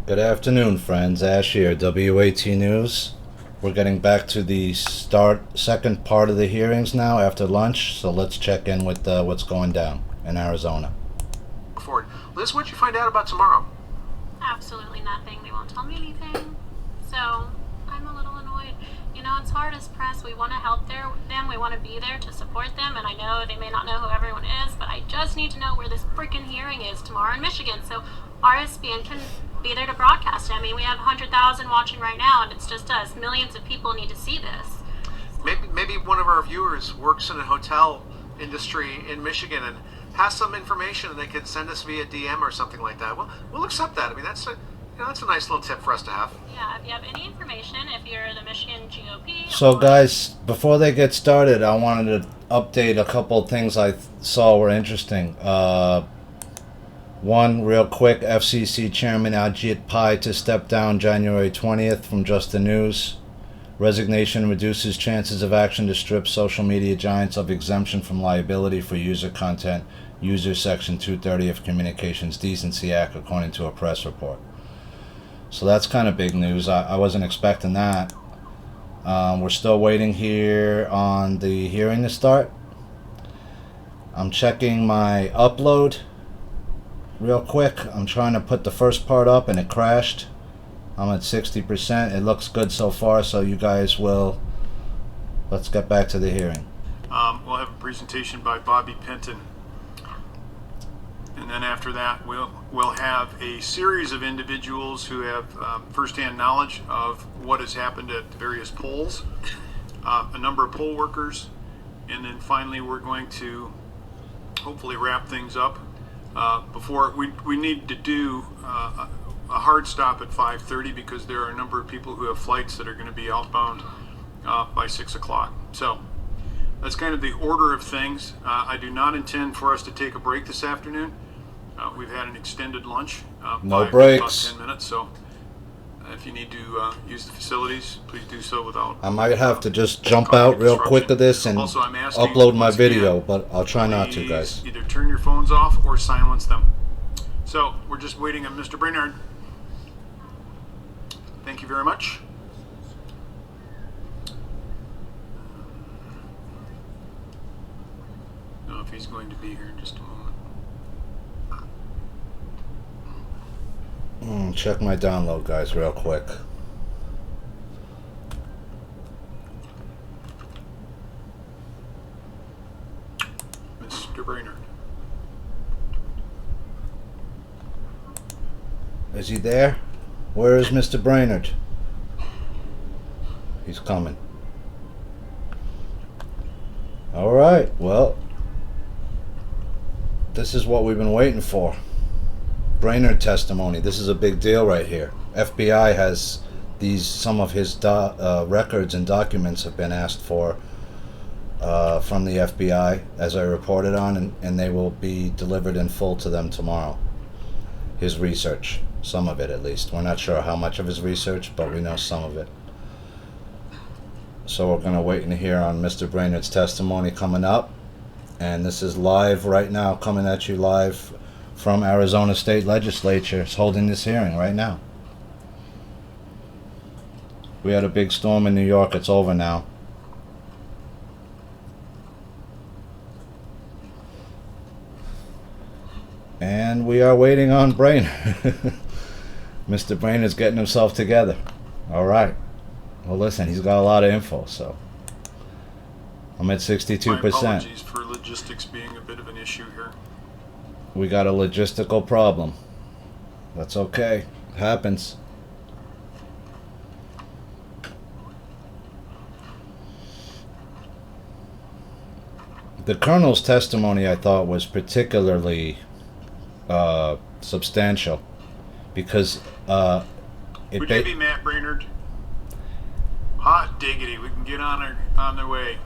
Good afternoon, friends. Ash here, WAT News. We're getting back to the second part of the hearings now after lunch, so let's check in with what's going down in Arizona. Forward. Liz, what'd you find out about tomorrow? Absolutely nothing. They won't tell me anything. So, I'm a little annoyed. You know, it's hard as press. We want to help them. We want to be there to support them. And I know they may not know who everyone is, but I just need to know where this freaking hearing is tomorrow in Michigan. So, RSBN can be there to broadcast it. I mean, we have 100,000 watching right now, and it's just us. Millions of people need to see this. Maybe one of our viewers works in a hotel industry in Michigan and has some information and they could send us via DM or something like that. We'll accept that. I mean, that's a nice little tip for us to have. Yeah, if you have any information, if you're the Michigan GOP. So, guys, before they get started, I wanted to update a couple of things I saw were interesting. One, real quick, FCC Chairman Ajit Pai to step down January 20th from Just the News. Resignation reduces chances of action to strip social media giants of exemption from liability for user content, user Section 230 of Communications Decency Act, according to a press report. So that's kind of big news. I wasn't expecting that. We're still waiting here on the hearing to start. I'm checking my upload real quick. I'm trying to put the first part up and it crashed. I'm at 60%. It looks good so far, so you guys will... Let's get back to the hearing. We'll have a presentation by Bobby Penton. And then after that, we'll have a series of individuals who have firsthand knowledge of what has happened at the various polls, a number of poll workers, and then finally we're going to hopefully wrap things up. Before we need to do a hard stop at 5:30 because there are a number of people who have flights that are going to be outbound by 6 o'clock. So that's kind of the order of things. I do not intend for us to take a break this afternoon. We've had an extended lunch. No by breaks. About 10 minutes. So if you need to use the facilities, please do so without... I might have to just jump out real quick of this and Also, I'm asking, upload my once video, again, but I'll try not to, guys. Either turn your phones off or silence them. So we're just waiting on Mr. Brainerd. Thank you very much. I don't know if he's going to be here in just a moment. Check my download, guys, real quick. Mr. Brainerd. Is he there? Where is Mr. Brainerd? He's coming. Alright, well, this is what we've been waiting for. Brainerd testimony. This is a big deal right here. FBI has some of his records and documents have been asked for from the FBI, as I reported on, and they will be delivered in full to them tomorrow. His research. Some of it, at least. We're not sure how much of his research, but we know some of it. So we're going to wait and hear on Mr. Brainerd's testimony coming up. And this is live right now, coming at you live from Arizona State Legislature. It's holding this hearing right now. We had a big storm in New York. It's over now. And we are waiting on Brainerd. Mr. Brainerd's getting himself together. All right. Well, listen, he's got a lot of info, so I'm at 62%. My apologies for logistics being a bit of an issue here. We got a logistical problem. That's okay. It happens. The colonel's testimony, I thought, was particularly substantial because Would you be Matt Brainerd? Hot diggity. We can get on their way.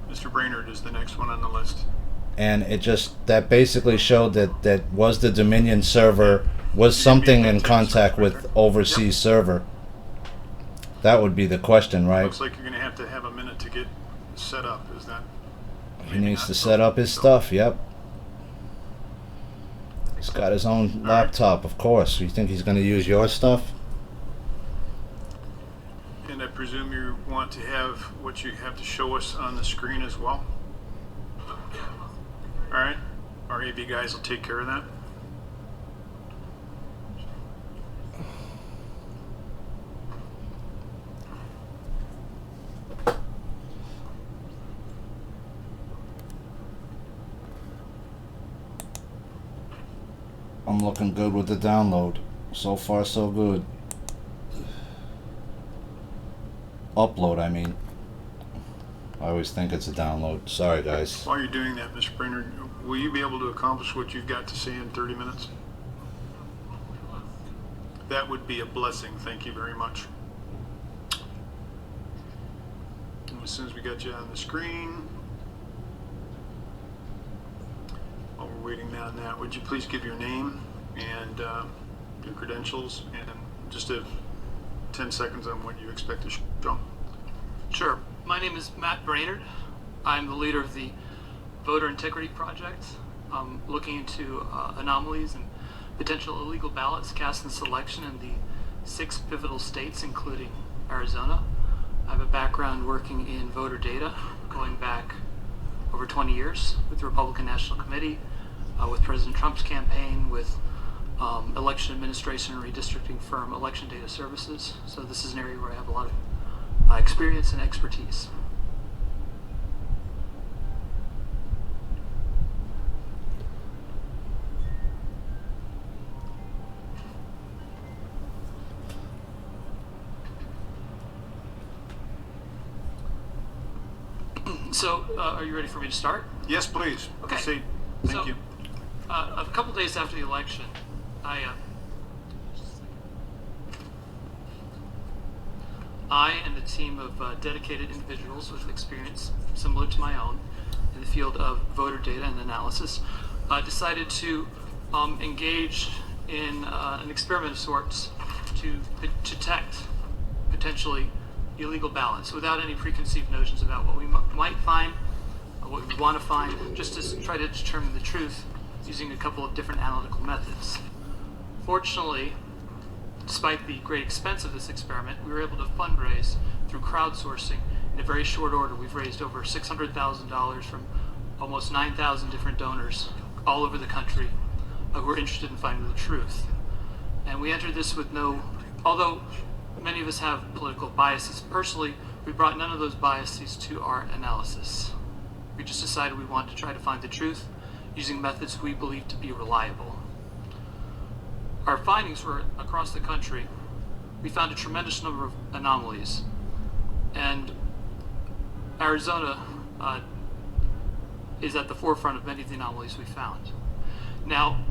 Mr. Brainerd is the next one on the list. And it just, that basically showed that was the Dominion server, was something in contact with overseas server. That would be the question, right? Looks like you're going to have a minute to get set up. Is that? He needs to set up his stuff, yep. He's got his own laptop, of course. You think he's going to use your stuff? And I presume you want to have what you have to show us on the screen as well? All right. Our AV guys will take care of that. I'm looking good with the download. So far, so good. Upload, I mean. I always think it's a download. Sorry, guys. While you're doing that, Mr. Brainerd, will you be able to accomplish what you've got to say in 30 minutes? That would be a blessing. Thank you very much. And as soon as we got you on the screen, while we're waiting on that, would you please give your name and your credentials and just 10 seconds on what you expect to show? Sure. My name is Matt Brainerd. I'm the leader of the Voter Integrity Project. I'm looking into anomalies and potential illegal ballots cast in selection in the 6 pivotal states, including Arizona. I have a background working in voter data going back over 20 years with the Republican National Committee, with President Trump's campaign, with election administration and redistricting firm Election Data Services. So this is an area where I have a lot of experience and expertise. So, are you ready for me to start? Yes, please. Okay. Proceed. Thank So, you. A couple days after the election, I and a team of dedicated individuals with experience similar to my own in the field of voter data and analysis decided to engage in an experiment of sorts to detect potentially illegal ballots without any preconceived notions about what we might find, what we want to find, just to try to determine the truth using a couple of different analytical methods. Fortunately, despite the great expense of this experiment, we were able to fundraise through crowdsourcing in a very short order. We've raised over $600,000 from almost 9,000 different donors all over the country who are interested in finding the truth. And we entered this with although many of us have political biases, personally, we brought none of those biases to our analysis. We just decided we wanted to try to find the truth using methods we believe to be reliable. Our findings were across the country. We found a tremendous number of anomalies, and Arizona is at the forefront of many of the anomalies we found. Now,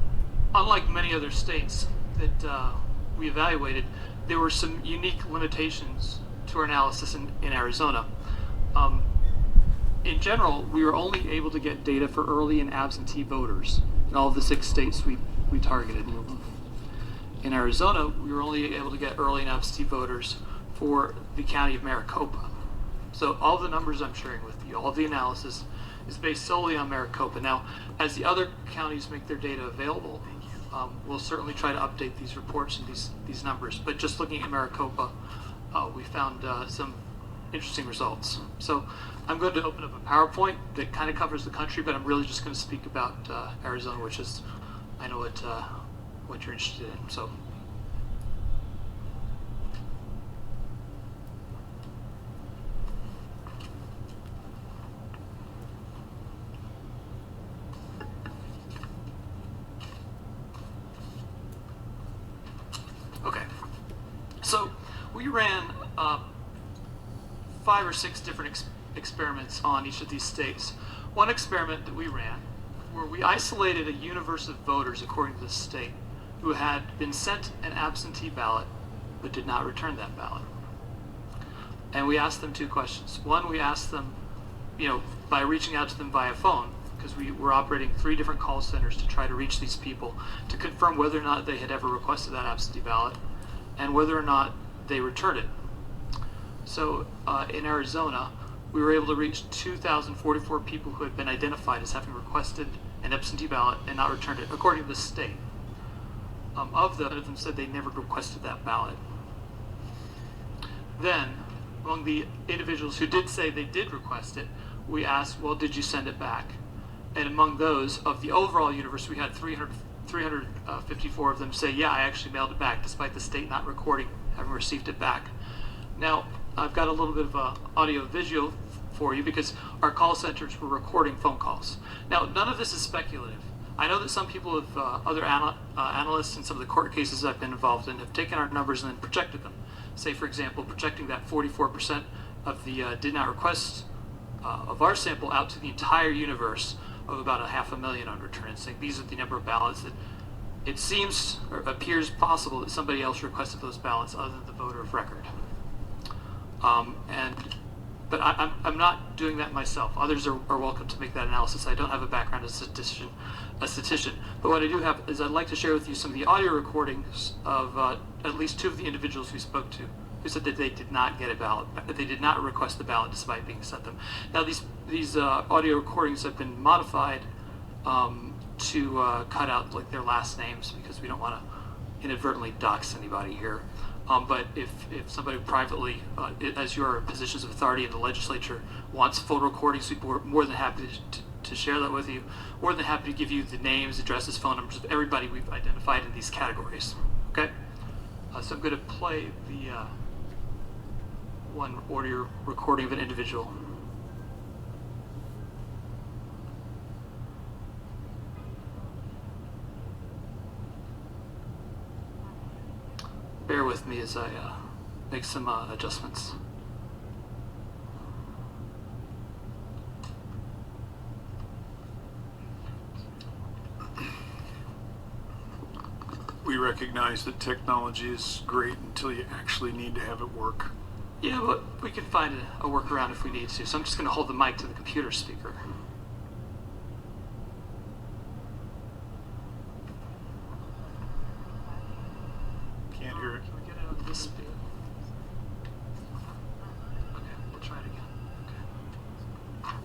unlike many other states that we evaluated, there were some unique limitations to our analysis in Arizona. In general, we were only able to get data for early and absentee voters in all of the 6 states we targeted. In Arizona, we were only able to get early and absentee voters for the county of Maricopa. So all the numbers I'm sharing with you, all of the analysis is based solely on Maricopa. Now, as the other counties make their data available, we'll certainly try to update these reports and these numbers. But just looking at Maricopa, we found some interesting results. So I'm going to open up a PowerPoint that kind of covers the country, but I'm really just going to speak about Arizona, which is, I know what you're interested in. So. Okay. So we ran 5 or 6 different experiments on each of these states. One experiment that we ran where we isolated a universe of voters according to the state who had been sent an absentee ballot but did not return that ballot. And we asked them 2 questions. One, we asked them, by reaching out to them via phone, because we were operating 3 different call centers to try to reach these people to confirm whether or not they had ever requested that absentee ballot and whether or not they returned it. So in Arizona, we were able to reach 2,044 people who had been identified as having requested an absentee ballot and not returned it, according to the state. Of them said they never requested that ballot. Then, among the individuals who did say they did request it, we asked, well, did you send it back? And among those, of the overall universe, we had 354 of them say, yeah, I actually mailed it back, despite the state not recording having received it back. Now, I've got a little bit of audio-visual for you because our call centers were recording phone calls. Now, none of this is speculative. I know that some people have, other analysts in some of the court cases I've been involved in, have taken our numbers and then projected them. Say, for example, projecting that 44% of the did not request of our sample out to the entire universe of about 500,000 unreturned, saying these are the number of ballots that it seems or appears possible that somebody else requested those ballots other than the voter of record. But I'm not doing that myself. Others are welcome to make that analysis. I don't have a background as a statistician. But what I do have is I'd like to share with you some of the audio recordings of at least 2 of the individuals we spoke to, who said that they did not get a ballot, that they did not request the ballot despite being sent them. Now these audio recordings have been modified to cut out like their last names because we don't want to inadvertently dox anybody here. But if somebody privately, as you are in positions of authority in the legislature, wants full recordings, we're more than happy to share that with you. More than happy to give you the names, addresses, phone numbers of everybody we've identified in these categories. Okay? So I'm going to play the one audio recording of an individual. Bear with me as I make some adjustments. We recognize that technology is great until you actually need to have it work. Yeah, but we can find a workaround if we need to. So I'm just going to hold the mic to the computer speaker. Can't hear it. Can we get it on this speed? Okay, we'll try it again. Okay.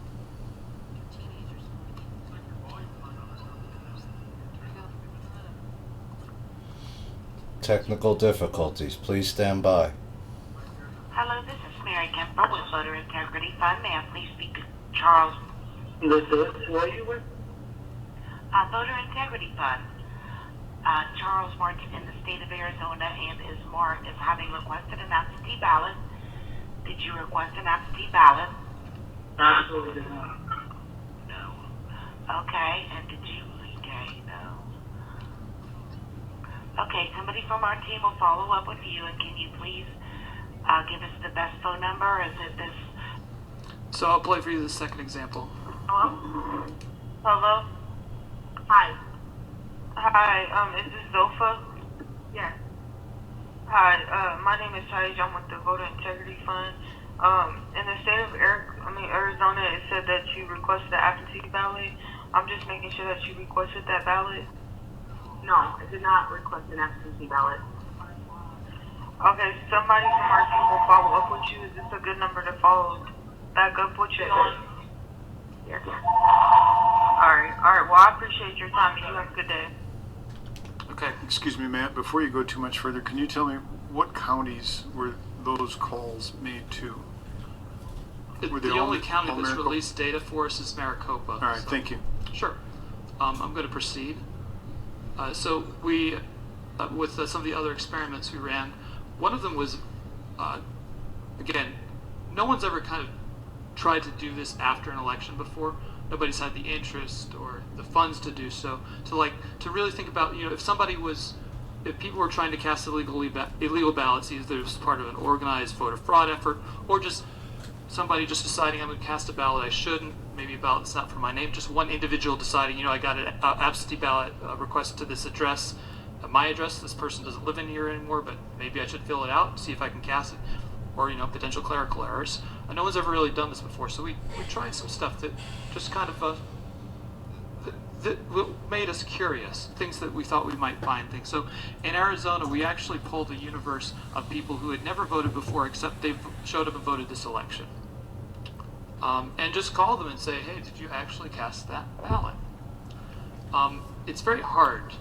Technical difficulties. Please stand by. Hello, this is Mary Kemper with Voter Integrity Fund. May I please speak to Charles? This is, who are you with? Voter Integrity Fund. Charles works in the state of Arizona and is marked as having requested an absentee ballot. Did you request an absentee ballot? Absolutely not. No. Okay, and did you? Okay, no. Okay, somebody from our team will follow up with you, and can you please give us the best phone number? Is it this? So I'll play for you the second example. Hello? Hello? Hi. Hi, is this Zofa? Yes. Hi, my name is Taj. I'm with the Voter Integrity Fund. In the state of Arizona, it said that you requested the absentee ballot. I'm just making sure that you requested that ballot. No, I did not request an absentee ballot. Okay, somebody from our team will follow up with you. Is this a good number to follow back up with you? Yes. Alright, well, I appreciate your time and you have a good day. Okay. Excuse me, Matt, before you go too much further, can you tell me what counties were those calls made to? Were they The all- only county all that's Maricopa? released data for us is Maricopa. All right, so- thank you. Sure. I'm going to proceed. So we, with some of the other experiments we ran, one of them was, again, no one's ever kind of tried to do this after an election before. Nobody's had the interest or the funds to do so. To really think about, if people were trying to cast illegal ballots, either it was part of an organized voter fraud effort or just somebody just deciding I'm going to cast a ballot I shouldn't, maybe a ballot that's not for my name, just one individual deciding, I got an absentee ballot request to this address, my address, this person doesn't live in here anymore, but maybe I should fill it out, see if I can cast it, or, potential clerical errors. No one's ever really done this before, so we tried some stuff that just kind of that made us curious, things that we thought we might find things. So in Arizona, we actually pulled a universe of people who had never voted before, except they've showed up and voted this election. And just call them and say, hey, did you actually cast that ballot? it's very hard.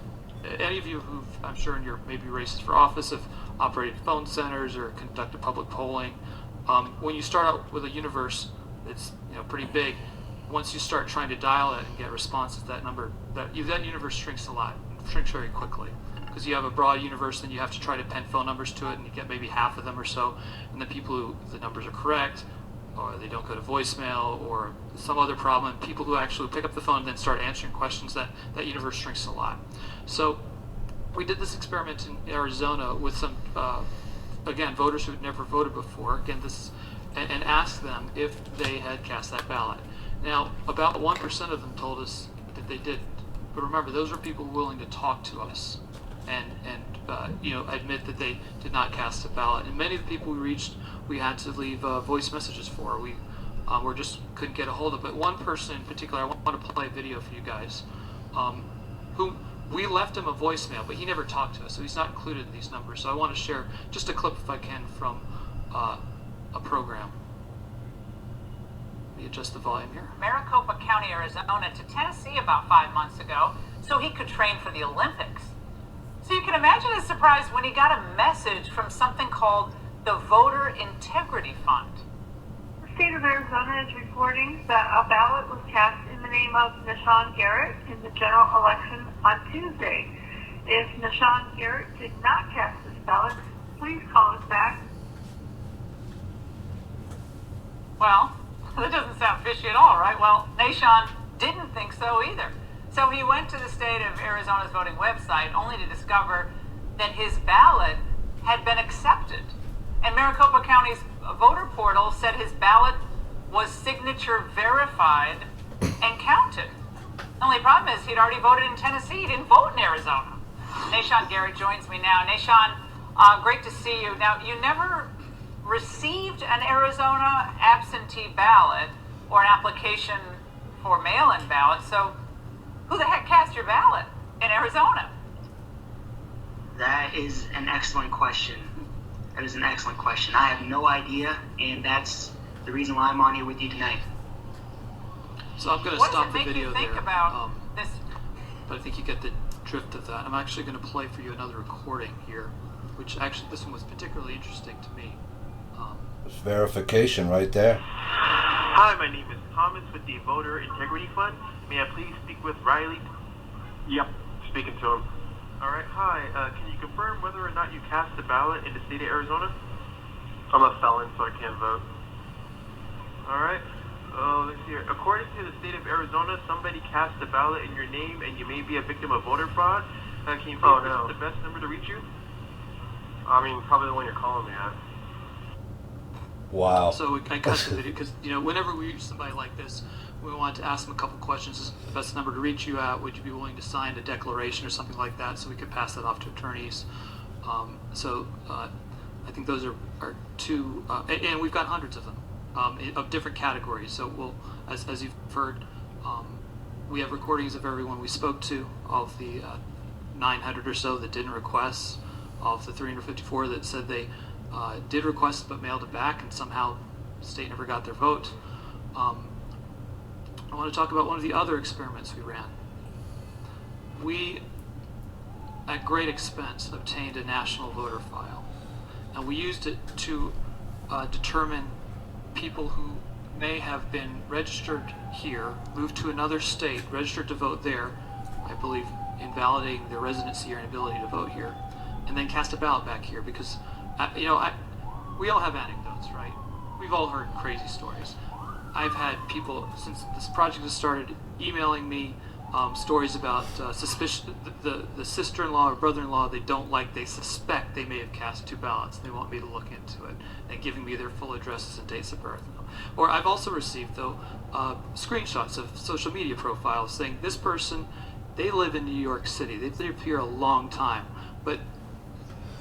Any of you who've, I'm sure in your maybe races for office, have operated phone centers or conducted public polling, when you start out with a universe that's pretty big, once you start trying to dial it and get responses, that universe shrinks a lot, shrinks very quickly. Because you have a broad universe, then you have to try to pen phone numbers to it, and you get maybe half of them or so, and the people who the numbers are correct, or they don't go to voicemail, or some other problem, and people who actually pick up the phone and then start answering questions, that universe shrinks a lot. So we did this experiment in Arizona with some, again, voters who had never voted before, and asked them if they had cast that ballot. Now, about 1% of them told us that they did, but remember, those are people willing to talk to us and admit that they did not cast a ballot. And many of the people we reached, we had to leave voice messages for. We just couldn't get a hold of. But one person in particular, I want to play a video for you guys, who we left him a voicemail, but he never talked to us, so he's not included in these numbers. So I want to share just a clip, if I can, from a program. Let me adjust the volume here. Maricopa County, Arizona, to Tennessee about 5 months ago, so he could train for the Olympics. So you can imagine his surprise when he got a message from something called the Voter Integrity Fund. The state of Arizona is reporting that a ballot was cast in the name of Nashawn Garrett in the general election on Tuesday. If Nashawn Garrett did not cast this ballot, please call us back. Well, that doesn't sound fishy at all, right? Well, Nashawn didn't think so either. So he went to the state of Arizona's voting website only to discover that his ballot had been accepted. And Maricopa County's voter portal said his ballot was signature verified and counted. The only problem is he'd already voted in Tennessee. He didn't vote in Arizona. Nashawn Garrett joins me now. Nashawn, great to see you. Now, you never received an Arizona absentee ballot or an application for mail-in ballot, so who the heck cast your ballot in Arizona? That is an excellent question. That is an excellent question. I have no idea, and that's the reason why I'm on here with you tonight. So I'm going to What stop does the it make video you think there. about this? But I think you get the drift of that. I'm actually going to play for you another recording here, which actually this one was particularly interesting to me. It's verification right there. Hi, my name is Thomas with the Voter Integrity Fund. May I please speak with Riley? Yep, speaking to him. All right, hi. Can you confirm whether or not you cast a ballot in the state of Arizona? I'm a felon, so I can't vote. All right. Let's see here. According to the state of Arizona, somebody cast a ballot in your name and you may be a victim of voter fraud. Can you please give us the best number to reach you? I mean, probably the one you're calling me at. Wow. So I cut the video because whenever we reach somebody like this, we want to ask them a couple questions. Is the best number to reach you at? Would you be willing to sign a declaration or something like that, so we could pass that off to attorneys? I think those are two, and we've got hundreds of them of different categories. So we'll, as you've heard, we have recordings of everyone we spoke to, of the 900 or so that didn't request, of the 354 that said they did request but mailed it back, and somehow the state never got their vote. I want to talk about one of the other experiments we ran. We, at great expense, obtained a national voter file, and we used it to determine people who may have been registered here, moved to another state, registered to vote there, I believe invalidating their residency or inability to vote here, and then cast a ballot back here, because we all have anecdotes, right? We've all heard crazy stories. I've had people, since this project has started, emailing me stories about suspicion, the sister-in-law or brother-in-law they suspect they may have cast two ballots. They want me to look into it, and giving me their full addresses and dates of birth. Or I've also received, though, screenshots of social media profiles saying this person, they live in New York City. They've lived here a long time, but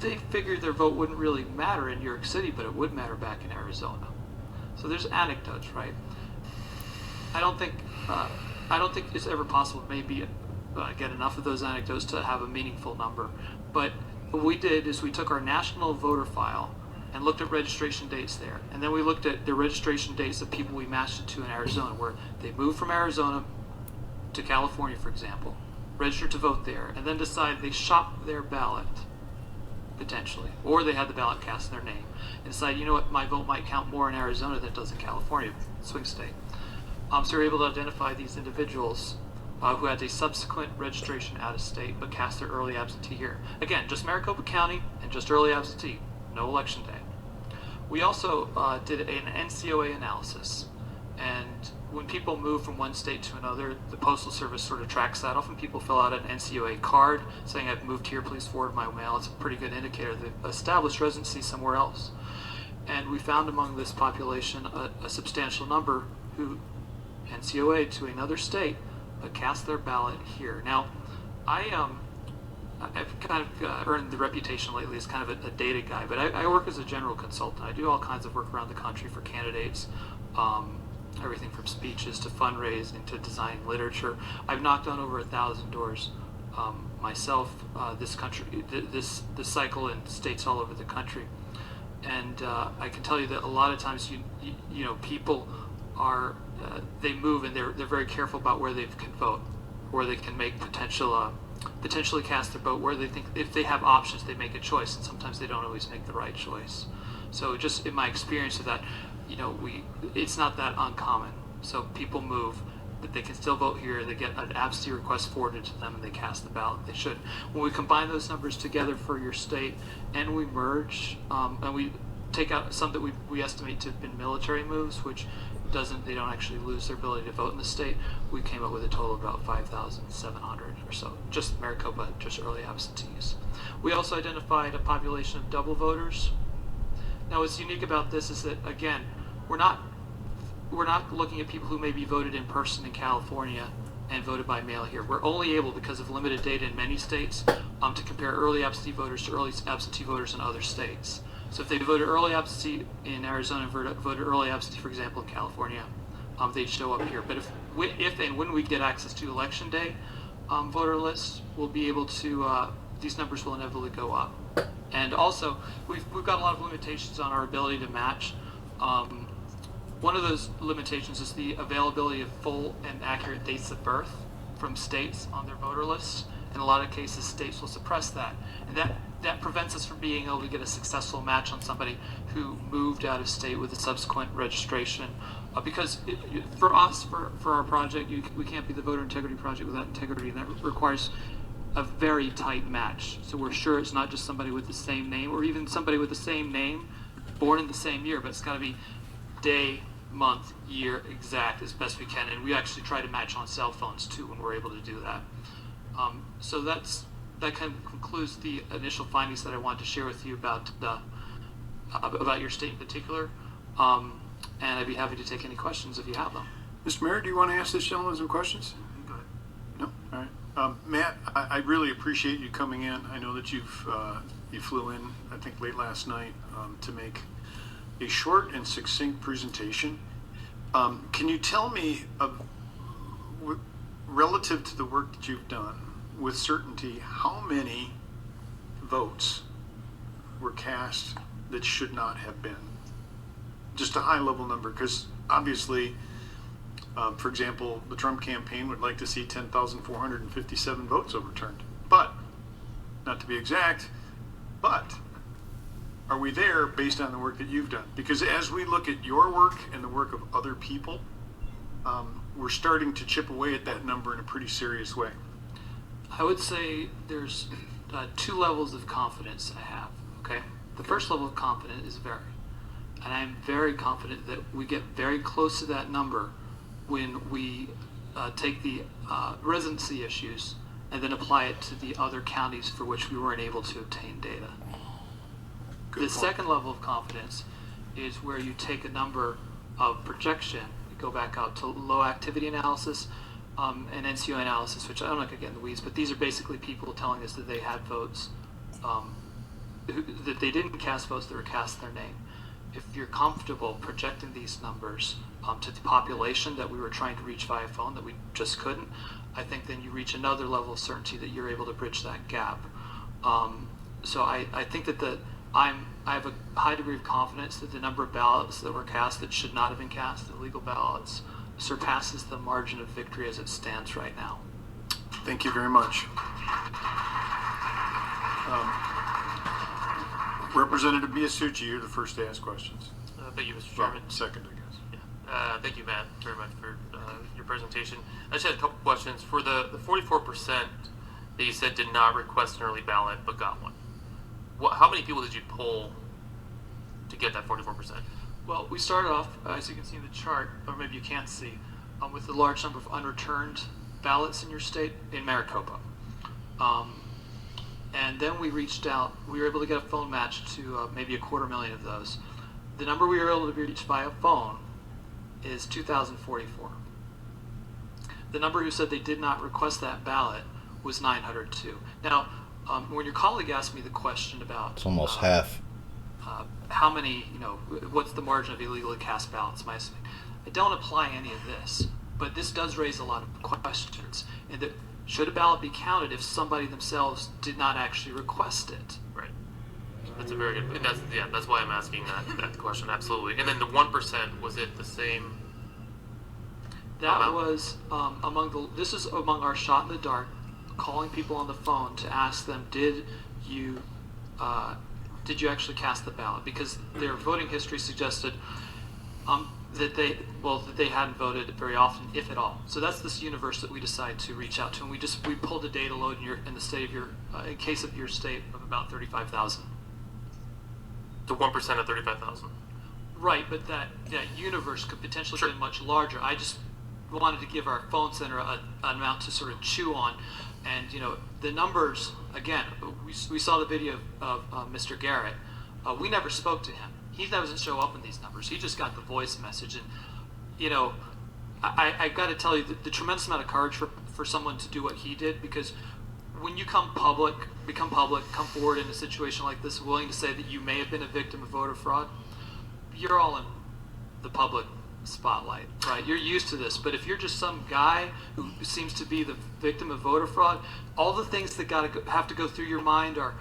they figured their vote wouldn't really matter in New York City, but it would matter back in Arizona. So there's anecdotes, right? I don't think it's ever possible to maybe get enough of those anecdotes to have a meaningful number. But what we did is we took our national voter file and looked at registration dates there. And then we looked at the registration dates of people we matched it to in Arizona, where they moved from Arizona to California, for example. register to vote there, and then decide they shop their ballot, potentially, or they had the ballot cast in their name, and decide, you know what, my vote might count more in Arizona than it does in California, swing state. So we're able to identify these individuals who had a subsequent registration out of state but cast their early absentee here. Again, just Maricopa County and just early absentee, no election day. We also did an NCOA analysis, and when people move from one state to another, the Postal Service sort of tracks that. Often people fill out an NCOA card saying, I've moved here, please forward my mail. It's a pretty good indicator they've established residency somewhere else. And we found among this population a substantial number who NCOA to another state but cast their ballot here. Now, I've kind of earned the reputation lately as kind of a data guy, but I work as a general consultant. I do all kinds of work around the country for candidates, everything from speeches to fundraising to designing literature. I've knocked on over 1,000 doors myself this cycle in states all over the country. And I can tell you that a lot of times, you know, people are, they move and they're very careful about where they can vote, where they can make potentially cast their vote, where they think if they have options, they make a choice, and sometimes they don't always make the right choice. So just in my experience of that, you know, it's not that uncommon. So people move, but they can still vote here. They get an absentee request forwarded to them, and they cast the ballot. They should. When we combine those numbers together for your state, and we merge, and we take out some that we estimate to have been military moves, which they don't actually lose their ability to vote in the state, we came up with a total of about 5,700 or so, just Maricopa, just early absentees. We also identified a population of double voters. Now, what's unique about this is that, again, we're not looking at people who maybe voted in person in California and voted by mail here. We're only able, because of limited data in many states, to compare early absentee voters to early absentee voters in other states. So if they voted early absentee in Arizona and voted early absentee, for example, in California, they'd show up here. But if and when we get access to election day voter lists, we'll be able to, these numbers will inevitably go up. And also, we've got a lot of limitations on our ability to match. One of those limitations is the availability of full and accurate dates of birth from states on their voter lists. In a lot of cases, states will suppress that. And that prevents us from being able to get a successful match on somebody who moved out of state with a subsequent registration. Because for us, for our project, we can't be the voter integrity project without integrity, and that requires a very tight match. So we're sure it's not just somebody with the same name, or even somebody with the same name, born in the same year, but it's got to be day, month, year exact as best we can. And we actually try to match on cell phones too when we're able to do that. So that kind of concludes the initial findings that I wanted to share with you about your state in particular. And I'd be happy to take any questions if you have them. Mr. Mayor, do you want to ask this gentleman some questions? Go ahead. No? All right. Matt, I really appreciate you coming in. I know that you flew in, I think, late last night to make a short and succinct presentation. Can you tell me, relative to the work that you've done, with certainty, how many votes were cast that should not have been? Just a high level number, because obviously, for example, the Trump campaign would like to see 10,457 votes overturned. But, not to be exact, but are we there based on the work that you've done? Because as we look at your work and the work of other people, we're starting to chip away at that number in a pretty serious way. I would say there's two levels of confidence I have, okay? The first level of confidence is very. And I'm very confident that we get very close to that number when we take the residency issues and then apply it to the other counties for which we weren't able to obtain data. The second level of confidence is where you take a number of projection, you go back out to low activity analysis and NCO analysis, which I'm not going to get in the weeds, but these are basically people telling us that they had votes, that they didn't cast votes, that were cast in their name. If you're comfortable projecting these numbers to the population that we were trying to reach via phone that we just couldn't, I think then you reach another level of certainty that you're able to bridge that gap. So I think that I have a high degree of confidence that the number of ballots that were cast that should not have been cast, illegal ballots, surpasses the margin of victory as it stands right now. Thank you very much. Representative Biasucci, you're the first to ask questions. Thank you, Mr. Chairman. Second, I guess. Thank you, Matt, very much for your presentation. I just had a couple questions. For the 44% that you said did not request an early ballot but got one, how many people did you poll to get that 44%? Well, we started off, as you can see in the chart, or maybe you can't see, with a large number of unreturned ballots in your state in Maricopa. And then we reached out, we were able to get a phone match to maybe 250,000 of those. The number we were able to reach via phone is 2,044. The number who said they did not request that ballot was 902. Now, when your colleague asked me the question about It's almost half. How many, what's the margin of illegally cast ballots, my estimate, I don't apply any of this, but this does raise a lot of questions. And that should a ballot be counted if somebody themselves did not actually request it? Right. That's a very good, and that's why I'm asking that question, absolutely. And then the 1%, was it the same? That was this is among our shot in the dark, calling people on the phone to ask them, did you actually cast the ballot? Because their voting history suggested that they hadn't voted very often, if at all. So that's this universe that we decide to reach out to, and we pulled a data load in the state of in case of your state of about 35,000. The 1% of 35,000. Right, but that universe could potentially be much larger. I just wanted to give our phone center an amount to sort of chew on, and the numbers. Again, we saw the video of Mr. Garrett. We never spoke to him. He doesn't show up in these numbers. He just got the voice message, and I got to tell you the tremendous amount of courage for someone to do what he did, because when you become public, come forward in a situation like this, willing to say that you may have been a victim of voter fraud, you're all in the public spotlight, right? You're used to this, but if you're just some guy who seems to be the victim of voter fraud, all the things that have to go through your mind are,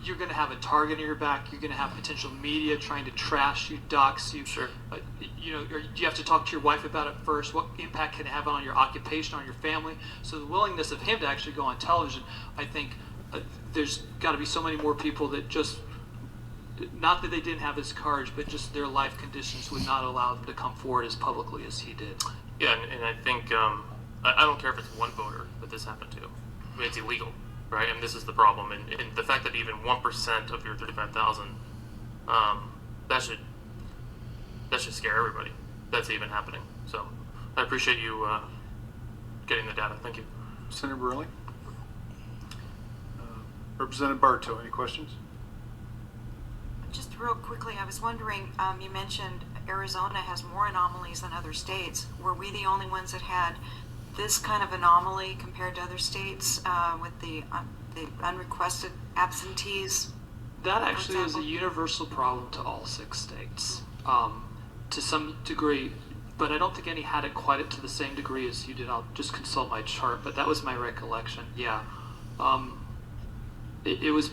you're going to have a target on your back. You're going to have potential media trying to trash you, dox you. Sure. Or you have to talk to your wife about it first. What impact can it have on your occupation, on your family? So the willingness of him to actually go on television, I think there's got to be so many more people that just, not that they didn't have this courage, but just their life conditions would not allow them to come forward as publicly as he did. Yeah, and I think, I don't care if it's one voter that this happened to. I mean, it's illegal. Right, and this is the problem, and the fact that even 1% of your 35,000, that should scare everybody. That's even happening. So, I appreciate you getting the data. Thank you, Senator Borelli. Representative Bartow, any questions? Just real quickly, I was wondering. You mentioned Arizona has more anomalies than other states. Were we the only ones that had this kind of anomaly compared to other states with the unrequested absentees? That actually is a universal problem to all 6 states, to some degree, but I don't think any had it quite to the same degree as you did. I'll just consult my chart, but that was my recollection. Yeah, it was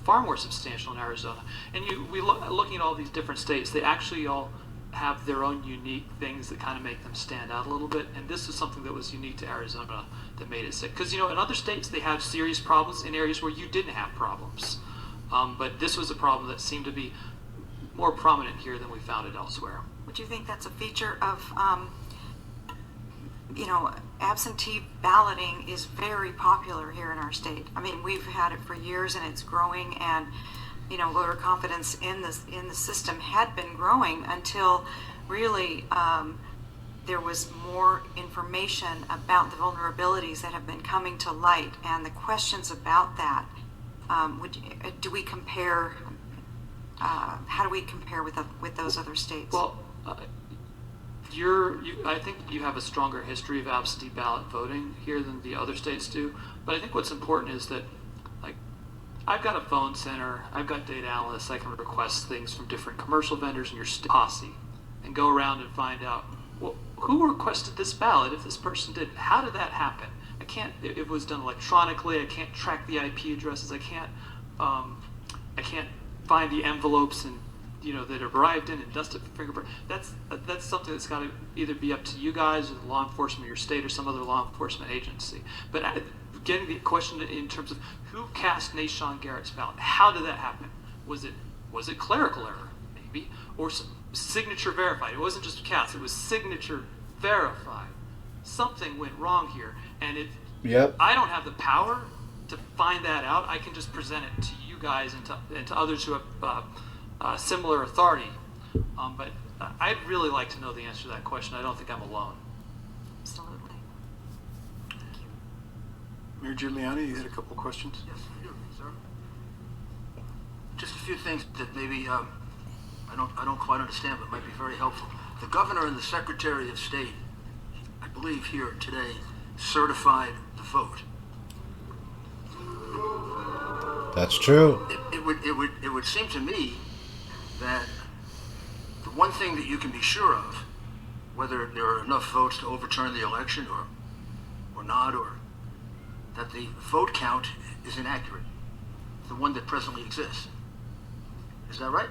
far more substantial in Arizona. And looking at all these different states, they actually all have their own unique things that kind of make them stand out a little bit, and this is something that was unique to Arizona that made it sick. Because in other states they have serious problems in areas where you didn't have problems, but this was a problem that seemed to be more prominent here than we found it elsewhere. Would you think that's a feature of, absentee balloting is very popular here in our state? I mean, we've had it for years and it's growing, and voter confidence in the system had been growing until really there was more information about the vulnerabilities that have been coming to light, and the questions about that. Do we compare? How do we compare with those other states? Well, I think you have a stronger history of absentee ballot voting here than the other states do. But I think what's important is that, I've got a phone center, I've got data analysts, I can request things from different commercial vendors in your posse and go around and find out, well, who requested this ballot if this person did? How did that happen? It was done electronically, I can't track the IP addresses, I can't find the envelopes and that arrived in and dusted for fingerprint. That's something that's got to either be up to you guys or the law enforcement of your state or some other law enforcement agency. But getting the question in terms of who cast Nashawn Garrett's ballot, how did that happen? Was it clerical error, maybe, or signature verified? It wasn't just cast; it was signature verified. Something went wrong here, and I don't have the power to find that out. I can just present it to you guys and to others who have similar authority. But I'd really like to know the answer to that question. I don't think I'm alone. Absolutely. Mayor Giuliani, you had a couple questions? Yes, I do, sir. Just a few things that maybe I don't quite understand, but might be very helpful. The governor and the Secretary of State, I believe here today, certified the vote. That's true. It would seem to me that the one thing that you can be sure of, whether there are enough votes to overturn the election or not, or that the vote count is inaccurate, the one that presently exists. Is that right?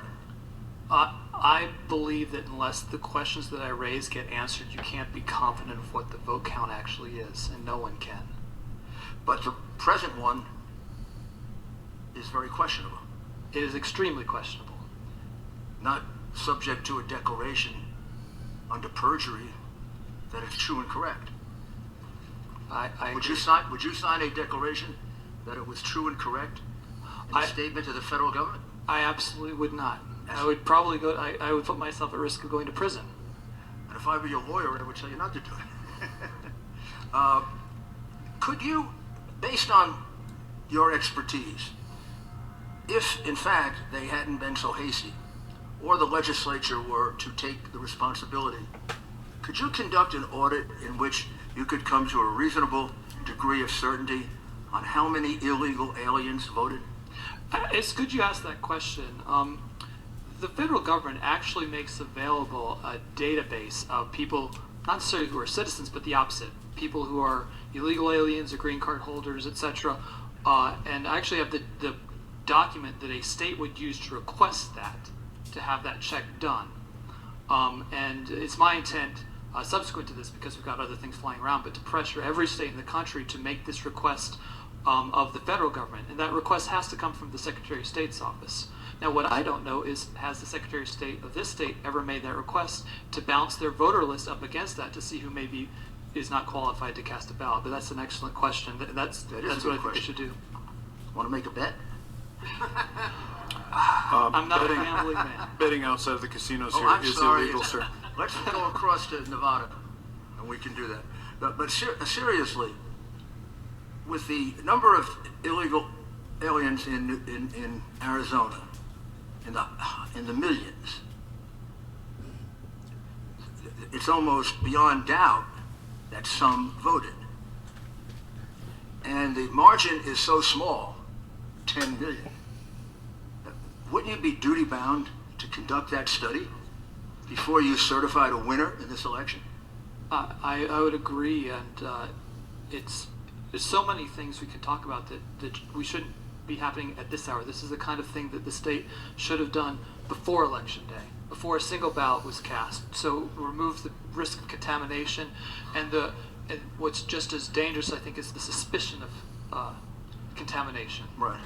I believe that unless the questions that I raise get answered, you can't be confident of what the vote count actually is, and no one can. But the present one is very questionable. It is extremely questionable. Not subject to a declaration under perjury that it's true and correct. Would you sign a declaration that it was true and correct in a statement to the federal government? I absolutely would not. I would probably I would put myself at risk of going to prison. And if I were your lawyer, I would tell you not to do it. Could you, based on your expertise, if in fact they hadn't been so hasty, or the legislature were to take the responsibility, could you conduct an audit in which you could come to a reasonable degree of certainty on how many illegal aliens voted? It's good you asked that question. The federal government actually makes available a database of people, not necessarily who are citizens, but the opposite, people who are illegal aliens or green card holders, etc. And I actually have the document that a state would use to request that, to have that check done. And it's my intent, subsequent to this, because we've got other things flying around, but to pressure every state in the country to make this request of the federal government. And that request has to come from the Secretary of State's office. Now, what I don't know is, has the Secretary of State of this state ever made that request to bounce their voter list up against that to see who maybe is not qualified to cast a ballot? But that's an excellent question. That's what I think they should do. Want to make a bet? I'm not a gambling man. Betting outside of the casinos I'm here is sorry. illegal, sir. Let's go across to Nevada, and we can do that. But seriously, with the number of illegal aliens in Arizona, in the millions, it's almost beyond doubt that some voted. And the margin is so small, 10 million. Wouldn't you be duty-bound to conduct that study before you certified a winner in this election? I would agree, and there's so many things we can talk about that we shouldn't be happening at this hour. This is the kind of thing that the state should have done before Election Day, before a single ballot was cast. So remove the risk of contamination, and what's just as dangerous, I think, is the suspicion of contamination. Right.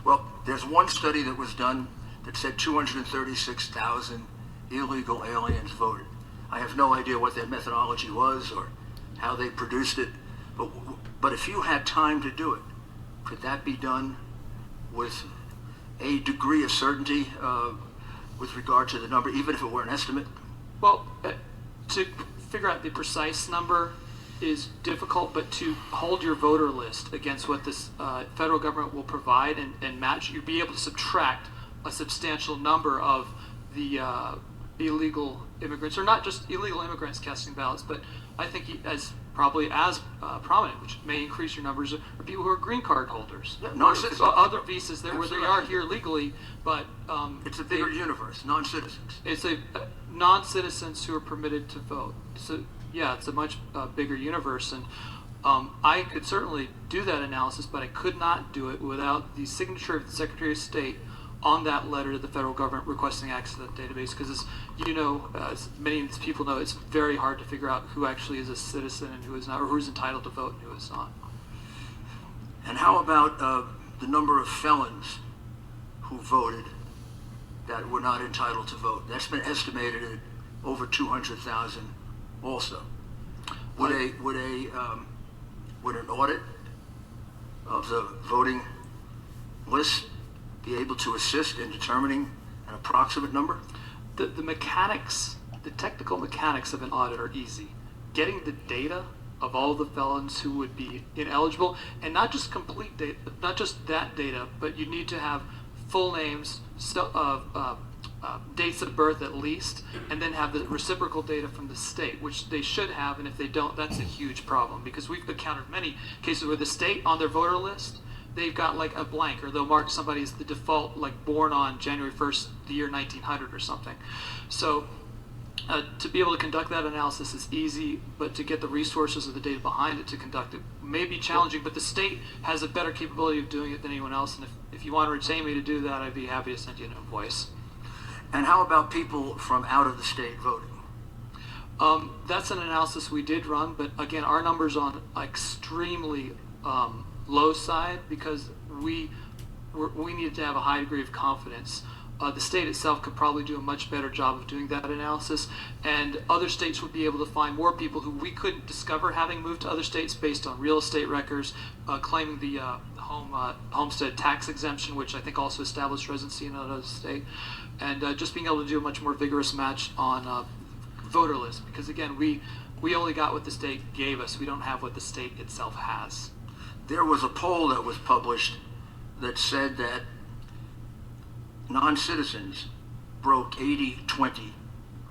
Well, there's one study that was done that said 236,000 illegal aliens voted. I have no idea what their methodology was or how they produced it, but if you had time to do it, could that be done with a degree of certainty with regard to the number, even if it were an estimate? Well, to figure out the precise number is difficult, but to hold your voter list against what this federal government will provide and match, you'll be able to subtract a substantial number of the illegal immigrants, or not just illegal immigrants casting ballots, but I think as prominent, which may increase your numbers, are people who are green card holders. Non-citizens. Other visas there where they are here legally, but it's a bigger universe, non-citizens. It's a non-citizens who are permitted to vote. So yeah, it's a much bigger universe, and I could certainly do that analysis, but I could not do it without the signature of the Secretary of State on that letter to the federal government requesting access to that database, because as you know, as many people know, it's very hard to figure out who actually is a citizen and who is not, or who's entitled to vote and who is not. And how about the number of felons who voted that were not entitled to vote? That's been estimated at over 200,000 also. Would an audit of the voting list be able to assist in determining an approximate number? The mechanics, the technical mechanics of an audit are easy. Getting the data of all the felons who would be ineligible, and not just complete data, not just that data, but you need to have full names, dates of birth at least, and then have the reciprocal data from the state, which they should have, and if they don't, that's a huge problem, because we've encountered many cases where the state on their voter list, they've got like a blank, or they'll mark somebody as the default, like born on January 1st, the year 1900 or something. So to be able to conduct that analysis is easy, but to get the resources of the data behind it to conduct it may be challenging, but the state has a better capability of doing it than anyone else, and if you want to retain me to do that, I'd be happy to send you an invoice. And how about people from out of the state voting? That's an analysis we did run, but again, our numbers on extremely low side, because we needed to have a high degree of confidence. The state itself could probably do a much better job of doing that analysis, and other states would be able to find more people who we couldn't discover having moved to other states based on real estate records, claiming the homestead tax exemption, which I think also established residency in another state, and just being able to do a much more vigorous match on voter lists, because again, we only got what the state gave us. We don't have what the state itself has. There was a poll that was published that said that non-citizens broke 80-20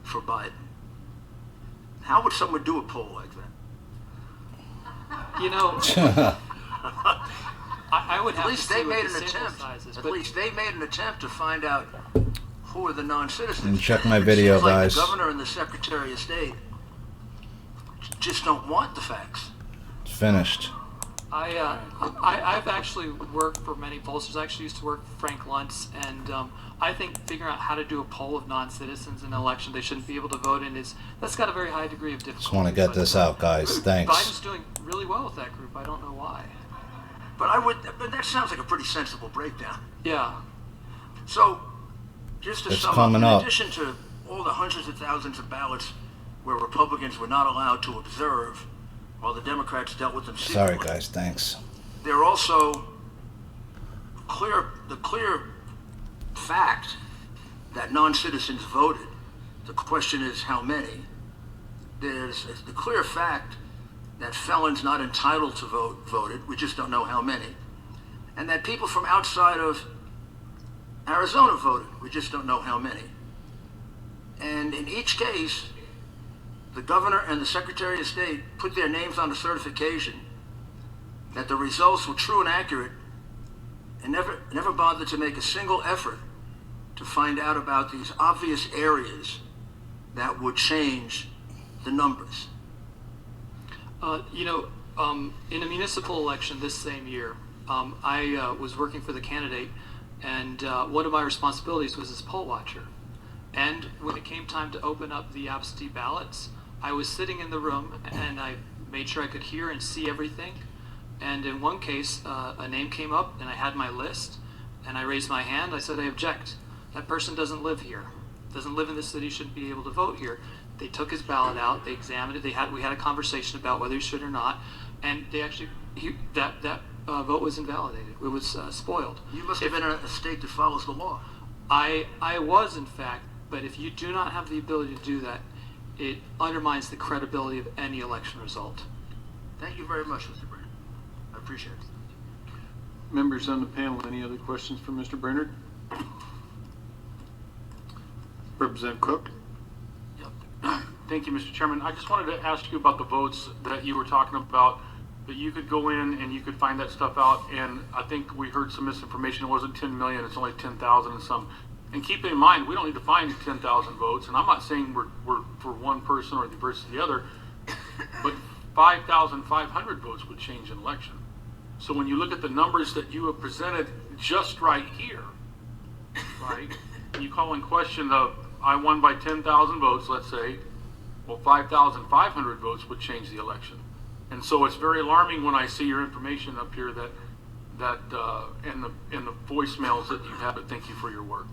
for Biden. How would someone do a poll like that? You know, I would have at least to they see made what an the sample attempt. size is, At but least they made an attempt to find out who are the non-citizens. And check my video, It seems like guys. the governor and the Secretary of State just don't want the facts. It's finished. I've actually worked for many pollsters. I actually used to work for Frank Luntz, and I think figuring out how to do a poll of non-citizens in an election they shouldn't be able to vote in that's got a very high degree of difficulty. Just want to get this out, guys. Thanks. Biden's doing really well with that group. I don't know why. But that sounds like a pretty sensible breakdown. Yeah. So, just to It's sum up, coming in up. addition to all the hundreds of thousands of ballots where Republicans were not allowed to observe while the Democrats dealt with them secretly, Sorry, guys. Thanks. there are also the clear fact that non-citizens voted. The question is how many. There's the clear fact that felons not entitled to vote voted. We just don't know how many. And that people from outside of Arizona voted. We just don't know how many. And in each case, the governor and the Secretary of State put their names on the certification that the results were true and accurate, and never bothered to make a single effort to find out about these obvious areas that would change the numbers. In a municipal election this same year, I was working for the candidate, and one of my responsibilities was as poll watcher. And when it came time to open up the absentee ballots, I was sitting in the room, and I made sure I could hear and see everything. And in one case, a name came up, and I had my list, and I raised my hand. I said, I object. That person doesn't live here. Doesn't live in this city, shouldn't be able to vote here. They took his ballot out, they examined it, we had a conversation about whether he should or not, and they actually, that vote was invalidated. It was spoiled. You must have been in a state that follows the law. I was, in fact, but if you do not have the ability to do that, it undermines the credibility of any election result. Thank you very much, Mr. Brainerd. I appreciate it. Members on the panel, any other questions for Mr. Brainerd? Representative Cook? Thank you, Mr. Chairman. I just wanted to ask you about the votes that you were talking about, that you could go in and you could find that stuff out, and I think we heard some misinformation. It wasn't 10 million, it's only 10,000 and some. And keep in mind, we don't need to find 10,000 votes, and I'm not saying we're for one person or versus the other, but 5,500 votes would change an election. So when you look at the numbers that you have presented just right here, right? And you call in question I won by 10,000 votes, let's say, well, 5,500 votes would change the election. And so it's very alarming when I see your information up here that in the voicemails that you have. But thank you for your work.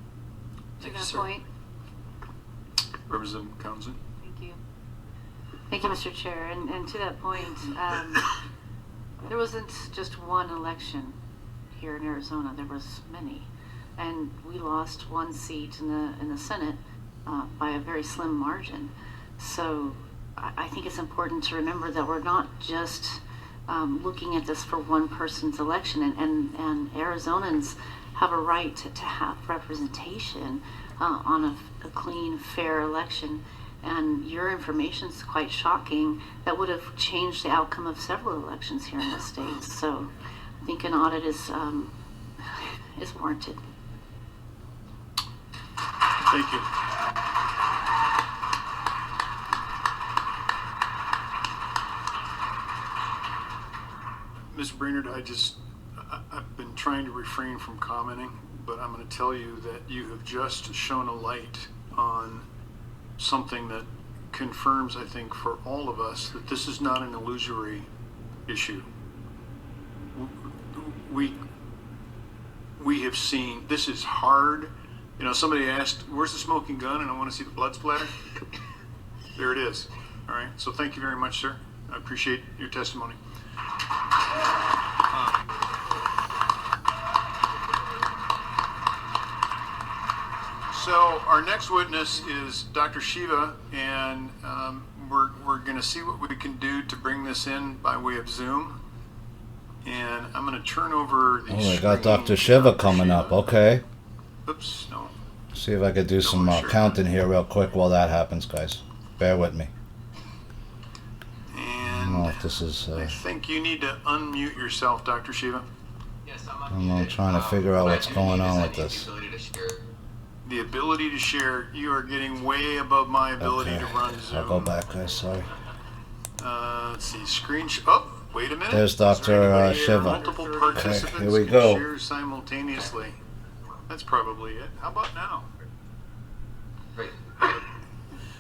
To that point. Representative Townsend. Thank you. Thank you, Mr. Chair. And to that point, there wasn't just one election here in Arizona. There was many, and we lost one seat in the Senate by a very slim margin. So I think it's important to remember that we're not just looking at this for one person's election, and Arizonans have a right to have representation on a clean, fair election. And your information is quite shocking. That would have changed the outcome of several elections here in the state. So I think an audit is warranted. Thank you. Ms. Brainerd, I've been trying to refrain from commenting, but I'm going to tell you that you have just shone a light on something that confirms, I think, for all of us that this is not an illusory issue. We have seen, this is hard. You know, somebody asked, where's the smoking gun? And I want to see the blood splatter. There it is. All right. So thank you very much, sir. I appreciate your testimony. So our next witness is Dr. Shiva, and we're going to see what we can do to bring this in by way of Zoom. And I'm going to turn over the I got Dr. Shiva coming up. Okay. Oops, no. See if I could do some counting here real quick while that happens, guys. Bear with me. I don't know if this is... I think you need to unmute yourself, Dr. Shiva. Yes, I'm trying to figure out what's going on with this. The ability to share, you are getting way above my ability to run Zoom. I'll go back, guys. Sorry. Let's see, screenshot. Oh, wait a minute. There's Dr. Shiva. Multiple participants here we can go. share simultaneously. That's probably it. How about now? Great.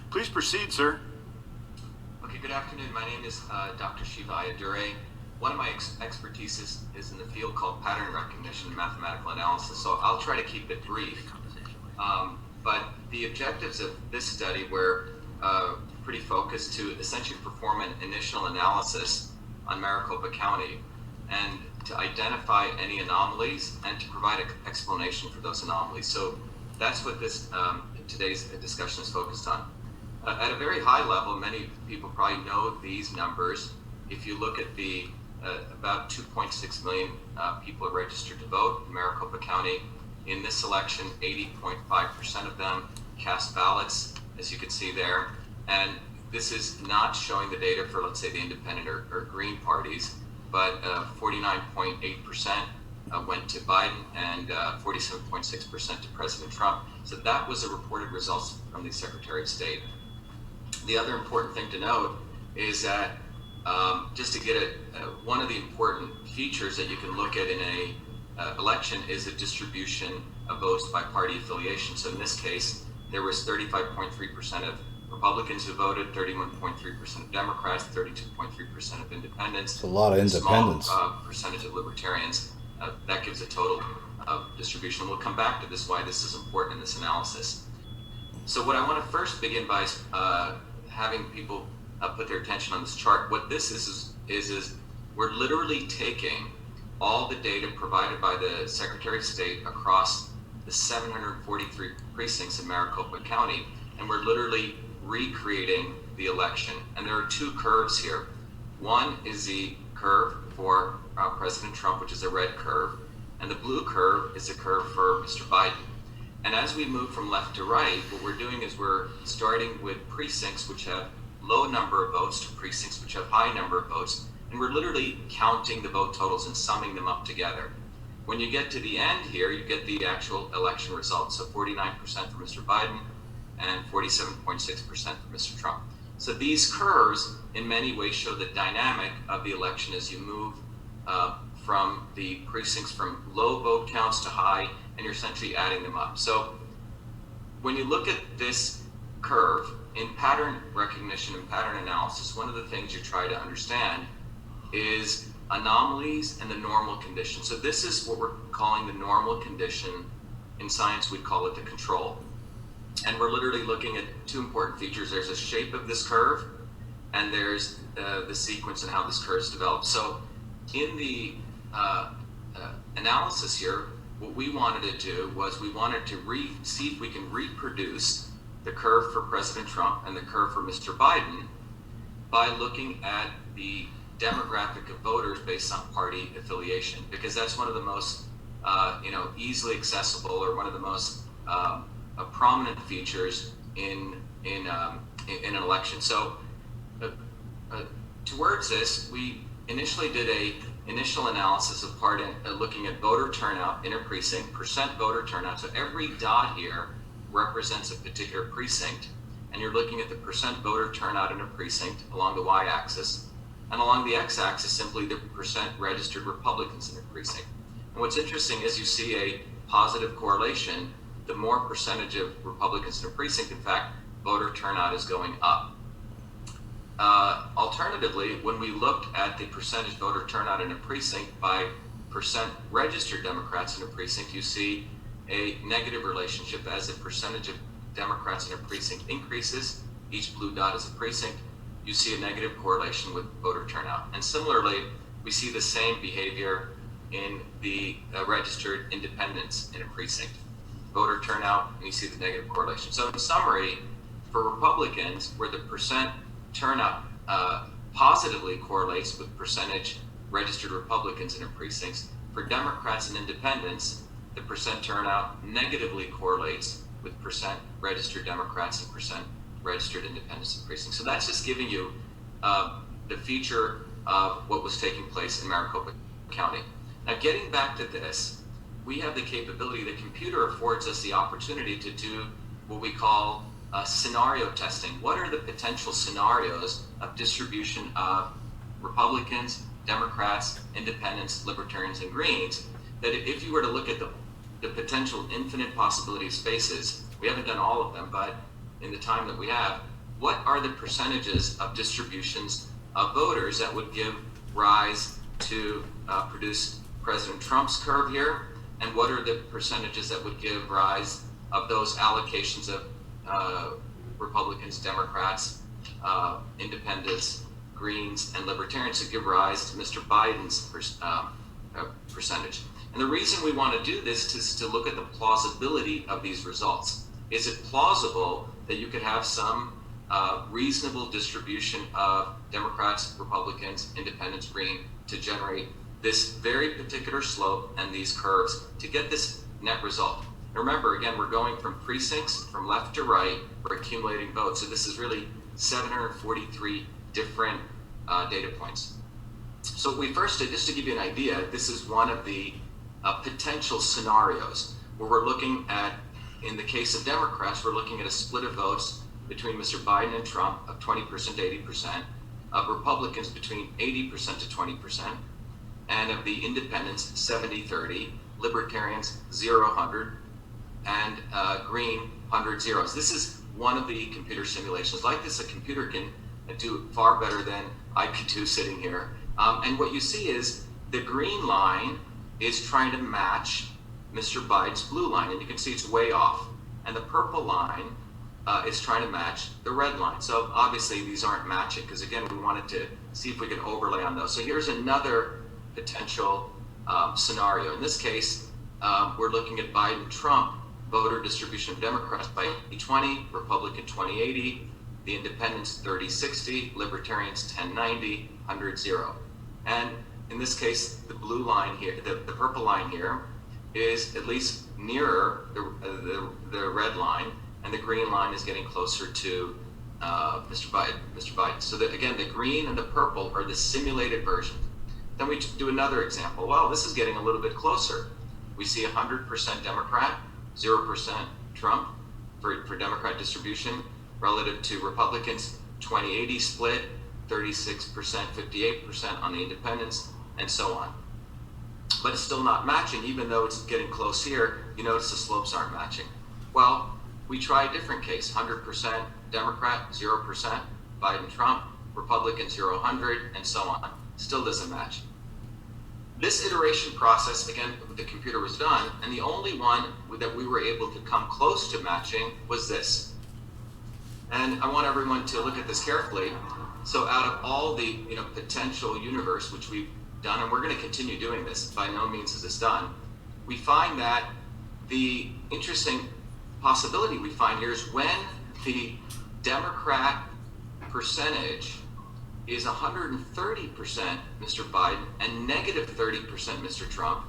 Please proceed, sir. Okay, good afternoon. My name is Dr. Shiva Ayyadurai. One of my expertise is in the field called pattern recognition and mathematical analysis, so I'll try to keep it brief. But the objectives of this study were pretty focused to essentially perform an initial analysis on Maricopa County and to identify any anomalies and to provide an explanation for those anomalies. So that's what this today's discussion is focused on. At a very high level, many people probably know these numbers. If you look at the about 2.6 million people are registered to vote in Maricopa County. In this election, 80.5% of them cast ballots, as you can see there. And this is not showing the data for, let's say, the independent or Green parties, but 49.8% went to Biden and 47.6% to President Trump. So that was the reported results from the Secretary of State. The other important thing to note is that just to get it, one of the important features that you can look at in a election is the distribution of votes by party affiliation. So in this case, there was 35.3% of Republicans who voted, 31.3% of Democrats, 32.3% of independents. It's a lot of independents. Small percentage of libertarians. That gives a total distribution. We'll come back to this, why this is important in this analysis. So what I want to first begin by having people put their attention on this chart. What this is we're literally taking all the data provided by the Secretary of State across the 743 precincts in Maricopa County, and we're literally recreating the election. And there are two curves here. One is the curve for President Trump, which is a red curve, and the blue curve is a curve for Mr. Biden. And as we move from left to right, what we're doing is we're starting with precincts which have low number of votes to precincts which have high number of votes, and we're literally counting the vote totals and summing them up together. When you get to the end here, you get the actual election results. So 49% for Mr. Biden and 47.6% for Mr. Trump. So these curves in many ways show the dynamic of the election as you move from the precincts from low vote counts to high, and you're essentially adding them up. So when you look at this curve in pattern recognition and pattern analysis, one of the things you try to understand is anomalies and the normal condition. So this is what we're calling the normal condition. In science, we'd call it the control. And we're literally looking at two important features. There's a shape of this curve, and there's the sequence and how this curve is developed. So in the analysis here, what we wanted to do was we wanted to see if we can reproduce the curve for President Trump and the curve for Mr. Biden by looking at the demographic of voters based on party affiliation, because that's one of the most easily accessible, or one of the most prominent features in an election. So towards this, we initially did a initial analysis of looking at voter turnout in a precinct, percent voter turnout. So every dot here represents a particular precinct, and you're looking at the percent voter turnout in a precinct along the y-axis, and along the x-axis simply the percent registered Republicans in a precinct. And what's interesting is you see a positive correlation. The more percentage of Republicans in a precinct, in fact, voter turnout is going up. Alternatively, when we looked at the percentage voter turnout in a precinct by percent registered Democrats in a precinct, you see a negative relationship. As the percentage of Democrats in a precinct increases, each blue dot is a precinct, you see a negative correlation with voter turnout. And similarly, we see the same behavior in the registered independents in a precinct. Voter turnout, and you see the negative correlation. So in summary, for Republicans, where the percent turnout positively correlates with percentage registered Republicans in a precincts, for Democrats and independents, the percent turnout negatively correlates with percent registered Democrats and percent registered independents in precincts. So that's just giving you the feature of what was taking place in Maricopa County. Now, getting back to this, we have the capability, the computer affords us the opportunity to do what we call scenario testing. What are the potential scenarios of distribution of Republicans, Democrats, Independents, Libertarians, and Greens, that if you were to look at the potential infinite possibility of spaces, we haven't done all of them, but in the time that we have, what are the percentages of distributions of voters that would give rise to produce President Trump's curve here, and what are the percentages that would give rise of those allocations of Republicans, Democrats, Independents, Greens, and Libertarians to give rise to Mr. Biden's percentage. And the reason we want to do this is to look at the plausibility of these results. Is it plausible that you could have some reasonable distribution of Democrats, Republicans, Independents, Green to generate this very particular slope and these curves to get this net result? Remember, again, we're going from precincts from left to right, we're accumulating votes. So this is really 743 different data points. So we first did, just to give you an idea, this is one of the potential scenarios where we're looking at, in the case of Democrats, we're looking at a split of votes between Mr. Biden and Trump of 20% to 80%, of Republicans between 80% to 20%, and of the Independents 70-30, Libertarians 0-100, and Green 100 zeros. This is one of the computer simulations. Like this, a computer can do far better than I could do sitting here. And what you see is the green line is trying to match Mr. Biden's blue line, and you can see it's way off. And the purple line is trying to match the red line. So obviously these aren't matching, because again, we wanted to see if we could overlay on those. So here's another potential scenario. In this case, we're looking at Biden-Trump voter distribution of Democrats by 80-20, Republican 20-80, the Independents 30-60, Libertarians 10-90, 100-0. And in this case, the blue line here, the purple line here, is at least nearer the red line, and the green line is getting closer to Mr. Biden. So that, again, the green and the purple are the simulated version. Then we do another example. Well, this is getting a little bit closer. We see 100% Democrat, 0% Trump for Democrat distribution, relative to Republicans, 20-80 split, 36%, 58% on the Independents, and so on. But it's still not matching, even though it's getting close here. you notice the slopes aren't matching. Well, we try a different case, 100% Democrat, 0% Biden-Trump, Republican 0-100, and so on. Still doesn't match. This iteration process, again, the computer was done, and the only one that we were able to come close to matching was this. And I want everyone to look at this carefully. So out of all the potential universe, which we've done, and we're going to continue doing this, by no means is this done, we find that the interesting possibility we find here is when the Democrat percentage is 130% Mr. Biden and negative 30% Mr. Trump,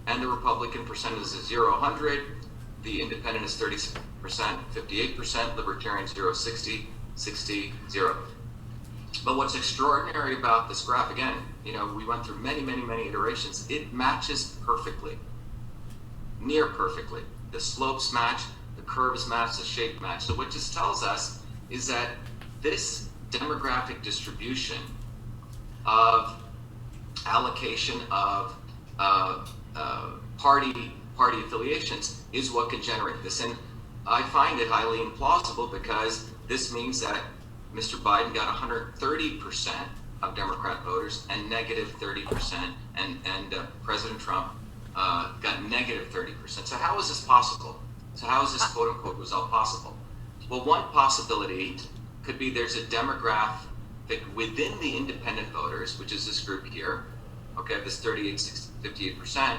and the Republican percentage is 0-100, the Independent is 30%, 58%, Libertarian 0-60, 60-0. But what's extraordinary about this graph, again, we went through many iterations. It matches perfectly, near perfectly. The slopes match, the curves match, the shape match. So what this tells us is that this demographic distribution of allocation of party affiliations is what can generate this. And I find it highly implausible because this means that Mr. Biden got 130% of Democrat voters and negative 30%, and President Trump got negative 30%. So how is this possible? So how is this quote-unquote result possible? Well, one possibility could be there's a demographic within the independent voters, which is this group here, okay, this 38, 58%,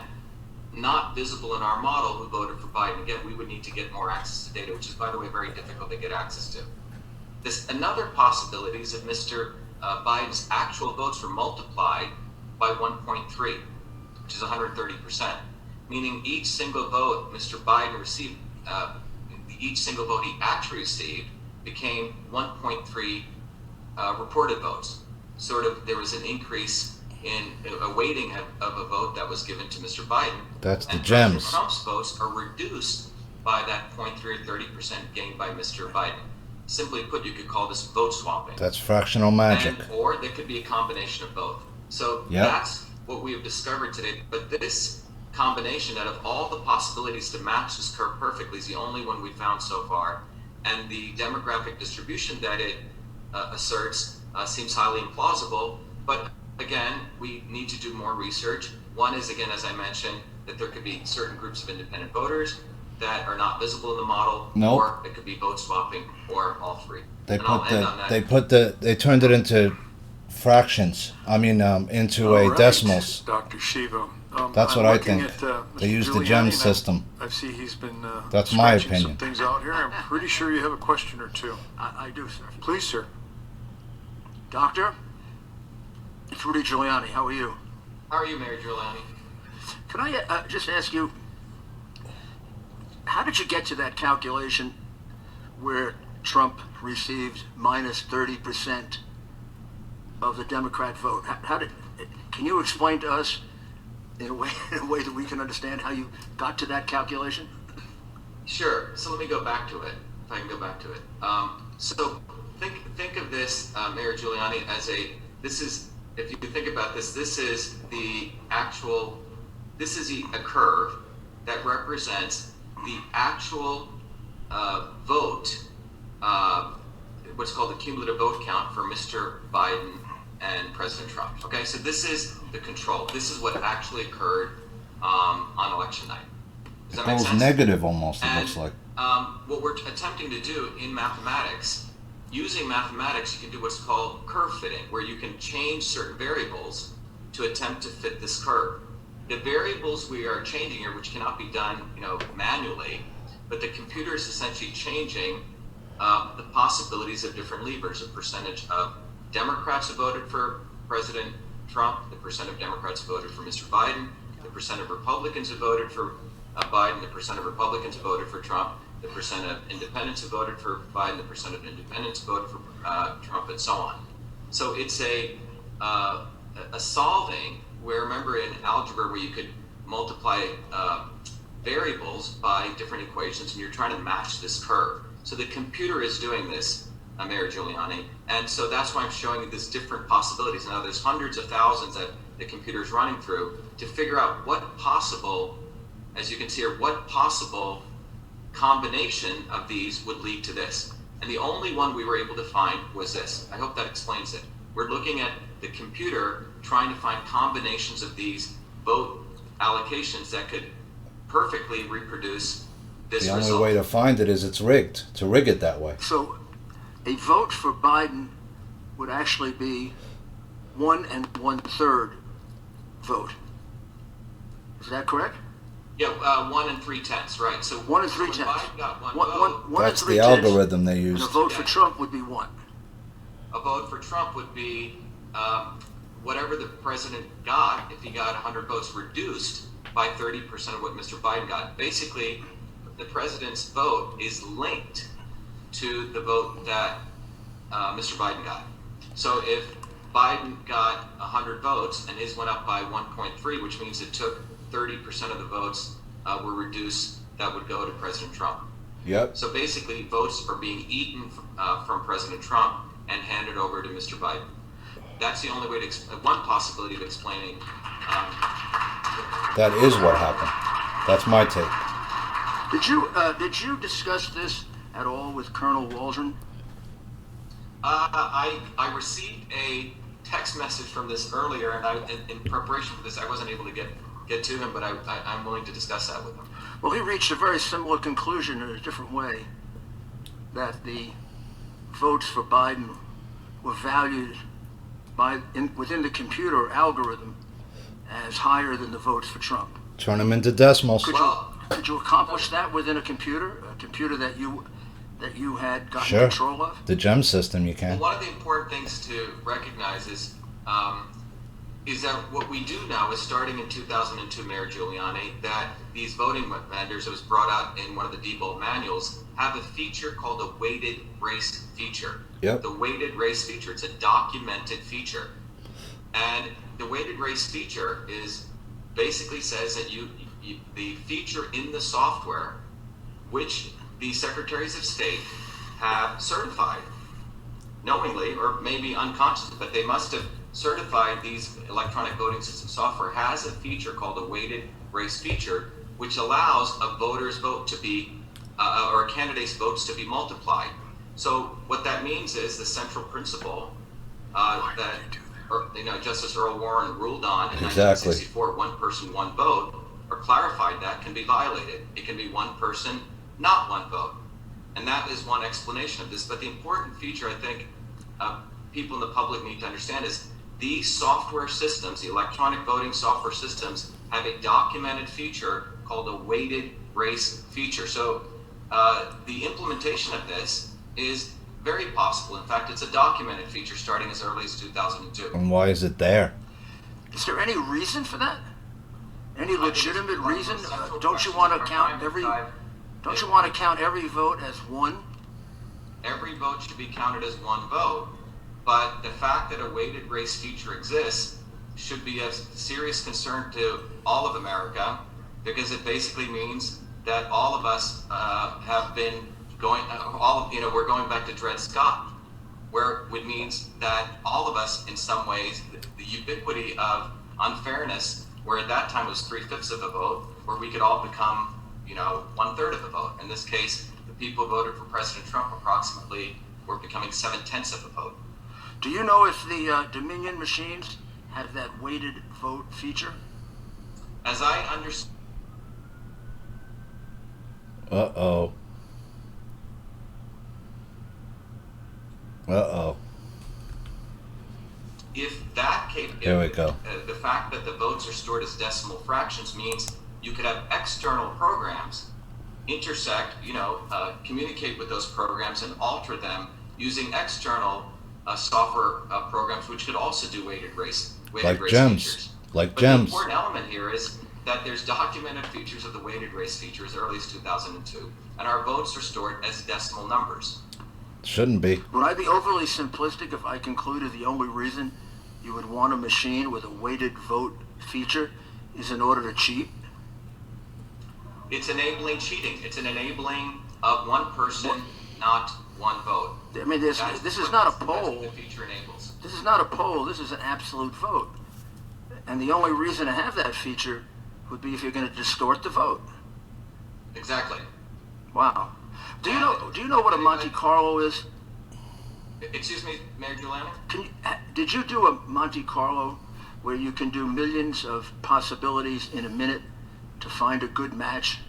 not visible in our model who voted for Biden. Again, we would need to get more access to data, which is, by the way, very difficult to get access to. Another possibility is if Mr. Biden's actual votes were multiplied by 1.3, which is 130%, meaning each single vote Mr. Biden received, each single vote he actually received became 1.3 reported votes. There was an increase in a weighting of a vote that was given to Mr. Biden. That's the and gems. President Trump's votes are reduced by that 0.3 or 30% gained by Mr. Biden. Simply put, you could call this vote swapping. That's fractional magic. Or there could be a combination of both. So that's what we have discovered today. But this combination, out of all the possibilities to match this curve perfectly, is the only one we've found so far. And the demographic distribution that it asserts seems highly implausible. But again, we need to do more research. One is, again, as I mentioned, that there could be certain groups of independent voters that are not visible in the model, or it could be vote swapping, or all three. They turned it into fractions. I mean, into decimals. Dr. Shiva. That's what I think. They use the GEM system. I see he's been That's my scratching opinion. some things out here. I'm pretty sure you have a question or two. I do, sir. Please, sir. Doctor, it's Rudy Giuliani. How are you? How are you, Mayor Giuliani? Can I just ask you, how did you get to that calculation where Trump received minus 30% of the Democrat vote? Can you explain to us in a way that we can understand how you got to that calculation? Sure. So let me go back to it, if I can go back to it. So think of this, Mayor Giuliani, as if you think about this, this is a curve that represents the actual vote, what's called the cumulative vote count for Mr. Biden and President Trump. Okay, so this is the control. This is what actually occurred on election night. Does that make sense? Negative almost, it looks like. What we're attempting to do in mathematics, using mathematics, you can do what's called curve fitting, where you can change certain variables to attempt to fit this curve. The variables we are changing here, which cannot be done, manually, but the computer is essentially changing the possibilities of different levers, a percentage of Democrats who voted for President Trump, the percent of Democrats who voted for Mr. Biden, the percent of Republicans who voted for Biden, the percent of Republicans who voted for Trump, the percent of independents who voted for Biden, the percent of independents who voted for Trump, and so on. So it's a solving where, remember in algebra where you could multiply variables by different equations and you're trying to match this curve. So the computer is doing this, Mayor Giuliani, and so that's why I'm showing you these different possibilities. Now there's hundreds of thousands that the computer is running through to figure out what possible as you can see here, what possible combination of these would lead to this. And the only one we were able to find was this. I hope that explains it. We're looking at the computer trying to find combinations of these vote allocations that could perfectly reproduce this The only result. way to find it is it's rigged, to rig it that way. So a vote for Biden would actually be 1 1/3 vote. Is that correct? Yeah, 1 3/10, right. So 1 so when 3/10. Biden got one One- vote, one That's and the 3/10, algorithm they and used. a vote for Trump would be 1. a vote for Trump would be whatever the president got, if he got 100 votes, reduced by 30% of what Mr. Biden got. Basically, the president's vote is linked to the vote that Mr. Biden got. So if Biden got 100 votes and his went up by 1.3, which means it took 30% of the votes were reduced that would go to President Trump. Yep. So basically, votes are being eaten from President Trump and handed over to Mr. Biden. That's the only way to one possibility of explaining. That is what happened. That's my take. Did you discuss this at all with Colonel Waldron? I received a text message from this earlier, and in preparation for this, I wasn't able to get to him, but I'm willing to discuss that with him. Well, he reached a very similar conclusion in a different way, that the votes for Biden were valued within the computer algorithm as higher than the votes for Trump. Turn them into decimals. Could you accomplish that within a computer that you had gotten Sure. control of? The GEM system, you can. Well, one of the important things to recognize is that what we do now is, starting in 2002, Mayor Giuliani, that these voting vendors, it was brought out in one of the Diebold manuals, have a feature called a weighted race feature. Yep. The weighted race feature, it's a documented feature. And the weighted race feature basically says that the feature in the software, which the secretaries of state have certified, knowingly or maybe unconsciously, but they must have certified these electronic voting system software has a feature called a weighted race feature, which allows a voter's vote to be, or a candidate's votes to be multiplied. So what that means is the central principle that Justice Earl Warren ruled on in Exactly. 1964, one person, one vote, or clarified that can be violated. It can be one person, not one vote. And that is one explanation of this. But the important feature I think people in the public need to understand is these software systems, the electronic voting software systems, have a documented feature called a weighted race feature. So the implementation of this is very possible. In fact, it's a documented feature starting as early as 2002. And why is it there? Is there any reason for that? Any legitimate reason? Don't you want to count every? Don't you want to count every vote as one? Every vote should be counted as one vote, but the fact that a weighted race feature exists should be a serious concern to all of America, because it basically means that all of us have been going. We're going back to Dred Scott, where it means that all of us, in some ways, the ubiquity of unfairness, where at that time it was 3/5 of a vote, where we could all become, 1/3 of a vote. In this case, the people who voted for President Trump approximately were becoming 7/10 of a vote. Do you know if the Dominion machines have that weighted vote feature? As I understand. Uh-oh. Uh-oh. If that Here we go. The fact that the votes are stored as decimal fractions means you could have external programs intersect, communicate with those programs and alter them using external software programs, which could also do weighted race GEMS. features. Like But GEMS. the important element here is that there's documented features of the weighted race feature as early as 2002, and our votes are stored as decimal numbers. Shouldn't be. Would I be overly simplistic if I concluded the only reason you would want a machine with a weighted vote feature is in order to cheat? It's enabling cheating. It's an enabling of one person, not one vote. I mean, this is not a poll. The feature enables. This is not a poll. This is an absolute vote. And the only reason to have that feature would be if you're going to distort the vote. Exactly. Wow. Do you know what a Monte Carlo is? Excuse me, Mayor Giuliani? Did you do a Monte Carlo where you can do millions of possibilities in a minute to find a good match?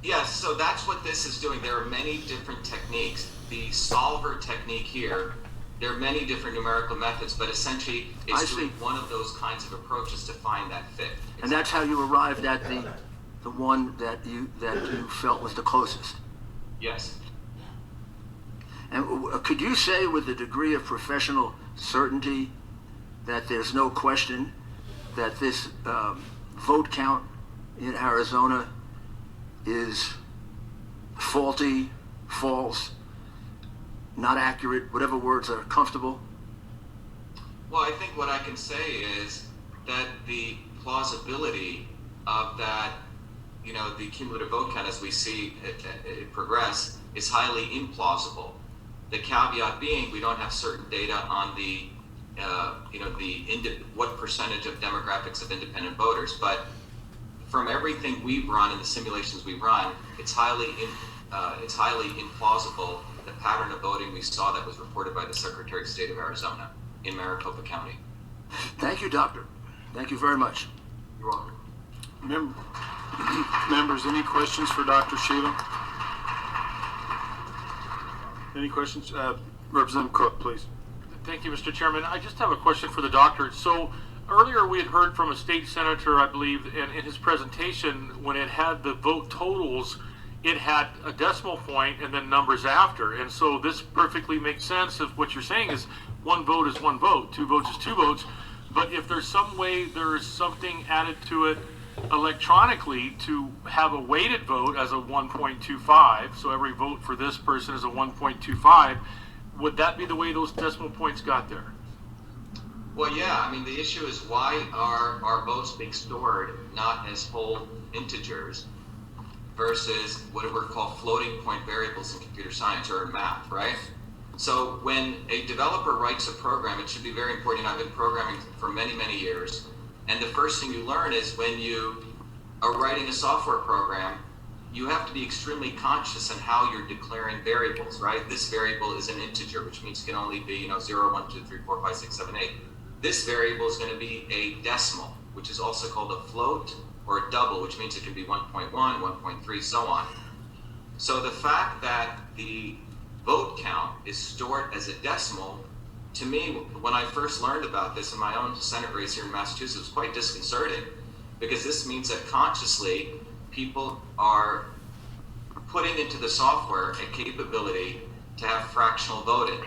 Yes, so that's what this is doing. There are many different techniques. The solver technique here, there are many different numerical methods, but essentially it's doing one of those kinds of approaches to find that fit. And that's how you arrived at the one that you felt was the closest. Yes. And could you say with a degree of professional certainty that there's no question that this vote count in Arizona is faulty, false, not accurate, whatever words are comfortable? Well, I think what I can say is that the plausibility of that, the cumulative vote count as we see it progress is highly implausible. The caveat being we don't have certain data on the, what percentage of demographics of independent voters, but from everything we've run and the simulations we've run, it's highly implausible the pattern of voting we saw that was reported by the Secretary of State of Arizona in Maricopa County. Thank you, Doctor. Thank you very much. You're welcome. Members, any questions for Dr. Shiva? Any questions? Representative Cook, please. Thank you, Mr. Chairman. I just have a question for the doctor. So earlier we had heard from a state senator, I believe, and in his presentation, when it had the vote totals, it had a decimal point and then numbers after. And so this perfectly makes sense of what you're saying is one vote is one vote, two votes is two votes. But if there's some way there is something added to it electronically to have a weighted vote as a 1.25, so every vote for this person is a 1.25, would that be the way those decimal points got there? Well, yeah. I mean, the issue is why are our votes being stored not as whole integers versus what we're called floating point variables in computer science or in math, right? So when a developer writes a program, it should be very important. I've been programming for many, many years. And the first thing you learn is when you are writing a software program, you have to be extremely conscious in how you're declaring variables, right? This variable is an integer, which means it can only be, 0, 1, 2, 3, 4, 5, 6, 7, 8. This variable is going to be a decimal, which is also called a float or a double, which means it can be 1.1, 1.3, so on. So the fact that the vote count is stored as a decimal, to me, when I first learned about this in my own Senate race here in Massachusetts, it was quite disconcerting, because this means that consciously people are putting into the software a capability to have fractional voting.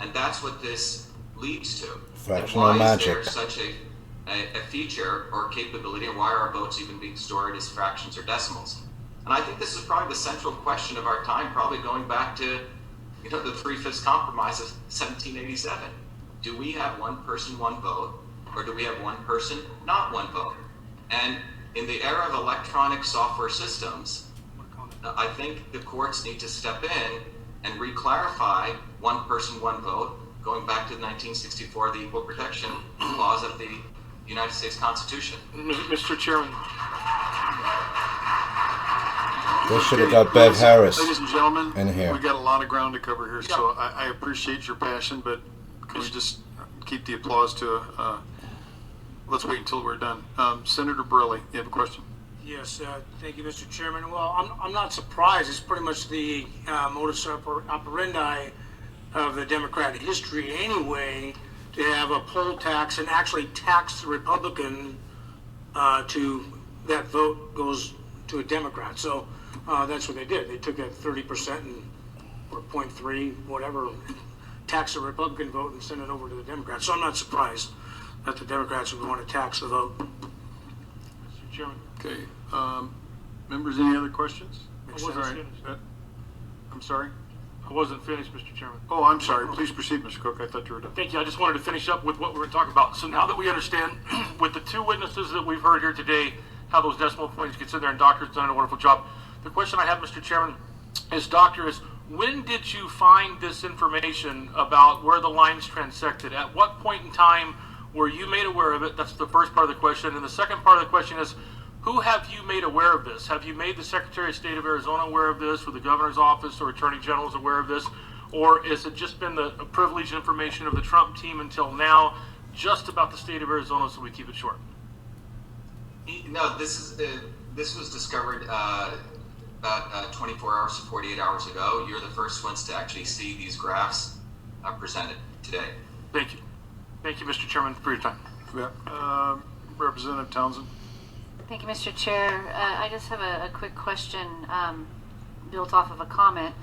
And that's what this leads to. Fractional and why magic. is there such a feature or capability, and why are our votes even being stored as fractions or decimals? And I think this is probably the central question of our time, probably going back to the 3/5 compromise of 1787. Do we have one person, one vote, or do we have one person, not one vote? And in the era of electronic software systems, I think the courts need to step in and re-clarify one person, one vote, going back to 1964, the Equal Protection Clause of the United States Constitution. Mr. Chairman. They should have got Bev Harris Ladies and gentlemen, in here. we got a lot of ground to cover here, so I appreciate your passion, but can we just keep the applause to let's wait until we're done. Senator Borelli, you have a question? Yes, thank you, Mr. Chairman. Well, I'm not surprised. It's pretty much the modus operandi of the Democrat history anyway, to have a poll tax and actually tax the Republican to that vote goes to a Democrat. So that's what they did. They took that 30% or 0.3, whatever, tax the Republican vote and send it over to the Democrats. So I'm not surprised that the Democrats would want to tax the vote. Mr. Chairman. Okay. Members, any other questions? I wasn't finished. I'm sorry? I wasn't finished, Mr. Chairman. Oh, I'm sorry. Please proceed, Mr. Cook. I thought you were done. Thank you. I just wanted to finish up with what we were talking about. So now that we understand, with the two witnesses that we've heard here today, how those decimal points get in there, and Doctor's done a wonderful job. The question I have, Mr. Chairman, is when did you find this information about where the lines transected? At what point in time Were you made aware of it? That's the first part of the question. And the second part of the question is, who have you made aware of this? Have you made the Secretary of State of Arizona aware of this, or the Governor's Office or Attorney General's aware of this? Or has it just been the privileged information of the Trump team until now, just about the state of Arizona, so we keep it short? No, this was discovered about 24 hours to 48 hours ago. You're the first ones to actually see these graphs presented today. Thank you. Thank you, Mr. Chairman, for your time. Yeah. Representative Townsend. Thank you, Mr. Chair. I just have a quick question built off of a comment.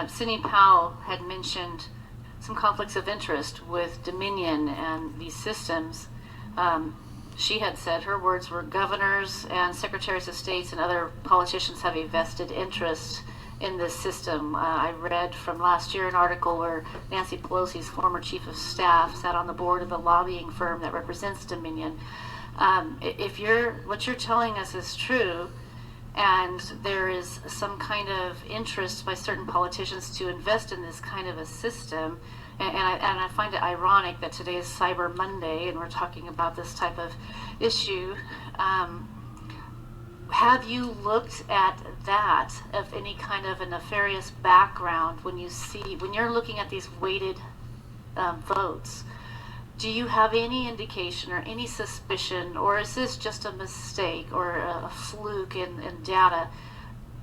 Sidney Powell had mentioned some conflicts of interest with Dominion and these systems. She had said, her words were, governors and secretaries of states and other politicians have a vested interest in this system. I read from last year an article where Nancy Pelosi's former chief of staff sat on the board of the lobbying firm that represents Dominion. If what you're telling us is true, and there is some kind of interest by certain politicians to invest in this kind of a system, and I find it ironic that today is Cyber Monday and we're talking about this type of issue. Have you looked at that, of any kind of a nefarious background when you're looking at these weighted votes? Do you have any indication or any suspicion, or is this just a mistake or a fluke in data?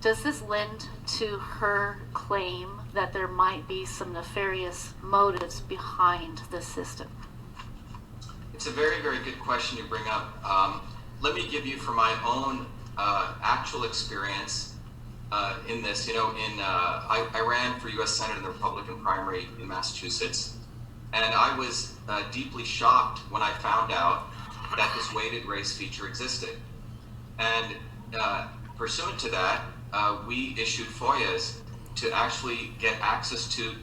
Does this lend to her claim that there might be some nefarious motives behind the system? It's a very, very good question you bring up. Let me give you from my own actual experience in this. I ran for U.S. Senate in the Republican primary in Massachusetts, and I was deeply shocked when I found out that this weighted race feature existed. And pursuant to that, we issued FOIAs to actually get access to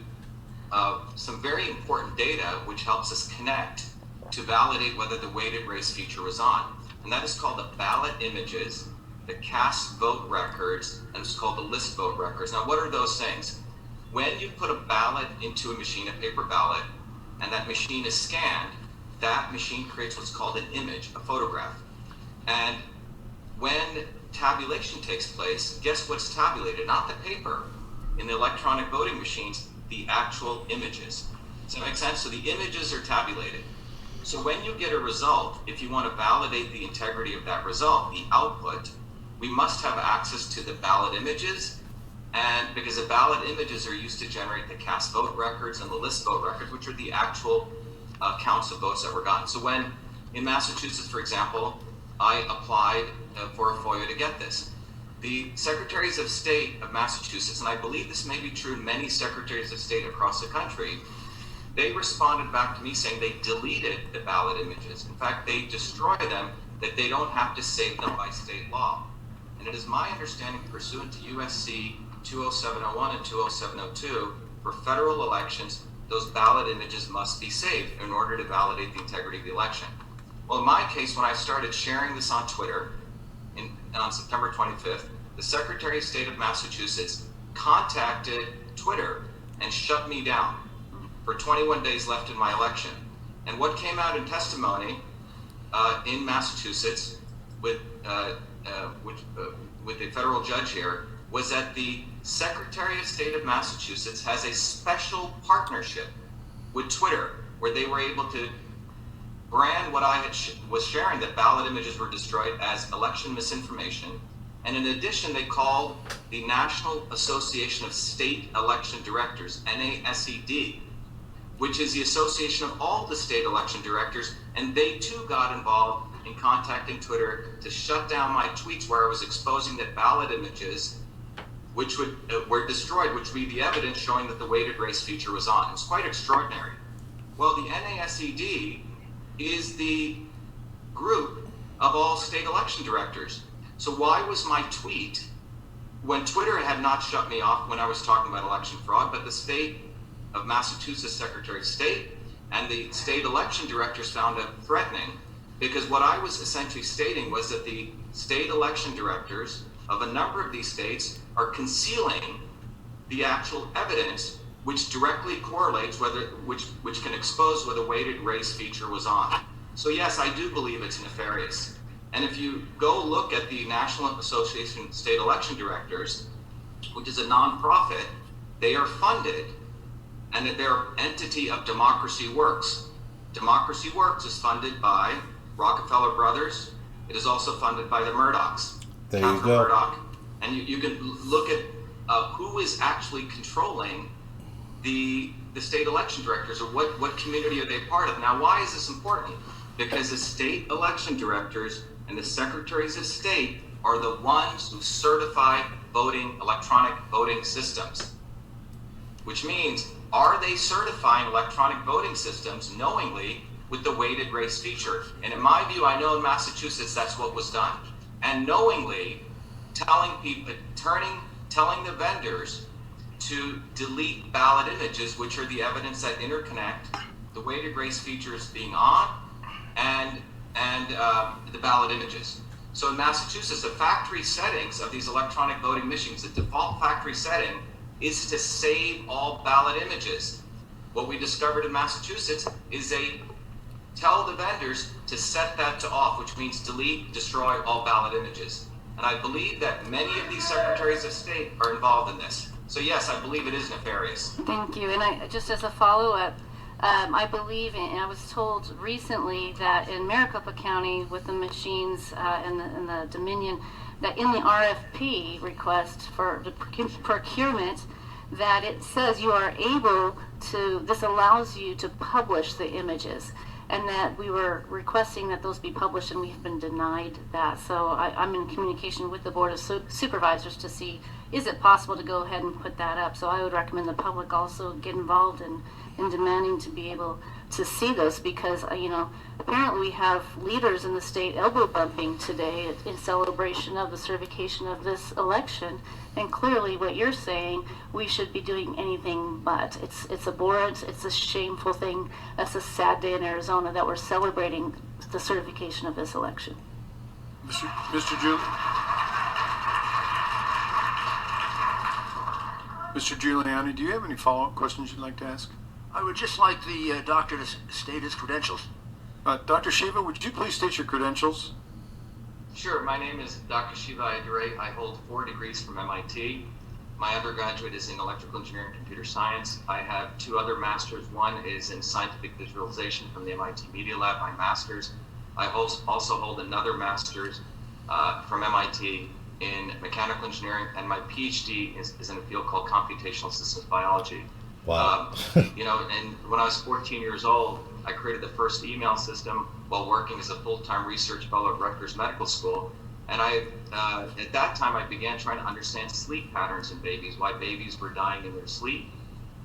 some very important data which helps us connect to validate whether the weighted race feature was on. And that is called the ballot images, the cast vote records, and it's called the list vote records. Now, what are those things? When you put a ballot into a machine, a paper ballot, and that machine is scanned, that machine creates what's called an image, a photograph. And when tabulation takes place, guess what's tabulated? Not the paper. In the electronic voting machines, the actual images. Does that make sense? So the images are tabulated. So when you get a result, if you want to validate the integrity of that result, the output, we must have access to the ballot images. And because the ballot images are used to generate the cast vote records and the list vote records, which are the actual counts of votes that were gotten. So when, in Massachusetts, for example, I applied for a FOIA to get this, the Secretaries of State of Massachusetts, and I believe this may be true in many Secretaries of State across the country, they responded back to me saying they deleted the ballot images. In fact, they destroy them, that they don't have to save them by state law. And it is my understanding, pursuant to USC 20701 and 20702, for federal elections, those ballot images must be saved in order to validate the integrity of the election. Well, in my case, when I started sharing this on Twitter on September 25th, the Secretary of State of Massachusetts contacted Twitter and shut me down for 21 days left in my election. And what came out in testimony in Massachusetts with a federal judge here was that the Secretary of State of Massachusetts has a special partnership with Twitter where they were able to brand what I was sharing, that ballot images were destroyed, as election misinformation. And in addition, they called the National Association of State Election Directors, NASED, which is the association of all the state election directors, and they too got involved in contacting Twitter to shut down my tweets where I was exposing that ballot images which were destroyed, which would be the evidence showing that the weighted race feature was on. It was quite extraordinary. Well, the NASED is the group of all state election directors. So why was my tweet, when Twitter had not shut me off when I was talking about election fraud, but the state of Massachusetts Secretary of State and the state election directors found it threatening, because what I was essentially stating was that the state election directors of a number of these states are concealing the actual evidence which directly correlates which can expose whether weighted race feature was on. So yes, I do believe it's nefarious. And if you go look at the National Association of State Election Directors, which is a nonprofit, they are funded, and they're an entity of Democracy Works. Democracy Works is funded by Rockefeller Brothers. It is also funded by the Murdochs. There Catherine you go. Murdoch. And you can look at who is actually controlling the state election directors, or what community are they part of. Now, why is this important? Because the state election directors and the secretaries of state are the ones who certify electronic voting systems. Which means, are they certifying electronic voting systems knowingly with the weighted race feature? And in my view, I know in Massachusetts that's what was done. And knowingly telling the vendors to delete ballot images, which are the evidence that interconnect the weighted race features being on and the ballot images. So in Massachusetts, the factory settings of these electronic voting machines, the default factory setting is to save all ballot images. What we discovered in Massachusetts is they tell the vendors to set that to off, which means delete, destroy all ballot images. And I believe that many of these secretaries of state are involved in this. So yes, I believe it is nefarious. Thank you. And just as a follow-up, I believe, and I was told recently that in Maricopa County with the machines and the Dominion, that in the RFP request for the procurement, that it says you are able to, this allows you to publish the images, and that we were requesting that those be published, and we've been denied that. So I'm in communication with the Board of Supervisors to see, is it possible to go ahead and put that up? So I would recommend the public also get involved in demanding to be able to see this, because apparently we have leaders in the state elbow bumping today in celebration of the certification of this election, and clearly what you're saying, we should be doing anything but. It's abhorrent, it's a shameful thing. That's a sad day in Arizona that we're celebrating the certification of this election. Mr. Giuliani, do you have any follow-up questions you'd like to ask? I would just like the doctor to state his credentials. Dr. Shiva, would you please state your credentials? Sure, my name is Dr. Shiva Ayyadurai. I hold 4 degrees from MIT. My undergraduate is in electrical engineering and computer science. I have 2 other masters. One is in scientific visualization from the MIT Media Lab, my master's. I also hold another master's from MIT in mechanical engineering, and my PhD is in a field called computational systems biology. Wow. And when I was 14 years old, I created the first email system while working as a full-time research fellow at Rutgers Medical School. And at that time, I began trying to understand sleep patterns in babies, why babies were dying in their sleep,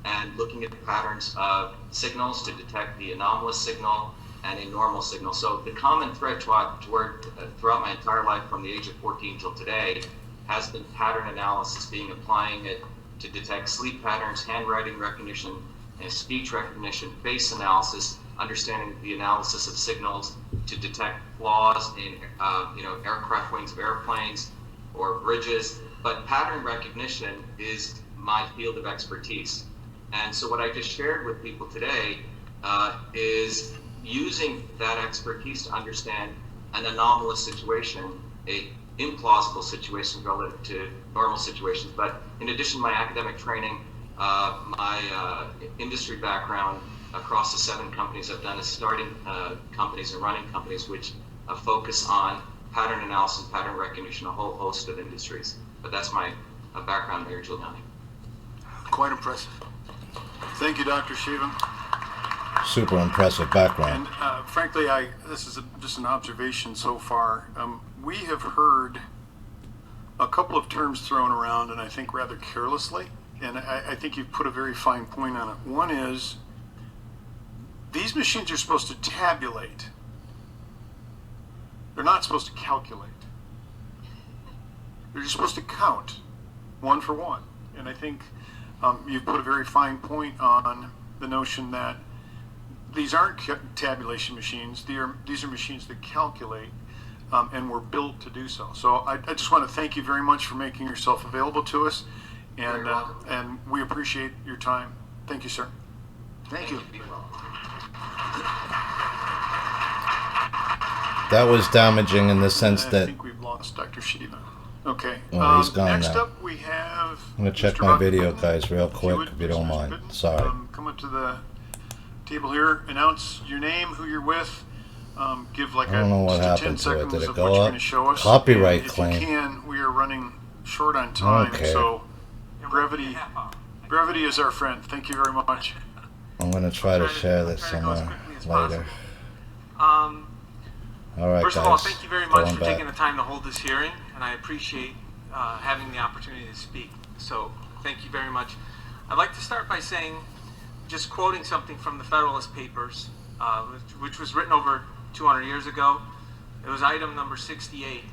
and looking at the patterns of signals to detect the anomalous signal and a normal signal. So the common thread throughout my entire life, from the age of 14 till today, has been pattern analysis, applying it to detect sleep patterns, handwriting recognition, and speech recognition, face analysis, understanding the analysis of signals to detect flaws in aircraft wings of airplanes or bridges. But pattern recognition is my field of expertise. And so what I just shared with people today is using that expertise to understand an anomalous situation, a implausible situation relative to normal situations. But in addition to my academic training, my industry background across the 7 companies I've done is starting companies and running companies which focus on pattern analysis, pattern recognition, a whole host of industries. But that's my background, Mayor Giuliani. Quite impressive. Thank you, Dr. Shiva. Super impressive background. And frankly, this is just an observation so far. We have heard a couple of terms thrown around, and I think rather carelessly, and I think you've put a very fine point on it. One is, these machines are supposed to tabulate. They're not supposed to calculate. They're just supposed to count, one for one. And I think you've put a very fine point on the notion that these aren't tabulation machines. These are machines that calculate, and were built to do so. So I just want to thank you very much for making yourself available to us, and we appreciate your time. Thank you, sir. Thank you. That was damaging in the sense I that think we've lost Dr. Shiva. Okay. Well, he's gone next now. up, we have. I'm gonna check Mr. my Buck video, Britton. guys, real quick, if you don't mind. Sorry. Come up to the table here, announce your name, who you're with, give like I don't know what just a 10 happened to it. seconds Did it of go what you're up? going to show us. Copyright And claim. If you can, we are running short on time, Okay. so brevity is our friend. Thank you very much. I'm gonna try to share this somewhere later. All right, First guys. of all, thank you very much Going for back. taking the time to hold this hearing, and I appreciate having the opportunity to speak. So, thank you very much. I'd like to start by saying, just quoting something from the Federalist Papers, which was written over 200 years ago. It was item number 68.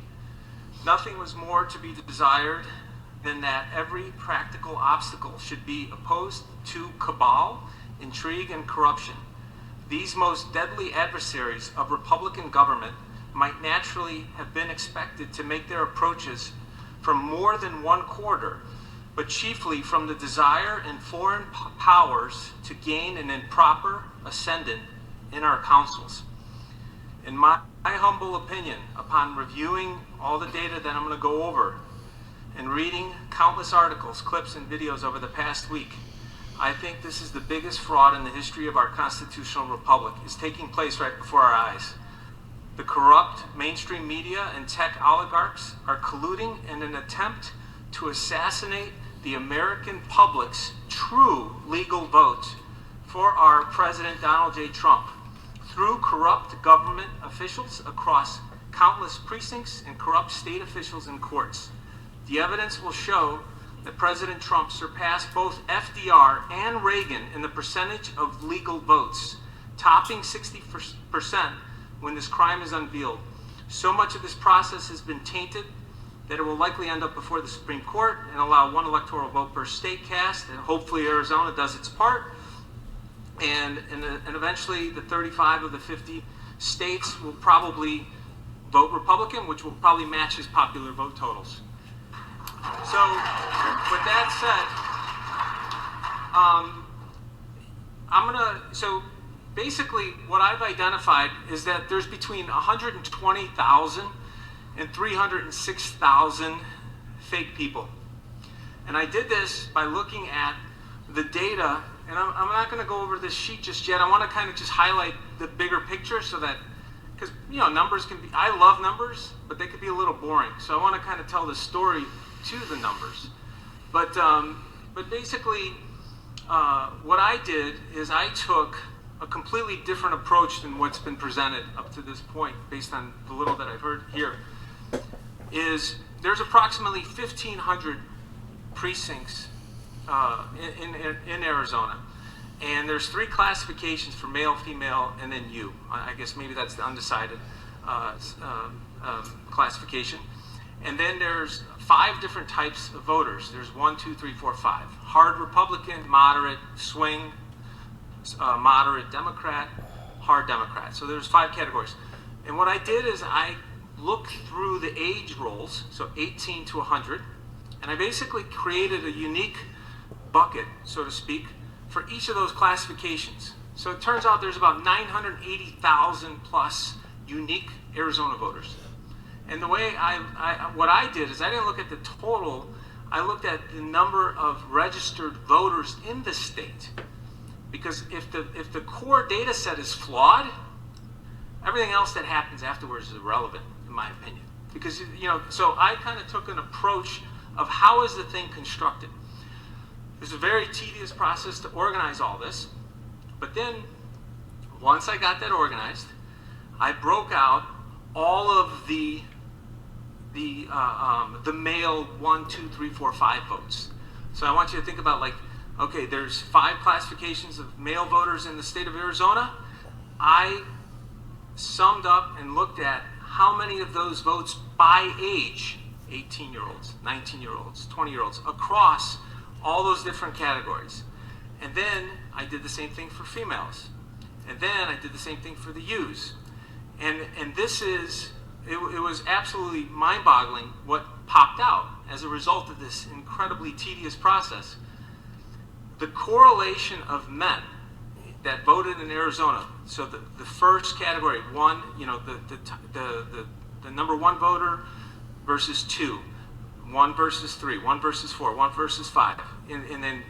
Nothing was more to be desired than that every practical obstacle should be opposed to cabal, intrigue, and corruption. These most deadly adversaries of Republican government might naturally have been expected to make their approaches from more than one quarter, but chiefly from the desire in foreign powers to gain an improper ascendant in our councils. In my humble opinion, upon reviewing all the data that I'm going to go over and reading countless articles, clips, and videos over the past week, I think this is the biggest fraud in the history of our constitutional republic. It's taking place right before our eyes. The corrupt mainstream media and tech oligarchs are colluding in an attempt to assassinate the American public's true legal vote for our President Donald J. Trump through corrupt government officials across countless precincts and corrupt state officials and courts. The evidence will show that President Trump surpassed both FDR and Reagan in the percentage of legal votes, topping 60% when this crime is unveiled. So much of this process has been tainted that it will likely end up before the Supreme Court and allow one electoral vote per state cast, and hopefully Arizona does its part. And eventually the 35 of the 50 states will probably vote Republican, which will probably match his popular vote totals. So, with that said, so basically what I've identified is that there's between 120,000 and 306,000 fake people. And I did this by looking at the data, and I'm not going to go over this sheet just yet. I want to kind of just highlight the bigger picture so that, because, you know, numbers can be, I love numbers, but they could be a little boring. So I want to kind of tell the story to the numbers. But basically, what I did is I took a completely different approach than what's been presented up to this point, based on the little that I've heard here. There's approximately 1,500 precincts in Arizona, and there's 3 classifications for male, female, and then you. I guess maybe that's the undecided classification. And then there's 5 different types of voters. There's 1, 2, 3, 4, 5. Hard Republican, moderate, swing, moderate Democrat, hard Democrat. So there's 5 categories. And what I did is I looked through the age rolls, so 18 to 100, and I basically created a unique bucket, so to speak, for each of those classifications. So it turns out there's about 980,000 plus unique Arizona voters. And the way what I did is I didn't look at the total, I looked at the number of registered voters in the state. Because if the core data set is flawed, everything else that happens afterwards is irrelevant, in my opinion. Because, you know, so I kind of took an approach of how is the thing constructed. It's a very tedious process to organize all this. But then, once I got that organized, I broke out all of the male 1, 2, 3, 4, 5 votes. So I want you to think about, like, okay, there's 5 classifications of male voters in the state of Arizona. I summed up and looked at how many of those votes by age, 18-year-olds, 19-year-olds, 20-year-olds, across all those different categories. And then I did the same thing for females. And then I did the same thing for the U's. And this is, it was absolutely mind-boggling what popped out as a result of this incredibly tedious process. the correlation of men that voted in Arizona, so the first category, one, the number one voter versus two, one versus three, one versus four, one versus five, and then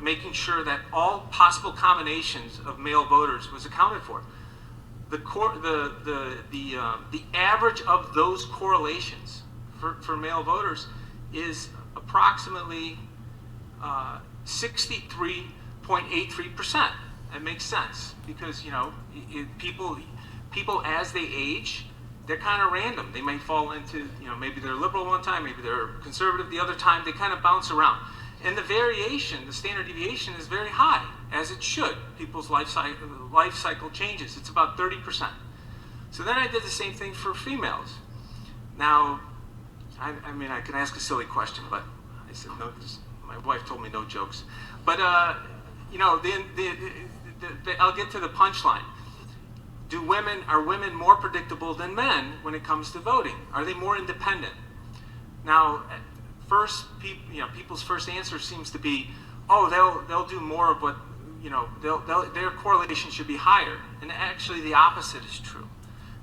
making sure that all possible combinations of male voters was accounted for. The average of those correlations for male voters is approximately 63.83%. That makes sense because people as they age, they're kind of random. They may fall into maybe they're liberal one time, maybe they're conservative the other time. They kind of bounce around, and the variation, the standard deviation, is very high, as it should. People's life cycle changes. It's about 30%. So then I did the same thing for females. Now, I mean, I can ask a silly question, but I said no. My wife told me no jokes. But I'll get to the punchline. Are women more predictable than men when it comes to voting? Are they more independent? Now, people's first answer seems to be, oh, they'll do more of what their correlation should be higher. And actually, the opposite is true.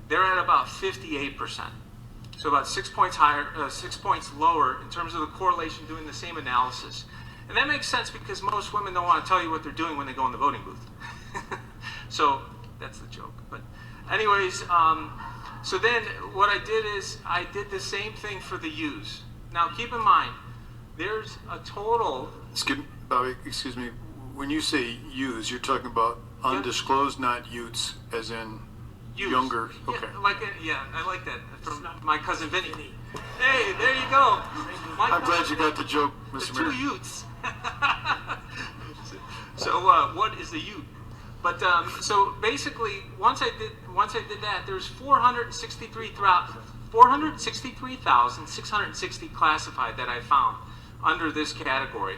They're at about 58%. So about 6 points higher, 6 points lower in terms of the correlation doing the same analysis. And that makes sense because most women don't want to tell you what they're doing when they go in the voting booth. So that's the joke. But anyways, so then what I did is I did the same thing for the U's. Now keep in mind, there's a total... Bobby, excuse me. When you say U's, you're talking about undisclosed, not Utes, as in younger. Okay. Yeah, I like that. From my cousin Vinny. Hey, there you go. I'm glad you got the joke, Mr. Mayor. The two Utes. So what is the Ute? But so basically, once I did that, there's 463,660 classified that I found under this category.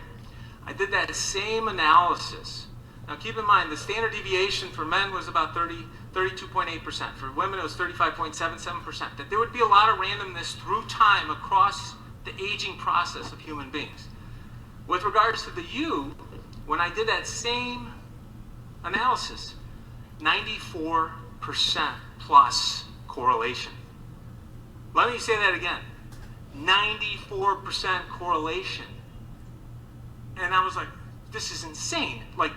I did that same analysis. Now keep in mind, the standard deviation for men was about 32.8%. For women, it was 35.77%. That there would be a lot of randomness through time across the aging process of human beings. With regards to the U, when I did that same analysis, 94% plus correlation. Let me say that again. 94% correlation. And I was like, this is insane. Like,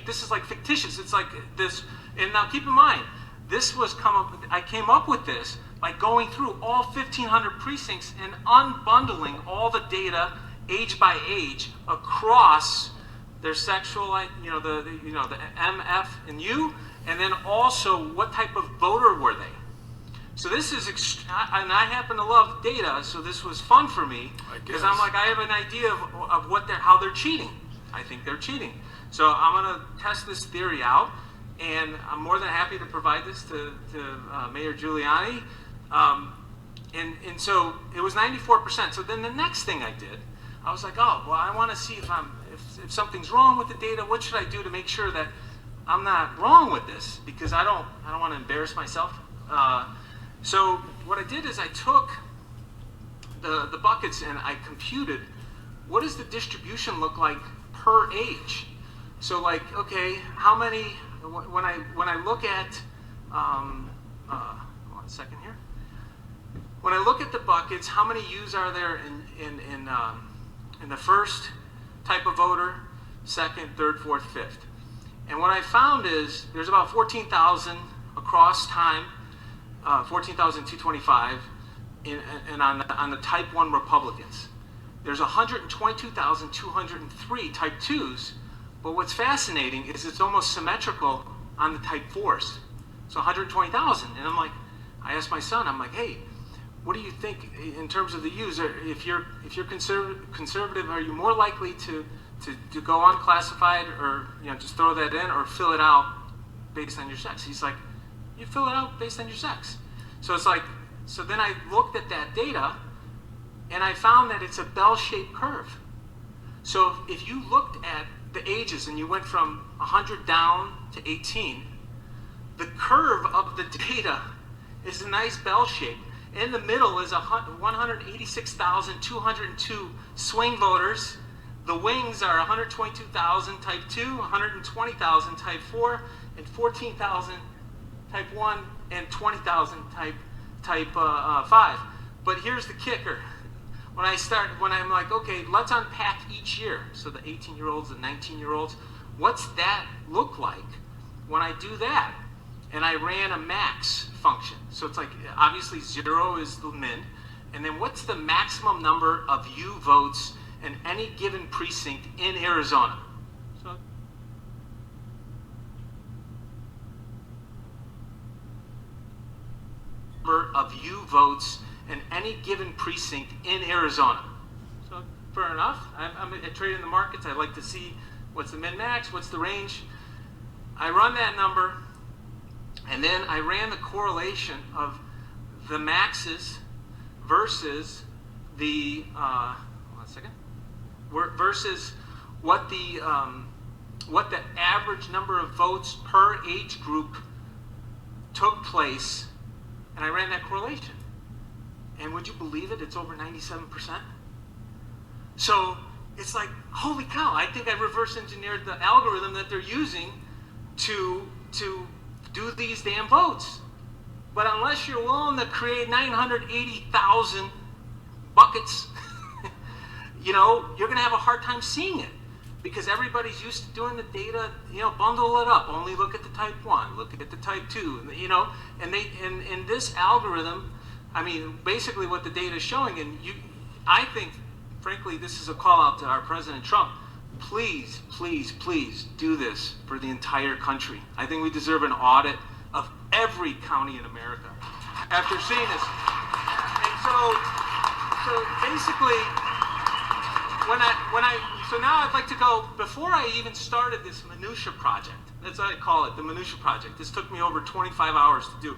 this is like fictitious. It's like this. And now keep in mind, I came up with this by going through all 1,500 precincts and unbundling all the data age by age across their sexual, the M, F, and U, and then also what type of voter were they. So this is, and I happen to love data, so this was fun for me because I'm like, I have an idea of how they're cheating. I think they're cheating. So I'm going to test this theory out, and I'm more than happy to provide this to Mayor Giuliani. And so it was 94%. So then the next thing I did, I was like, oh, well, I want to see if something's wrong with the data. What should I do to make sure that I'm not wrong with this? Because I don't want to embarrass myself. So what I did is I took the buckets and I computed what does the distribution look like per age. So like, okay, how many? When I look at one second here. When I look at the buckets, how many U's are there in the first type of voter, second, third, fourth, fifth? And what I found is there's about 14,000 across time, 14,225 and on the type 1 Republicans. There's 122,203 type 2s, but what's fascinating is it's almost symmetrical on the type 4s. So 120,000. And I asked my son, I'm like, hey, what do you think in terms of the U's? If you're conservative, are you more likely to go unclassified or just throw that in or fill it out based on your sex? He's like, you fill it out based on your sex. So it's like, so then I looked at that data and I found that it's a bell-shaped curve. So if you looked at the ages and you went from 100 down to 18, the curve of the data is a nice bell shape. In the middle is 186,202 swing voters the wings are 122,000 type 2, 120,000 type 4, and 14,000 type 1, and 20,000 type 5. But here's the kicker. When I'm like, okay, let's unpack each year. So the 18-year-olds, the 19-year-olds, what's that look like when I do that? And I ran a max function. So it's like, obviously 0 is the min. And then what's the maximum number of U votes in any given precinct in Arizona? So number of U votes in any given precinct in Arizona. So fair enough. I trade in the markets. I like to see what's the min-max, what's the range. I run that number, and then I ran the correlation of the maxes versus the versus what the average number of votes per age group took place, and I ran that correlation. And would you believe it? It's over 97%. So it's like, holy cow! I think I reverse engineered the algorithm that they're using to do these damn votes. But unless you're willing to create 980,000 buckets, you're going to have a hard time seeing it, because everybody's used to doing the data, bundle it up. Only look at the type 1, look at the type 2, and this algorithm, basically what the data is showing, I think, frankly, this is a call out to our President Trump. Please, please, please do this for the entire country. I think we deserve an audit of every county in America after seeing this. And so basically, so now I'd like to go, before I even started this minutia project, that's what I call it, the minutia project. This took me over 25 hours to do.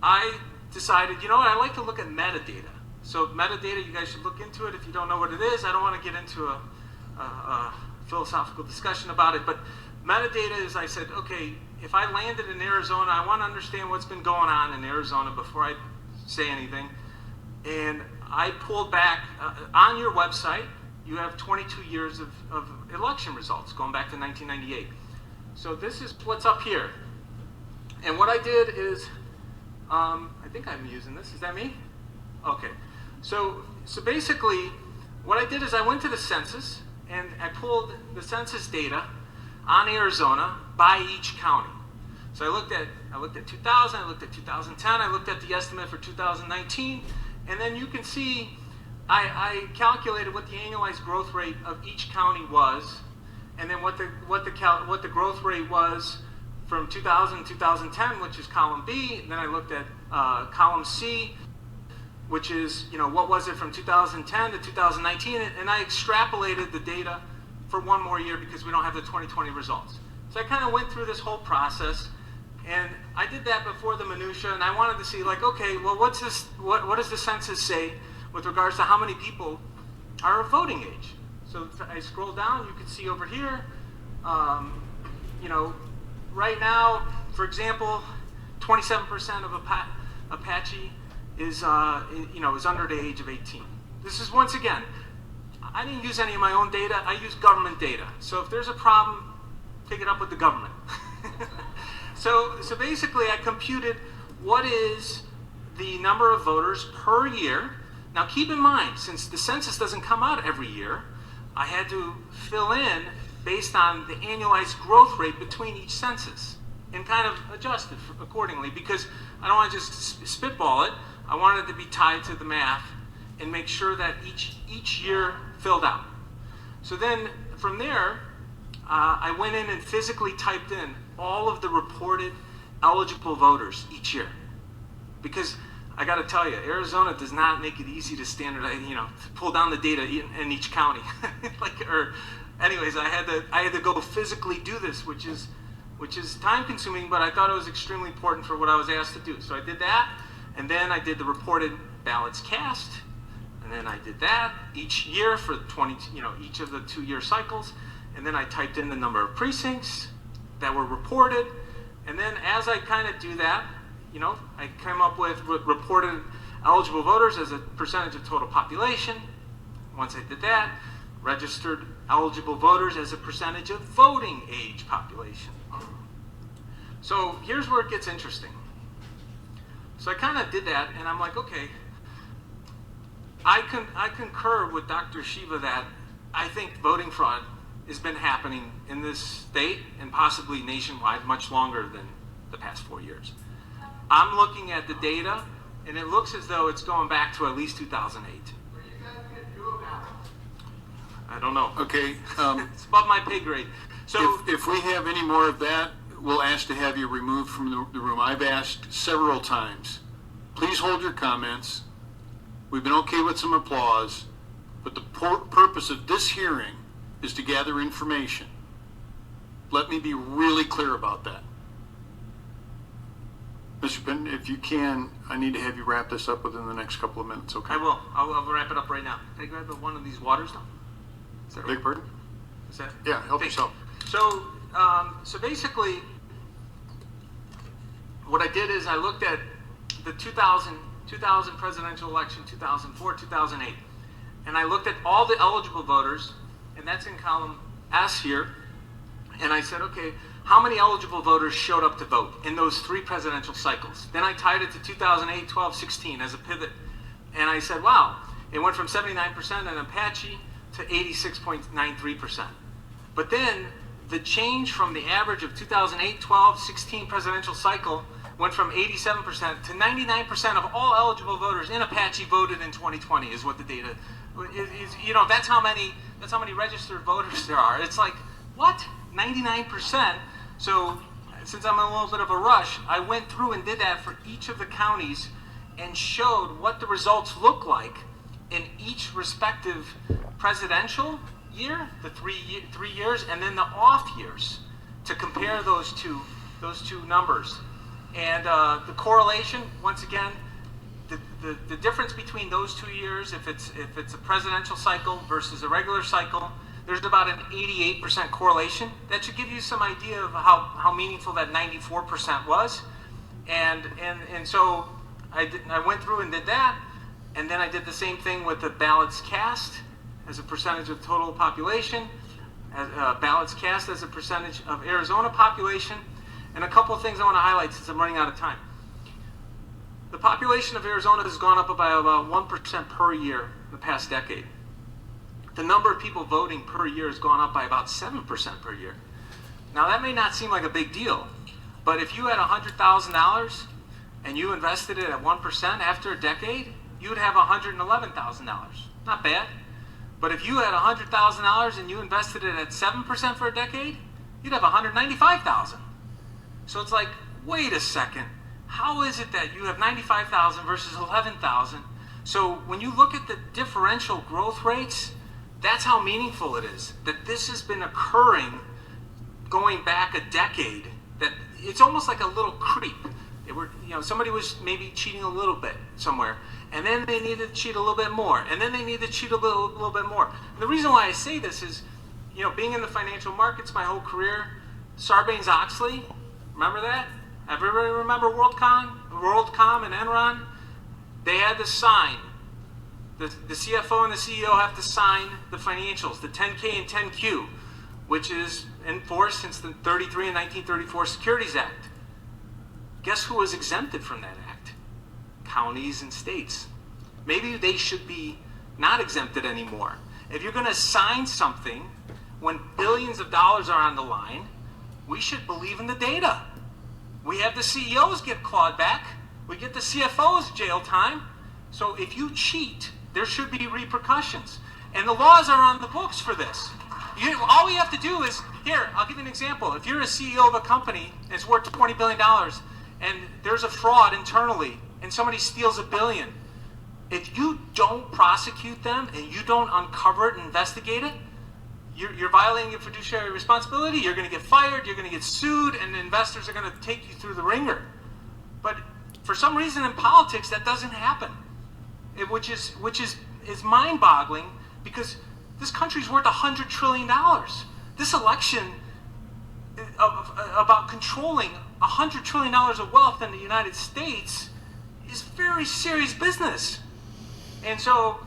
I decided, I like to look at metadata. So metadata, you guys should look into it if you don't know what it is. I don't want to get into a philosophical discussion about it, but metadata is, I said, okay, if I landed in Arizona, I want to understand what's been going on in Arizona before I say anything. And I pulled back, on your website, you have 22 years of election results going back to 1998. So this is what's up here. And what I did is, I think I'm using this. Is that me? Okay. So basically, what I did is I went to the census and I pulled the census data on Arizona by each county. So I looked at 2000, I looked at 2010, I looked at the estimate for 2019, and then you can see I calculated what the annualized growth rate of each county was, and then what the growth rate was from 2000 to 2010, which is column B. And then I looked at column C, which is, what was it from 2010 to 2019, and I extrapolated the data for one more year because we don't have the 2020 results. So I kind of went through this whole process, and I did that before the minutia, and I wanted to see, like, okay, well, what does the census say with regards to how many people are of voting age? So I scroll down, you can see over here, right now, for example, 27% of Apache is under the age of 18. This is, once again, I didn't use any of my own data, I used government data. So if there's a problem, take it up with the government. So basically I computed what is the number of voters per year. Now keep in mind, since the census doesn't come out every year, I had to fill in based on the annualized growth rate between each census and kind of adjust it accordingly, because I don't want to just spitball it. I wanted it to be tied to the math and make sure that each year filled out. So then from there, I went in and physically typed in all of the reported eligible voters each year. Because I got to tell you, Arizona does not make it easy to standardize, to pull down the data in each county. Anyways, I had to go physically do this, which is time consuming, but I thought it was extremely important for what I was asked to do. So I did that, and then I did the reported ballots cast, and then I did that each year for each of the 2-year cycles, and then I typed in the number of precincts that were reported, and then as I kind of do that, I came up with reported eligible voters as a percentage of total population. Once I did that, registered eligible voters as a percentage of voting age population. So here's where it gets interesting. So I kind of did that, and I'm like, okay, I concur with Dr. Shiva that I think voting fraud has been happening in this state and possibly nationwide much longer than the past 4 years. I'm looking at the data, and it looks as though it's going back to at least 2008. I don't know. Okay. It's above my pay grade. So if we have any more of that, we'll ask to have you removed from the room. I've asked several times. Please hold your comments. We've been okay with some applause, but the purpose of this hearing is to gather information. Let me be really clear about that. Mr. Penn, if you can, I need to have you wrap this up within the next couple of minutes, okay? I will. I'll wrap it up right now. Can I grab one of these waters now? Is that Beg right? pardon? Is that? Yeah, help Thank yourself. you. So basically, what I did is I looked at the 2000 presidential election, 2004, 2008, and I looked at all the eligible voters, and that's in column S here, and I said, okay, how many eligible voters showed up to vote in those 3 presidential cycles? Then I tied it to 2008, 12, 16 as a pivot, and I said, wow, it went from 79% in Apache to 86.93%. But then the change from the average of 2008, 12, 16 presidential cycle went from 87% to 99% of all eligible voters in Apache voted in 2020 is what the data is. You know, that's how many registered voters there are. It's like, what? 99%? So since I'm in a little bit of a rush, I went through and did that for each of the counties and showed what the results look like in each respective presidential year, the 3 years, and then the off years to compare those two numbers. And the correlation, once again, the difference between those 2 years, if it's a presidential cycle versus a regular cycle, there's about an 88% correlation. That should give you some idea of how meaningful that 94% was. And so I went through and did that, and then I did the same thing with the ballots cast as a percentage of total population, ballots cast as a percentage of Arizona population, and a couple of things I want to highlight since I'm running out of time. The population of Arizona has gone up by about 1% per year in the past decade. The number of people voting per year has gone up by about 7% per year. Now that may not seem like a big deal, but if you had $100,000 and you invested it at 1% after a decade, you would have $111,000. Not bad. But if you had $100,000 and you invested it at 7% for a decade, you'd have $195,000. So it's like, wait a second, how is it that you have 95,000 versus 11,000? So when you look at the differential growth rates, that's how meaningful it is. That this has been occurring going back a decade. That it's almost like a little creep. Somebody was maybe cheating a little bit somewhere, and then they needed to cheat a little bit more, and then they needed to cheat a little bit more. And the reason why I say this is, being in the financial markets my whole career, Sarbanes-Oxley, remember that? Everybody remember WorldCom and Enron? They had to sign. The CFO and the CEO have to sign the financials, the 10K and 10Q, which is in force since the 33 and 1934 Securities Act. Guess who was exempted from that act? Counties and states. Maybe they should be not exempted anymore. If you're going to sign something when billions of dollars are on the line, we should believe in the data. We have the CEOs get clawed back. We get the CFOs jail time. So if you cheat, there should be repercussions. And the laws are on the books for this. All we have to do is, here, I'll give you an example. If you're a CEO of a company and it's worth $20 billion and there's a fraud internally and somebody steals $1 billion, if you don't prosecute them and you don't uncover it and investigate it, you're violating your fiduciary responsibility, you're going to get fired, you're going to get sued, and the investors are going to take you through the ringer. But for some reason in politics, that doesn't happen, which is mind-boggling, because this country's worth $100 trillion. This election about controlling $100 trillion of wealth in the United States is very serious business. And so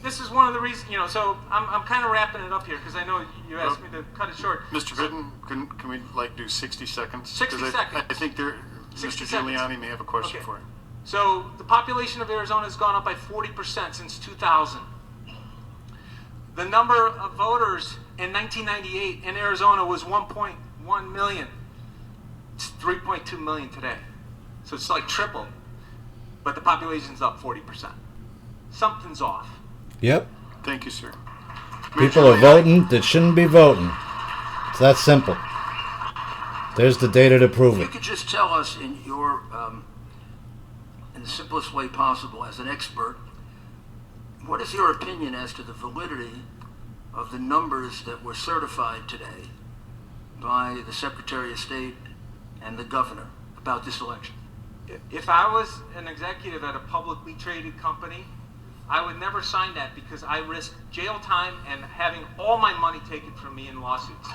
this is one of the reasons, so I'm kind of wrapping it up here because I know you asked me to cut it short. Mr. Bitten, can we do 60 seconds? 60 'Cause seconds. I think Mr. 60 Giuliani seconds. may have a question Okay. for you. So the population of Arizona has gone up by 40% since 2000. The number of voters in 1998 in Arizona was 1.1 million. It's 3.2 million today. So it's like triple. But the population's up 40%. Something's off. Yep. Thank you, sir. People are voting that shouldn't be voting. It's that simple. There's the data to prove If you it. could just tell us in your, in the simplest way possible, as an expert, what is your opinion as to the validity of the numbers that were certified today by the Secretary of State and the governor about this election? If I was an executive at a publicly traded company, I would never sign that because I risk jail time and having all my money taken from me in lawsuits. So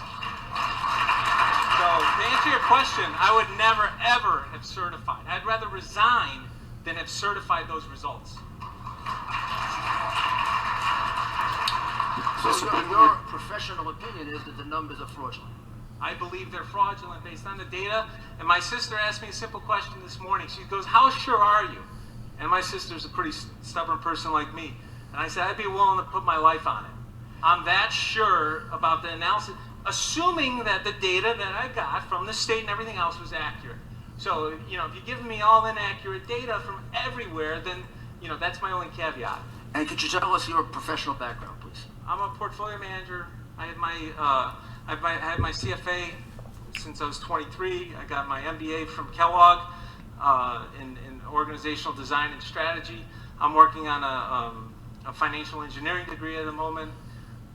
to answer your question, I would never ever have certified. I'd rather resign than have certified those results. So your professional opinion is that the numbers are fraudulent? I believe they're fraudulent based on the data. And my sister asked me a simple question this morning. She goes, "How sure are you?" And my sister's a pretty stubborn person like me. And I said, I'd be willing to put my life on it. I'm that sure about the analysis, assuming that the data that I got from the state and everything else was accurate. So, if you're giving me all inaccurate data from everywhere, then, that's my only caveat. And could you tell us your professional background, please? I'm a portfolio manager. I had my CFA since I was 23. I got my MBA from Kellogg in organizational design and strategy. I'm working on a financial engineering degree at the moment.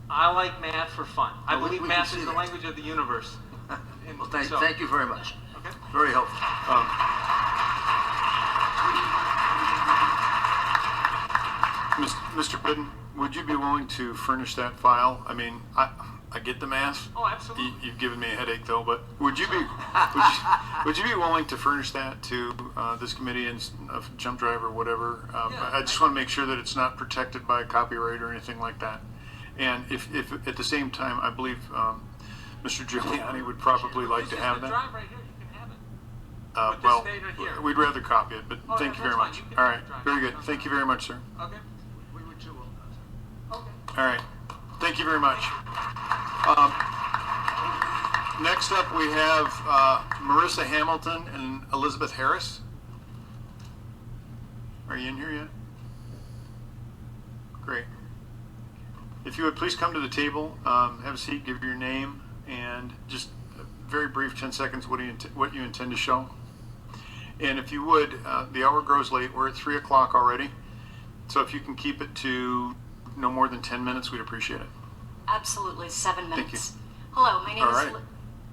I like math for fun. I believe math is the language of the universe. Well, thank you very much. Okay. Very helpful. Mr. Bitten, would you be willing to furnish that file? I mean, I get the math. Oh, absolutely. You've given me a headache, though. But would you be willing to furnish that to this committee and Jump Drive or whatever? I just want to make sure that it's not protected by copyright or anything like that. And if at the same time, I believe Mr. Giuliani would probably like to have that. Drive right here. You can have it. Well, this data here. we'd rather copy it, but thank you very much. All right, very good. Thank you very much, sir. Okay. All right. Thank you very much. Next up, we have Marissa Hamilton and Elizabeth Harris. Are you in here yet? Great. If you would please come to the table, have a seat, give your name, and just a very brief 10 seconds what you intend to show. And if you would, the hour grows late. We're at 3 o'clock already. So if you can keep it to no more than 10 minutes, we'd appreciate it. Absolutely, 7 minutes. Thank you. Hello,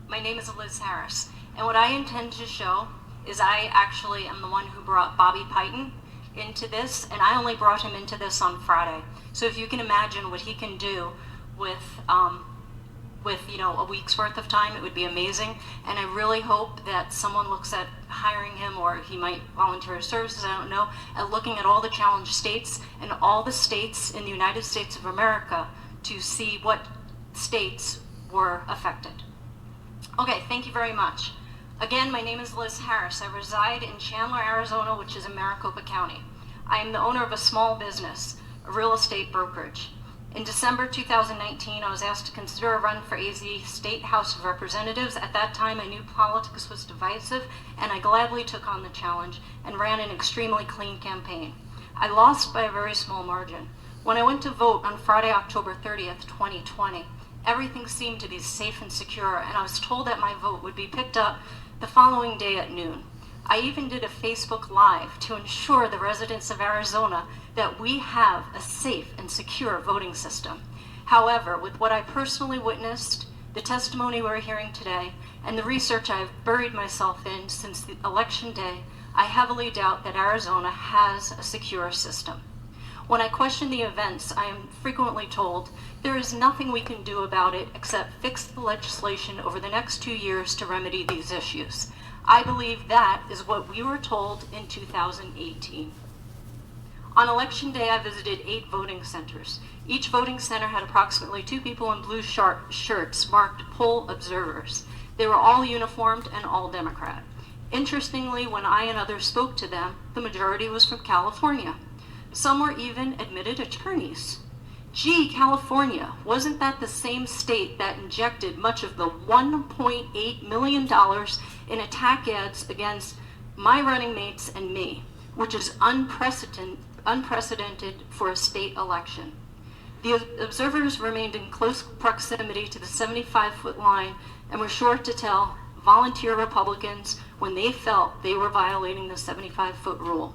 my name is Liz Harris, and what I intend to show is I actually am the one who brought Bobby Piton into this, and I only brought him into this on Friday. So if you can imagine what he can do with a week's worth of time, it would be amazing. And I really hope that someone looks at hiring him, or he might volunteer his services, I don't know, at looking at all the challenged states and all the states in the United States of America to see what states were affected. Okay, thank you very much. Again, my name is Liz Harris. I reside in Chandler, Arizona, which is in Maricopa County. I am the owner of a small business, a real estate brokerage. In December 2019, I was asked to consider a run for AZ State House of Representatives. At that time, I knew politics was divisive, and I gladly took on the challenge and ran an extremely clean campaign. I lost by a very small margin. When I went to vote on Friday, October 30th, 2020, everything seemed to be safe and secure, and I was told that my vote would be picked up the following day at noon. I even did a Facebook Live to ensure the residents of Arizona that we have a safe and secure voting system. However, with what I personally witnessed, the testimony we're hearing today, and the research I've buried myself in since the election day, I heavily doubt that Arizona has a secure system. When I question the events, I am frequently told there is nothing we can do about it except fix the legislation over the next 2 years to remedy these issues. I believe that is what we were told in 2018. On election day, I visited 8 voting centers. Each voting center had approximately 2 people in blue shirts marked poll observers. They were all uniformed and all Democrat. Interestingly, when I and others spoke to them, the majority was from California. Some were even admitted attorneys. Gee, California, wasn't that the same state that injected much of the $1.8 million in attack ads against my running mates and me, which is unprecedented for a state election? The observers remained in close proximity to the 75-foot line and were sure to tell volunteer Republicans when they felt they were violating the 75-foot rule.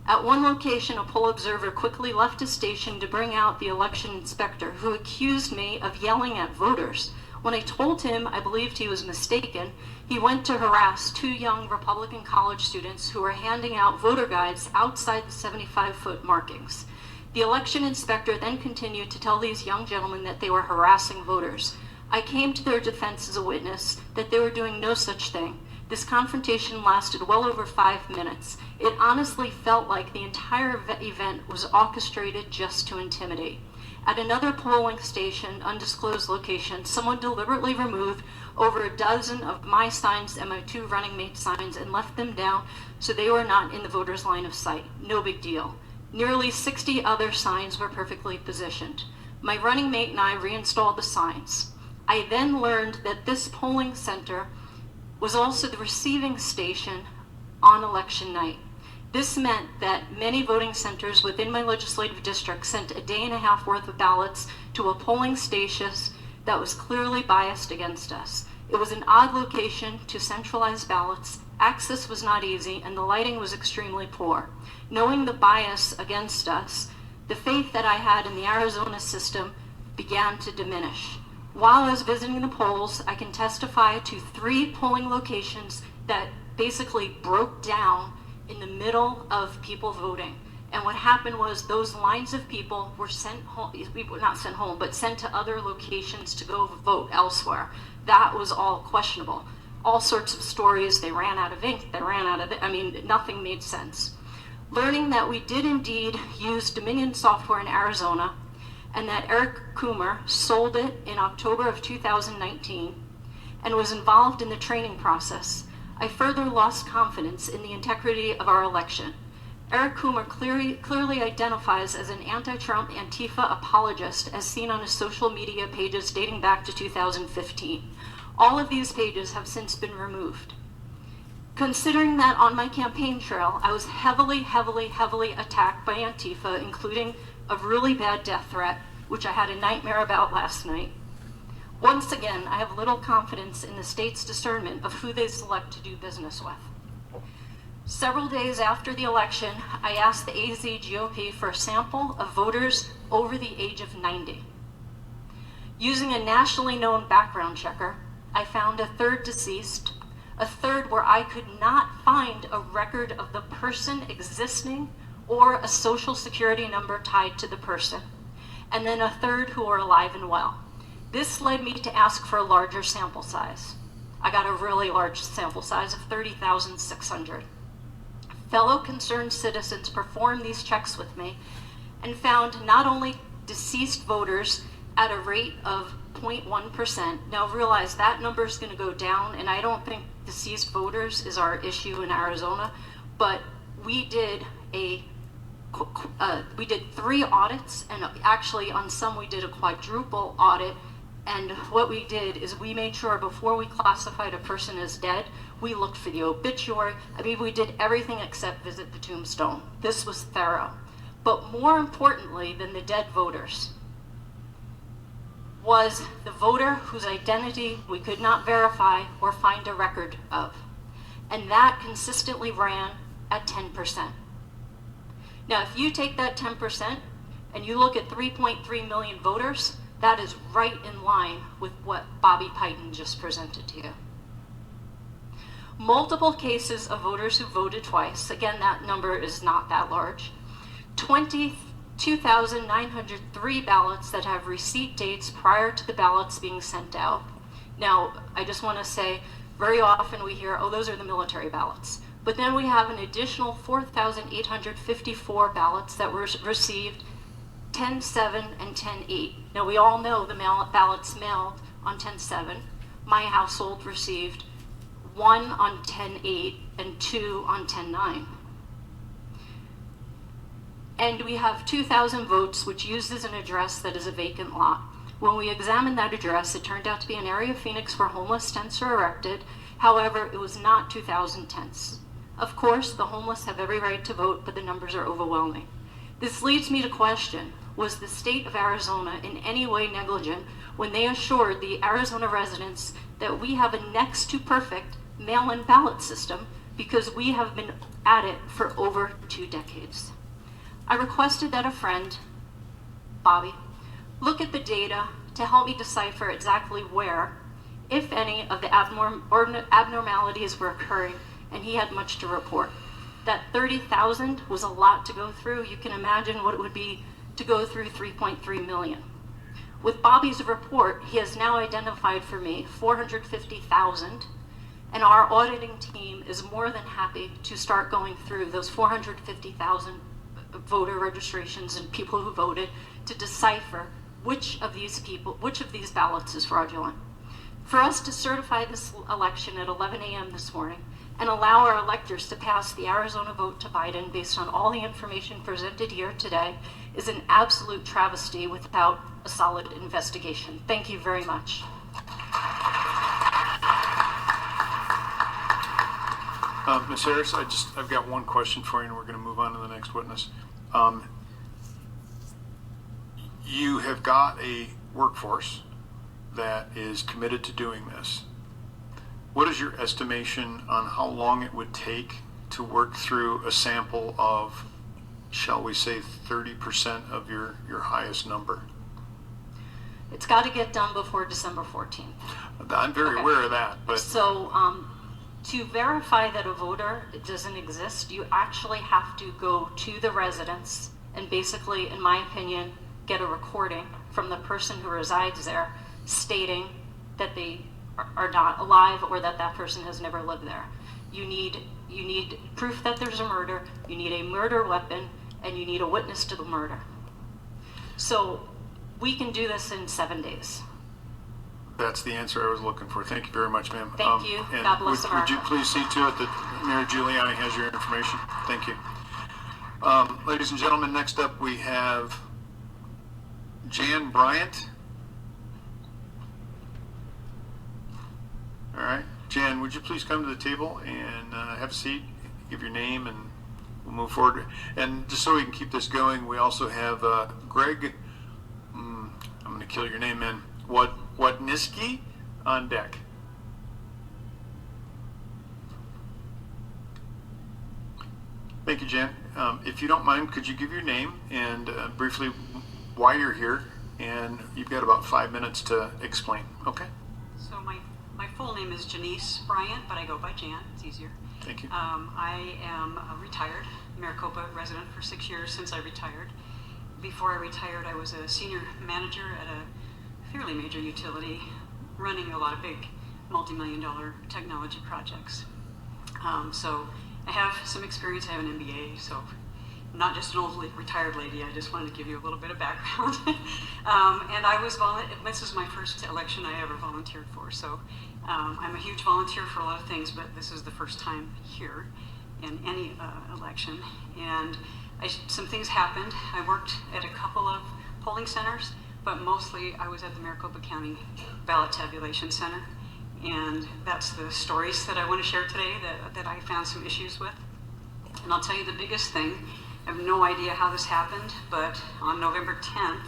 At one location, a poll observer quickly left his station to bring out the election inspector, who accused me of yelling at voters. When I told him I believed he was mistaken, he went to harass 2 young Republican college students who were handing out voter guides outside the 75-foot markings. The election inspector then continued to tell these young gentlemen that they were harassing voters. I came to their defense as a witness that they were doing no such thing. This confrontation lasted well over 5 minutes. It honestly felt like the entire event was orchestrated just to intimidate. At another polling station, undisclosed location, someone deliberately removed over a dozen of my signs and my 2 running mate signs and left them down so they were not in the voters' line of sight. No big deal. Nearly 60 other signs were perfectly positioned. My running mate and I reinstalled the signs. I then learned that this polling center was also the receiving station on election night. This meant that many voting centers within my legislative district sent a day and a half worth of ballots to a polling station that was clearly biased against us. It was an odd location to centralize ballots, access was not easy, and the lighting was extremely poor. Knowing the bias against us, the faith that I had in the Arizona system began to diminish. While I was visiting the polls, I can testify to 3 polling locations that basically broke down in the middle of people voting. And what happened was those lines of people were sent home, not sent home, but sent to other locations to go vote elsewhere. That was all questionable. All sorts of stories, they ran out of ink, they ran out of, nothing made sense. Learning that we did indeed use Dominion software in Arizona, and that Eric Coomer sold it in October of 2019 and was involved in the training process, I further lost confidence in the integrity of our election. Eric Coomer clearly identifies as an anti-Trump Antifa apologist, as seen on his social media pages dating back to 2015. All of these pages have since been removed. Considering that on my campaign trail, I was heavily attacked by Antifa, including a really bad death threat, which I had a nightmare about last night. Once again, I have little confidence in the state's discernment of who they select to do business with. Several days after the election, I asked the AZ GOP for a sample of voters over the age of 90. Using a nationally known background checker, I found a 3rd deceased, a 3rd where I could not find a record of the person existing or a social security number tied to the person, and then a 3rd who are alive and well. This led me to ask for a larger sample size. I got a really large sample size of 30,600. Fellow concerned citizens performed these checks with me and found not only deceased voters at a rate of 0.1%. Now realize that number is going to go down, and I don't think deceased voters is our issue in Arizona, but we did 3 audits, and actually on some we did a quadruple audit. And what we did is we made sure before we classified a person as dead, we looked for the obituary. We did everything except visit the tombstone. This was thorough. But more importantly than the dead voters was the voter whose identity we could not verify or find a record of. And that consistently ran at 10%. Now, if you take that 10% and you look at 3.3 million voters, that is right in line with what Bobby Piton just presented to you. Multiple cases of voters who voted twice. Again, that number is not that large. 22,903 ballots that have receipt dates prior to the ballots being sent out. Now, I just want to say, very often we hear, oh, those are the military ballots. But then we have an additional 4,854 ballots that were received 10/7 and 10/8. Now we all know the ballots mailed on 10/7. My household received 1 on 10/8 and 2 on 10/9. And we have 2,000 votes which uses an address that is a vacant lot. When we examined that address, it turned out to be an area of Phoenix where homeless tents are erected. However, it was not 2,000 tents. Of course, the homeless have every right to vote, but the numbers are overwhelming. This leads me to question, was the state of Arizona in any way negligent when they assured the Arizona residents that we have a next to perfect mail-in ballot system because we have been at it for over 2 decades? I requested that a friend, Bobby, look at the data to help me decipher exactly where, if any, of the abnormalities were occurring, and he had much to report. That 30,000 was a lot to go through. You can imagine what it would be to go through 3.3 million. With Bobby's report, he has now identified for me 450,000, and our auditing team is more than happy to start going through those 450,000 voter registrations and people who voted to decipher which of these ballots is fraudulent. For us to certify this election at 11 a.m. this morning and allow our electors to pass the Arizona vote to Biden based on all the information presented here today is an absolute travesty without a solid investigation. Thank you very much. Ms. Harris, I've got one question for you, and we're going to move on to the next witness. You have got a workforce that is committed to doing this. What is your estimation on how long it would take to work through a sample of, shall we say, 30% of your highest number? It's got to get done before December 14th. I'm very aware of that, but So to verify that a voter doesn't exist, you actually have to go to the residence and basically, in my opinion, get a recording from the person who resides there stating that they are not alive or that that person has never lived there. You need proof that there's a murder, you need a murder weapon, and you need a witness to the murder. So we can do this in 7 days. that's the answer I was looking for. Thank you very much, ma'am. Thank you. And God bless would America. you please see to it that Mayor Giuliani has your information? Thank you. Ladies and gentlemen, next up we have Jan Bryant. All right. Jan, would you please come to the table and have a seat, give your name, and we'll move forward. And just so we can keep this going, we also have Greg, I'm going to kill your name, man, Wodniski on deck. Thank you, Jan. If you don't mind, could you give your name and briefly why you're here? And you've got about 5 minutes to explain, okay? So my full name is Janice Bryant, but I go by Jan. It's easier. Thank you. I am a retired Maricopa resident for 6 years since I retired. Before I retired, I was a senior manager at a fairly major utility, running a lot of big multi-million-dollar technology projects. So I have some experience. I have an MBA, so I'm not just an old retired lady. I just wanted to give you a little bit of background. And I was this is my first election I ever volunteered for. So I'm a huge volunteer for a lot of things, but this is the first time here in any election. And some things happened. I worked at a couple of polling centers, but mostly I was at the Maricopa County Ballot Tabulation Center. And that's the stories that I want to share today that I found some issues with. And I'll tell you the biggest thing, I have no idea how this happened, but on November 10th,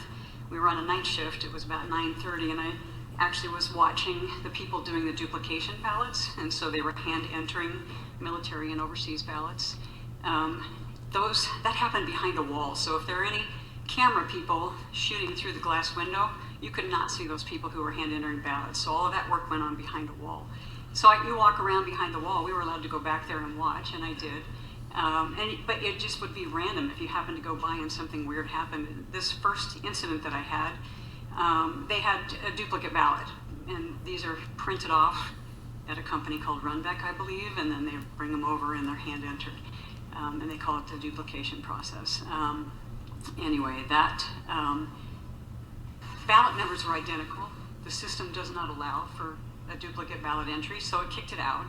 we were on a night shift. It was about 9:30, and I actually was watching the people doing the duplication ballots, and so they were hand entering military and overseas ballots. That happened behind a wall, so if there are any camera people shooting through the glass window, you could not see those people who were hand entering ballots. So all of that work went on behind a wall. So you walk around behind the wall. We were allowed to go back there and watch, and I did. But it just would be random if you happened to go by and something weird happened. This first incident that I had, they had a duplicate ballot, and these are printed off at a company called Runbeck, I believe, and then they bring them over and they're hand entered. And they call it the duplication process. Anyway, that ballot numbers were identical. The system does not allow for a duplicate ballot entry, so it kicked it out.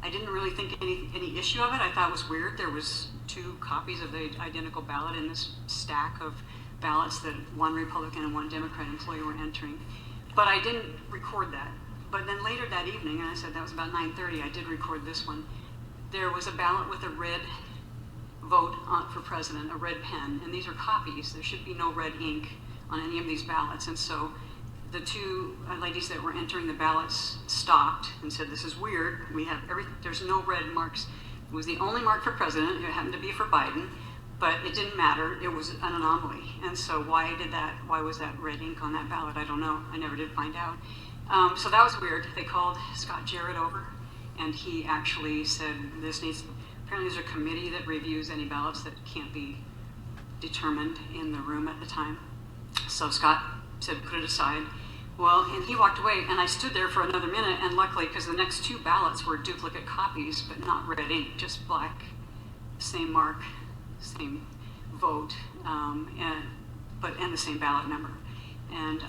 I didn't really think any issue of it. I thought it was weird. There was 2 copies of the identical ballot in this stack of ballots that one Republican and one Democrat employee were entering. But I didn't record that. But then later that evening, and I said that was about 9:30, I did record this one. There was a ballot with a red vote for president, a red pen, and these are copies. There should be no red ink on any of these ballots. And so the 2 ladies that were entering the ballots stopped and said, "This is weird. We have there's no red marks." It was the only mark for president. It happened to be for Biden, but it didn't matter. It was an anomaly. And so why was that red ink on that ballot? I don't know. I never did find out. So that was weird. They called Scott Jarrett over, and he actually said apparently there's a committee that reviews any ballots that can't be determined in the room at the time. So Scott said, "Put it aside." Well, and he walked away, and I stood there for another minute, and luckily, because the next 2 ballots were duplicate copies, but not red ink, just black, same mark, same vote, and the same ballot number. And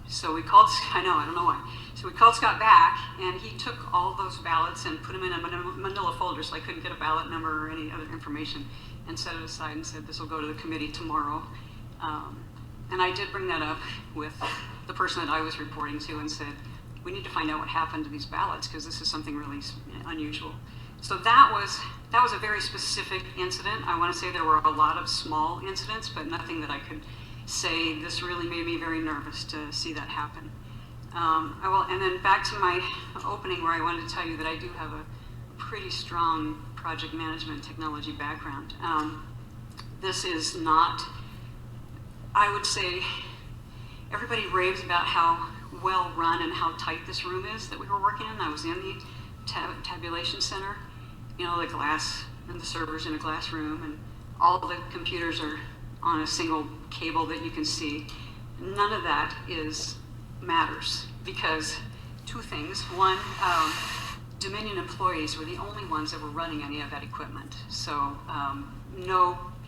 so we called, I don't know why. So we called Scott back, and he took all those ballots and put them in a manila folder, so I couldn't get a ballot number or any other information, and set it aside and said, "This will go to the committee tomorrow." And I did bring that up with the person that I was reporting to and said, "We need to find out what happened to these ballots, because this is something really unusual." So that was a very specific incident. I want to say there were a lot of small incidents, but nothing that I could say this really made me very nervous to see that happen. And then back to my opening, where I wanted to tell you that I do have a pretty strong project management technology background. This is not, I would say, everybody raves about how well run and how tight this room is that we were working in. I was in the tabulation center, the glass and the servers in a glass room, and all the computers are on a single cable that you can see. None of that matters, because 2 things. One, Dominion employees were the only ones that were running any of that equipment. So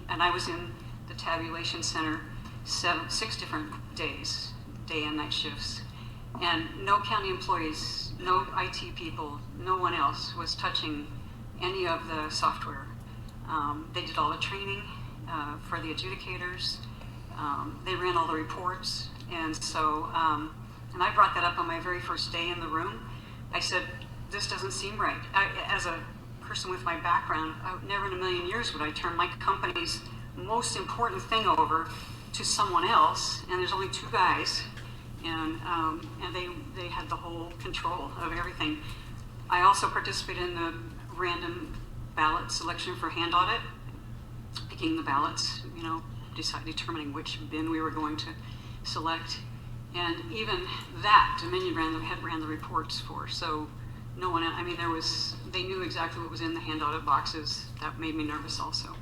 and I was in the tabulation center 6 different days, day and night shifts. And no county employees, no IT people, no one else was touching any of the software. They did all the training for the adjudicators. They ran all the reports. And so, and I brought that up on my very first day in the room. I said, "This doesn't seem right." As a person with my background, never in a million years would I turn my company's most important thing over to someone else, and there's only 2 guys, and they had the whole control of everything. I also participated in the random ballot selection for hand audit, picking the ballots, determining which bin we were going to select, and even that Dominion ran the reports for. So no one, they knew exactly what was in the hand audit boxes. That made me nervous also.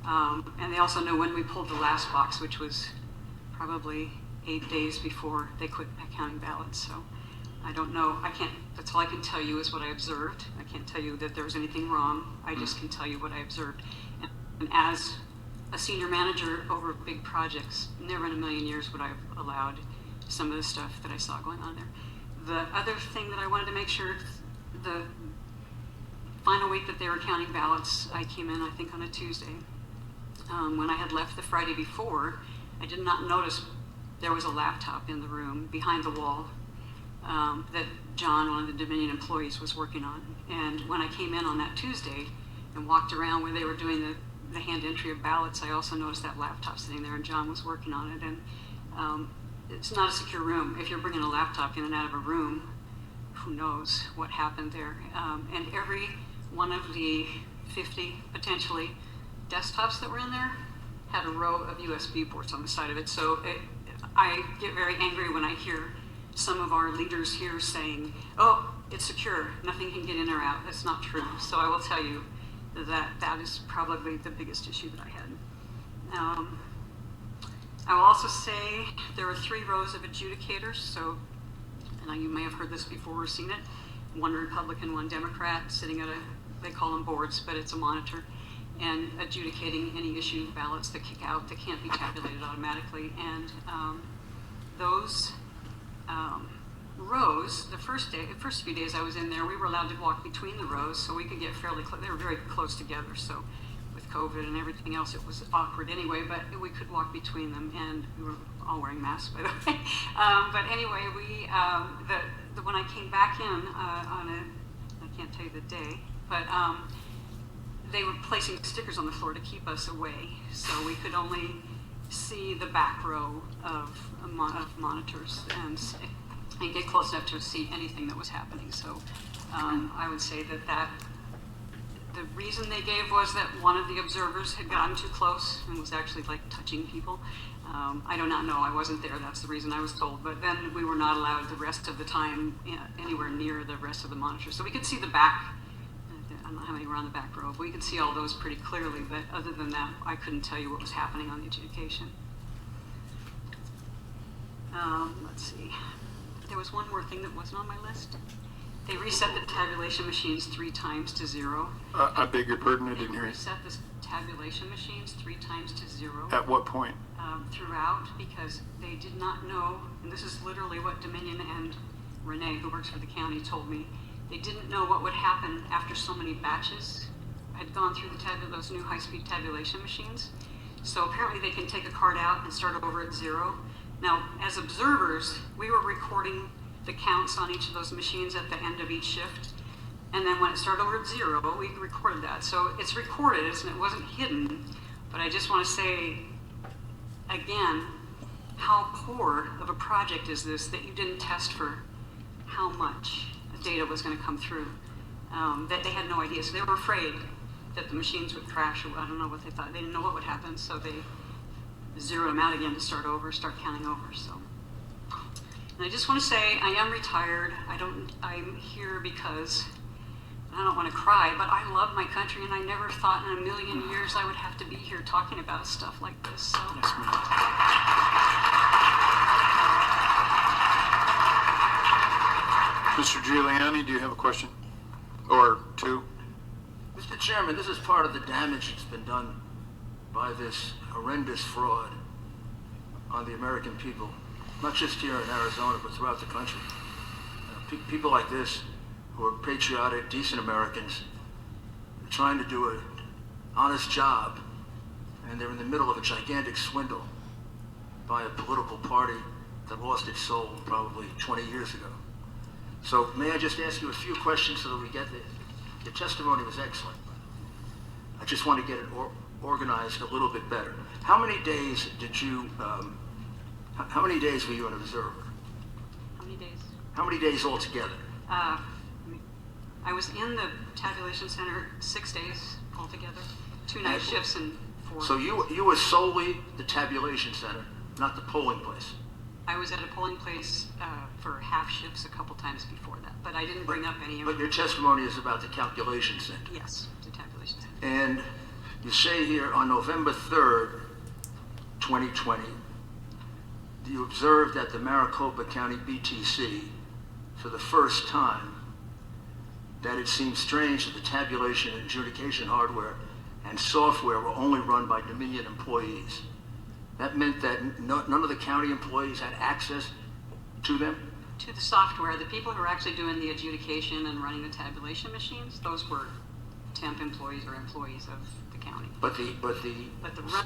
And they also know when we pulled the last box, which was probably 8 days before they quit counting ballots. So I don't know. That's all I can tell you is what I observed. I can't tell you that there was anything wrong. I just can tell you what I observed. And as a senior manager over big projects, never in a million years would I have allowed some of the stuff that I saw going on there. The other thing that I wanted to make sure, the final week that they were counting ballots, I came in, I think, on a Tuesday. When I had left the Friday before, I did not notice there was a laptop in the room behind the wall that John, one of the Dominion employees, was working on. And when I came in on that Tuesday and walked around where they were doing the hand entry of ballots, I also noticed that laptop sitting there, and John was working on it. And it's not a secure room. If you're bringing a laptop in and out of a room, who knows what happened there. And every one of the 50, potentially, desktops that were in there had a row of USB ports on the side of it. So I get very angry when I hear some of our leaders here saying, "Oh, it's secure, nothing can get in or out." That's not true. So I will tell you that is probably the biggest issue that I had. I will also say there were 3 rows of adjudicators. So, and you may have heard this before or seen it. one Republican, one Democrat, sitting at they call them boards, but it's a monitor, and adjudicating any issue ballots that kick out that can't be tabulated automatically. And those rows, the first few days I was in there, we were allowed to walk between the rows, so we could get fairly close. They were very close together, so with COVID and everything else, it was awkward anyway, but we could walk between them, and we were all wearing masks, by the way. But anyway, when I came back in I can't tell you the day, but they were placing stickers on the floor to keep us away, so we could only see the back row of monitors and get close enough to see anything that was happening. So I would say that the reason they gave was that one of the observers had gotten too close and was actually like touching people. I do not know, I wasn't there, that's the reason I was told, but then we were not allowed the rest of the time anywhere near the rest of the monitors. So we could see the back, I don't know how many were on the back row, but we could see all those pretty clearly, but other than that, I couldn't tell you what was happening on the adjudication. Let's see, there was one more thing that wasn't on my list. They reset the tabulation machines 3 times to 0. I beg your pardon, I didn't hear you. Reset the tabulation machines 3 times to 0. At what point? Throughout, because they did not know, and this is literally what Dominion and Renee, who works for the county, told me. They didn't know what would happen after so many batches had gone through those new high-speed tabulation machines. So apparently they can take a card out and start over at 0. Now, as observers, we were recording the counts on each of those machines at the end of each shift. And then when it started over at 0, we recorded that. So it's recorded, and it wasn't hidden. But I just want to say, again, how poor of a project is this that you didn't test for how much data was going to come through, that they had no idea. So they were afraid that the machines would crash, or I don't know what they thought. They didn't know what would happen, so they zeroed them out again to start counting over. So, and I just want to say, I am retired. I'm here because I don't want to cry, but I love my country, and I never thought in a million years I would have to be here talking about stuff like this. So. Yes, Mr. Giuliani, do you have a question? Or two? Mr. Chairman, this is part of the damage that's been done by this horrendous fraud on the American people, not just here in Arizona, but throughout the country. People like this, who are patriotic, decent Americans, are trying to do an honest job, and they're in the middle of a gigantic swindle by a political party that lost its soul probably 20 years ago. So may I just ask you a few questions so that we get there? Your testimony was excellent. I just want to get it organized a little bit better. How many days did you, how many days were you an observer? How many days? How many days altogether? I was in the tabulation center 6 days altogether, 2 night shifts and 4. So you were solely the tabulation center, not the polling place? I was at a polling place for half shifts a couple times before that, but I didn't bring up any of it. But your testimony is about the calculation center? Yes, the tabulation center. And you say here on November 3rd, 2020, you observed at the Maricopa County BTC for the first time that it seemed strange that the tabulation and adjudication hardware and software were only run by Dominion employees. That meant that none of the county employees had access to them? To the software. The people who were actually doing the adjudication and running the tabulation machines, those were temp employees or employees of the county. But the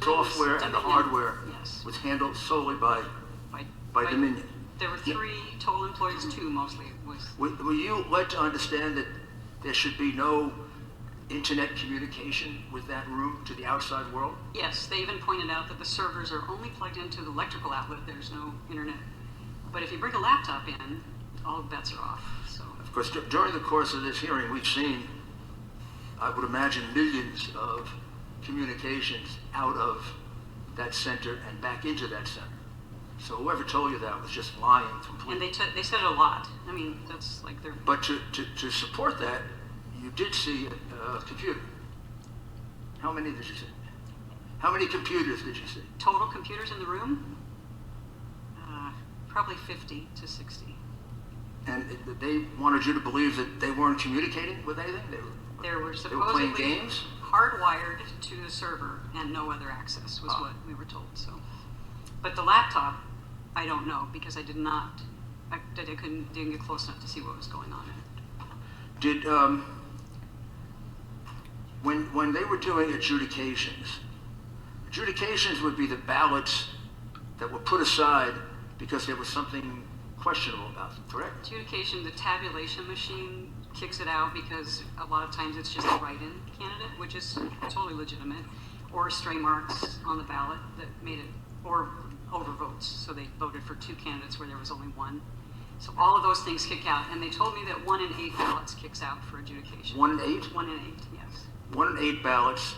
software and the hardware was handled solely by Dominion? There were 3 total employees, 2 mostly. Were you led to understand that there should be no internet communication with that room to the outside world? Yes, they even pointed out that the servers are only plugged into the electrical outlet. There's no internet. But if you bring a laptop in, all bets are off. So, of course, during the course of this hearing, we've seen, I would imagine, millions of communications out of that center and back into that center. So whoever told you that was just lying completely. And they said a lot. I mean, that's like they're... But to support that, you did see a computer. How many did you see? How many computers did you see? Total computers in the room? Probably 50 to 60. And they wanted you to believe that they weren't communicating with anything? They were they were supposedly playing games? hardwired to the server and no other access was what we were told. So, but the laptop, I don't know because I didn't get close enough to see what was going on in it. Did when they were doing adjudications would be the ballots that were put aside because there was something questionable about them, correct? Adjudication, the tabulation machine kicks it out because a lot of times it's just a write-in candidate, which is totally legitimate, or stray marks on the ballot that made it, or overvotes. So they voted for 2 candidates where there was only 1. So all of those things kick out, and they told me that 1 in 8 ballots kicks out for adjudication. 1 in 8? 1 in 8, yes. 1 in 8 ballots.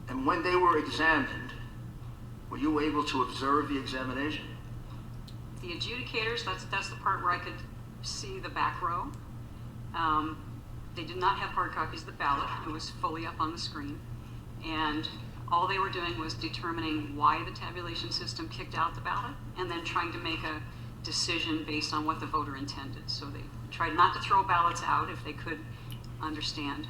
And when they were examined, were you able to observe the examination? The adjudicators, that's the part where I could see the back row. They did not have hard copies of the ballot. It was fully up on the screen. And all they were doing was determining why the tabulation system kicked out the ballot and then trying to make a decision based on what the voter intended. So they tried not to throw ballots out if they could understand.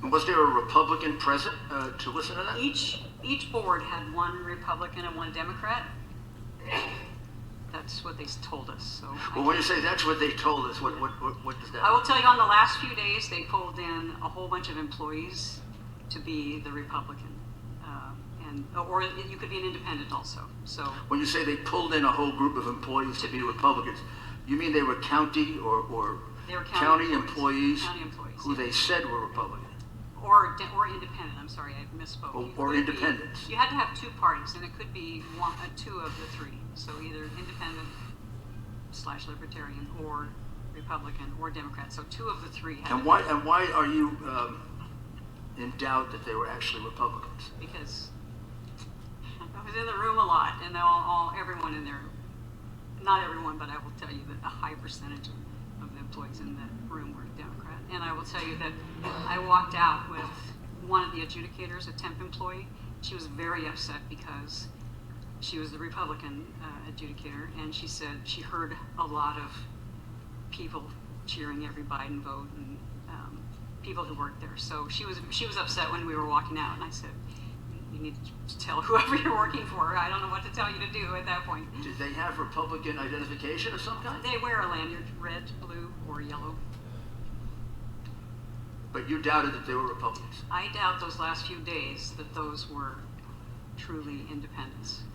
And was there a Republican present to listen to that? Each board had 1 Republican and 1 Democrat. That's what they told us. So well, when you say that's what they told us, what does that I will tell you, on the last few days, they pulled in a whole bunch of employees to be the Republican. Or you could be an independent also. So when you say they pulled in a whole group of employees to be Republicans, you mean they were county or they were county employees who yeah. they said were Republican? Or independent. I'm sorry, I misspoke. Or independents. You had to have 2 parties, and it could be 2 of the 3. So either independent/libertarian, or Republican, or Democrat. So 2 of the 3. And why are you in doubt that they were actually Republicans? Because I was in the room a lot, and everyone in there, not everyone, but I will tell you that a high percentage of the employees in that room were Democrat. And I will tell you that I walked out with one of the adjudicators, a temp employee. She was very upset because she was the Republican adjudicator, and she said she heard a lot of people cheering every Biden vote and people who worked there. So she was upset when we were walking out, and I said, you need to tell whoever you're working for. I don't know what to tell you to do at that point. Did they have Republican identification of some kind? They wear a lanyard, red, blue, or yellow. But you doubted that they were Republicans? I doubt those last few days that those were truly independents.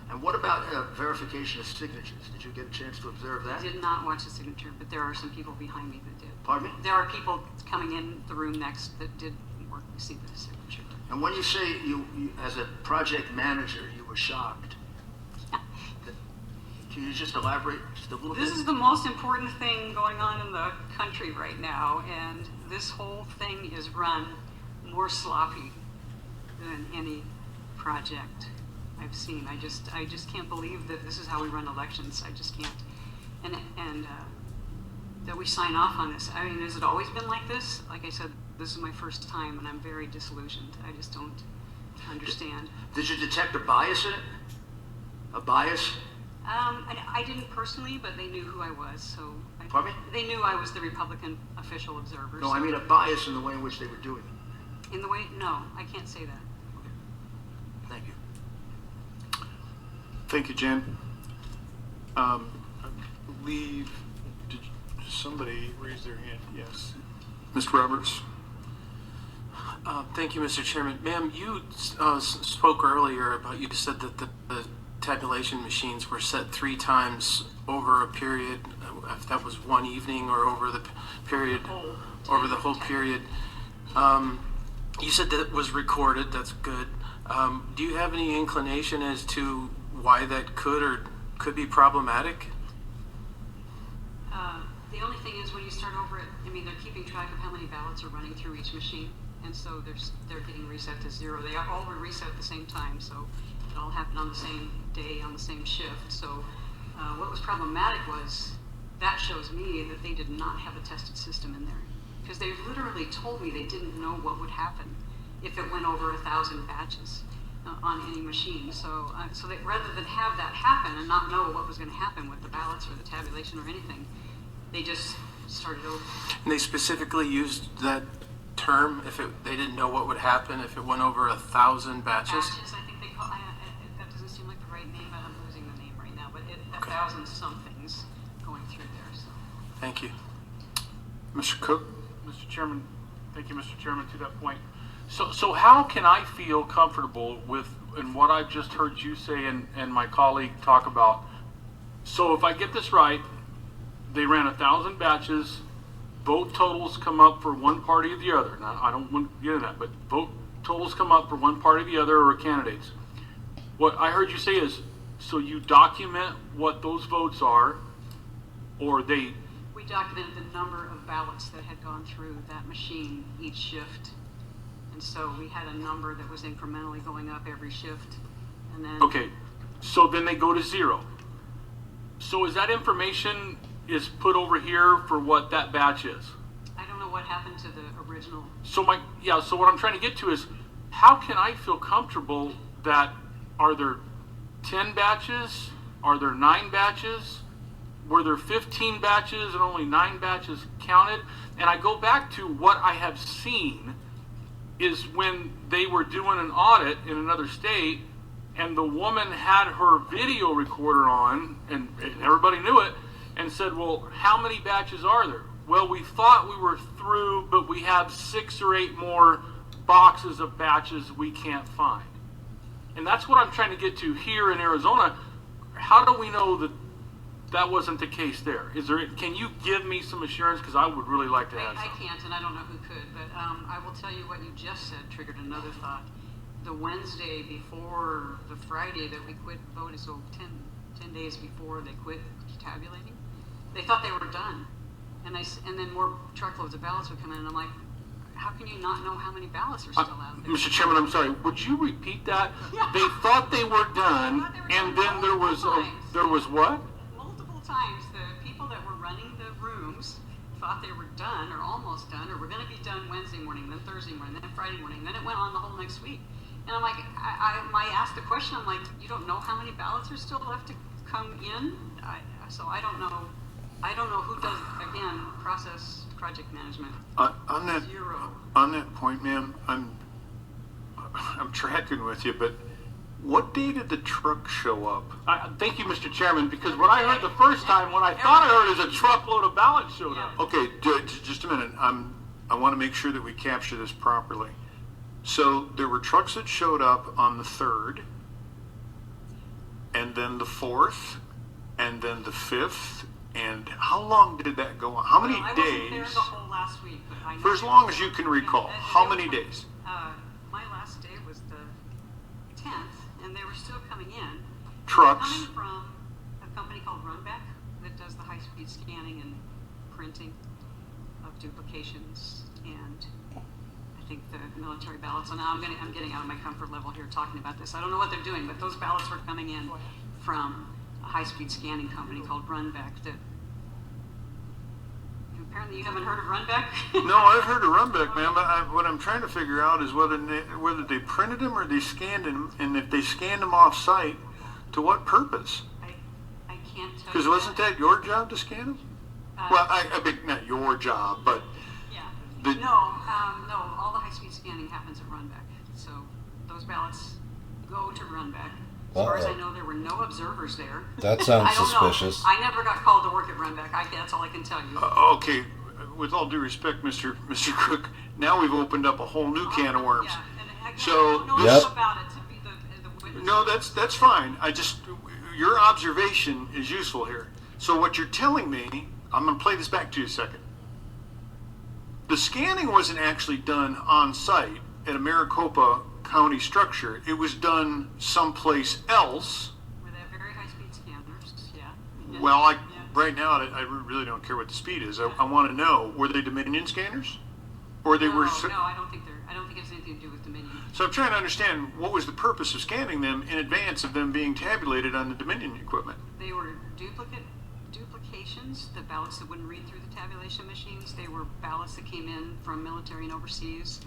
And what about verification of signatures? Did you get a chance to observe that? I did not watch the signature, but there are some people behind me that did. Pardon me? There are people coming in the room next that did see the signature. And when you say you as a project manager, you were shocked, can you just elaborate just a little bit? This is the most important thing going on in the country right now, and this whole thing is run more sloppy than any project I've seen. I just can't believe that this is how we run elections. I just can't. And that we sign off on this. I mean, has it always been like this? Like I said, this is my first time, and I'm very disillusioned. I just don't understand. Did you detect a bias in it? A bias? I didn't personally, but they knew who I was, so. Pardon me? They knew I was the Republican official observer. No, so I mean a bias in the way in which they were doing it. In the way? No, I can't say that. Thank you. Thank you, Jan. I believe, did somebody raise their hand? Yes. Mr. Roberts. Thank you, Mr. Chairman. Ma'am, you spoke earlier about, you said that the tabulation machines were set 3 times over a period, if that was one evening or over the period, over the whole period. You said that it was recorded, that's good. Do you have any inclination as to why that could or could be problematic? The only thing is when you start over it, I mean, they're keeping track of how many ballots are running through each machine, and so they're getting reset to 0. They all were reset at the same time, so it all happened on the same day, on the same shift. So what was problematic was that shows me that they did not have a tested system in there, because they literally told me they didn't know what would happen if it went over 1,000 batches on any machine. So so that rather than have that happen and not know what was going to happen with the ballots or the tabulation or anything, they just started over. And they specifically used that term if they didn't know what would happen if it went over 1,000 batches? Batches, I think they call, that doesn't seem like the right name, but I'm losing the name right now, but 1,000 somethings going through there, so. Thank you. Mr. Cook? Mr. Chairman, thank you, Mr. Chairman, to that point. So how can I feel comfortable with in what I've just heard you say and my colleague talk about? So if I get this right, they ran 1,000 batches, vote totals come up for one party or the other. Now, I don't want to get into that, but vote totals come up for one party or the other or candidates. What I heard you say is, so you document what those votes are, or they... We documented the number of ballots that had gone through that machine each shift. And so we had a number that was incrementally going up every shift. And then... Okay, so then they go to 0. So is that information is put over here for what that batch is? I don't know what happened to the original. So so what I'm trying to get to is, how can I feel comfortable that, are there 10 batches? Are there 9 batches? Were there 15 batches and only 9 batches counted? And I go back to what I have seen is when they were doing an audit in another state and the woman had her video recorder on and everybody knew it and said, well, how many batches are there? Well, we thought we were through, but we have 6 or 8 more boxes of batches we can't find. And that's what I'm trying to get to here in Arizona. How do we know that that wasn't the case there? Can you give me some assurance? Because I would really like to have I can't, and I don't know who could, but I will tell you what you just said triggered another thought. The Wednesday before the Friday that we quit voting, so 10 days before they quit tabulating, they thought they were done. And then more truckloads of ballots would come in, and I'm like, how can you not know how many ballots are still out there? Mr. Chairman, I'm sorry. Would you repeat that? Yeah. They thought they were done, and then there was what? Multiple times, the people that were running the rooms thought they were done or almost done, or were going to be done Wednesday morning, then Thursday morning, then Friday morning, then it went on the whole next week. And I'm like, I asked the question, I'm like, you don't know how many ballots are still left to come in? So I don't know. I don't know who does, again, process project management. On that point, ma'am, I'm tracking with you, but what day did the truck show up? Thank you, Mr. Chairman, because what I heard the first time, what I thought I heard is a truckload of ballots showed up. Okay, just a minute. I want to make sure that we capture this properly. So there were trucks that showed up on the 3rd, and then the 4th, and then the 5th. And how long did that go on? How many I days? wasn't there the whole last week, but I know. For as long as you can recall, how many days? My last day was the 10th, and they were still coming in. Trucks. Coming from a company called Runback that does the high-speed scanning and printing of duplications and I think the military ballots. So now I'm getting out of my comfort level here talking about this. I don't know what they're doing, but those ballots were coming in from a high-speed scanning company called Runback that apparently you haven't heard of Runback? No, I've heard of Runback, man, but what I'm trying to figure out is whether they printed them or they scanned them, and if they scanned them off-site, to what purpose? I can't tell you. Because wasn't that your job to scan them? Well, I mean, not your job, but... Yeah. No, all the high-speed scanning happens at Runback. So those ballots go to Runback. As far as I know, there were no observers there. That sounds I don't suspicious. know. I never got called to work at Runback. That's all I can tell you. Okay, with all due respect, Mr. Cook, now we've opened up a whole new can of worms. Yeah, and again, So, I don't know enough about it to be the witness. No, that's fine. Your observation is useful here. So what you're telling me, I'm going to play this back to you a second. The scanning wasn't actually done on site at a Maricopa County structure. It was done someplace else. Where they have very high-speed scanners, yeah. Well, right now, I really don't care what the speed is. I want to know, were they Dominion scanners? Or they were... No, I don't think it has anything to do with Dominion. So I'm trying to understand, what was the purpose of scanning them in advance of them being tabulated on the Dominion equipment? They were duplications, the ballots that wouldn't read through the tabulation machines. They were ballots that came in from military and overseas.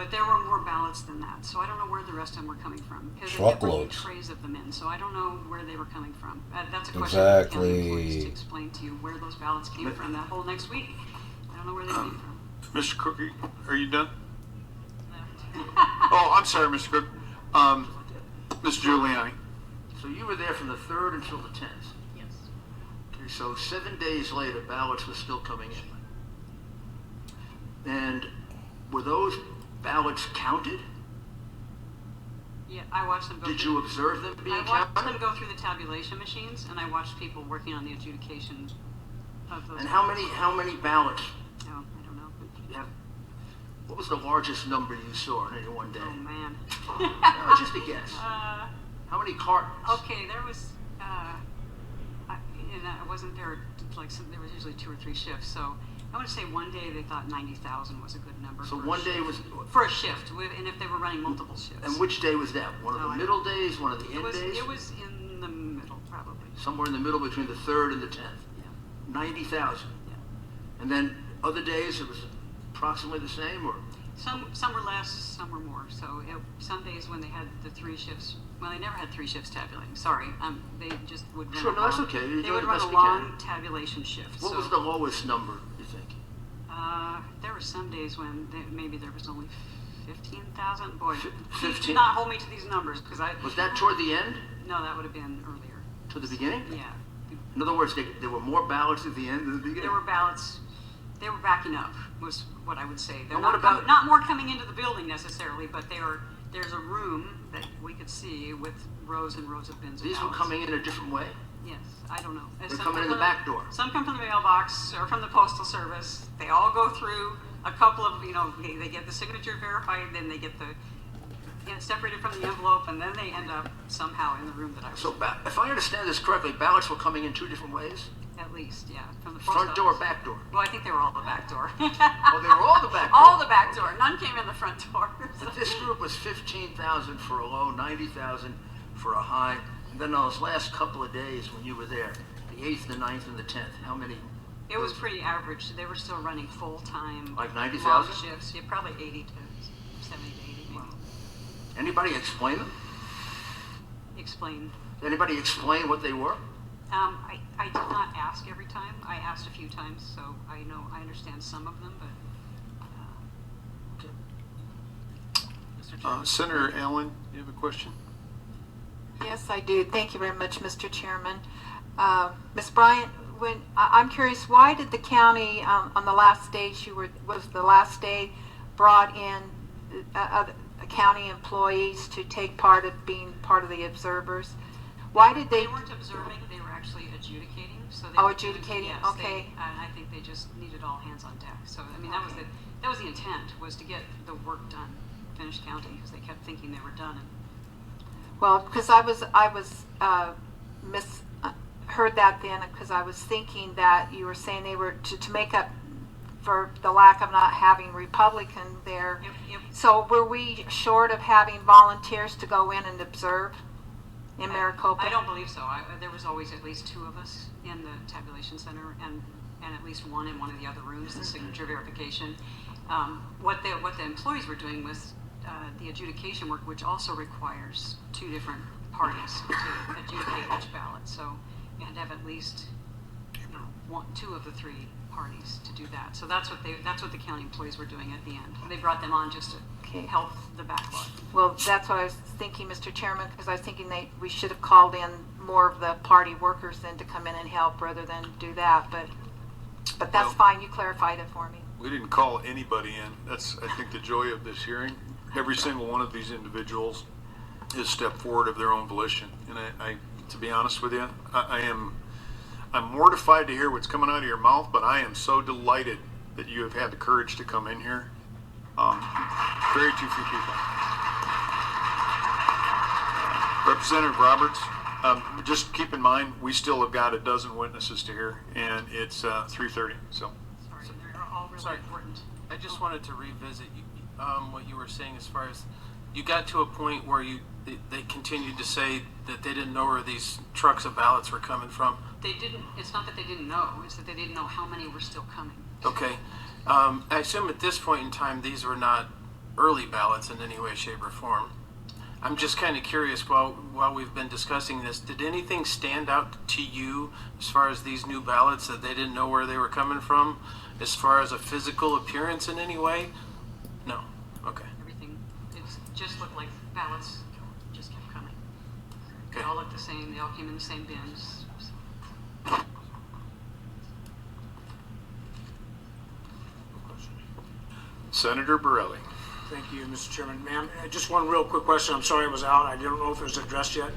But there were more ballots than that, so I don't know where the rest of them were coming from. Because they kept bringing Truckloads. trays of them in, so I don't know where they were coming from. That's a question for the county employees to Exactly. explain to you where those ballots came from that whole next week. I don't know where they came from. Mr. Cook, are you done? Oh, I'm sorry, Mr. Cook. Mr. Giuliani. So you were there from the 3rd until the 10th? Yes. Okay, so 7 days later, ballots were still coming in. And were those ballots counted? Yeah, I watched them go Did through. you observe them being I watched counted? them go through the tabulation machines, and I watched people working on the adjudication of those. And how many ballots? No, I don't know. Yeah. What was the largest number you saw in any one day? Oh man. No, just a guess. How many cartons? Okay, there was, and I wasn't there, there was usually 2 or 3 shifts, so I want to say one day they thought 90,000 was a good number. So for a one day shift. was For a shift, and if they were running multiple shifts. And which day was that? One of Oh, the I middle days, one of the It end was, days? it was in the middle, probably. Somewhere in the middle between the 3rd and the 10th. Yeah. 90,000. Yeah. And then other days it was approximately the same, or? Some were less, some were more. So some days when they had the 3 shifts, well, they never had 3 shifts tabulating. Sorry, they just would run. Sure, a no, that's long- okay. You're They doing would the run best a you can. long tabulation shift. What so, was the lowest number, you think? There were some days when maybe there was only 15,000. Boy, please 15? do not hold me to these numbers because I. Was that toward the end? No, that would have been earlier. To the beginning? Yeah, In other words, there were more ballots at the end than the beginning? there were ballots. They were backing up, was what I would say. They're And what not, about- not more coming into the building necessarily, but there's a room that we could see with rows and rows of bins of These were ballots. coming in a different way? Yes, I don't know. They're Some coming in come the back door. Some come from the mailbox or from the postal service. They all go through a couple of, they get the signature verified, then they get separated from the envelope, and then they end up somehow in the room that I was So in. if I understand this correctly, ballots were coming in 2 different ways? At least, yeah, from the post Front door, office. back door? Well, I think they were all the back door. Oh, they were all the back door? All the back door. None came in the front door. But this group was 15,000 for a low, 90,000 for a high. And then those last couple of days when you were there, the 8th, the 9th, and the 10th, how many? It was pretty average. They were still running full-time. Like long 90,000? shifts. Yeah, probably 80 to 70 to 80 maybe. Anybody explain them? Explain. Anybody explain what they were? I did not ask every time. I asked a few times, so I understand some of them, but. Senator Allen, you have a question? Yes, I do. Thank you very much, Mr. Chairman. Ms. Bryant, I'm curious, why did the county, on the last day was the last day brought in county employees to take part of being part of the observers? Why did they? They weren't observing, they were actually adjudicating. So they Oh, were adjudicating, yes, okay. I think they just needed all hands on deck. So, I mean, that was the intent, was to get the work done, finish counting, because they kept thinking they were done. Well, because I heard that then, because I was thinking that you were saying they were to make up for the lack of not having Republican there. So were we short of having volunteers to go in and observe in Maricopa? I don't believe so. There was always at least 2 of us in the tabulation center, and at least one in one of the other rooms, the signature verification. What the employees were doing was the adjudication work, which also requires 2 different parties to adjudicate each ballot. So you had to have at least 2 of the 3 parties to do that. So that's what the county employees were doing at the end. They brought them on just to help the backlog. Well, that's what I was thinking, Mr. Chairman, because I was thinking we should have called in more of the party workers then to come in and help rather than do that. But that's fine. You clarified it for me. We didn't call anybody in. That's, I think, the joy of this hearing. Every single one of these individuals has stepped forward of their own volition. And I to be honest with you, I'm mortified to hear what's coming out of your mouth, but I am so delighted that you have had the courage to come in here. Very too few people. Representative Roberts, just keep in mind, we still have got a dozen witnesses to hear, and it's 3:30, so. Sorry, they're all really important. I just wanted to revisit what you were saying as far as you got to a point where they continued to say that they didn't know where these trucks of ballots were coming from. They didn't. It's not that they didn't know. It's that they didn't know how many were still coming. Okay. I assume at this point in time these were not early ballots in any way, shape, or form. I'm just kind of curious, while we've been discussing this, did anything stand out to you as far as these new ballots that they didn't know where they were coming from, as far as a physical appearance in any way? No. Okay. Everything, it just looked like ballots just kept coming. They all looked the same. They all came in the same bins. Senator Borelli. Thank you, Mr. Chairman. Ma'am, just one real quick question. I'm sorry I was out. I don't know if it was addressed yet.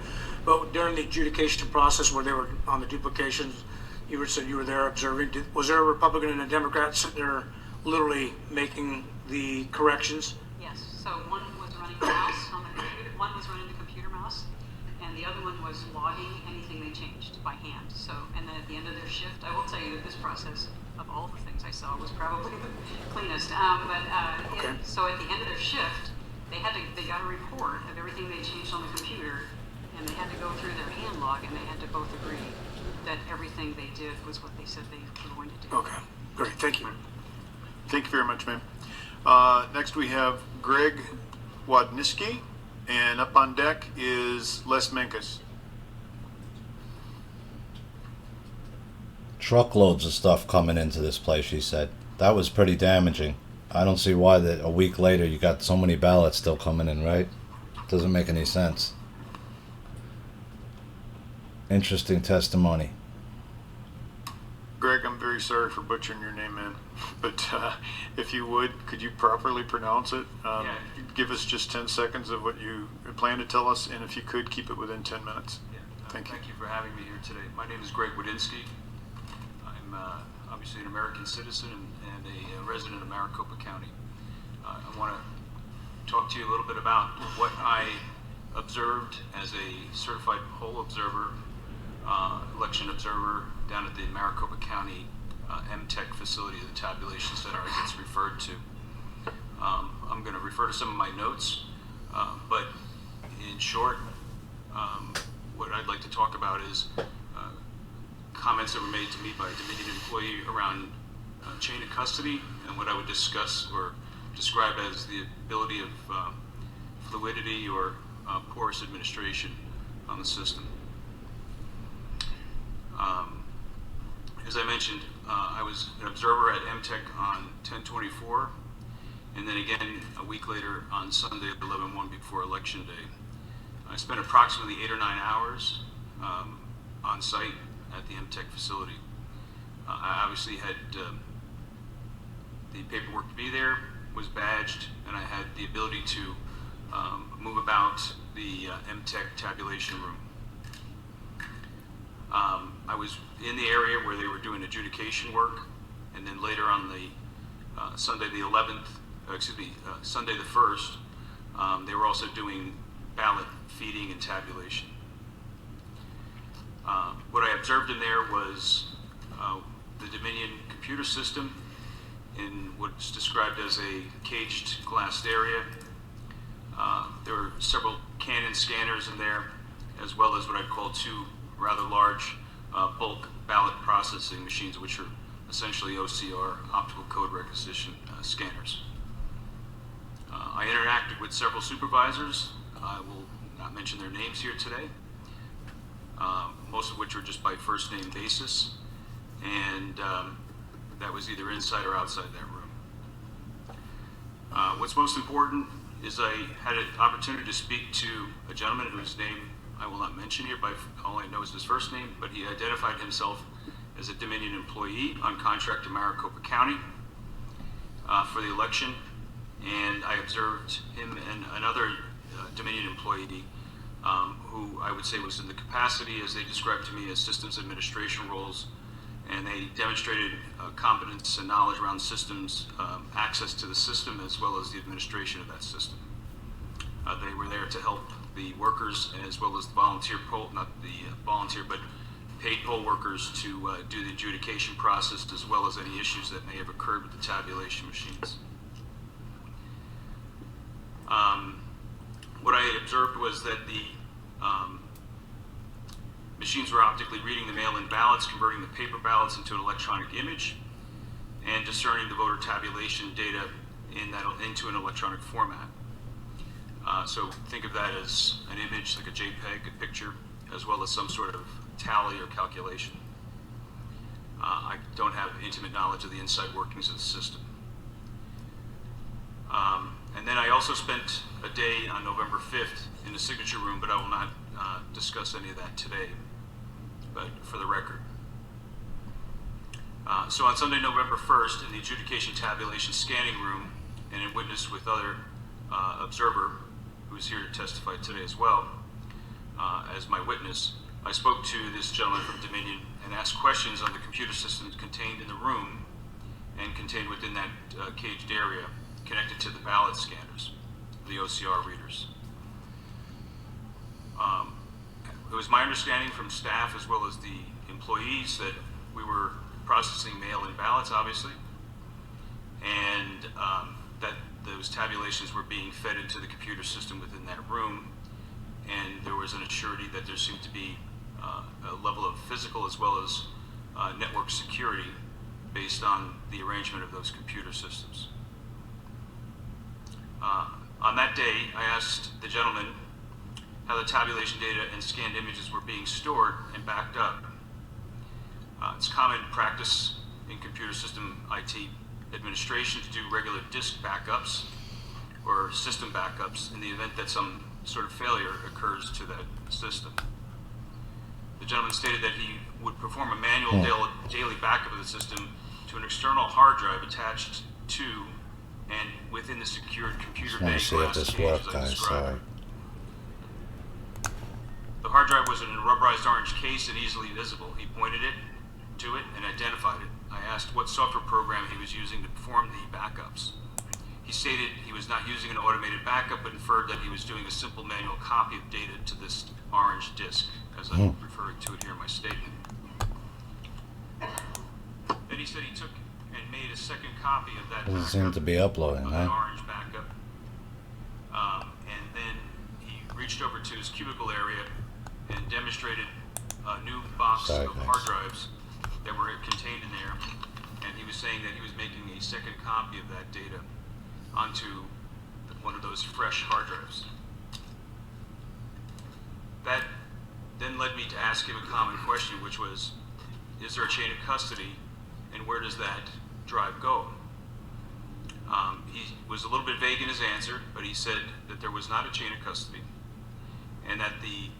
But during the adjudication process where they were on the duplications, you said you were there observing. Was there a Republican and a Democrat sitting there literally making the corrections? Yes. So one was running the mouse on the computer, one was running the computer mouse, and the other one was logging anything they changed by hand. So, and then at the end of their shift, I will tell you that this process, of all the things I saw, was probably the cleanest. So at the end of their shift, they got a report of everything they changed on the computer, and they had to go through their hand log, and they had to both agree that everything they did was what they said they were going to do. Okay, great. Thank you. Thank you very much, ma'am. Next we have Greg Wadniski, and up on deck is Les Menkes. Truckloads of stuff coming into this place, she said. That was pretty damaging. I don't see why that a week later you got so many ballots still coming in, right? Doesn't make any sense. Interesting testimony. Greg, I'm very sorry for butchering your name, man. But if you would, could you properly pronounce it? Give us just 10 seconds of what you plan to tell us, and if you could, keep it within 10 minutes. Thank you. Thank you for having me here today. My name is Greg Wadinski. I'm obviously an American citizen and a resident of Maricopa County. I want to talk to you a little bit about what I observed as a certified poll observer, election observer down at the Maricopa County MTech facility, the tabulation center as it's referred to. I'm going to refer to some of my notes, but in short, what I'd like to talk about is comments that were made to me by a Dominion employee around chain of custody and what I would discuss or describe as the ability of fluidity or porous administration on the system. As I mentioned, I was an observer at MTech on 10/24, and then again a week later on Sunday, 11/1, before Election Day. I spent approximately 8 or 9 hours on site at the MTech facility. I obviously had the paperwork to be there, was badged, and I had the ability to move about the MTech tabulation room. I was in the area where they were doing adjudication work, and then later on the Sunday the 11th, Sunday the 1st, they were also doing ballot feeding and tabulation. What I observed in there was the Dominion computer system in what's described as a caged glassed area. There were several Canon scanners in there, as well as what I'd call 2 rather large bulk ballot processing machines, which are essentially OCR, optical code requisition scanners. I interacted with several supervisors. I will not mention their names here today, most of which were just by first name basis, and that was either inside or outside that room. What's most important is I had an opportunity to speak to a gentleman whose name I will not mention here, but all I know is his first name, but he identified himself as a Dominion employee on contract to Maricopa County for the election, and I observed him and another Dominion employee who I would say was in the capacity, as they described to me, as systems administration roles, and they demonstrated competence and knowledge around systems, access to the system, as well as the administration of that system. They were there to help the workers, as well as the volunteer poll, not the volunteer, but paid poll workers to do the adjudication process, as well as any issues that may have occurred with the tabulation machines. What I observed was that the machines were optically reading the mail-in ballots, converting the paper ballots into an electronic image, and discerning the voter tabulation data into an electronic format. So think of that as an image, like a JPEG, a picture, as well as some sort of tally or calculation. I don't have intimate knowledge of the inside workings of the system. And then I also spent a day on November 5th in the signature room, but I will not discuss any of that today, but for the record. So on Sunday, November 1st, in the adjudication tabulation scanning room, and in witness with other observer, who's here to testify today as well, as my witness, I spoke to this gentleman from Dominion and asked questions on the computer systems contained in the room and contained within that caged area connected to the ballot scanners, the OCR readers. It was my understanding from staff as well as the employees that we were processing mail-in ballots, obviously, and that those tabulations were being fed into the computer system within that room, and there was an assurity that there seemed to be a level of physical as well as network security based on the arrangement of those computer systems. On that day, I asked the gentleman how the tabulation data and scanned images were being stored and backed up. It's common practice in computer system IT administration to do regular disk backups or system backups in the event that some sort of failure occurs to that system. The gentleman stated that he would perform a manual daily backup of the system to an external hard drive attached to and within the secured computer bay Just want to see if this worked, guys. Sorry. The hard drive was in a rubberized orange case and easily visible. He pointed to it and identified it. I asked what software program he was using to perform the backups. He stated he was not using an automated backup, but inferred that he was doing a simple manual copy of data to this orange disk, as I'm referring to it here in my statement. Then he said he took and made a second copy of that Doesn't seem to be uploading, of huh? that orange backup. And then he reached over to his cubicle area and demonstrated a new box of hard drives that were contained in there. And he was saying that he was making a second copy of that data onto one of those fresh hard drives. That then led me to ask him a common question, which was, is there a chain of custody, and where does that drive go? He was a little bit vague in his answer, but he said that there was not a chain of custody, and that the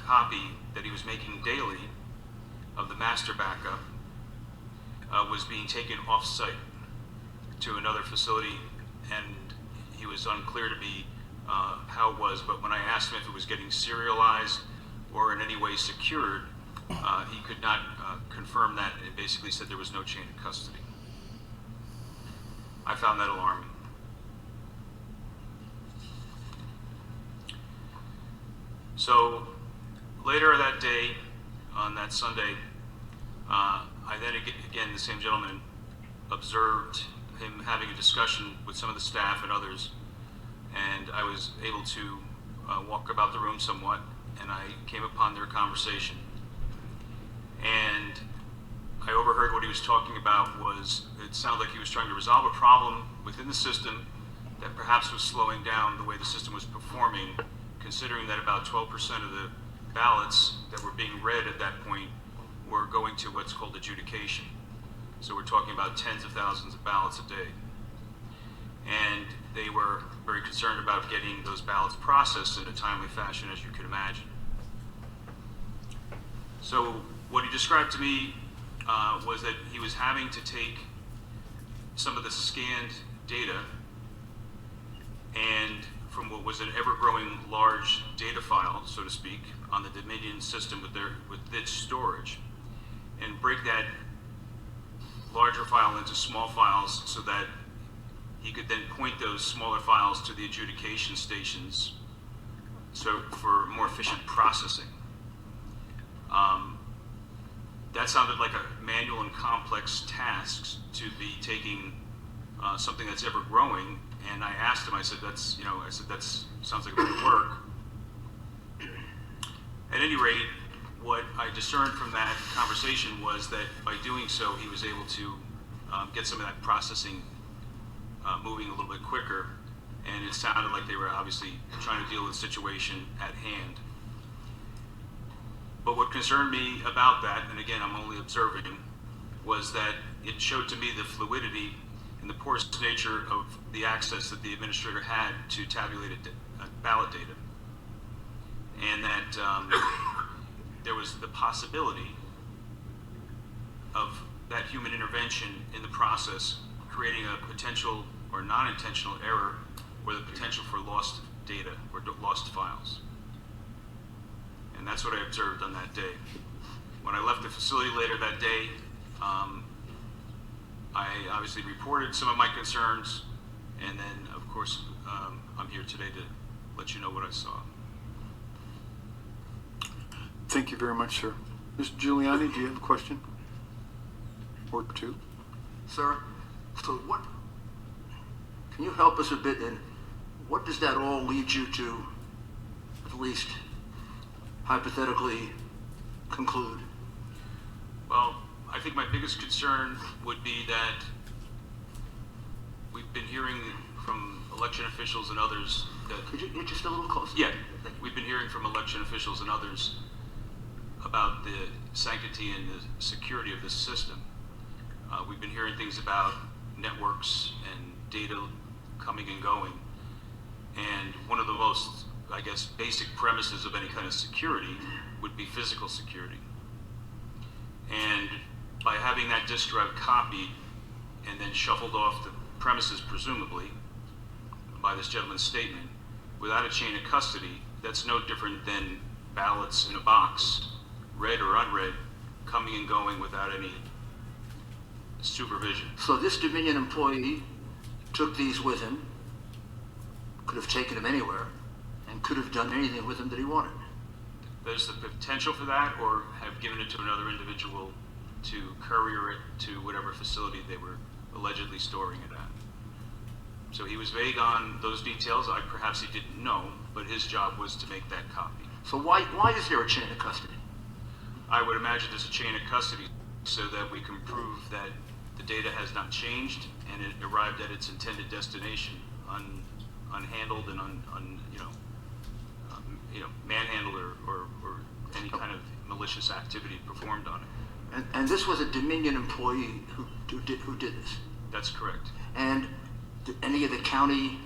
copy that he was making daily of the master backup was being taken off-site to another facility, and he was unclear to me how it was, but when I asked him if it was getting serialized or in any way secured, he could not confirm that, and basically said there was no chain of custody. I found that alarming. So later that day, on that Sunday, I then again, the same gentleman observed him having a discussion with some of the staff and others, and I was able to walk about the room somewhat, and I came upon their conversation. And I overheard what he was talking about was, it sounded like he was trying to resolve a problem within the system that perhaps was slowing down the way the system was performing, considering that about 12% of the ballots that were being read at that point were going to what's called adjudication. So we're talking about tens of thousands of ballots a day. And they were very concerned about getting those ballots processed in a timely fashion, as you could imagine. So what he described to me was that he was having to take some of the scanned data and from what was an ever-growing large data file, so to speak, on the Dominion system with its storage, and break that larger file into small files so that he could then point those smaller files to the adjudication stations so for more efficient processing. That sounded like a manual and complex task to be taking something that's ever growing, and I asked him, I said, that sounds like a bit of work. At any rate, what I discerned from that conversation was that by doing so, he was able to get some of that processing moving a little bit quicker, and it sounded like they were obviously trying to deal with the situation at hand. But what concerned me about that, and again I'm only observing, was that it showed to me the fluidity and the porous nature of the access that the administrator had to tabulated ballot data. And that there was the possibility of that human intervention in the process creating a potential or non-intentional error or the potential for lost data or lost files. And that's what I observed on that day. When I left the facility later that day, I obviously reported some of my concerns, and then of course I'm here today to let you know what I saw. Thank you very much, sir. Mr. Giuliani, do you have a question? Or two? Sir, so what, can you help us a bit in what does that all lead you to, at least hypothetically, conclude? Well, I think my biggest concern would be that we've been hearing from election officials and others that... Could you get just a little closer? Yeah, we've been hearing from election officials and others about the sanctity and the security of this system. We've been hearing things about networks and data coming and going. And one of the most, I guess, basic premises of any kind of security would be physical security. And by having that disk drive copied and then shuffled off the premises, presumably, by this gentleman's statement, without a chain of custody, that's no different than ballots in a box, read or unread, coming and going without any supervision. So this Dominion employee took these with him, could have taken them anywhere, and could have done anything with them that he wanted. There's the potential for that, or have given it to another individual to courier it to whatever facility they were allegedly storing it at. So he was vague on those details. Perhaps he didn't know, but his job was to make that copy. So why is there a chain of custody? I would imagine there's a chain of custody so that we can prove that the data has not changed and it arrived at its intended destination unhandled and manhandled or any kind of malicious activity performed on it. And this was a Dominion employee who did this? That's correct. And did any of the county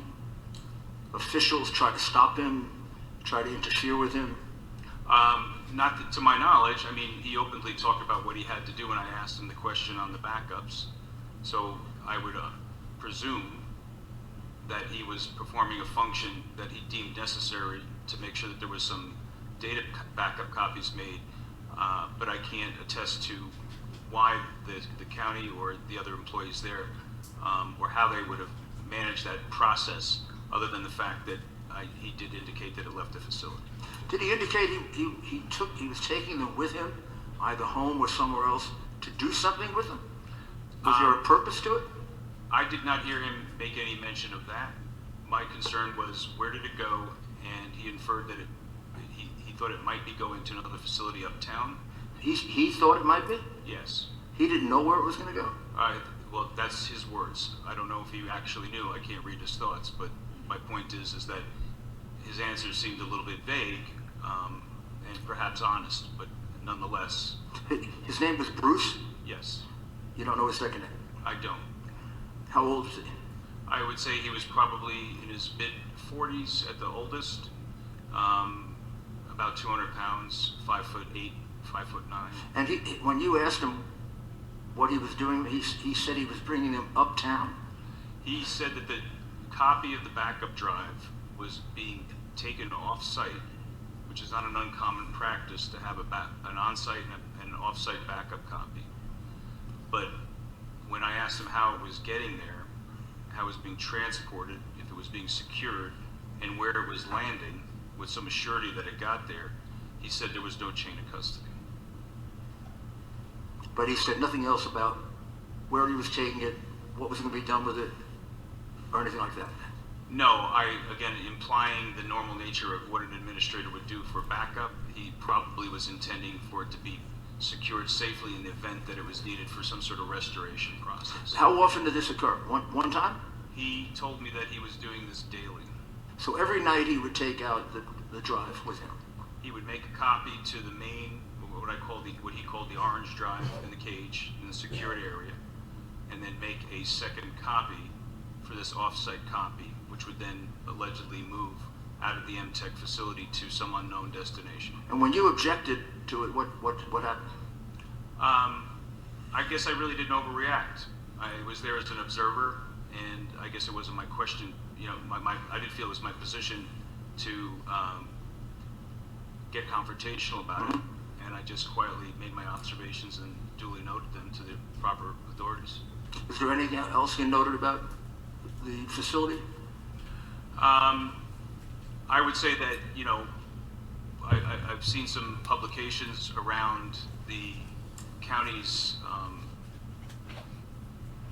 officials try to stop him, try to interfere with him? Not to my knowledge. I mean, he openly talked about what he had to do when I asked him the question on the backups. So I would presume that he was performing a function that he deemed necessary to make sure that there was some data backup copies made. But I can't attest to why the county or the other employees there or how they would have managed that process, other than the fact that he did indicate that it left the facility. Did he indicate he was taking them with him, either home or somewhere else, to do something with them? Was there a purpose to it? I did not hear him make any mention of that. My concern was, where did it go? And he inferred that he thought it might be going to another facility uptown. He thought it might be? Yes. He didn't know where it was going to go? Well, that's his words. I don't know if he actually knew. I can't read his thoughts, but my point is that his answers seemed a little bit vague and perhaps honest, but nonetheless. His name was Bruce? Yes. You don't know his second name? I don't. How old is he? I would say he was probably in his mid-40s at the oldest, about 200 pounds, 5'8", 5'9". And when you asked him what he was doing, he said he was bringing them uptown? He said that the copy of the backup drive was being taken off-site, which is not an uncommon practice to have an on-site and an off-site backup copy. But when I asked him how it was getting there, how it was being transported, if it was being secured, and where it was landing, with some assurity that it got there, he said there was no chain of custody. But he said nothing else about where he was taking it, what was going to be done with it, or anything like that? No, again, implying the normal nature of what an administrator would do for backup, he probably was intending for it to be secured safely in the event that it was needed for some sort of restoration process. How often did this occur? One time? He told me that he was doing this daily. So every night he would take out the drive with him. He would make a copy to the main, what he called the orange drive in the cage in the security area, and then make a second copy for this off-site copy, which would then allegedly move out of the MTech facility to some unknown destination. And when you objected to it, what happened? I guess I really didn't overreact. I was there as an observer, and I guess it wasn't my question. You know, I didn't feel it was my position to get confrontational about it, and I just quietly made my observations and duly noted them to the proper authorities. Is there anything else you noted about the facility? I would say that, you know, I've seen some publications around the county's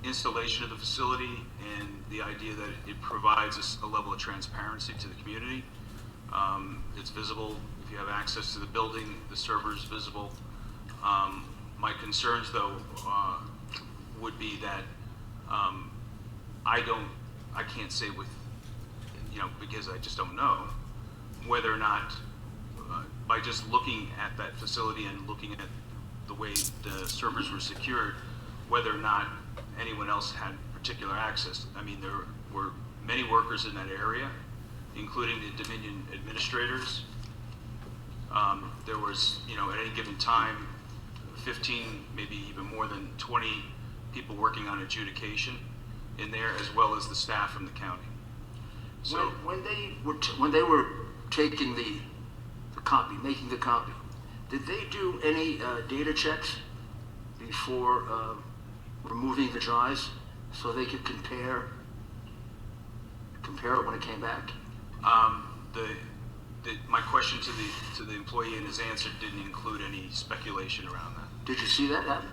installation of the facility and the idea that it provides a level of transparency to the community. It's visible if you have access to the building, the server's visible. My concerns, though, would be that I can't say with, you know, because I just don't know whether or not, by just looking at that facility and looking at the way the servers were secured, whether or not anyone else had particular access. I mean, there were many workers in that area, including the Dominion administrators. There was, you know, at any given time, 15, maybe even more than 20 people working on adjudication in there, as well as the staff from the county. So when they were taking the copy, making the copy, did they do any data checks before removing the drives so they could compare it when it came back? My question to the employee and his answer didn't include any speculation around that. Did you see that happen?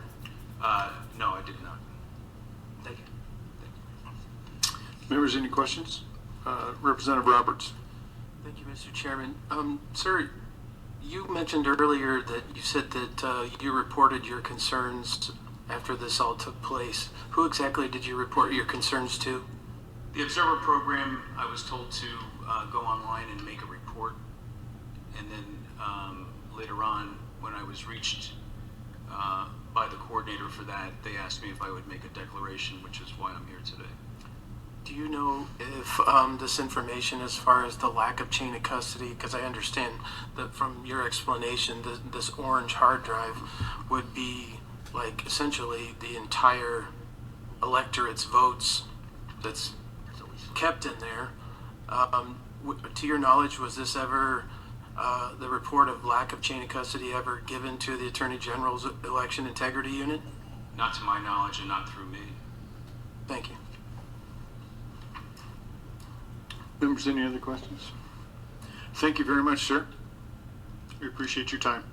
No, I did not. Thank you. Members, any questions? Representative Roberts. Thank you, Mr. Chairman. Sir, you mentioned earlier that you said that you reported your concerns after this all took place. Who exactly did you report your concerns to? The Observer program, I was told to go online and make a report. And then later on, when I was reached by the coordinator for that, they asked me if I would make a declaration, which is why I'm here today. Do you know if this information, as far as the lack of chain of custody, because I understand that from your explanation, this orange hard drive would be like essentially the entire electorate's votes that's kept in there. To your knowledge, was this ever, the report of lack of chain of custody ever given to the Attorney General's Election Integrity Unit? Not to my knowledge and not through me. Thank you. Members, any other questions? Thank you very much, sir. We appreciate your time.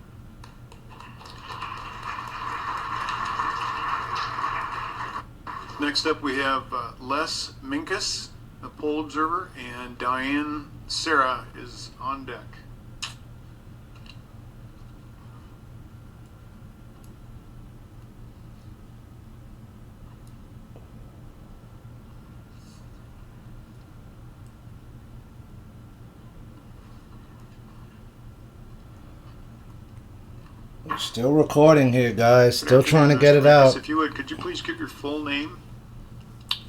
Next up, we have Les Minkus, the poll observer, and Diane Sarah is on deck. We're still recording here, guys. Still trying to get it out. If you would, could you please give your full name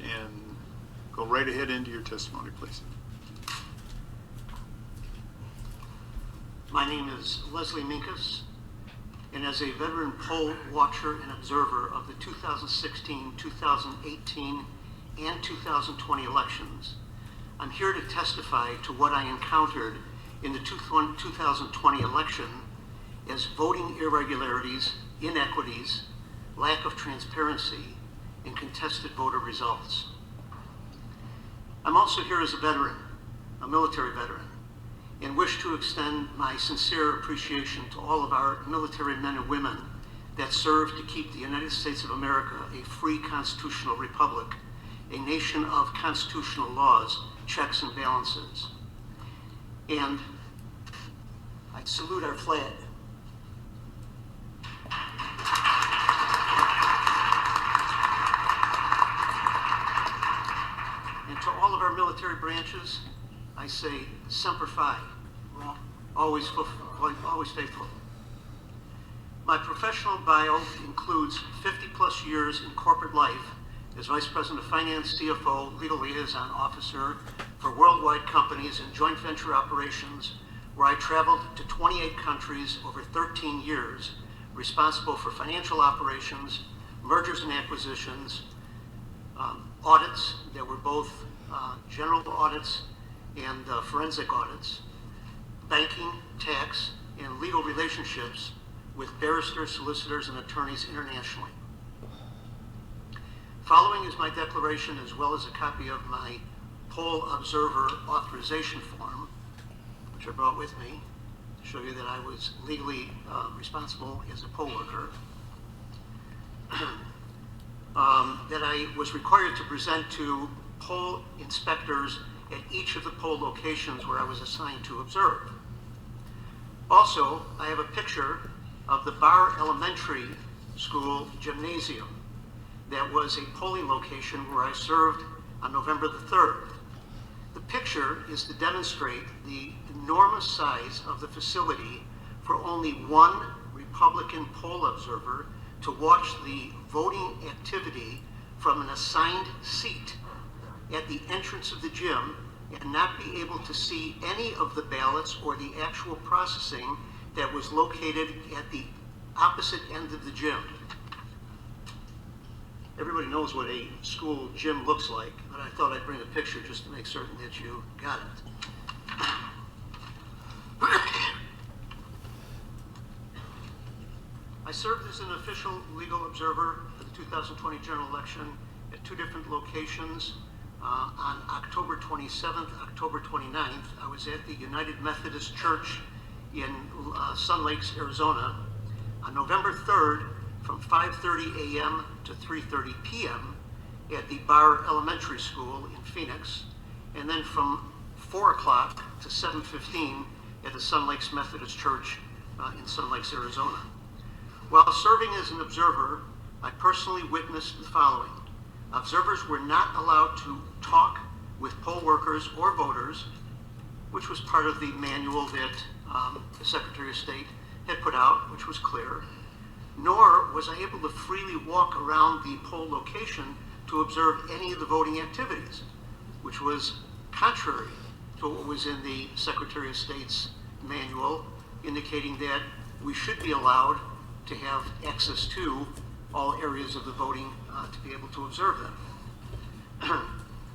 and go right ahead into your testimony, please. My name is Leslie Minkus, and as a veteran poll watcher and observer of the 2016, 2018, and 2020 elections, I'm here to testify to what I encountered in the 2020 election as voting irregularities, inequities, lack of transparency, and contested voter results. I'm also here as a veteran, a military veteran, and wish to extend my sincere appreciation to all of our military men and women that serve to keep the United States of America a free constitutional republic, a nation of constitutional laws, checks and balances. And I salute our flag. And to all of our military branches, I say, Semper Fi, always faithful. My professional bio includes 50-plus years in corporate life as Vice President of Finance, CFO, Legal Liaison Officer for worldwide companies and joint venture operations, where I traveled to 28 countries over 13 years, responsible for financial operations, mergers and acquisitions, audits that were both general audits and forensic audits, banking, tax, and legal relationships with barristers, solicitors, and attorneys internationally. Following is my declaration, as well as a copy of my poll observer authorization form, which I brought with me to show you that I was legally responsible as a poll worker, that I was required to present to poll inspectors at each of the poll locations where I was assigned to observe. Also, I have a picture of the Barr Elementary School gymnasium that was a polling location where I served on November the 3rd. The picture is to demonstrate the enormous size of the facility for only one Republican poll observer to watch the voting activity from an assigned seat at the entrance of the gym and not be able to see any of the ballots or the actual processing that was located at the opposite end of the gym. Everybody knows what a school gym looks like, but I thought I'd bring a picture just to make certain that you got it. I served as an official legal observer for the 2020 general election at two different locations. On October 27th, October 29th, I was at the United Methodist Church in Sun Lakes, Arizona. On November 3rd, from 5:30 a.m. to 3:30 p.m. at the Barr Elementary School in Phoenix, and then from 4 o'clock to 7:15 at the Sun Lakes Methodist Church in Sun Lakes, Arizona. While serving as an observer, I personally witnessed the following. Observers were not allowed to talk with poll workers or voters, which was part of the manual that the Secretary of State had put out, which was clear. Nor was I able to freely walk around the poll location to observe any of the voting activities, which was contrary to what was in the Secretary of State's manual, indicating that we should be allowed to have access to all areas of the voting to be able to observe them.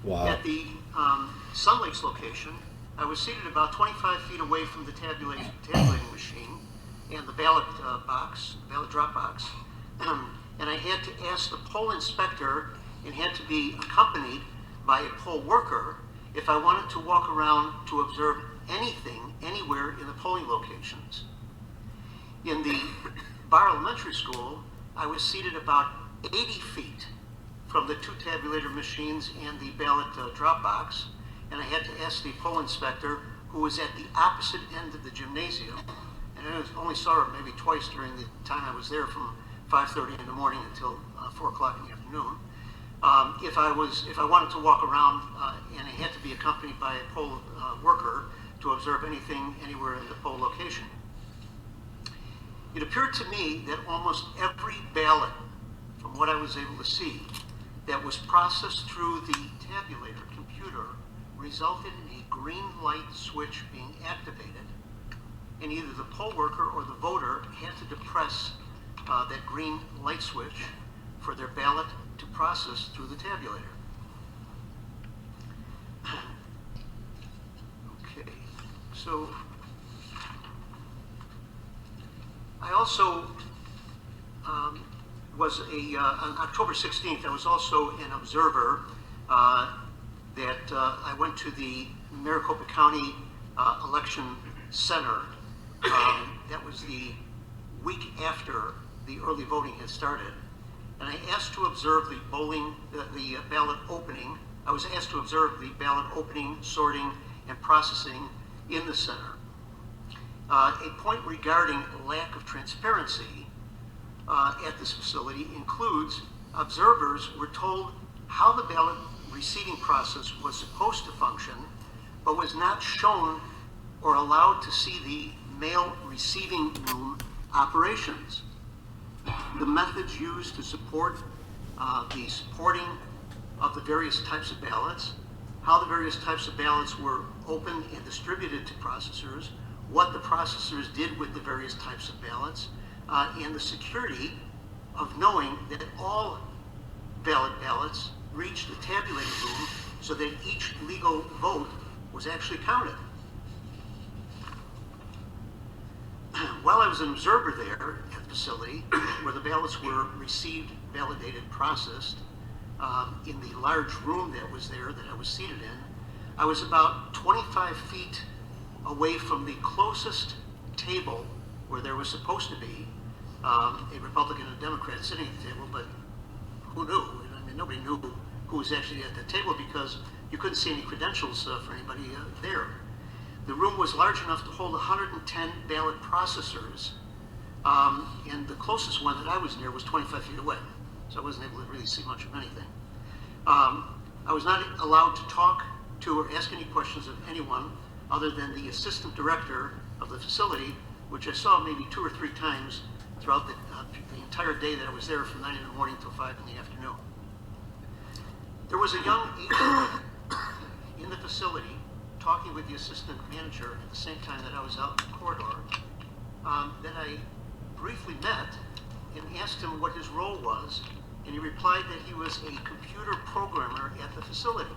Wow. At the Sun Lakes location, I was seated about 25 feet away from the tabulating machine and the ballot drop box, and I had to ask the poll inspector and had to be accompanied by a poll worker if I wanted to walk around to observe anything anywhere in the polling locations. In the Barr Elementary School, I was seated about 80 feet from the two tabulator machines and the ballot drop box, and I had to ask the poll inspector, who was at the opposite end of the gymnasium, and I only saw her maybe twice during the time I was there, from 5:30 in the morning until 4 o'clock in the afternoon. If I wanted to walk around and I had to be accompanied by a poll worker to observe anything anywhere in the poll location. It appeared to me that almost every ballot, from what I was able to see, that was processed through the tabulator computer resulted in a green light switch being activated, and either the poll worker or the voter had to depress that green light switch for their ballot to process through the tabulator. Okay, so I also was on October 16th, I was also an observer that I went to the Maricopa County Election Center. That was the week after the early voting had started. And I asked to observe the ballot opening. I was asked to observe the ballot opening, sorting, and processing in the center. A point regarding lack of transparency at this facility includes observers were told how the ballot receiving process was supposed to function, but was not shown or allowed to see the mail receiving room operations. The methods used to support the supporting of the various types of ballots, how the various types of ballots were opened and distributed to processors, what the processors did with the various types of ballots, and the security of knowing that all valid ballots reached the tabulating room so that each legal vote was actually counted. While I was an observer there at the facility, where the ballots were received, validated, processed, in the large room that was there that I was seated in, I was about 25 feet away from the closest table where there was supposed to be a Republican and a Democrat sitting at the table, but who knew? I mean, nobody knew who was actually at the table because you couldn't see any credentials for anybody there. The room was large enough to hold 110 ballot processors, and the closest one that I was near was 25 feet away, so I wasn't able to really see much of anything. I was not allowed to talk to or ask any questions of anyone other than the assistant director of the facility, which I saw maybe 2 or 3 times throughout the entire day that I was there from 9 in the morning till 5 in the afternoon. There was a young agent in the facility talking with the assistant manager at the same time that I was out in the corridor that I briefly met and asked him what his role was, and he replied that he was a computer programmer at the facility.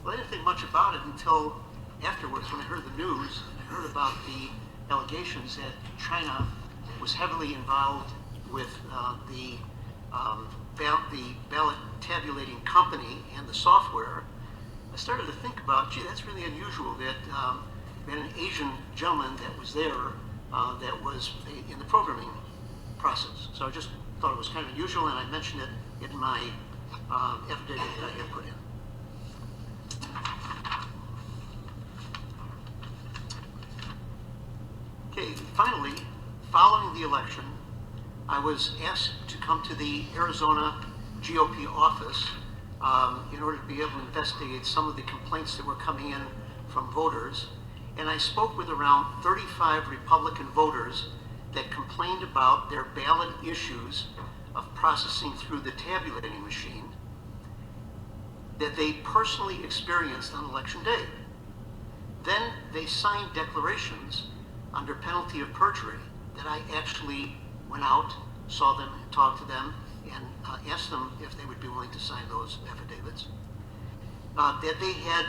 Well, I didn't think much about it until afterwards when I heard the news and I heard about the allegations that China was heavily involved with the ballot tabulating company and the software. I started to think about, gee, that's really unusual that an Asian gentleman that was there that was in the programming process. So I just thought it was kind of unusual, and I mentioned it in my affidavit that I had put in. Okay, finally, following the election, I was asked to come to the Arizona GOP office in order to be able to investigate some of the complaints that were coming in from voters. And I spoke with around 35 Republican voters that complained about their ballot issues of processing through the tabulating machine that they personally experienced on election day. Then they signed declarations under penalty of perjury that I actually went out, saw them, and talked to them, and asked them if they would be willing to sign those affidavits. That they had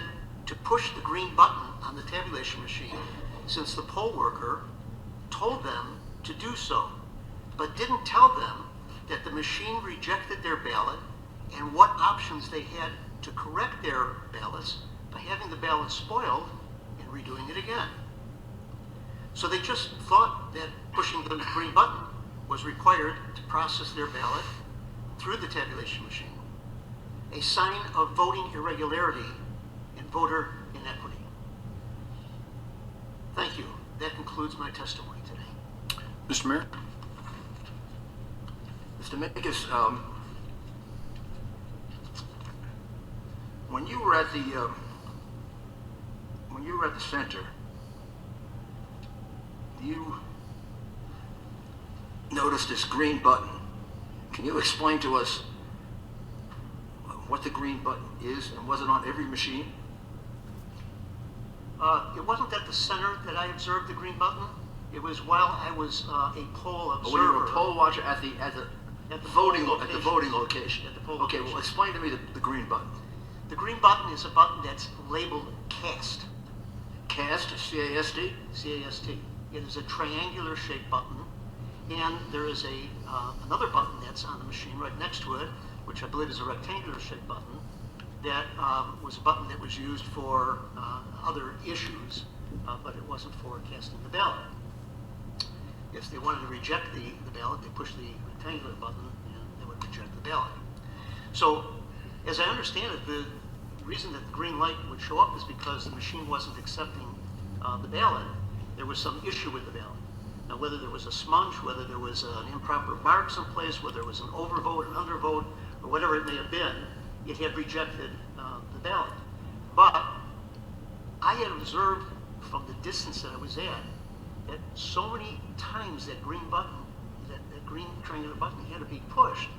to push the green button on the tabulation machine since the poll worker told them to do so, but didn't tell them that the machine rejected their ballot and what options they had to correct their ballots by having the ballot spoiled and redoing it again. So they just thought that pushing the green button was required to process their ballot through the tabulation machine, a sign of voting irregularity and voter inequity. Thank you. That concludes my testimony today. Mr. Mayor? Mr. Minkus, when you were at the center, you noticed this green button. Can you explain to us what the green button is, and was it on every machine? It wasn't at the center that I observed the green button. It was while I was a poll observer. When you were a poll watcher at the voting location. At the poll okay, location. well, explain to me the green button. The green button is a button that's labeled CAST. CAST, C-A-S-T? C-A-S-T. It is a triangular shaped button, and there is another button that's on the machine right next to it, which I believe is a rectangular shaped button, that was a button that was used for other issues, but it wasn't for casting the ballot. If they wanted to reject the ballot, they pushed the rectangular button and they would reject the ballot. So, as I understand it, the reason that the green light would show up is because the machine wasn't accepting the ballot. There was some issue with the ballot. Now, whether there was a smudge, whether there was an improper mark someplace, whether it was an overvote, an undervote, or whatever it may have been, it had rejected the ballot. But I had observed from the distance that I was at that so many times that green button, that green triangular button had to be pushed,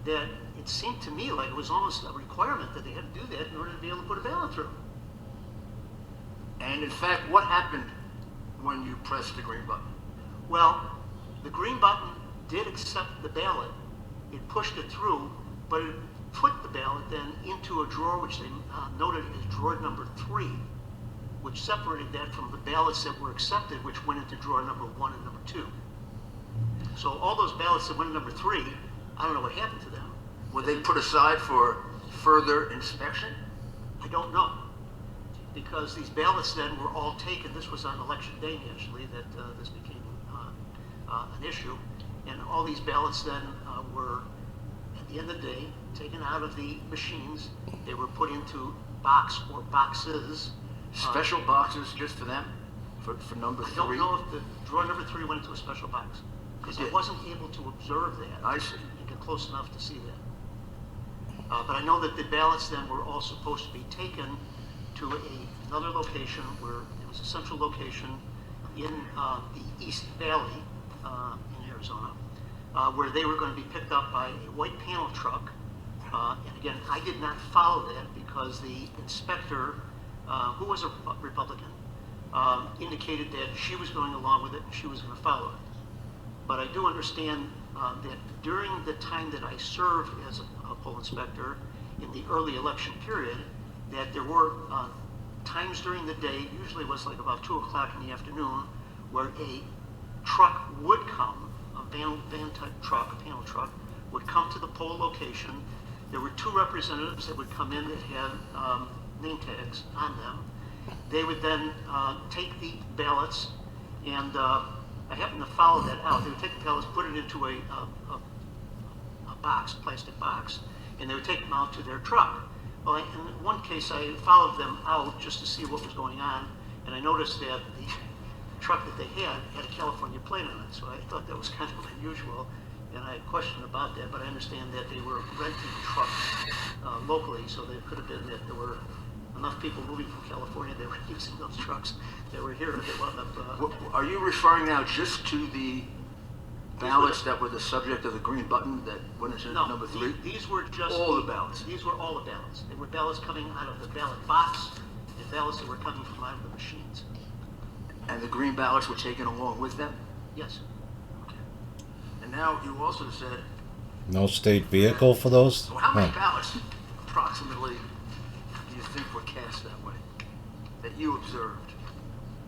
that it seemed to me like it was almost a requirement that they had to do that in order to be able to put a ballot through. And in fact, what happened when you pressed the green button? Well, the green button did accept the ballot. It pushed it through, but it put the ballot then into a drawer which they noted as drawer number 3, which separated that from the ballots that were accepted, which went into drawer number 1 and number 2. So all those ballots that went in number 3, I don't know what happened to them. Were they put aside for further inspection? I don't know. Because these ballots then were all taken. This was on election day, actually, that this became an issue. And all these ballots then were, at the end of the day, taken out of the machines. They were put into box or boxes. Special boxes just for them? For number 3? I don't know if the drawer number 3 went into a special box. Because I wasn't able to observe that. I see. And get close enough to see that. But I know that the ballots then were all supposed to be taken to another location where it was a central location in the East Valley in Arizona, where they were going to be picked up by a white panel truck. And again, I did not follow that because the inspector, who was a Republican, indicated that she was going along with it and she was going to follow it. But I do understand that during the time that I served as a poll inspector in the early election period, that there were times during the day, usually it was like about 2 o'clock in the afternoon, where a truck would come, a van type truck, a panel truck, would come to the poll location. There were 2 representatives that would come in that had name tags on them. They would then take the ballots, and I happened to follow that out. They would take the ballots, put it into a box, plastic box, and they would take them out to their truck. Well, in one case, I followed them out just to see what was going on, and I noticed that the truck that they had a California plate on it, so I thought that was kind of unusual, and I had a question about that, but I understand that they were renting trucks locally, so it could have been that there were enough people moving from California that were using those trucks that were here that wound up... Are you referring now just to the ballots that were the subject of the green button that went into number 3? These were just... all the ballots? These were all the ballots. They were ballots coming out of the ballot box and ballots that were coming from out of the machines. And the green ballots were taken along with them? Yes. Okay. And now you also said... No state vehicle for those? So how many ballots approximately do you think were cast that way, that you observed?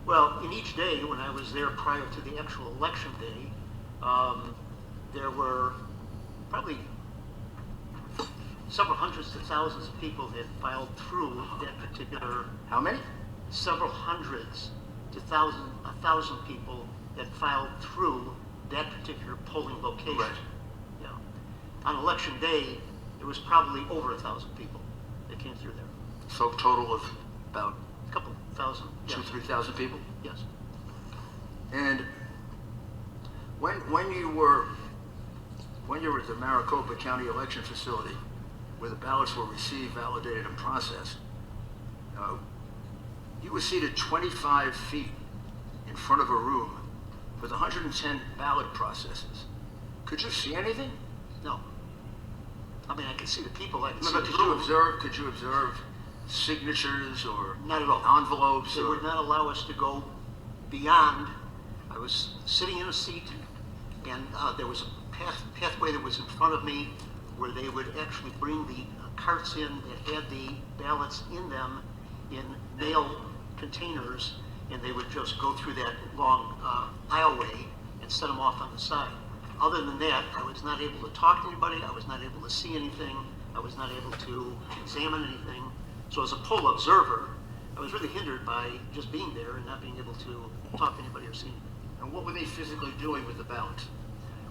Well, in each day, when I was there prior to the actual election day, there were probably several hundreds to thousands of people that filed through that particular... How many? Several hundreds to 1,000 people that filed through that particular polling location. Right. Yeah. On election day, there was probably over 1,000 people that came through there. So a total of about... A couple thousand. 2,000-3,000 people? Yes. And when you were at the Maricopa County election facility, where the ballots were received, validated, and processed, you were seated 25 feet in front of a room with 110 ballot processes. Could you see anything? No. I mean, I could see the people. I could see Could you observe signatures or not at all envelopes? They would not allow us to go beyond. I was sitting in a seat, and there was a pathway that was in front of me where they would actually bring the carts in that had the ballots in them in mail containers, and they would just go through that long aisleway and set them off on the side. Other than that, I was not able to talk to anybody. I was not able to see anything. I was not able to examine anything. So as a poll observer, I was really hindered by just being there and not being able to talk to anybody or see anything. And what were they physically doing with the ballots?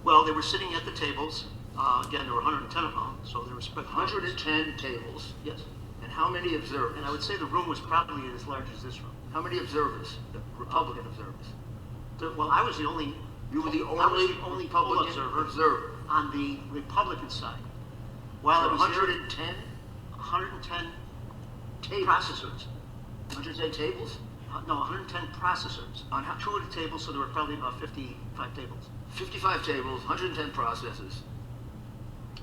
Well, they were sitting at the tables. Again, there were 110 of them, so they were spread. 110 tables? Yes. And how many observers? And I would say the room was probably as large as this room. How many observers? The Republican observers? Well, I was the only... You were the I was the only poll Republican observer on the Republican side. While so I was 110? 110 Tables. processors. 110 tables? No, 110 processors. On two at a table, so there were probably about 55 tables. 55 tables, 110 processes.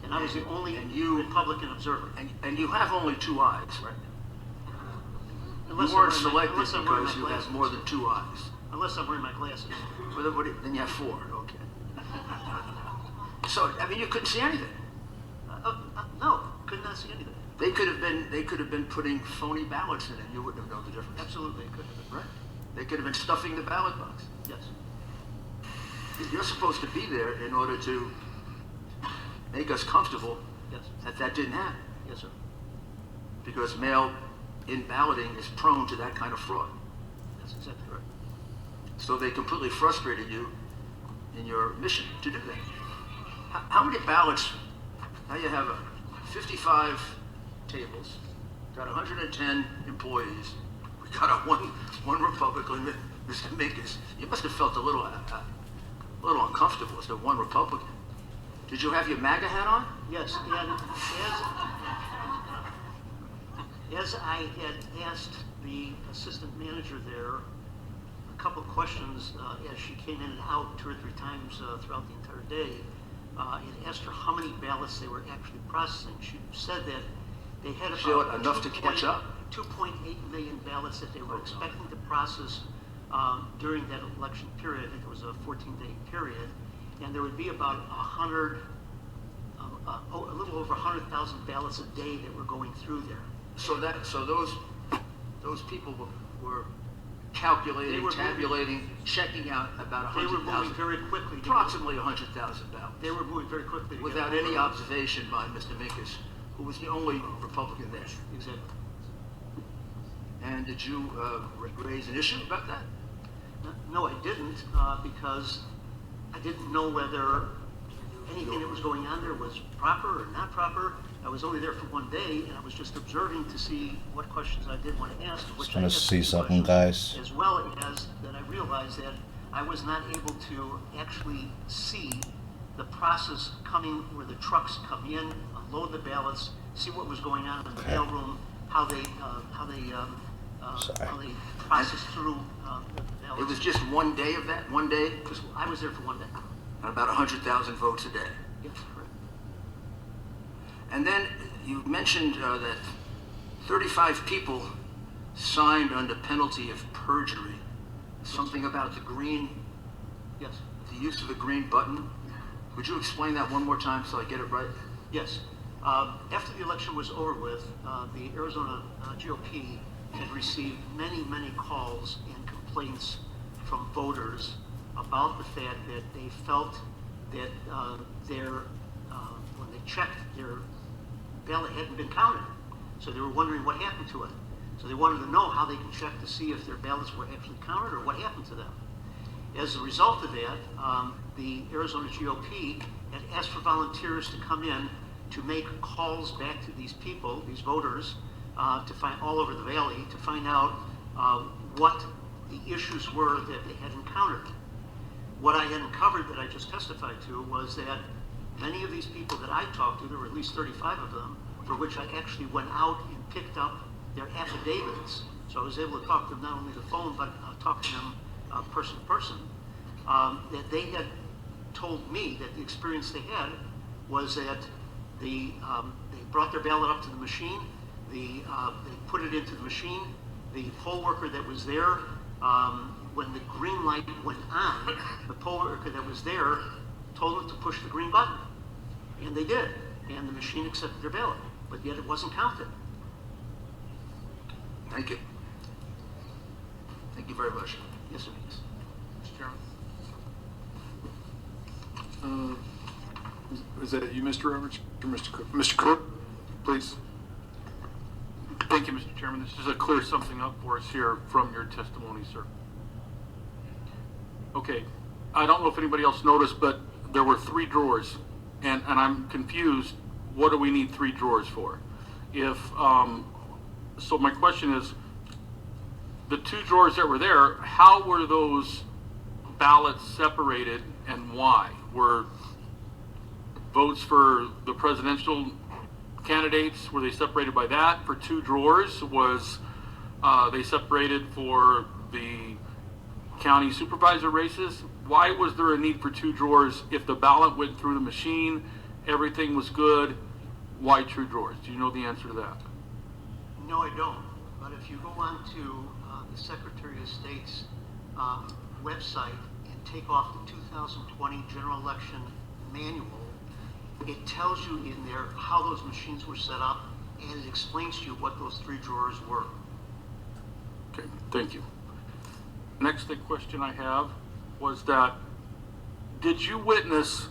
And I was the only and you, Republican observer. And you have only 2 eyes, right? Unless you weren't I'm selected unless I'm wearing because my you have glasses. more than 2 eyes. Unless I'm wearing my glasses. Well, then you have 4, okay. So, I mean, you couldn't see anything. No, could not see anything. They could have been putting phony ballots in, and you wouldn't have known the difference. Absolutely, could have been. Right? They could have been stuffing the ballot box. Yes. You're supposed to be there in order to make us comfortable Yes. that didn't happen. Yes, sir. Because mail-in balloting is prone to that kind of fraud. That's exactly right. So they completely frustrated you in your mission to do that. How many ballots? Now you have 55 tables, got 110 employees. We got one Republican, Mr. Minkus. You must have felt a little uncomfortable as the one Republican. Did you have your MAGA hat on? Yes, and as I had asked the assistant manager there a couple of questions as she came in and out 2 or 3 times throughout the entire day, and asked her how many ballots they were actually processing. She said that they had about enough to catch up? 2.8 million ballots that they were expecting to process during that election period. I think it was a 14-day period, and there would be about a little over 100,000 ballots a day that were going through there. So those people were calculating, tabulating, checking out about 100,000. They were moving very quickly. Approximately 100,000 ballots. They were moving very quickly. Without any observation by Mr. Minkus, who was the only Republican there. Exactly. And did you raise an issue about that? No, I didn't, because I didn't know whether anything that was going on there was proper or not proper. I was only there for 1 day, and I was just observing to see what questions I did want to ask. Just want to see something, guys. As well as that I realized that I was not able to actually see the process coming where the trucks come in, unload the ballots, see what was going on in the mail room, how they process through the ballots. It was just 1 day of that? 1 day? I was there for 1 day. And about 100,000 votes a day. Yes, correct. And then you mentioned that 35 people signed under penalty of perjury. Something about the green, Yes. the use of the green button. Would you explain that one more time so I get it right? Yes. After the election was over with, the Arizona GOP had received many, many calls and complaints from voters about the fact that they felt that when they checked, their ballot hadn't been counted. So they were wondering what happened to it. So they wanted to know how they could check to see if their ballots were actually counted or what happened to them. As a result of that, the Arizona GOP had asked for volunteers to come in to make calls back to these people, these voters, to find all over the valley to find out what the issues were that they had encountered. What I had uncovered that I just testified to was that many of these people that I talked to, there were at least 35 of them, for which I actually went out and picked up their affidavits. So I was able to talk to them not only the phone, but talk to them person to person. That they had told me that the experience they had was that they brought their ballot up to the machine, they put it into the machine, the poll worker that was there, when the green light went on, the poll worker that was there told them to push the green button. And they did. And the machine accepted their ballot. But yet it wasn't counted. Thank you. Thank you very much. Yes, sir. Yes. Mr. Chairman. Is that you, Mr. Roberts, or Mr. Cook? Mr. Cook, please. Thank you, Mr. Chairman. This is to clear something up for us here from your testimony, sir. Okay, I don't know if anybody else noticed, but there were 3 drawers, and I'm confused. What do we need 3 drawers for? So my question is, the 2 drawers that were there, how were those ballots separated and why? Were votes for the presidential candidates, were they separated by that? For 2 drawers, was they separated for the county supervisor races? Why was there a need for 2 drawers if the ballot went through the machine, everything was good? Why 2 drawers? Do you know the answer to that? No, I don't. But if you go on to the Secretary of State's website and take off the 2020 general election manual, it tells you in there how those machines were set up, and it explains to you what those 3 drawers were. Okay, thank you. Next question I have was that, did you witness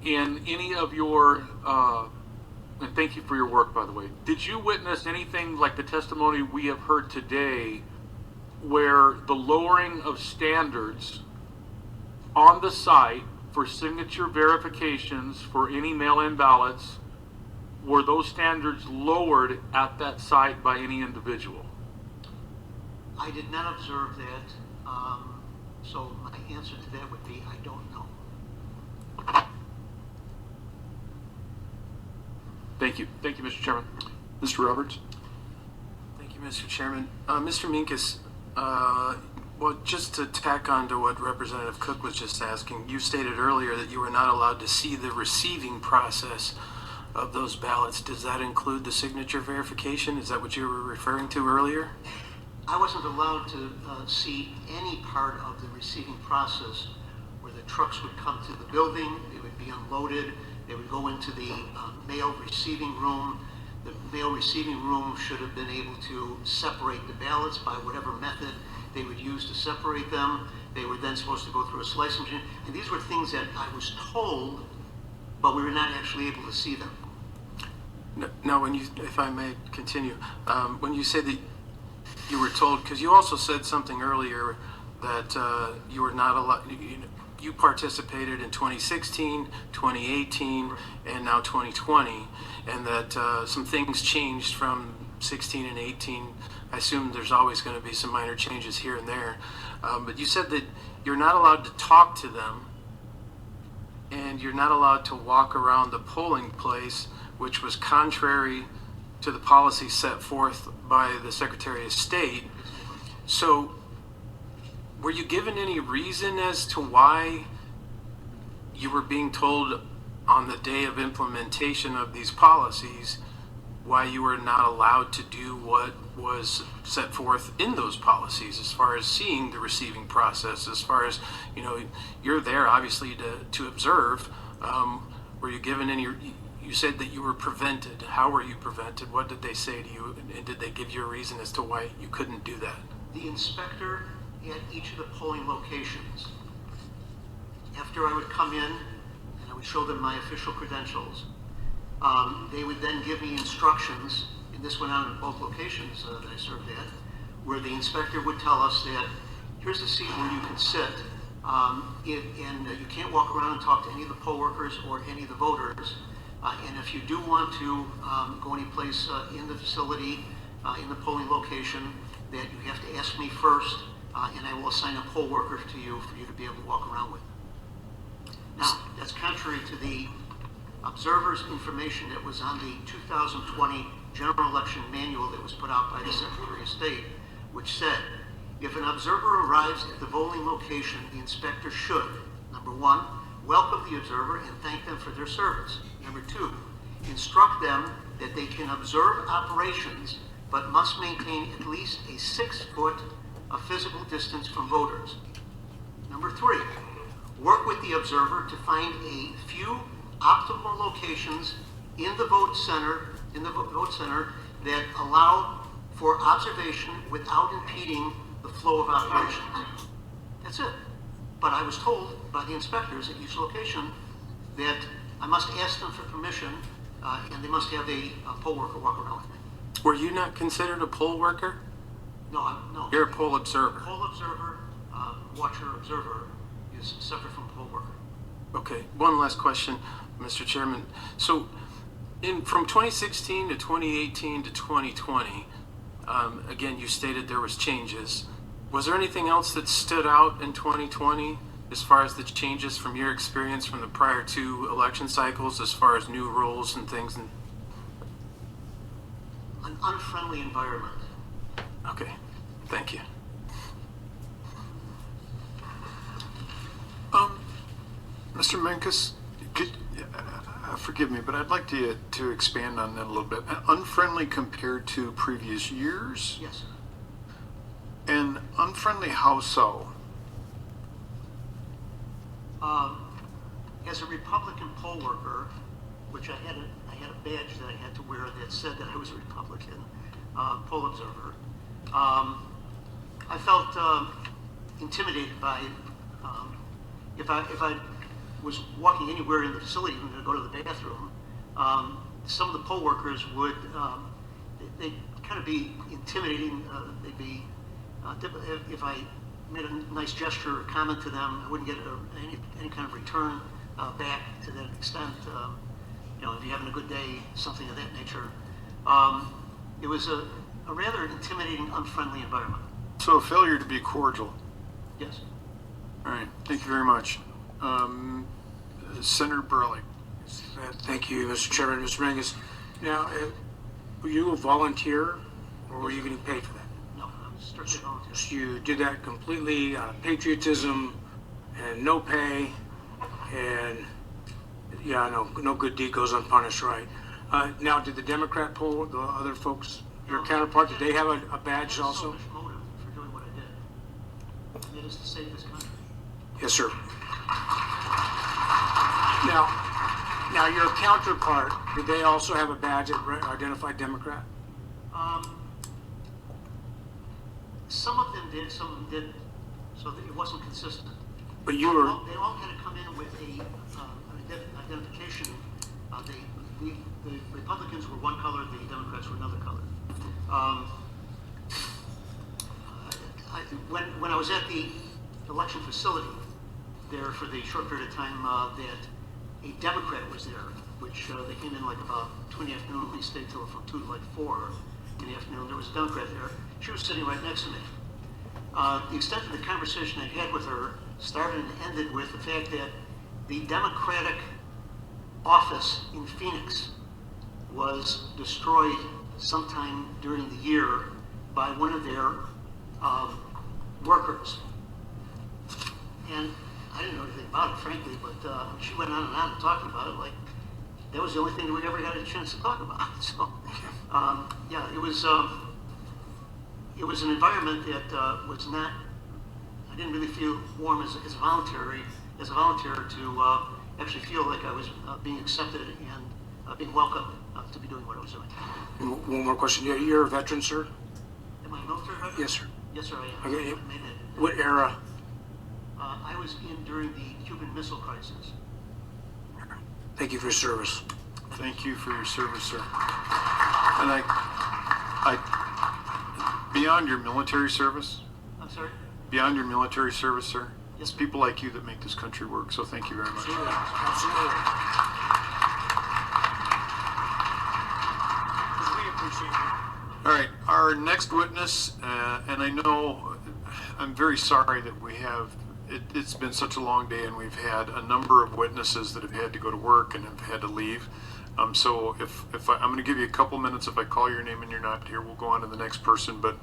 in any of your, and thank you for your work, by the way, did you witness anything like the testimony we have heard today where the lowering of standards on the site for signature verifications for any mail-in ballots, were those standards lowered at that site by any individual? I did not observe that, so my answer to that would be I don't know. Thank you. Thank you, Mr. Chairman. Mr. Roberts. Thank you, Mr. Chairman. Mr. Minkus, well, just to tack on to what Representative Cook was just asking, you stated earlier that you were not allowed to see the receiving process of those ballots. Does that include the signature verification? Is that what you were referring to earlier? I wasn't allowed to see any part of the receiving process where the trucks would come to the building, they would be unloaded, they would go into the mail receiving room. The mail receiving room should have been able to separate the ballots by whatever method they would use to separate them. They were then supposed to go through a slicing machine. And these were things that I was told, but we were not actually able to see them. Now, when you, if I may continue, when you say that you were told, because you also said something earlier that you were not allowed, you participated in 2016, 2018, and now 2020, and that some things changed from 16 and 18. I assume there's always going to be some minor changes here and there, but you said that you're not allowed to talk to them, and you're not allowed to walk around the polling place, which was contrary to the policy set forth by the Secretary of State. So, were you given any reason as to why you were being told on the day of implementation of these policies why you were not allowed to do what was set forth in those policies as far as seeing the receiving process, as far as, you know, you're there obviously to observe. Were you given any, you said that you were prevented. How were you prevented? What did they say to you? And did they give you a reason as to why you couldn't do that? The inspector at each of the polling locations, after I would come in and I would show them my official credentials, they would then give me instructions, and this went on in both locations that I served at, where the inspector would tell us that here's the seat where you can sit, and you can't walk around and talk to any of the poll workers or any of the voters, and if you do want to go any place in the facility, in the polling location, that you have to ask me first, and I will assign a poll worker to you for you to be able to walk around with. Now, that's contrary to the observers' information that was on the 2020 general election manual that was put out by the Secretary of State, which said, if an observer arrives at the voting location, the inspector should, number one, welcome the observer and thank them for their service. Number two, instruct them that they can observe operations but must maintain at least a 6 foot of physical distance from voters. Number three, work with the observer to find a few optimal locations in the vote center, that allow for observation without impeding the flow of operations. That's it. But I was told by the inspectors at each location that I must ask them for permission, and they must have a poll worker walk around with me. Were you not considered a poll worker? No, no. You're a poll observer. Poll observer, watcher observer is separate from poll worker. Okay, one last question, Mr. Chairman. So, from 2016 to 2018 to 2020, again, you stated there was changes. Was there anything else that stood out in 2020 as far as the changes from your experience from the prior 2 election cycles, as far as new rules and things? an unfriendly environment. Okay, thank you. Mr. Minkus, forgive me, but I'd like to expand on that a little bit. Unfriendly compared to previous years? Yes, sir. And unfriendly how so? As a Republican poll worker, which I had a badge that I had to wear that said that I was a Republican poll observer, I felt intimidated by if I was walking anywhere in the facility, even to go to the bathroom, some of the poll workers would they kind of be intimidating. They'd be if I made a nice gesture or comment to them, I wouldn't get any kind of return back to that extent. If you're having a good day, something of that nature. It was a rather intimidating, unfriendly environment. So a failure to be cordial. Yes. All right, thank you very much. Senator Burley. Thank you, Mr. Chairman. Mr. Mingus, now, were you a volunteer, or were you getting paid for that? No, I'm strictly volunteer. So you did that completely out of patriotism and no pay, and no good deed goes unpunished, right? Now, did the Democrat poll, the other folks, your counterpart, did they have a badge also? Selfish motive for doing what I did. And it is to save this country. Yes, sir. Now your counterpart, did they also have a badge that identified Democrat? Some of them did, some of them didn't. So that it wasn't consistent. But you were... They all had to come in with an identification. The Republicans were one color, the Democrats were another color. When I was at the election facility there for the short period of time that a Democrat was there, which they came in like about 2 in the afternoon. We stayed till from 2 to like 4 in the afternoon. There was a Democrat there. She was sitting right next to me. The extent of the conversation I had with her started and ended with the fact that the Democratic office in Phoenix was destroyed sometime during the year by one of their workers. And I didn't know anything about it, frankly, but she went on and talking about it like that was the only thing that we ever got a chance to talk about. So, it was an environment that was not. I didn't really feel warm as a volunteer to actually feel like I was being accepted and being welcomed to be doing what I was doing. One more question. You're a veteran, sir? Am I a military veteran? Yes, sir. Yes, sir, I am. Okay. I made that. What era? I was in during the Cuban Missile Crisis. Thank you for your service. Thank you for your service, sir. And beyond your military service, I'm sorry? beyond your military service, sir, Yes. it's people like you that make this country work, so thank you very much. Absolutely. Absolutely. We appreciate it. All right, our next witness, and I know I'm very sorry that we have, it's been such a long day and we've had a number of witnesses that have had to go to work and have had to leave. So if I'm going to give you a couple minutes, if I call your name and you're not here, we'll go on to the next person, but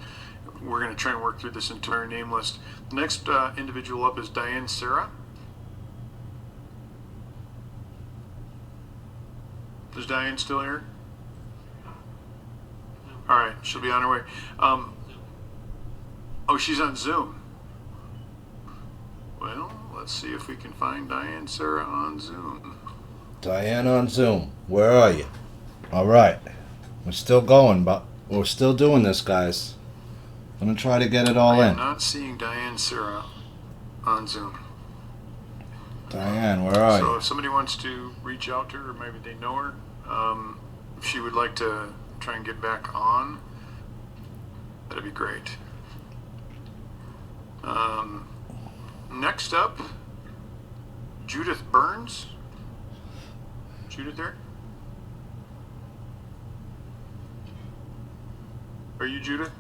we're going to try and work through this entire name list. The next individual up is Diane Sarah. Is Diane still here? All right, she'll be on her way. Oh, she's on Zoom. Well, let's see if we can find Diane Sarah on Zoom. Diane on Zoom. Where are you? All right. We're still going, but we're still doing this, guys. I'm gonna try to get it all I am in. not seeing Diane Sarah on Zoom. Diane, where are So you? if somebody wants to reach out to her, or maybe they know her, if she would like to try and get back on, that'd be great. Next up, Judith Burns. Judith there? Are you Judith?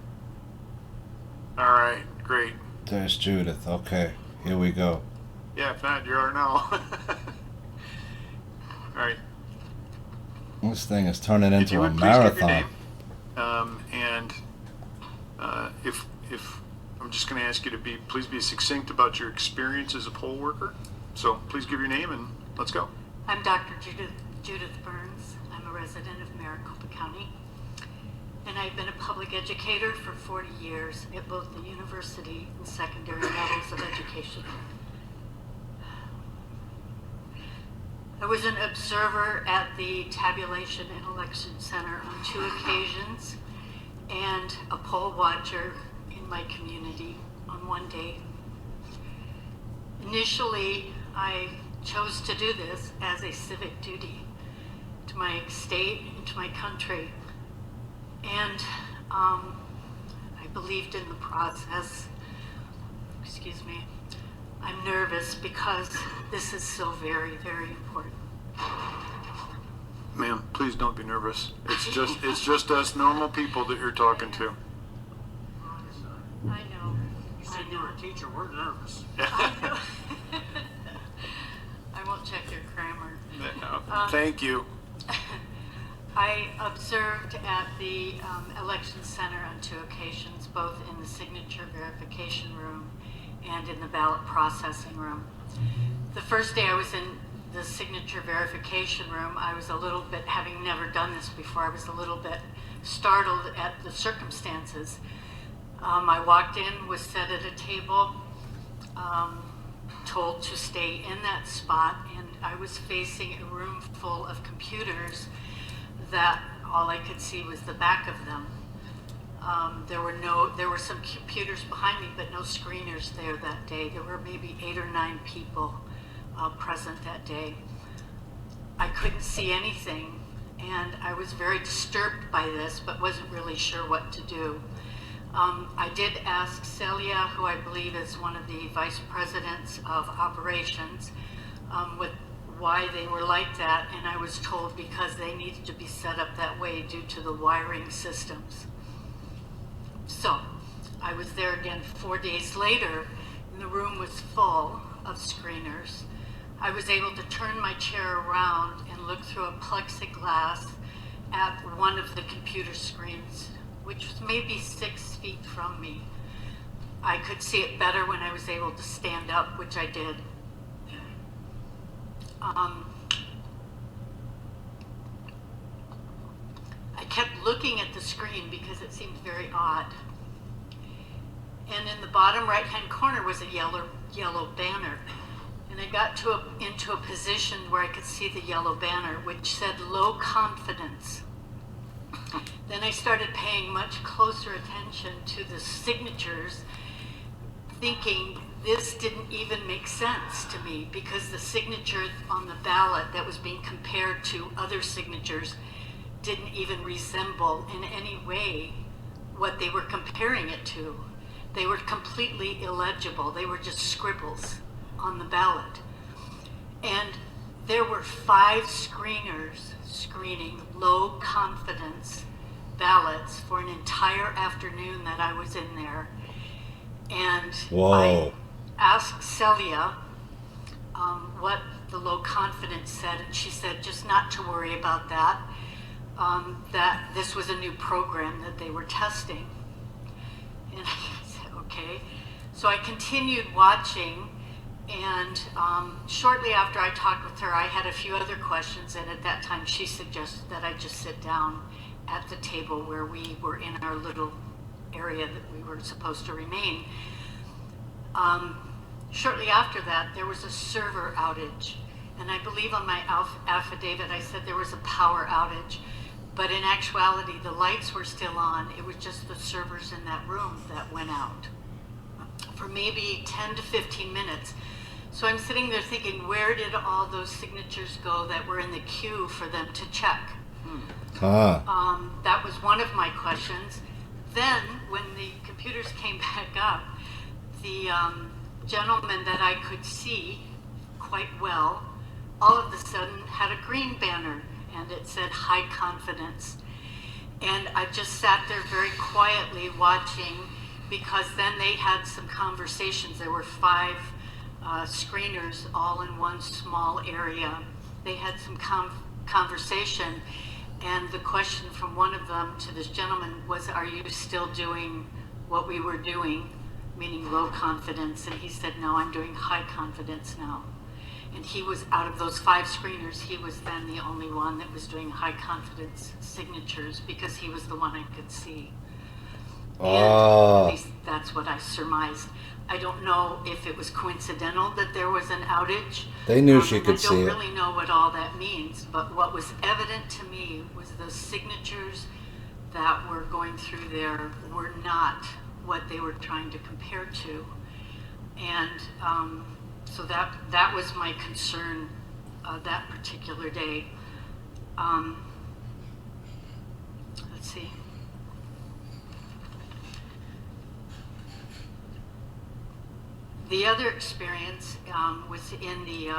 All right, great. There's Judith. Okay, here we go. Yeah, if not, you are now. All right. This thing is turning If into you a would please give your marathon. name. And if I'm just going to ask you to please be succinct about your experience as a poll worker. So please give your name and let's go. I'm Dr. Judith Burns. I'm a resident of Maricopa County. And I've been a public educator for 40 years at both the university and secondary levels of education. I was an observer at the Tabulation and Election Center on 2 occasions and a poll watcher in my community on 1 day. Initially, I chose to do this as a civic duty to my state and to my country. And I believed in the process. Excuse me. I'm nervous because this is so very, very important. Ma'am, please don't be nervous. It's just us normal people that you're talking to. I know. You said you were a teacher. We're nervous. I won't check your grammar. Thank you. I observed at the election center on 2 occasions, both in the signature verification room and in the ballot processing room. The first day I was in the signature verification room, I was a little bit, having never done this before, I was a little bit startled at the circumstances. I walked in, was set at a table, told to stay in that spot, and I was facing a room full of computers that all I could see was the back of them. There were some computers behind me, but no screeners there that day. There were maybe 8 or 9 people present that day. I couldn't see anything, and I was very disturbed by this, but wasn't really sure what to do. I did ask Celia, who I believe is one of the vice presidents of operations, why they were like that, and I was told because they needed to be set up that way due to the wiring systems. So I was there again 4 days later, and the room was full of screeners. I was able to turn my chair around and look through a plexiglass at one of the computer screens, which was maybe 6 feet from me. I could see it better when I was able to stand up, which I did. I kept looking at the screen because it seemed very odd. And in the bottom right-hand corner was a yellow banner. And I got into a position where I could see the yellow banner, which said low confidence. Then I started paying much closer attention to the signatures, thinking this didn't even make sense to me because the signature on the ballot that was being compared to other signatures didn't even resemble in any way what they were comparing it to. They were completely illegible. They were just scribbles on the ballot. And there were 5 screeners screening low confidence ballots for an entire afternoon that I was in there. And Whoa. I asked Celia what the low confidence said, and she said just not to worry about that, that this was a new program that they were testing. And I said, okay. So I continued watching, and shortly after I talked with her, I had a few other questions, and at that time she suggested that I just sit down at the table where we were in our little area that we were supposed to remain. Shortly after that, there was a server outage, and I believe on my affidavit I said there was a power outage, but in actuality the lights were still on. It was just the servers in that room that went out for maybe 10 to 15 minutes. So I'm sitting there thinking, where did all those signatures go that were in the queue for them to check? That was one of my questions. Then, when the computers came back up, the gentleman that I could see quite well, all of a sudden had a green banner, and it said high confidence. And I just sat there very quietly watching, because then they had some conversations. There were 5 screeners all in one small area. They had some conversation, And the question from one of them to this gentleman was, are you still doing what we were doing, meaning low confidence? And he said, no, I'm doing high confidence now. And he was, out of those 5 screeners, he was then the only one that was doing high confidence signatures because he was the one I could see. And at least that's what I surmised. I don't know if it was coincidental that there was an outage. They knew she could see it. I don't really know what all that means, but what was evident to me was the signatures that were going through there were not what they were trying to compare to. And so that was my concern that particular day. Let's see. The other experience was in the,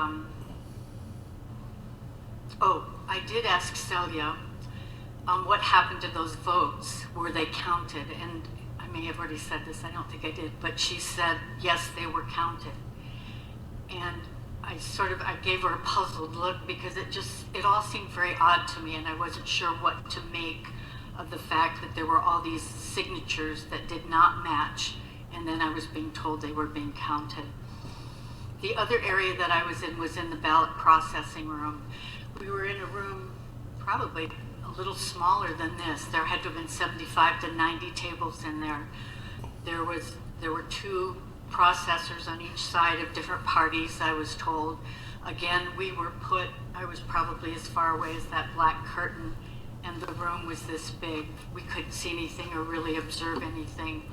I did ask Celia what happened to those votes. Were they counted? And I may have already said this, I don't think I did, but she said, yes, they were counted. And I gave her a puzzled look because it all seemed very odd to me, and I wasn't sure what to make of the fact that there were all these signatures that did not match. And then I was being told they were being counted. The other area that I was in the ballot processing room. We were in a room probably a little smaller than this. There had to have been 75 to 90 tables in there. There were 2 processors on each side of different parties, I was told. Again, I was probably as far away as that black curtain, and the room was this big. We couldn't see anything or really observe anything.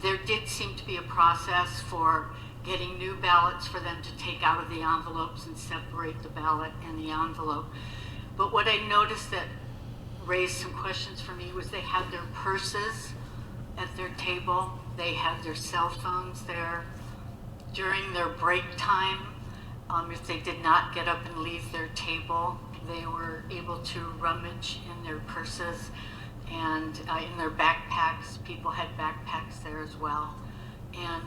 There did seem to be a process for getting new ballots for them to take out of the envelopes and separate the ballot and the envelope. But what I noticed that raised some questions for me was they had their purses at their table. They had their cell phones there. During their break time, if they did not get up and leave their table, they were able to rummage in their purses. And in their backpacks, people had backpacks there as well. And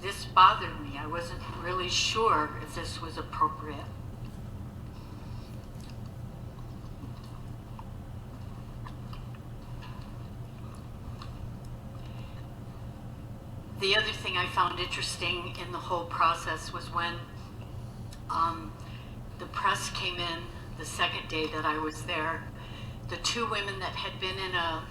this bothered me. I wasn't really sure if this was appropriate. The other thing I found interesting in the whole process was when the press came in the second day that I was there. The 2 women that had been in a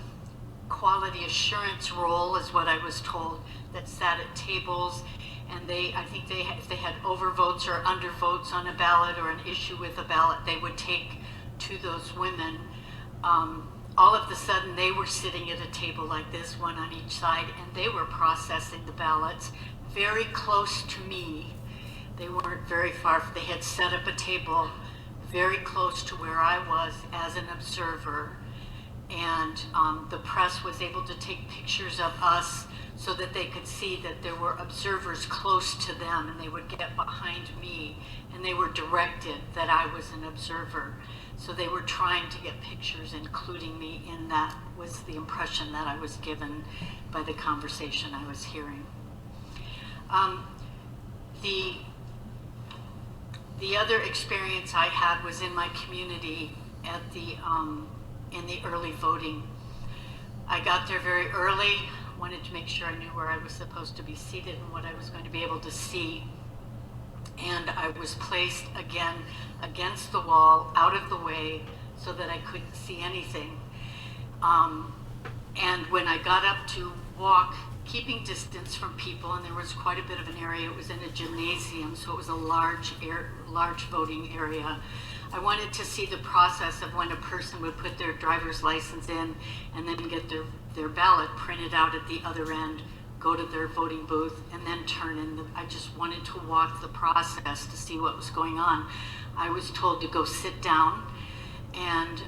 quality assurance role, is what I was told, that sat at tables, and if they had overvotes or undervotes on a ballot or an issue with a ballot, they would take to those women. All of a sudden, they were sitting at a table like this, one on each side, and they were processing the ballots very close to me. They weren't very far. They had set up a table very close to where I was as an observer, and the press was able to take pictures of us so that they could see that there were observers close to them, and they would get behind me, and they were directed that I was an observer. So they were trying to get pictures, including me, in that was the impression that I was given by the conversation I was hearing. The other experience I had was in my community at in the early voting. I got there very early, wanted to make sure I knew where I was supposed to be seated and what I was going to be able to see. And I was placed again against the wall, out of the way, so that I couldn't see anything. And when I got up to walk, keeping distance from people, and there was quite a bit of an area, it was in a gymnasium, so it was a large voting area. I wanted to see the process of when a person would put their driver's license in and then get their ballot printed out at the other end, go to their voting booth, and then turn in. I just wanted to walk the process to see what was going on. I was told to go sit down and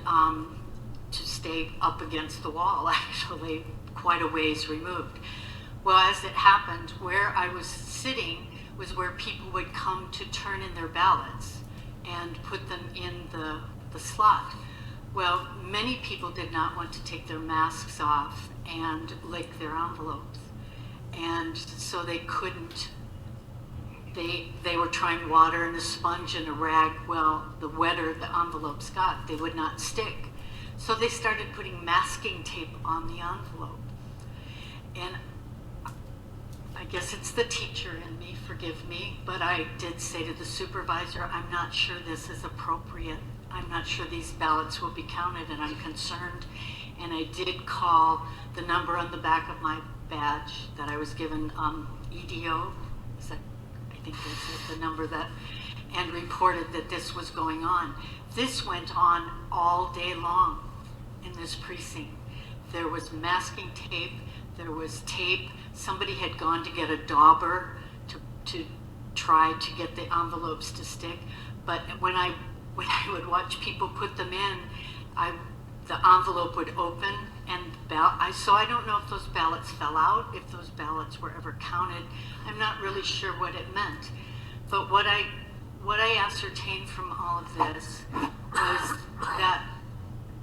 to stay up against the wall, actually, quite a ways removed. Well, as it happened, where I was sitting was where people would come to turn in their ballots and put them in the slot. Well, many people did not want to take their masks off and lick their envelopes. And so they couldn't they were trying water and a sponge and a rag. Well, the wetter the envelopes got, they would not stick. So they started putting masking tape on the envelope. And I guess it's the teacher in me, forgive me, but I did say to the supervisor, I'm not sure this is appropriate. I'm not sure these ballots will be counted, and I'm concerned. And I did call the number on the back of my badge that I was given, EDO, is that, I think that's the number that, and reported that this was going on. This went on all day long in this precinct. There was masking tape, there was tape. Somebody had gone to get a dauber to try to get the envelopes to stick. But when I would watch people put them in, the envelope would open, and so I don't know if those ballots fell out, if those ballots were ever counted. I'm not really sure what it meant. But what I ascertained from all of this was that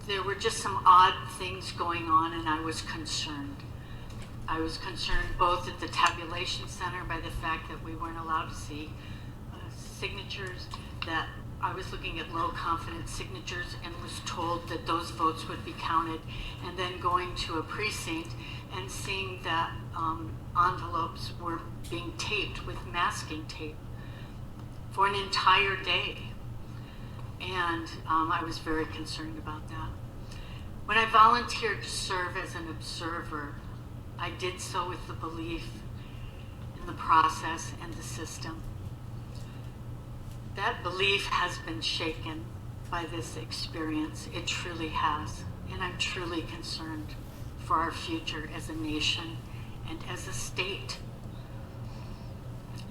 there were just some odd things going on, and I was concerned. I was concerned both at the tabulation center by the fact that we weren't allowed to see signatures, that I was looking at low confidence signatures and was told that those votes would be counted, and then going to a precinct and seeing that envelopes were being taped with masking tape for an entire day. And I was very concerned about that. When I volunteered to serve as an observer, I did so with the belief in the process and the system. That belief has been shaken by this experience. It truly has. And I'm truly concerned for our future as a nation and as a state.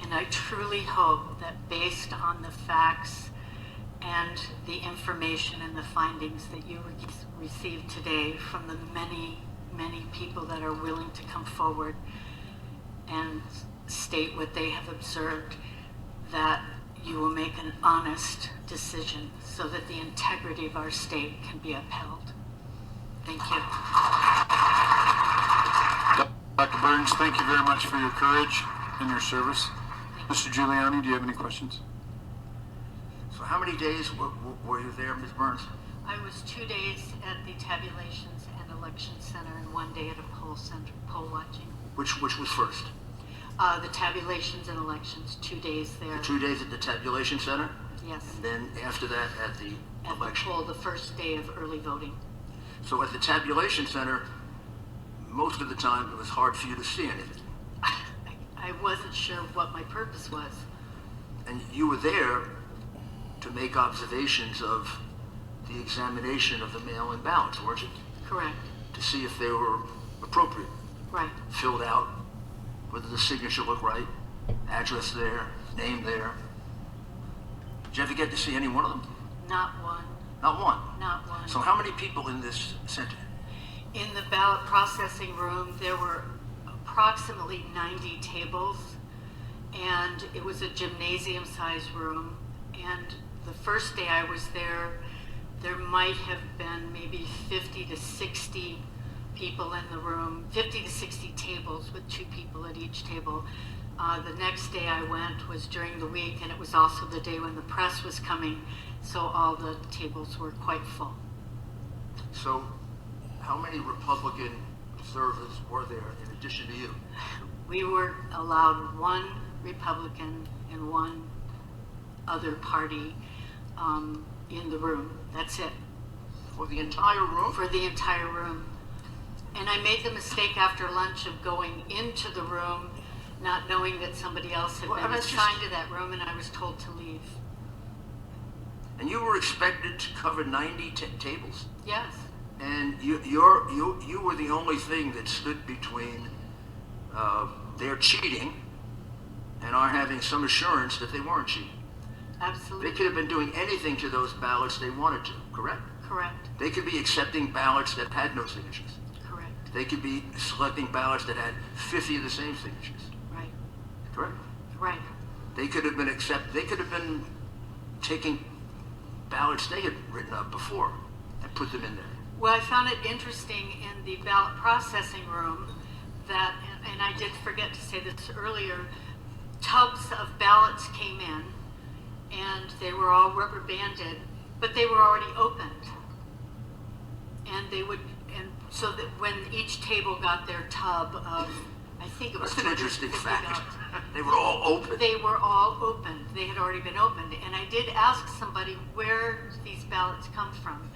And I truly hope that based on the facts and the information and the findings that you received today from the many, many people that are willing to come forward and state what they have observed, that you will make an honest decision so that the integrity of our state can be upheld. Thank you. Dr. Burns, thank you very much for your courage and your service. Mr. Giuliani, do you have any questions? So how many days were you there, Ms. Burns? I was 2 days at the tabulations and election center and 1 day at a poll center, poll watching. Which was first? The tabulations and elections, 2 days there. 2 days at the tabulation center? Yes. And then after that at the election? At the poll, the first day of early voting. So at the tabulation center, most of the time it was hard for you to see anything. I wasn't sure what my purpose was. And you were there to make observations of the examination of the mail-in ballots, weren't you? Correct. To see if they were appropriate. Right. Filled out, whether the signature looked right, address there, name there. Did you ever get to see any one of them? Not one. Not one? Not one. So how many people in this center? In the ballot processing room, there were approximately 90 tables, and it was a gymnasium-sized room. And the first day I was there, there might have been maybe 50 to 60 people in the room, 50 to 60 tables with 2 people at each table. The next day I went was during the week, and it was also the day when the press was coming, so all the tables were quite full. So how many Republican observers were there in addition to you? We were allowed 1 Republican and 1 other party in the room. That's it. For the entire room? For the entire room. And I made the mistake after lunch of going into the room, not knowing that somebody else had been assigned to that room, and I was told to leave. And you were expected to cover 90 tables? Yes. And you were the only thing that stood between their cheating and our having some assurance that they weren't cheating. Absolutely. They could have been doing anything to those ballots they wanted to, correct? Correct. They could be accepting ballots that had no signatures. Correct. They could be selecting ballots that had 50 of the same signatures. Right. Correct? Right. They could have been taking ballots they had written up before and put them in there. Well, I found it interesting in the ballot processing room that, and I did forget to say this earlier, tubs of ballots came in, and they were all rubber banded, but they were already opened. And so that when each table got their tub of, I think it was That's an interesting fact. $250. They were all open. They were all opened. They had already been opened. And I did ask somebody where these ballots come from.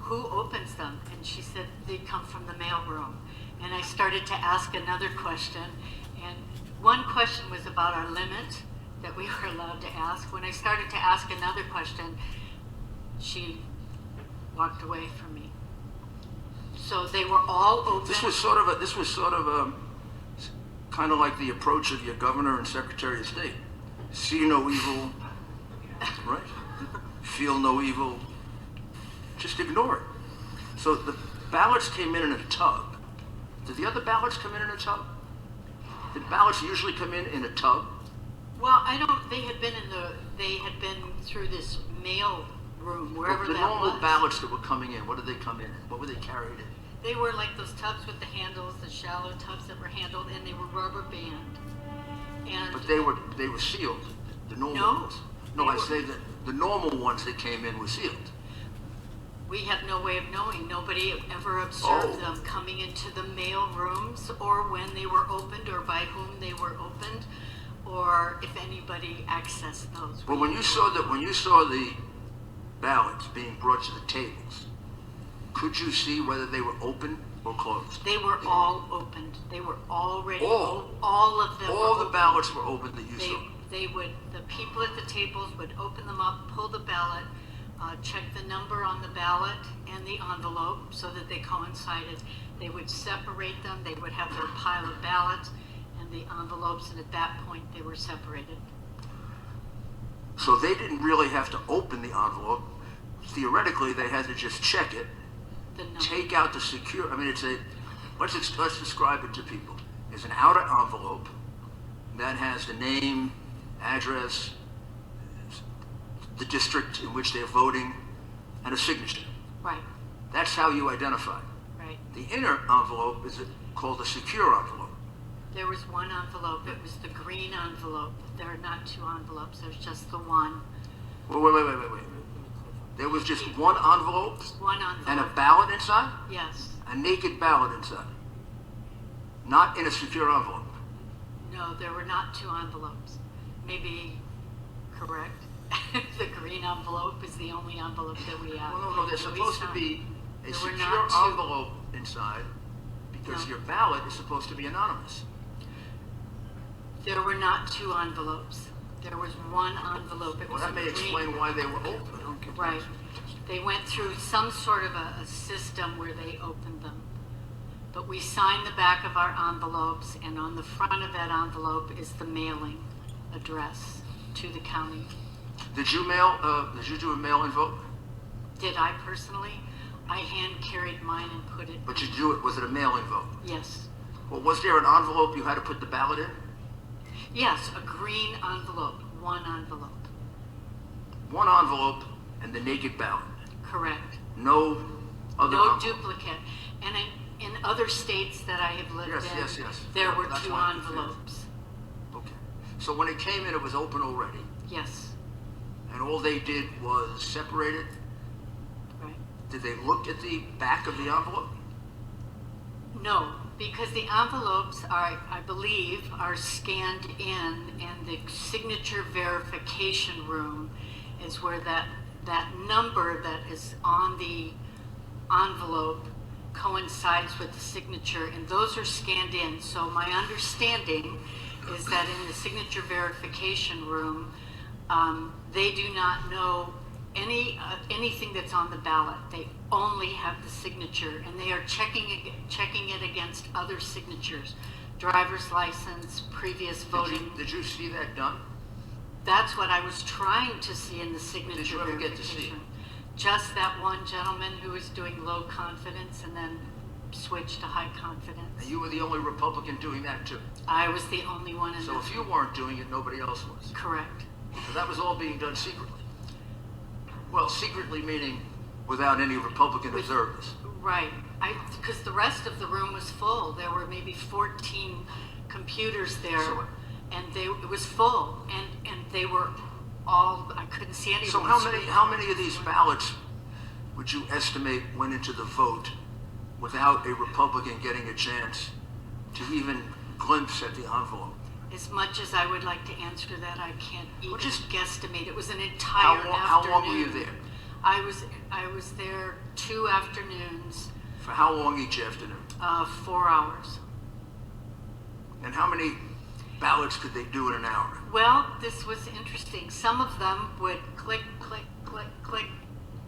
Who opens them? And she said they come from the mailroom. And I started to ask another question. And one question was about our limit that we were allowed to ask. When I started to ask another question, she walked away from me. So they were all open. This was sort of kind of like the approach of your governor and secretary of state. See no evil, right? Feel no evil. Just ignore it. So the ballots came in a tub. Did the other ballots come in a tub? Did ballots usually come in a tub? Well, they had been through this mail room, wherever the that normal was. ballots that were coming in, what did they come in? What were they carried in? They were like those tubs with the handles, the shallow tubs that were handled, and they were rubber band. And But they were sealed. The normal ones. No, I say that the normal ones that came in were sealed. we have no way of knowing. Nobody ever observed them coming into the mail rooms, or when they were opened, or by whom they were opened, or if anybody accessed those. But when you saw the ballots being brought to the tables, could you see whether they were open or closed? They were all opened. They were already All of them. All were the opened. ballots were open that you saw. The people at the tables would open them up, pull the ballot, check the number on the ballot and the envelope so that they coincided. They would separate them. They would have their pile of ballots and the envelopes, and at that point they were separated. So they didn't really have to open the envelope. Theoretically, they had to just check it, take out the secure. I mean, let's describe it to people. It's an outer envelope that has the name, address, the district in which they're voting, and a signature. Right. That's how you identify. Right. The inner envelope is called a secure envelope. There was one envelope. It was the green envelope. There are not two envelopes. There's just the one. Wait. There was just one envelope? One envelope. And a ballot inside? Yes. A naked ballot inside. Not in a secure envelope. No, there were not two envelopes. Maybe correct. The green envelope is the only envelope that we have. No, there's supposed to be a There were secure not two. envelope inside because your ballot is supposed to be anonymous. There were not two envelopes. There was one envelope. It Well, was that a may green- explain why they were open. Right. They went through some sort of a system where they opened them. But we signed the back of our envelopes, and on the front of that envelope is the mailing address to the county. Did you do a mail-in vote? Did I personally? I hand carried mine and put it. But was it a mail-in vote? Yes. Well, was there an envelope you had to put the ballot in? Yes, a green envelope, one envelope. One envelope and the naked ballot. Correct. No other No envelope. duplicate. And in other states that I have lived in, Yes. there were That's two why I'm confused. envelopes. Okay. So when it came in, it was open already. Yes. And all they did was separate it? Right. Did they look at the back of the envelope? No, because the envelopes are, I believe, are scanned in, and the signature verification room is where that number that is on the envelope coincides with the signature, and those are scanned in. So my understanding is that in the signature verification room, they do not know anything that's on the ballot. They only have the signature, and they are checking it against other signatures, driver's license, previous voting. Did you see that done? That's what I was trying to see in the signature. Did you ever get to see it? Just that one gentleman who was doing low confidence and then switched to high confidence. And you were the only Republican doing that too. I was the only one in So that. if you weren't doing it, nobody else was. Correct. So that was all being done secretly. Well, secretly meaning without any Republican observers. Right. Because the rest of the room was full. There were maybe 14 computers there, and it was full, and they were all, I couldn't see anyone. So how many of these ballots would you estimate went into the vote without a Republican getting a chance to even glimpse at the envelope? As much as I would like to answer that, I can't even guesstimate. It was an entire afternoon. How long were you there? I was there 2 afternoons. For how long each afternoon? 4 hours. And how many ballots could they do in an hour? Well, this was interesting. Some of them would click, click, click, click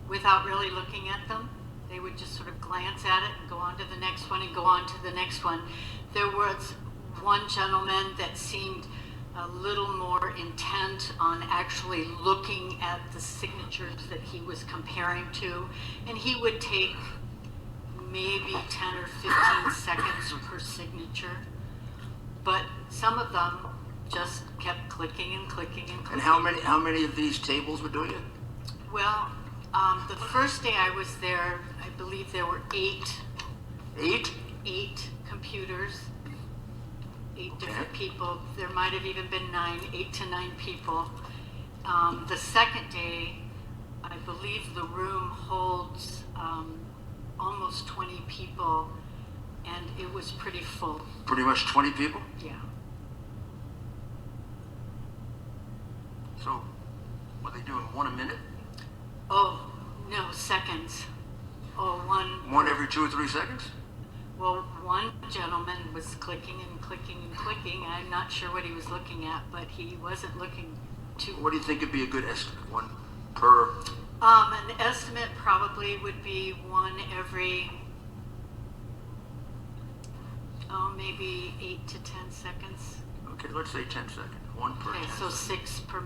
without really looking at them. They would just sort of glance at it and go on to the next one and go on to the next one. There was one gentleman that seemed a little more intent on actually looking at the signatures that he was comparing to, and he would take maybe 10 or 15 seconds per signature. But some of them just kept clicking and clicking and clicking. And how many of these tables were doing it? Well, the first day I was there, I believe there were 8. 8? 8 computers, 8 different people. There might have even been 8 to 9 people. The second day, I believe the room holds almost 20 people, and it was pretty full. Pretty much 20 people? Yeah. So, were they doing 1 a minute? Oh, no, seconds. Oh, one. One every 2 or 3 seconds? Well, one gentleman was clicking and clicking and clicking. I'm not sure what he was looking at, but he wasn't looking too. What do you think would be a good estimate? 1 per? An estimate probably would be 1 every, maybe 8 to 10 seconds. Okay, let's say 10 seconds. 1 per. Okay, 10 so seconds. 6 per.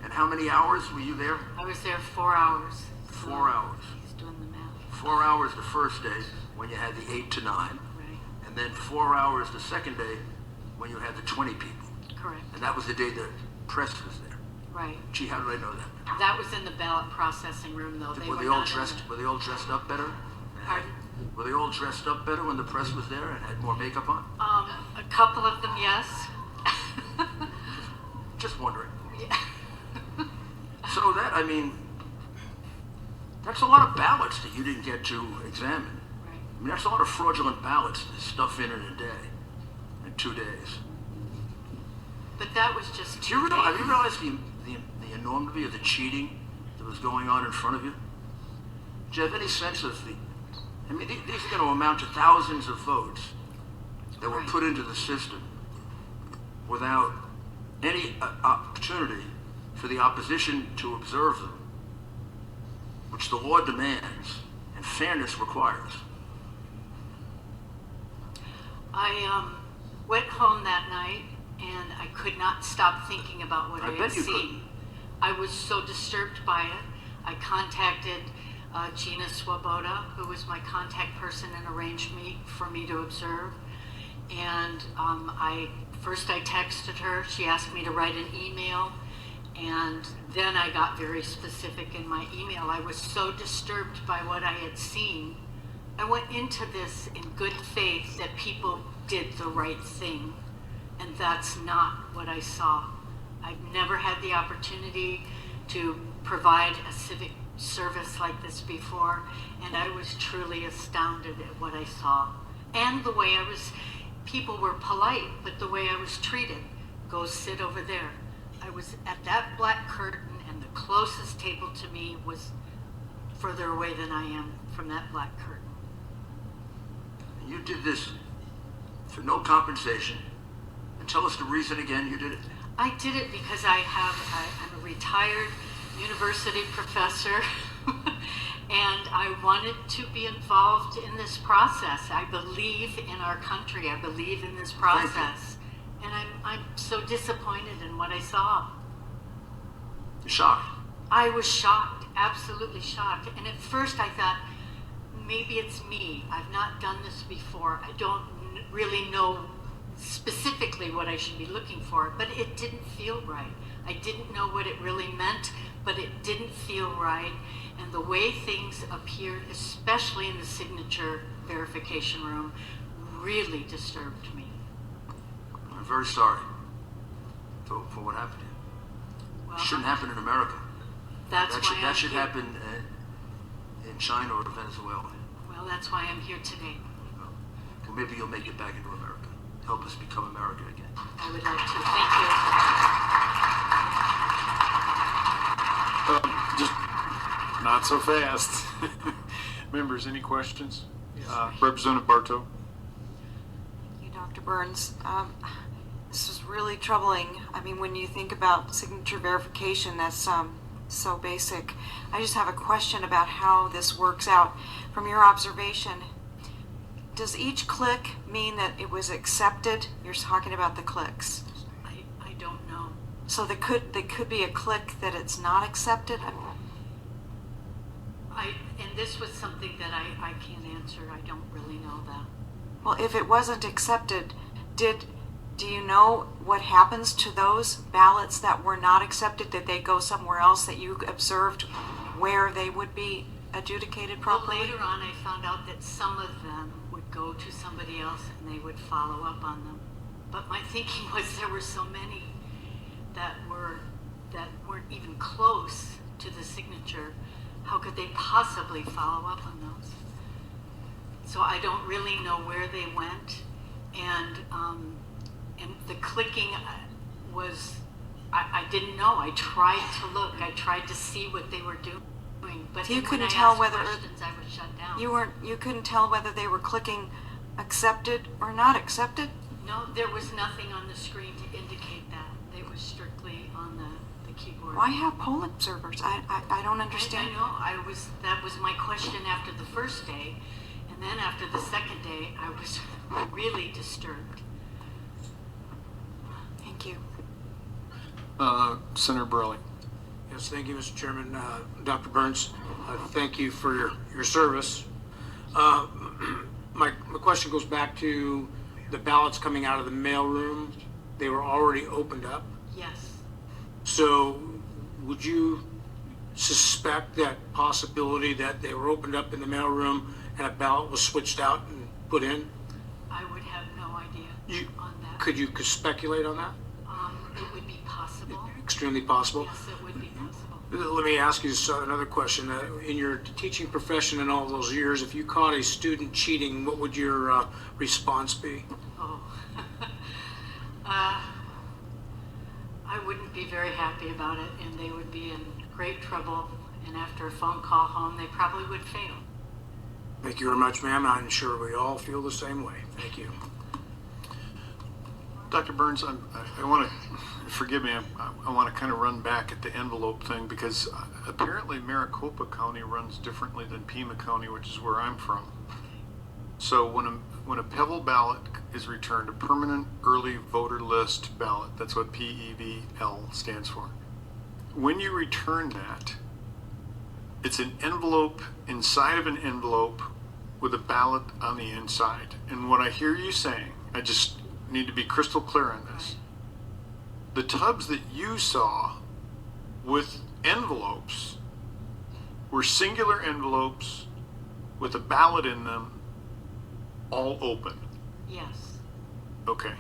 And how many hours were you there? I was there 4 hours. 4 hours. He's doing the math. 4 hours the first day when you had the 8 to 9. Right. And then 4 hours the second day when you had the 20 people. Correct. And that was the day the press was there. Right. Gee, how did I know that? That was in the ballot processing room, though. Were they all dressed up better? Pardon? Were they all dressed up better when the press was there and had more makeup on? A couple of them, yes. Just wondering. Yeah. So I mean, that's a lot of ballots that you didn't get to examine. Right. I mean, that's a lot of fraudulent ballots to stuff in a day, in 2 days. But that was just have you realized the enormity of the cheating that was going on in front of you? Do you have any sense of I mean, these are going to amount to thousands of votes that were put into the system without any opportunity for the opposition to observe them, which the law demands and fairness requires. I went home that night and I could not stop thinking about what I had seen. I was so disturbed by it. I contacted Gina Swoboda, who was my contact person and arranged for me to observe. And I texted her. She asked me to write an email. And then I got very specific in my email. I was so disturbed by what I had seen. I went into this in good faith that people did the right thing. And that's not what I saw. I've never had the opportunity to provide a civic service like this before, and I was truly astounded at what I saw. And the way people were polite, but the way I was treated. Go sit over there. I was at that black curtain, and the closest table to me was further away than I am from that black curtain. You did this for no compensation. And tell us the reason again you did it. I did it because I'm a retired university professor, and I wanted to be involved in this process. I believe in our country. I believe in this process. And I'm so disappointed in what I saw. You're shocked? I was shocked, absolutely shocked. And at first I thought, maybe it's me. I've not done this before. I don't really know specifically what I should be looking for, but it didn't feel right. I didn't know what it really meant, but it didn't feel right. And the way things appeared, especially in the signature verification room, really disturbed me. I'm very sorry. for what happened here. Well, It shouldn't happen in America. That's that why should, I'm that should here. happen in China or Venezuela. Well, that's why I'm here today. Well, maybe you'll make it back into America. Help us become America again. I would like to. Thank you. Just not so fast. Members, any questions? Representative Bartow. Thank you, Dr. Burns. This is really troubling. I mean, when you think about signature verification, that's so basic. I just have a question about how this works out. From your observation, does each click mean that it was accepted? You're talking about the clicks. I don't know. So there could be a click that it's not accepted? And this was something that I can't answer. I don't really know that. Well, if it wasn't accepted, do you know what happens to those ballots that were not accepted? Did they go somewhere else that you observed where they would be adjudicated properly? Well, later on, I found out that some of them would go to somebody else and they would follow up on them. But my thinking was there were so many that weren't even close to the signature. How could they possibly follow up on those? So I don't really know where they went, and the clicking was, I didn't know. I tried to look. I tried to see what they were doing, but You then couldn't when I tell asked whether questions, I was shut down. you couldn't tell whether they were clicking accepted or not accepted? No, there was nothing on the screen to indicate that. It was strictly on the keyboard. Why have poll observers? I don't understand. I know. That was my question after the first day, and then after the second day, I was really disturbed. Thank you. Senator Burley. Yes, thank you, Mr. Chairman. Dr. Burns, thank you for your service. My question goes back to the ballots coming out of the mailroom. They were already opened up. Yes. So would you suspect that possibility that they were opened up in the mailroom and a ballot was switched out and put in? I would have no idea on that. Could you speculate on that? It would be possible. Extremely possible. Yes, it would be possible. Let me ask you another question. In your teaching profession in all those years, if you caught a student cheating, what would your response be? Oh. I wouldn't be very happy about it, and they would be in great trouble, and after a phone call home, they probably would fail. Thank you very much, ma'am. I'm sure we all feel the same way. Thank you. Dr. Burns, I want to, forgive me, I want to kind of run back at the envelope thing, because apparently Maricopa County runs differently than Pima County, which is where I'm from. So when a Pebble ballot is returned, a permanent early voter list ballot, that's what PEVL stands for. When you return that, it's an envelope inside of an envelope with a ballot on the inside. And what I hear you saying, I just need to be crystal clear on this. The tubs that you saw with envelopes were singular envelopes with a ballot in them, all open. Yes. Okay.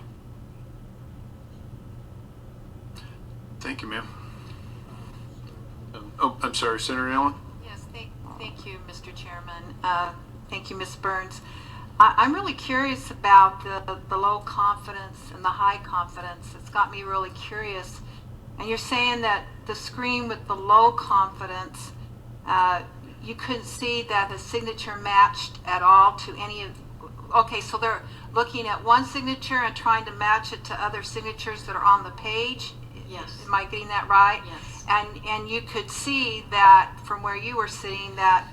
Thank you, ma'am. Oh, I'm sorry, Senator Allen? Yes, thank you, Mr. Chairman. Thank you, Ms. Burns. I'm really curious about the low confidence and the high confidence. It's got me really curious. And you're saying that the screen with the low confidence, you couldn't see that the signature matched at all to any of. Okay, so they're looking at one signature and trying to match it to other signatures that are on the page. Yes. Am I getting that right? Yes. And you could see that from where you were sitting that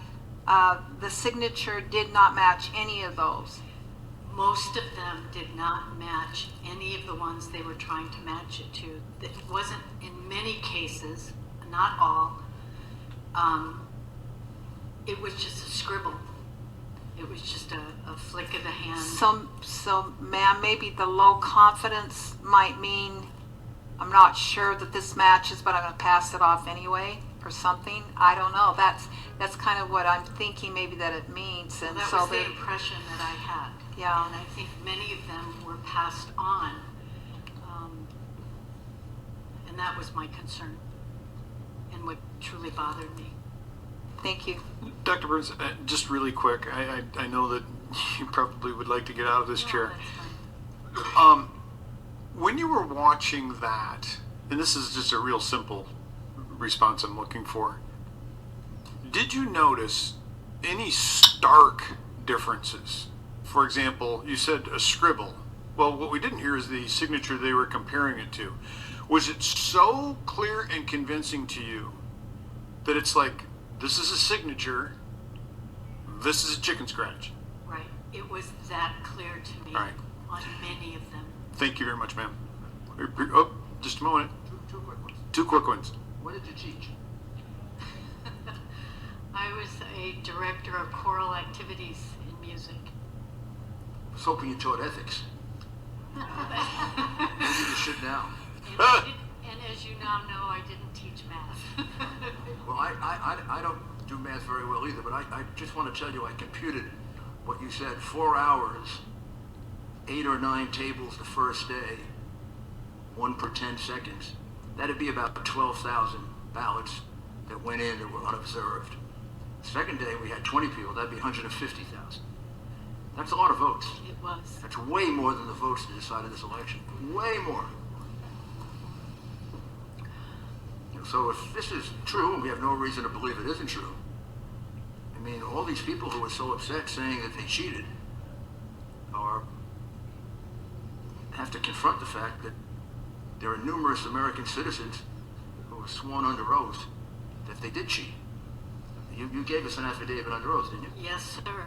the signature did not match any of those. Most of them did not match any of the ones they were trying to match it to. It wasn't, in many cases, not all, it was just a scribble. It was just a flick of the hand. So ma'am, maybe the low confidence might mean I'm not sure that this matches, but I'm going to pass it off anyway or something. I don't know. That's kind of what I'm thinking maybe that it means. And that so was the impression that I had. Yeah. And I think many of them were passed on. And that was my concern and what truly bothered me. Thank you. Dr. Burns, just really quick, I know that you probably would like to get out of this chair. When you were watching that, and this is just a real simple response I'm looking for, did you notice any stark differences? For example, you said a scribble. Well, what we didn't hear is the signature they were comparing it to. Was it so clear and convincing to you that it's like, this is a signature, this is a chicken scratch? Right. It was that clear to me All right. on many of them. Thank you very much, ma'am. Oh, just a moment. Two quick ones. Two quick ones. What did you teach? I was a director of choral activities in music. I was hoping you taught ethics. Maybe you should now. And as you now know, I didn't teach math. Well, I don't do math very well either, but I just want to tell you I computed what you said. 4 hours, 8 or 9 tables the first day, 1 per 10 seconds. That'd be about 12,000 ballots that went in that were unobserved. Second day, we had 20 people. That'd be 150,000. That's a lot of votes. It was. That's way more than the votes that decided this election. Way more. So if this is true, and we have no reason to believe it isn't true, I mean, all these people who are so upset saying that they cheated have to confront the fact that there are numerous American citizens who were sworn under oath that they did cheat. You gave us an affidavit under oath, didn't you? Yes, sir.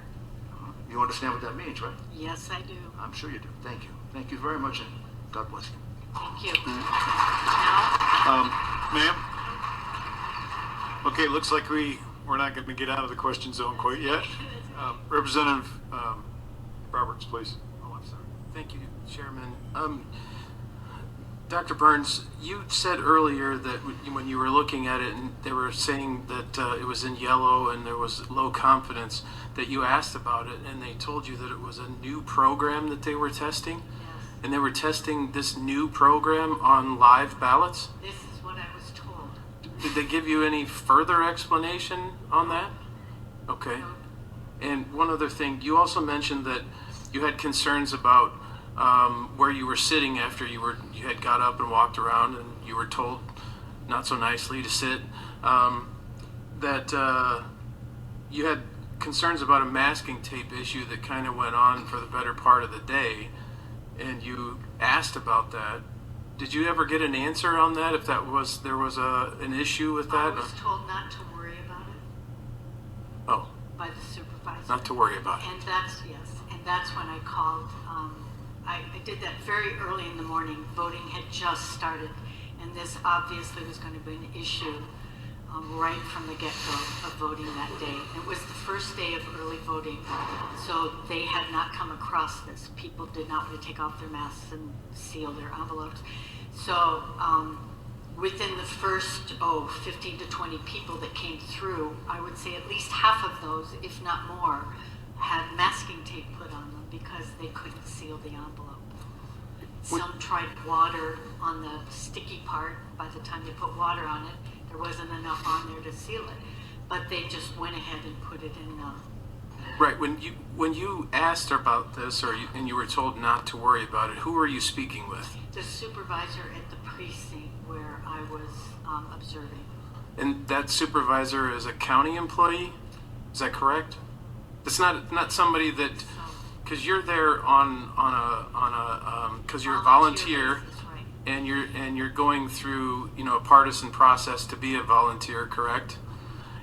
You understand what that means, right? Yes, I do. I'm sure you do. Thank you. Thank you very much, and God bless you. Thank you. Ma'am? Okay, looks like we're not going to get out of the question zone quite yet. Representative Roberts, please. Oh, I'm sorry. Thank you, Chairman. Dr. Burns, you said earlier that when you were looking at it and they were saying that it was in yellow and there was low confidence, that you asked about it and they told you that it was a new program that they were testing? Yes. And they were testing this new program on live ballots? This is what I was told. Did they give you any further explanation on that? Okay. And one other thing, you also mentioned that you had concerns about where you were sitting after you had got up and walked around, and you were told not so nicely to sit. That you had concerns about a masking tape issue that kind of went on for the better part of the day, and you asked about that. Did you ever get an answer on that? If there was an issue with that? I was told not to worry about it. Oh. By the supervisor. Not to worry about it. And that's when I called. I did that very early in the morning. Voting had just started, and this obviously was going to be an issue right from the get-go of voting that day. It was the first day of early voting, so they had not come across this. People did not want to take off their masks and seal their envelopes. So within the first 15 to 20 people that came through, I would say at least half of those, if not more, had masking tape put on them because they couldn't seal the envelope. Some tried water on the sticky part. By the time they put water on it, there wasn't enough on there to seal it. But they just went ahead and put it in. Right. When you asked about this, and you were told not to worry about it, who were you speaking with? The supervisor at the precinct where I was observing. And that supervisor is a county employee? Is that correct? It's not somebody that, because you're there because you're a volunteer, and you're going through a partisan process to be a volunteer, correct?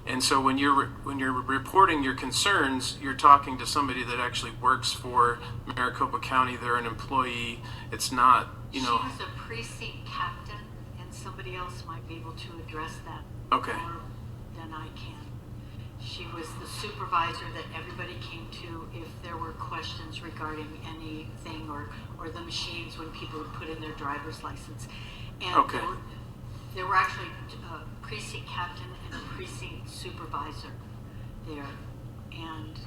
And so when you're reporting your concerns, you're talking to somebody that actually works for Maricopa County. They're an employee. It's not She was a precinct captain, and somebody else might be able to address that Okay. more than I can. She was the supervisor that everybody came to if there were questions regarding anything or the machines when people would put in their driver's license. And Okay. there were actually a precinct captain and a precinct supervisor there. And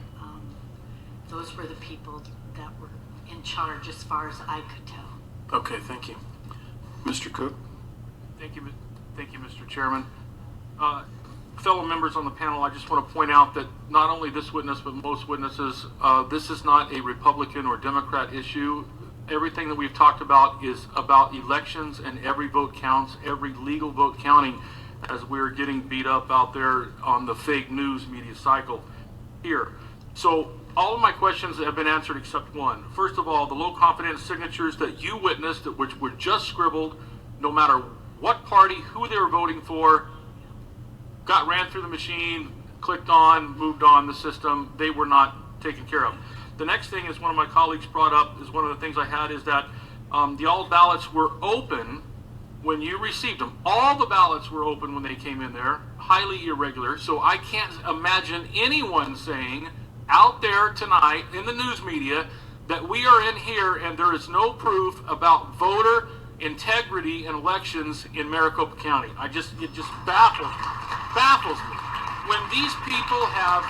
those were the people that were in charge as far as I could tell. Okay, thank you. Mr. Cook? Thank you, Mr. Chairman. Fellow members on the panel, I just want to point out that not only this witness, but most witnesses, this is not a Republican or Democrat issue. Everything that we've talked about is about elections, and every vote counts, every legal vote counting, as we're getting beat up out there on the fake news media cycle here. So all of my questions have been answered except one. First of all, the low confidence signatures that you witnessed, which were just scribbled, no matter what party, who they were voting for, ran through the machine, clicked on, moved on the system, they were not taken care of. The next thing is one of my colleagues brought up, is one of the things I had, is that the all ballots were open when you received them. All the ballots were open when they came in there, highly irregular. So I can't imagine anyone saying out there tonight in the news media that we are in here and there is no proof about voter integrity in elections in Maricopa County. It just baffles me. When these people have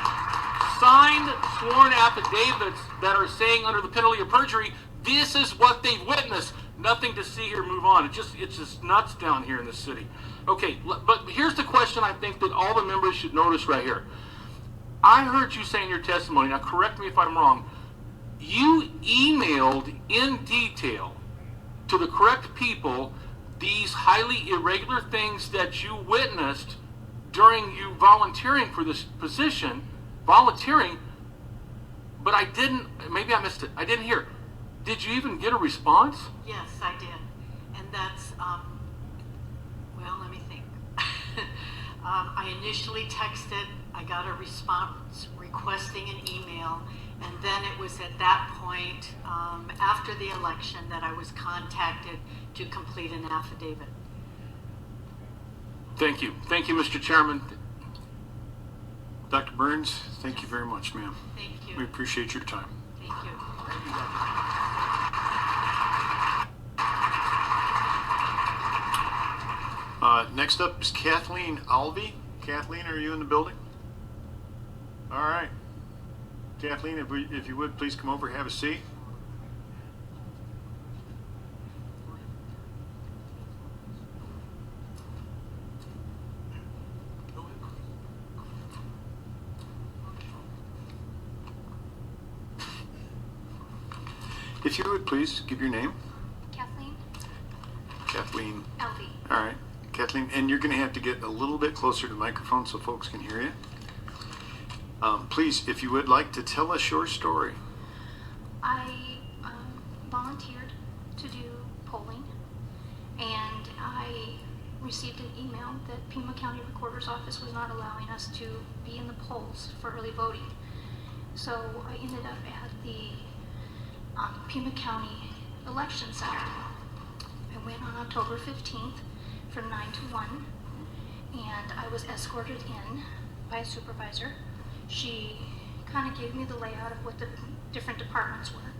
signed sworn affidavits that are saying under the penalty of perjury, this is what they've witnessed. Nothing to see here, move on. It's just nuts down here in this city. Okay, but here's the question I think that all the members should notice right here. I heard you say in your testimony, now correct me if I'm wrong, you emailed in detail to the correct people these highly irregular things that you witnessed during you volunteering for this position, but maybe I missed it, I didn't hear. Did you even get a response? Yes, I did. And that's, well, let me think. I initially texted, I got a response requesting an email, and then it was at that point, after the election, that I was contacted to complete an affidavit. Thank you. Thank you, Mr. Chairman. Dr. Burns, thank you very much, ma'am. Thank you. We appreciate your time. Thank you. Next up is Kathleen Alvey. Kathleen, are you in the building? All right. Kathleen, if you would, please come over, have a seat. If you would, please give your name. Kathleen? Kathleen. Elvie. All right. Kathleen, and you're going to have to get a little bit closer to the microphone so folks can hear you. Please, if you would like to tell us your story. I volunteered to do polling, and I received an email that Pima County Recorder's Office was not allowing us to be in the polls for early voting. So I ended up at the Pima County Election Center. I went on October 15th from 9 to 1, and I was escorted in by a supervisor. She kind of gave me the layout of what the different departments were.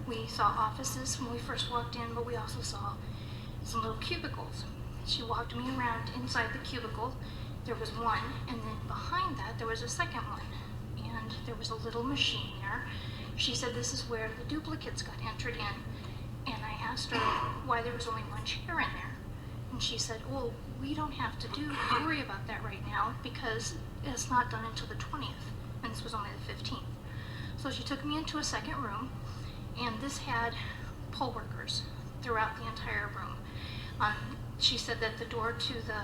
We saw offices when we first walked in, but we also saw some little cubicles. She walked me around inside the cubicle. There was one, and then behind that there was a second one, and there was a little machine there. She said this is where the duplicates got entered in, and I asked her why there was only one chair in there. And she said, well, we don't have to worry about that right now because it's not done until the 20th, and this was only the 15th. So she took me into a second room, and this had poll workers throughout the entire room. She said that the door to the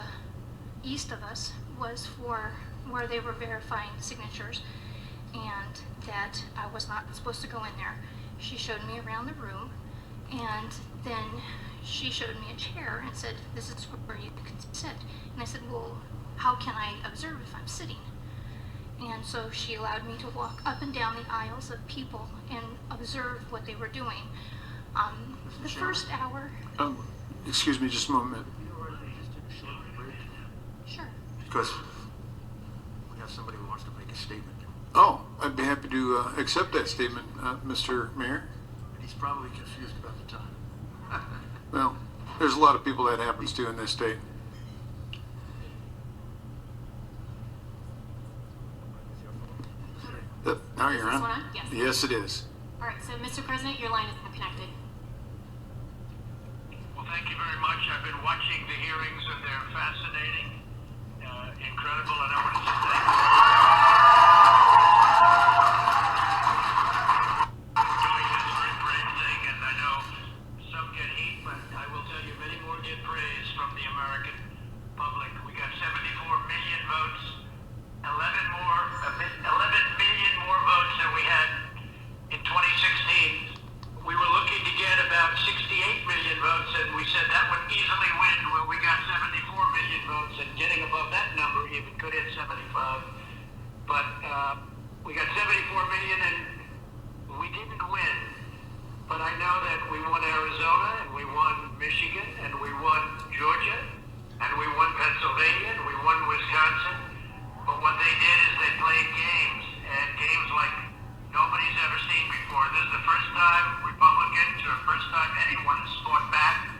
east of us was for where they were verifying signatures, and that I was not supposed to go in there. She showed me around the room, and then she showed me a chair and said, this is where you can sit. And I said, well, how can I observe if I'm sitting? And so she allowed me to walk up and down the aisles of people and observe what they were doing. The first hour... Excuse me just a moment. Sure. Because we have somebody who wants to make a statement. Oh, I'd be happy to accept that statement, Mr. Mayor. He's probably confused about the time. Well, there's a lot of people that happens to in this state. Now you're Is this on. one on? Yes. Yes, it is. All right, so Mr. President, your line is now connected. Well, thank you very much. I've been watching the hearings and they're fascinating, incredible, and I want to say thank you. Doing this very brave thing, and I know some get heat, but I will tell you many more get praise from the American public. We got 74 million votes, 11 million more votes than we had in 2016. We were looking to get about 68 million votes, and we said that would easily win. Well, we got 74 million votes, and getting above that number even could hit 75. But we got 74 million, and we didn't win. But I know that we won Arizona, and we won Michigan, and we won Georgia, and we won Pennsylvania, and we won Wisconsin. But what they did is they played games, and games like nobody's ever seen before. This is the first time Republicans, or first time anyone has fought back.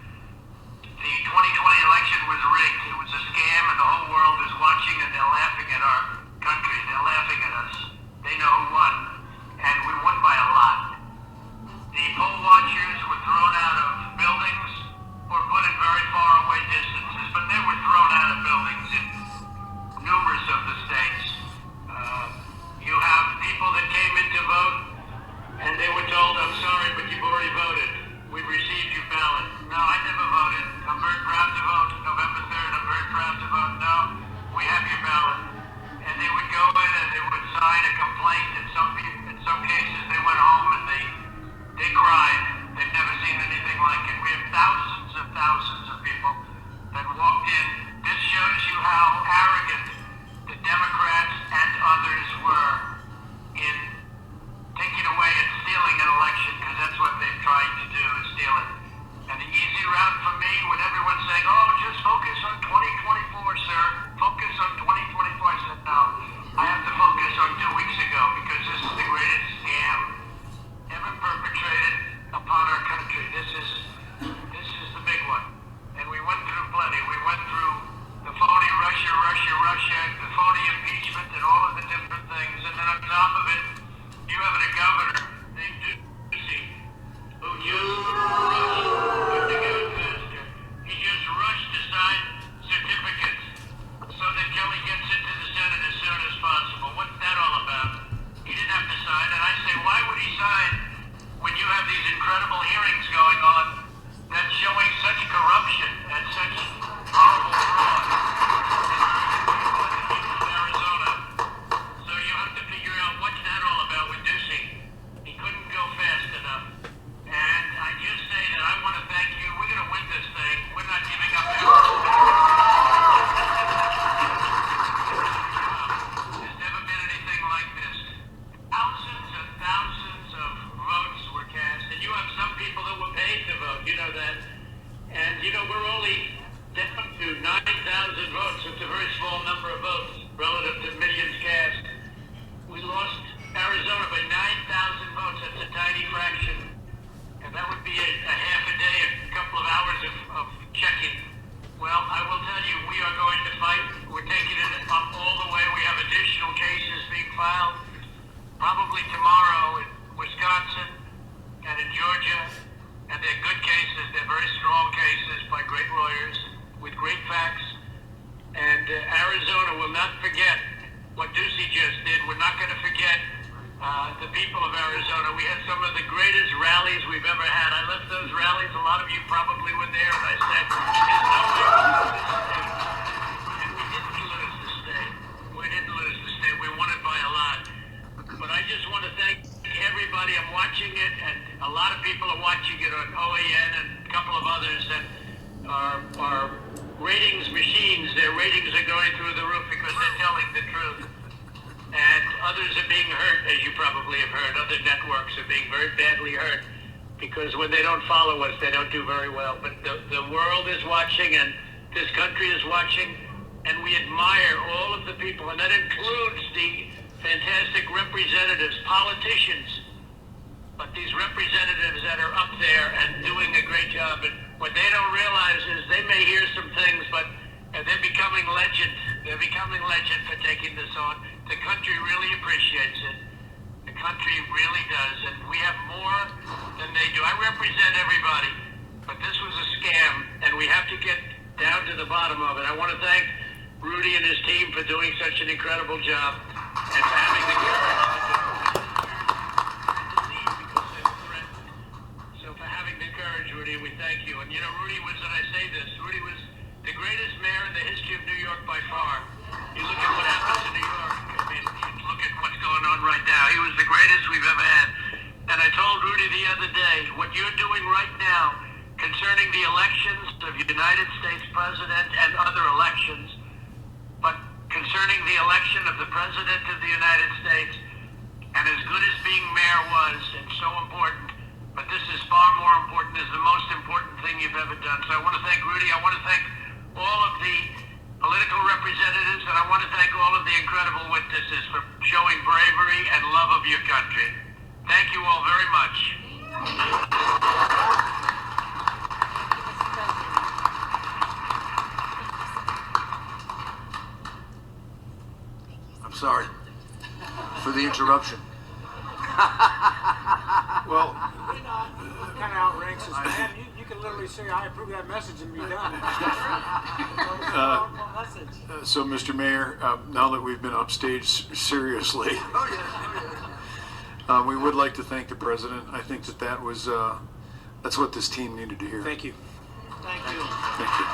The 2020 election was rigged. It was a scam, and the whole world is watching, and they're laughing at our country. They're laughing at us. They know who won, and we won by a lot. The poll watchers were thrown out of buildings or put in very far away distances, but they were thrown out of buildings in numerous of the states. You have people that came in to vote, and they were told, I'm sorry, but you've already voted. We've received your ballot. No, I never voted. I'm very proud to vote. November 3rd, I'm very proud to vote. No, we have your ballot. And they would go in and they would sign a complaint. In some cases, they went home and they cried. They've never seen anything like it. We have thousands of people that walked in. This shows you how arrogant the Democrats and others were in taking away and stealing an election, because that's what they've tried to do, is steal it. And the easy route for me, when everyone's saying, oh, just focus on 2024, sir, focus on 2024, I said, no, I have to focus on 2 weeks ago, because this is the greatest scam ever perpetrated upon our country. This is the big one. And we went through plenty. We went through the phony Russia, the phony impeachment, and all of the different things. And then on top of it, you have a governor named Ducey, who just he just rushed to sign certificates so that Kelly gets into the Senate as soon as possible. What's that all about? He didn't have to sign, and I say, why would he sign when you have these incredible hearings going on that's showing such corruption and such horrible fraud in Arizona? So you have to figure out what's that all about with Ducey. He couldn't go fast enough. And I just say that I want to thank you. We're going to win this thing. We're not giving up Arizona. There's never been anything like this. Thousands and thousands of votes were cast, and you have some people that were paid to vote. You know that. And you know, we're only down to 9,000 votes. It's a very small number of votes relative to millions cast. We lost Arizona by 9,000 votes. That's a tiny fraction. And that would be a half a day, a couple of hours of checking. Well, I will tell you, we are going to fight. We're taking it up all the way. We have additional cases being filed probably tomorrow in Wisconsin and in Georgia. And they're good cases. They're very strong cases by great lawyers with great facts. And Arizona will not forget what Ducey just did. We're not going to forget the people of Arizona. We had some of the greatest rallies we've ever had. I left those rallies. A lot of you probably were there. And I said, there's no way we lose this state. And we didn't lose the state. We didn't lose the state. We won it by a lot. But I just want to thank everybody. I'm watching it, and a lot of people are watching it on OAN and a couple of others that are ratings machines. Their ratings are going through the roof because they're telling the truth. And others are being hurt, as you probably have heard. Other networks are being very badly hurt because when they don't follow us, they don't do very well. But the world is watching, and this country is watching, and we admire all of the people, and that includes the fantastic representatives, politicians, but these representatives that are up there and doing a great job. And what they don't realize is they may hear some things, but they're becoming legend. They're becoming legend for taking this on. The country really appreciates it. The country really does, and we have more than they do. I represent everybody, but this was a scam, and we have to get down to the bottom of it. I want to thank Rudy and his team for doing such an incredible job and for having the courage to leave because they were threatened. So for having the courage, Rudy, we thank you. And you know, Rudy was, and I say this, Rudy was the greatest mayor in the history of New York by far. You look at what happens in New York. I mean, you look at what's going on right now. He was the greatest we've ever had. And I told Rudy the other day, what you're doing right now concerning the elections of United States President and other elections, but concerning the election of the President of the United States, and as good as being mayor was, and so important, but this is far more important, is the most important thing you've ever done. So I want to thank Rudy. I want to thank all of the political representatives, and I want to thank all of the incredible witnesses for showing bravery and love of your country. Thank you all very much. I'm sorry for the interruption. Well, kind of outranks us, man. You can literally say, I approve that message and be done. So, Mr. Mayor, now that we've been upstage seriously, we would like to thank the president. I think that was that's what this team needed to hear. Thank you. Thank you. Thank you.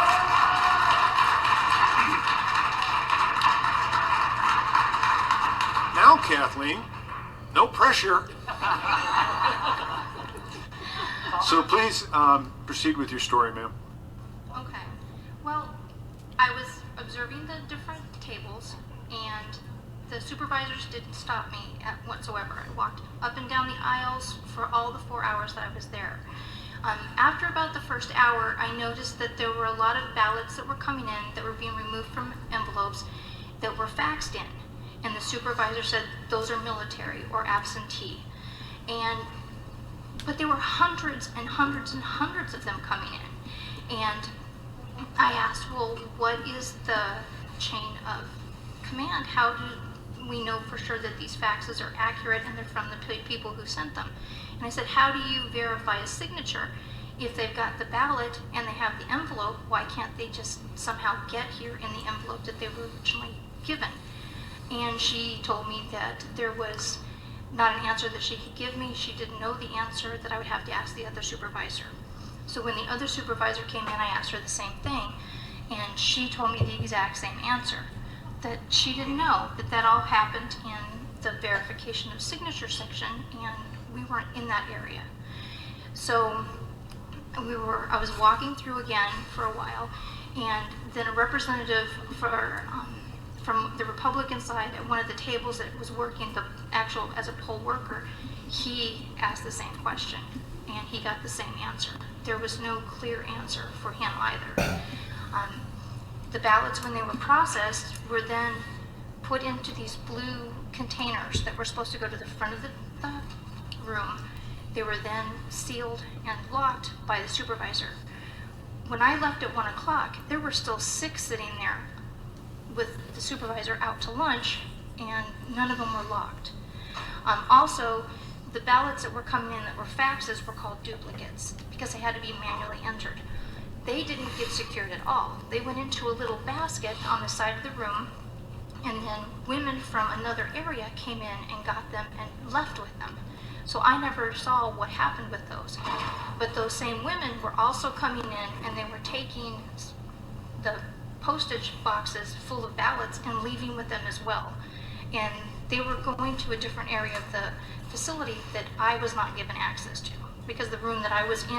Now, Kathleen, no pressure. So please proceed with your story, ma'am. Okay. Well, I was observing the different tables, and the supervisors didn't stop me whatsoever. I walked up and down the aisles for all the 4 hours that I was there. After about the first hour, I noticed that there were a lot of ballots that were coming in that were being removed from envelopes that were faxed in. And the supervisor said, those are military or absentee. But there were hundreds and hundreds and hundreds of them coming in. And I asked, well, what is the chain of command? How do we know for sure that these faxes are accurate and they're from the people who sent them? And I said, how do you verify a signature? If they've got the ballot and they have the envelope, why can't they just somehow get here in the envelope that they were originally given? And she told me that there was not an answer that she could give me. She didn't know the answer, that I would have to ask the other supervisor. So when the other supervisor came in, I asked her the same thing, and she told me the exact same answer, that she didn't know, that all happened in the verification of signature section, and we weren't in that area. So I was walking through again for a while, and then a representative from the Republican side at one of the tables that was working as a poll worker, he asked the same question, and he got the same answer. There was no clear answer for him either. The ballots, when they were processed, were then put into these blue containers that were supposed to go to the front of the room. They were then sealed and locked by the supervisor. When I left at 1 o'clock, there were still 6 sitting there with the supervisor out to lunch, and none of them were locked. Also, the ballots that were coming in that were faxes were called duplicates because they had to be manually entered. They didn't get secured at all. They went into a little basket on the side of the room, and then women from another area came in and got them and left with them. So I never saw what happened with those. But those same women were also coming in, and they were taking the postage boxes full of ballots and leaving with them as well. And they were going to a different area of the facility that I was not given access to, because the room that I was in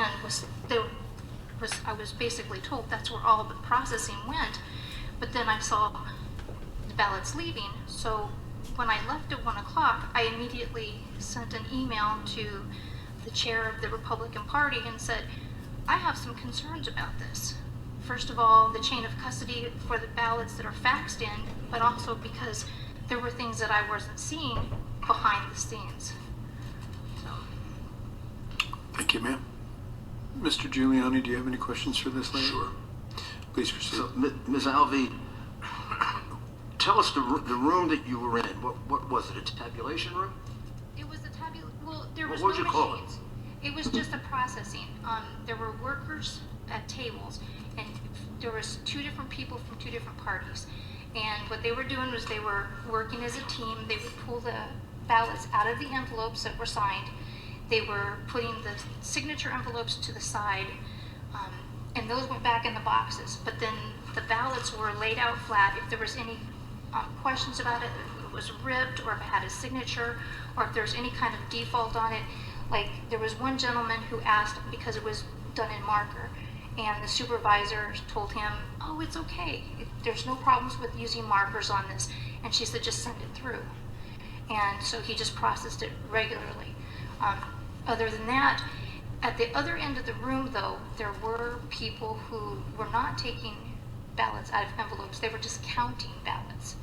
I was basically told that's where all the processing went. But then I saw the ballots leaving, so when I left at 1 o'clock, I immediately sent an email to the chair of the Republican Party and said, I have some concerns about this. First of all, the chain of custody for the ballots that are faxed in, but also because there were things that I wasn't seeing behind the scenes. Thank you, ma'am. Mr. Giuliani, do you have any questions for this lady? Sure. Please proceed. So, Ms. Alvey, tell us the room that you were in. What was it? A tabulation room? It was a well, there was What would no you call it? machines. It was just a processing. There were workers at tables, and there was two different people from two different parties. And what they were doing was they were working as a team. They would pull the ballots out of the envelopes that were signed. They were putting the signature envelopes to the side, and those went back in the boxes. But then the ballots were laid out flat. If there was any questions about it, if it was ripped, or if it had a signature, or if there was any kind of default on it. Like, there was one gentleman who asked, because it was done in marker, and the supervisor told him, oh, it's okay. There's no problems with using markers on this. And she said, just send it through. And so he just processed it regularly. Other than that, at the other end of the room, though, there were people who were not taking ballots out of envelopes. They were just counting ballots.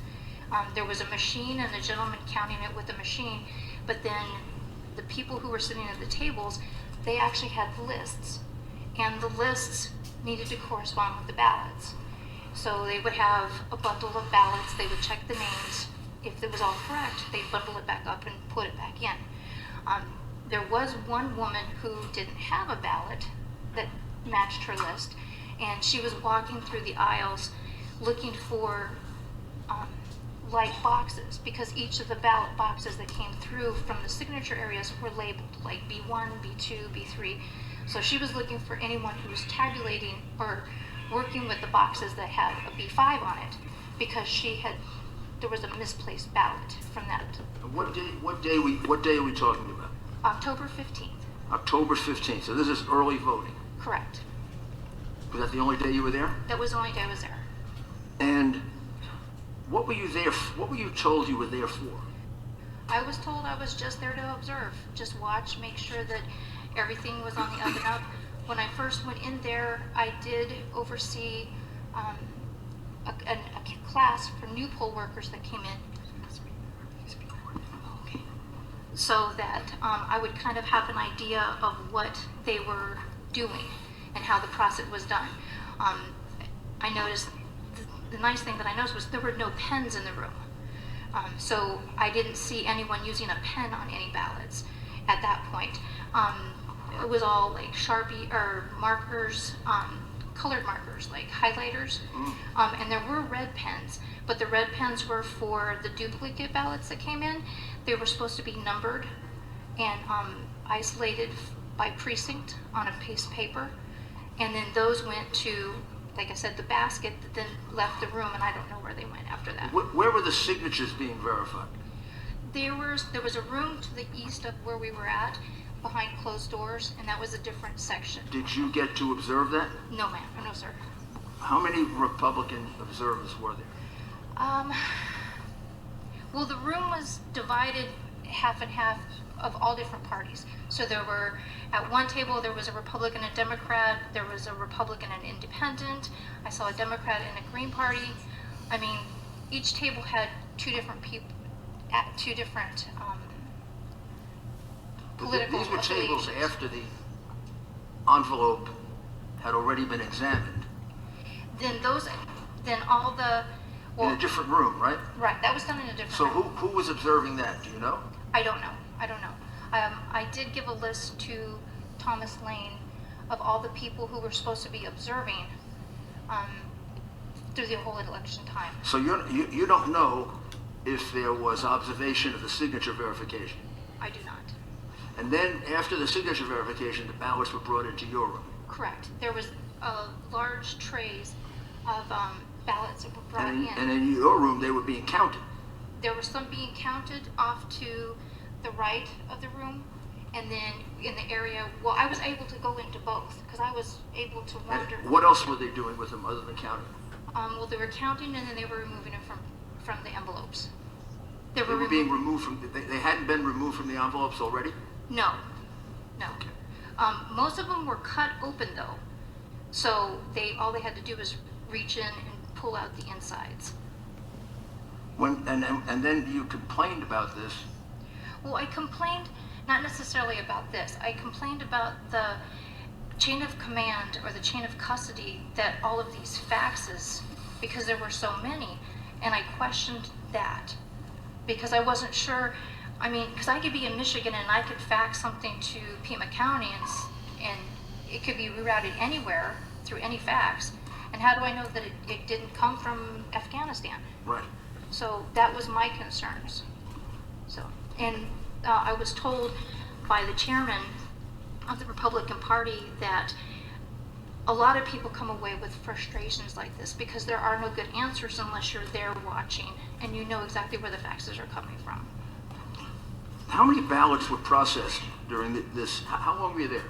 There was a machine and a gentleman counting it with a machine, but then the people who were sitting at the tables, they actually had lists, and the lists needed to correspond with the ballots. So they would have a bundle of ballots, they would check the names. If it was all correct, they'd bundle it back up and put it back in. There was one woman who didn't have a ballot that matched her list, and she was walking through the aisles looking for like boxes, because each of the ballot boxes that came through from the signature areas were labeled like B1, B2, B3. So she was looking for anyone who was tabulating or working with the boxes that had a B5 on it, because there was a misplaced ballot from that. What day are we talking about? October 15th. October 15th. So this is early voting. Correct. Was that the only day you were there? That was the only day I was there. And what were you there? What were you told you were there for? I was told I was just there to observe, just watch, make sure that everything was on the up and up. When I first went in there, I did oversee a class for new poll workers that came in, so that I would kind of have an idea of what they were doing and how the process was done. I noticed, the nice thing that I noticed was there were no pens in the room. So I didn't see anyone using a pen on any ballots at that point. It was all like Sharpie or markers, colored markers, like highlighters. And there were red pens, but the red pens were for the duplicate ballots that came in. They were supposed to be numbered and isolated by precinct on a piece of paper. And then those went to, like I said, the basket that then left the room, and I don't know where they went after that. Where were the signatures being verified? There was a room to the east of where we were at, behind closed doors, and that was a different section. Did you get to observe that? No, ma'am. No, sir. How many Republican observers were there? Well, the room was divided half and half of all different parties. So there were, at one table, there was a Republican and Democrat, there was a Republican and Independent, I saw a Democrat and a Green Party. I mean, each table had two different people, at two different political These were tables affiliations. after the envelope had already been examined. Then all the, well, in a different room, right? right, that was done in a different So room. who was observing that? Do you know? I don't know. I did give a list to Thomas Lane of all the people who were supposed to be observing through the whole election time. So you don't know if there was observation of the signature verification. I do not. And then after the signature verification, the ballots were brought into your room. Correct. There was large trays of ballots that were brought And in. in your room, they were being counted. There were some being counted off to the right of the room, and then in the area, well, I was able to go into both, because I was able to wander. And what else were they doing with them other than counting? Well, they were counting, and then they were removing them from the envelopes. They were being removed from, they hadn't been removed from the envelopes already? No. Most of them were cut open, though, so all they had to do was reach in and pull out the insides. And then you complained about this. Well, I complained not necessarily about this. I complained about the chain of command or the chain of custody that all of these faxes, because there were so many, and I questioned that because I wasn't sure. I mean, because I could be in Michigan and I could fax something to Pima County and it could be rerouted anywhere through any fax. And how do I know that it didn't come from Afghanistan? Right. So that was my concerns. So, and I was told by the chairman of the Republican Party that a lot of people come away with frustrations like this because there are no good answers unless you're there watching and you know exactly where the faxes are coming from. How many ballots were processed during this? How long were you there?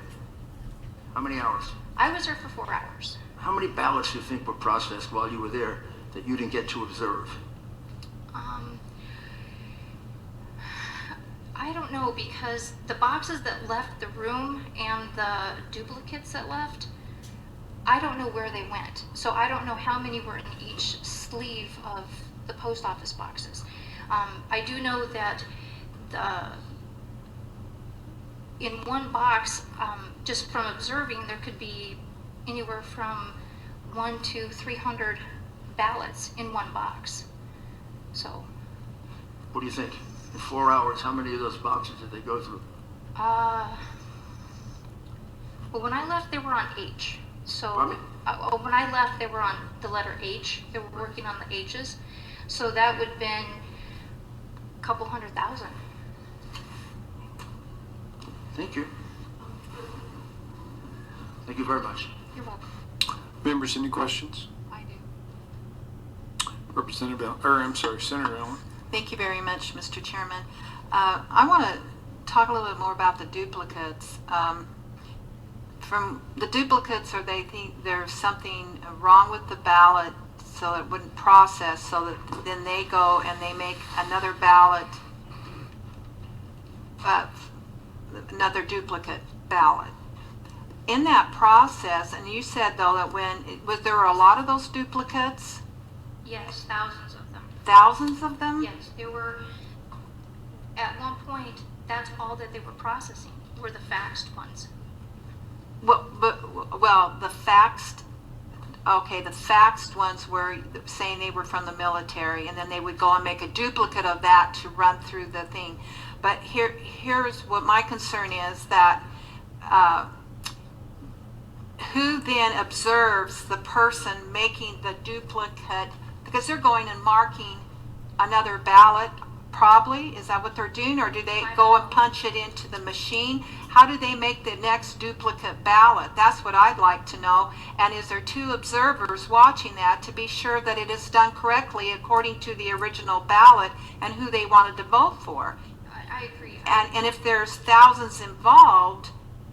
How many hours? I was there for 4 hours. How many ballots do you think were processed while you were there that you didn't get to observe? I don't know, because the boxes that left the room and the duplicates that left, I don't know where they went. So I don't know how many were in each sleeve of the post office boxes. I do know that in one box, just from observing, there could be anywhere from 100 to 300 ballots in one box. So. What do you think? In 4 hours, how many of those boxes did they go through? Well, when I left, they were on H. So when I left, they were on the letter H. They were working on the H's. So that would have been a couple 100,000. Thank you. Thank you very much. You're welcome. Members, any questions? I do. Senator Allen. Thank you very much, Mr. Chairman. I want to talk a little bit more about the duplicates. From the duplicates, or they think there's something wrong with the ballot, so it wouldn't process, so that then they go and they make another ballot, another duplicate ballot. In that process, and you said though that was there a lot of those duplicates? Yes, thousands of them. Thousands of them? Yes, there were, at one point, that's all that they were processing, were the faxed ones. Well, the faxed, okay, the faxed ones were saying they were from the military, and then they would go and make a duplicate of that to run through the thing. But here's what my concern is, that who then observes the person making the duplicate, because they're going and marking another ballot, probably, is that what they're doing, or do they go and punch it into the machine? How do they make the next duplicate ballot? That's what I'd like to know. And is there two observers watching that to be sure that it is done correctly according to the original ballot and who they wanted to vote for? I agree. And if there's thousands involved,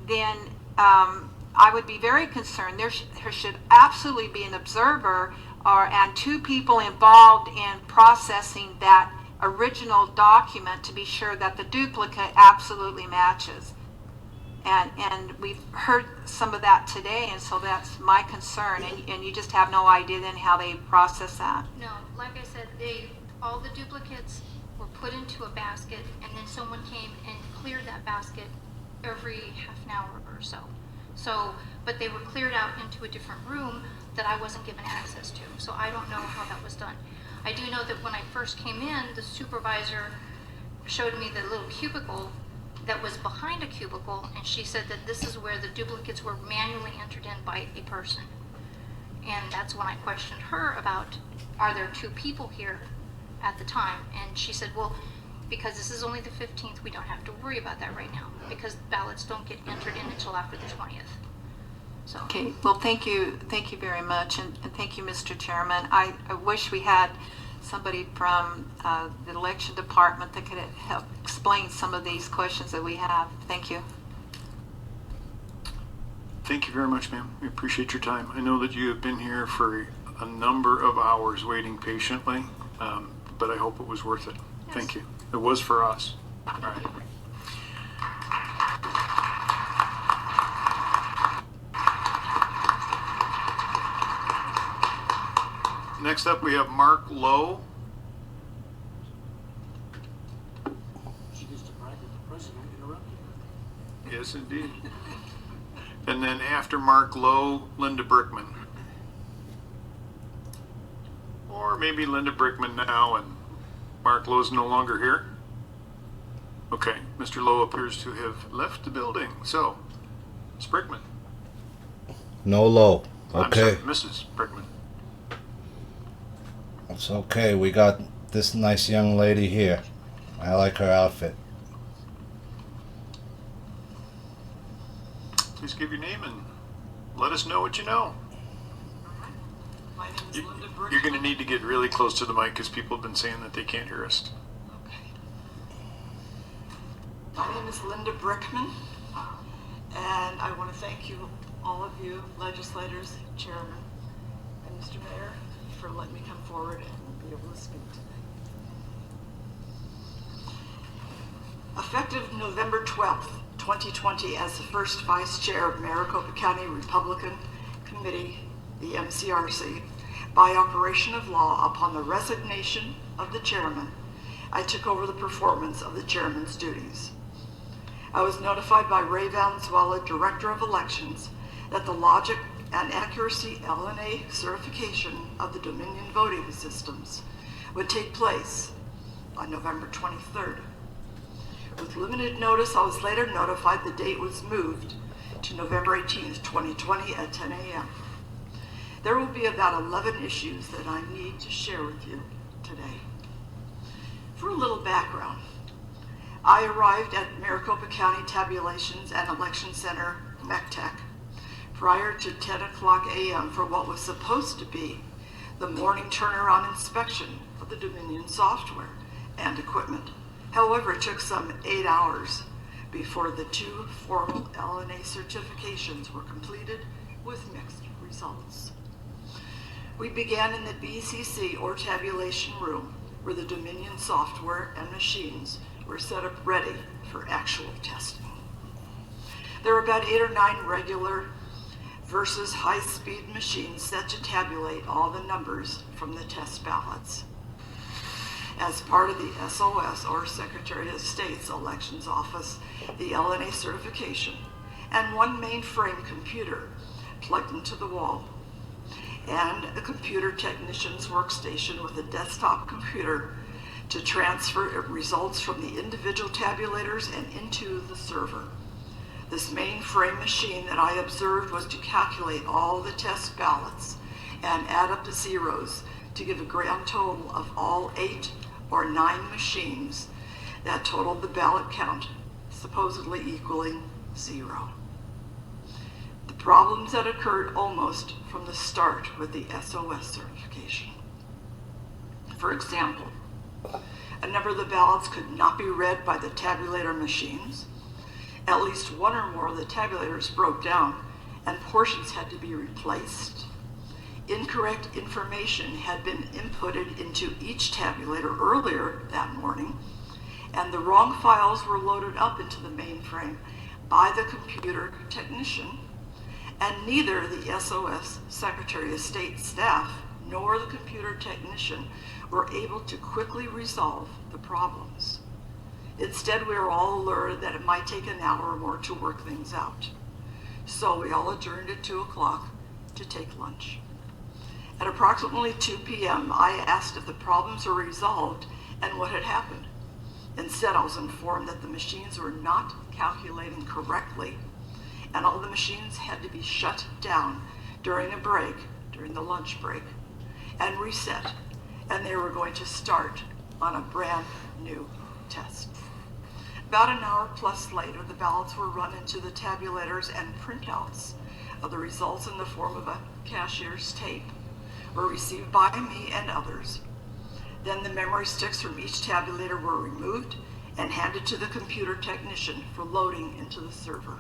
then I would be very concerned. There should absolutely be an observer and two people involved in processing that original document to be sure that the duplicate absolutely matches. And we've heard some of that today, and so that's my concern. And you just have no idea then how they process that. No, like I said, all the duplicates were put into a basket, and then someone came and cleared that basket every half an hour or so. But they were cleared out into a different room that I wasn't given access to. So I don't know how that was done. I do know that when I first came in, the supervisor showed me the little cubicle that was behind a cubicle, and she said that this is where the duplicates were manually entered in by a person. And that's when I questioned her about, are there two people here at the time? And she said, well, because this is only the 15th, we don't have to worry about that right now, because ballots don't get entered in until after the 20th. So. Okay, well, thank you very much, and thank you, Mr. Chairman. I wish we had somebody from the election department that could help explain some of these questions that we have. Thank you. Thank you very much, ma'am. We appreciate your time. I know that you have been here for a number of hours waiting patiently, but I hope it was worth it. Yes. Thank you. It was for us. All right. Next up, we have Mark Lowe. She gets to brag that the president interrupted her. Yes, indeed. And then after Mark Lowe, Linda Brickman. Or maybe Linda Brickman now and Mark Lowe's no longer here. Okay, Mr. Lowe appears to have left the building. So, Sprickman. No low. I'm Okay. sorry, Mrs. Sprickman. It's okay. We got this nice young lady here. I like her outfit. Please give your name and let us know what you know. My name is Linda Brickman. You're going to need to get really close to the mic because people have been saying that they can't hear us. My name is Linda Brickman, and I want to thank you, all of you, legislators, chairman, and Mr. Mayor, for letting me come forward and be able to speak today. Effective November 12th, 2020, as the first vice chair of Maricopa County Republican Committee, the MCRC, by operation of law upon the resignation of the chairman, I took over the performance of the chairman's duties. I was notified by Ray Valenzuela, Director of Elections, that the logic and accuracy LNA certification of the Dominion voting systems would take place on November 23rd. With limited notice, I was later notified the date was moved to November 18th, 2020 at 10 a.m. There will be about 11 issues that I need to share with you today. For a little background, I arrived at Maricopa County Tabulations and Election Center, MECTEC, prior to 10 o'clock a.m. for what was supposed to be the morning turnaround inspection of the Dominion software and equipment. However, it took some 8 hours before the two formal LNA certifications were completed with mixed results. We began in the BCC or tabulation room where the Dominion software and machines were set up ready for actual testing. There were about 8 or 9 regular versus high-speed machines set to tabulate all the numbers from the test ballots. As part of the SOS, or Secretary of State's Elections Office, the LNA certification, and one mainframe computer plugged into the wall, and a computer technician's workstation with a desktop computer to transfer results from the individual tabulators and into the server. This mainframe machine that I observed was to calculate all the test ballots and add up the zeros to give a grand total of all 8 or 9 machines that totaled the ballot count, supposedly equaling 0. The problems that occurred almost from the start with the SOS certification. For example, a number of the ballots could not be read by the tabulator machines. At least one or more of the tabulators broke down and portions had to be replaced. Incorrect information had been inputted into each tabulator earlier that morning, and the wrong files were loaded up into the mainframe by the computer technician, and neither the SOS Secretary of State staff nor the computer technician were able to quickly resolve the problems. Instead, we were all alerted that it might take an hour or more to work things out. So we all adjourned at 2 o'clock to take lunch. At approximately 2 p.m., I asked if the problems were resolved and what had happened. Instead, I was informed that the machines were not calculating correctly, and all the machines had to be shut down during a break, during the lunch break, and reset, and they were going to start on a brand new test. About an hour plus later, the ballots were run into the tabulators and printouts of the results in the form of a cashier's tape were received by me and others. Then the memory sticks from each tabulator were removed and handed to the computer technician for loading into the server,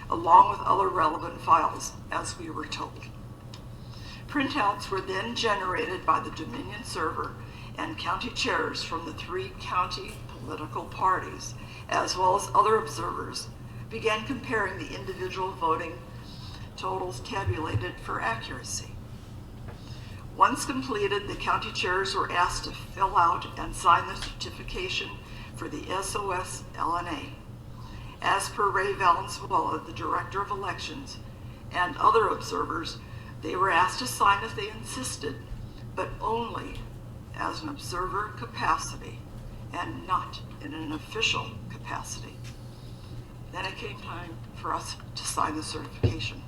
along with other relevant files, as we were told. Printouts were then generated by the Dominion server, and county chairs from the 3 county political parties, as well as other observers, began comparing the individual voting totals tabulated for accuracy. Once completed, the county chairs were asked to fill out and sign the certification for the SOS LNA. As per Ray Valenzuela, the Director of Elections, and other observers, they were asked to sign if they insisted, but only as an observer capacity and not in an official capacity. Then it came time for us to sign the certification.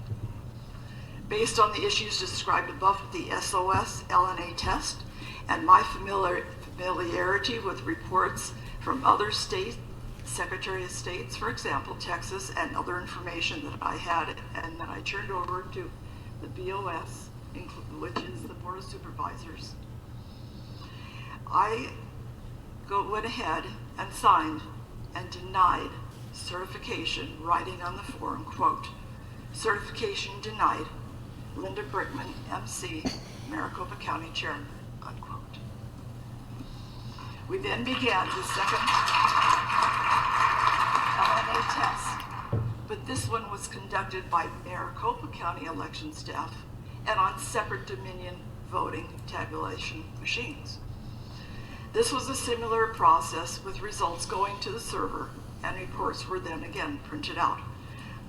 Based on the issues described above, the SOS LNA test, and my familiarity with reports from other state Secretary of States, for example, Texas, and other information that I had, and that I turned over to the BOS, which is the Board of Supervisors, I went ahead and signed and denied certification, writing on the form, quote, certification denied, Linda Brickman, MC, Maricopa County Chairman, unquote. We then began the second LNA test, but this one was conducted by Maricopa County election staff and on separate Dominion voting tabulation machines. This was a similar process with results going to the server, and reports were then again printed out.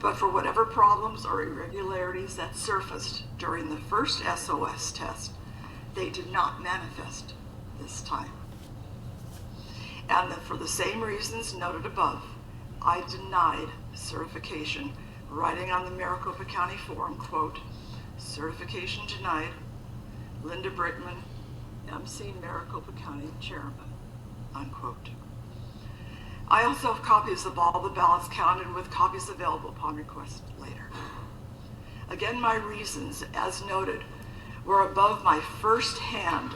But for whatever problems or irregularities that surfaced during the first SOS test, they did not manifest this time. And for the same reasons noted above, I denied certification, writing on the Maricopa County form, quote, certification denied, Linda Brickman, MC, Maricopa County Chairman, unquote. I also have copies of all the ballots counted, with copies available upon request later. Again, my reasons, as noted, were above my first-hand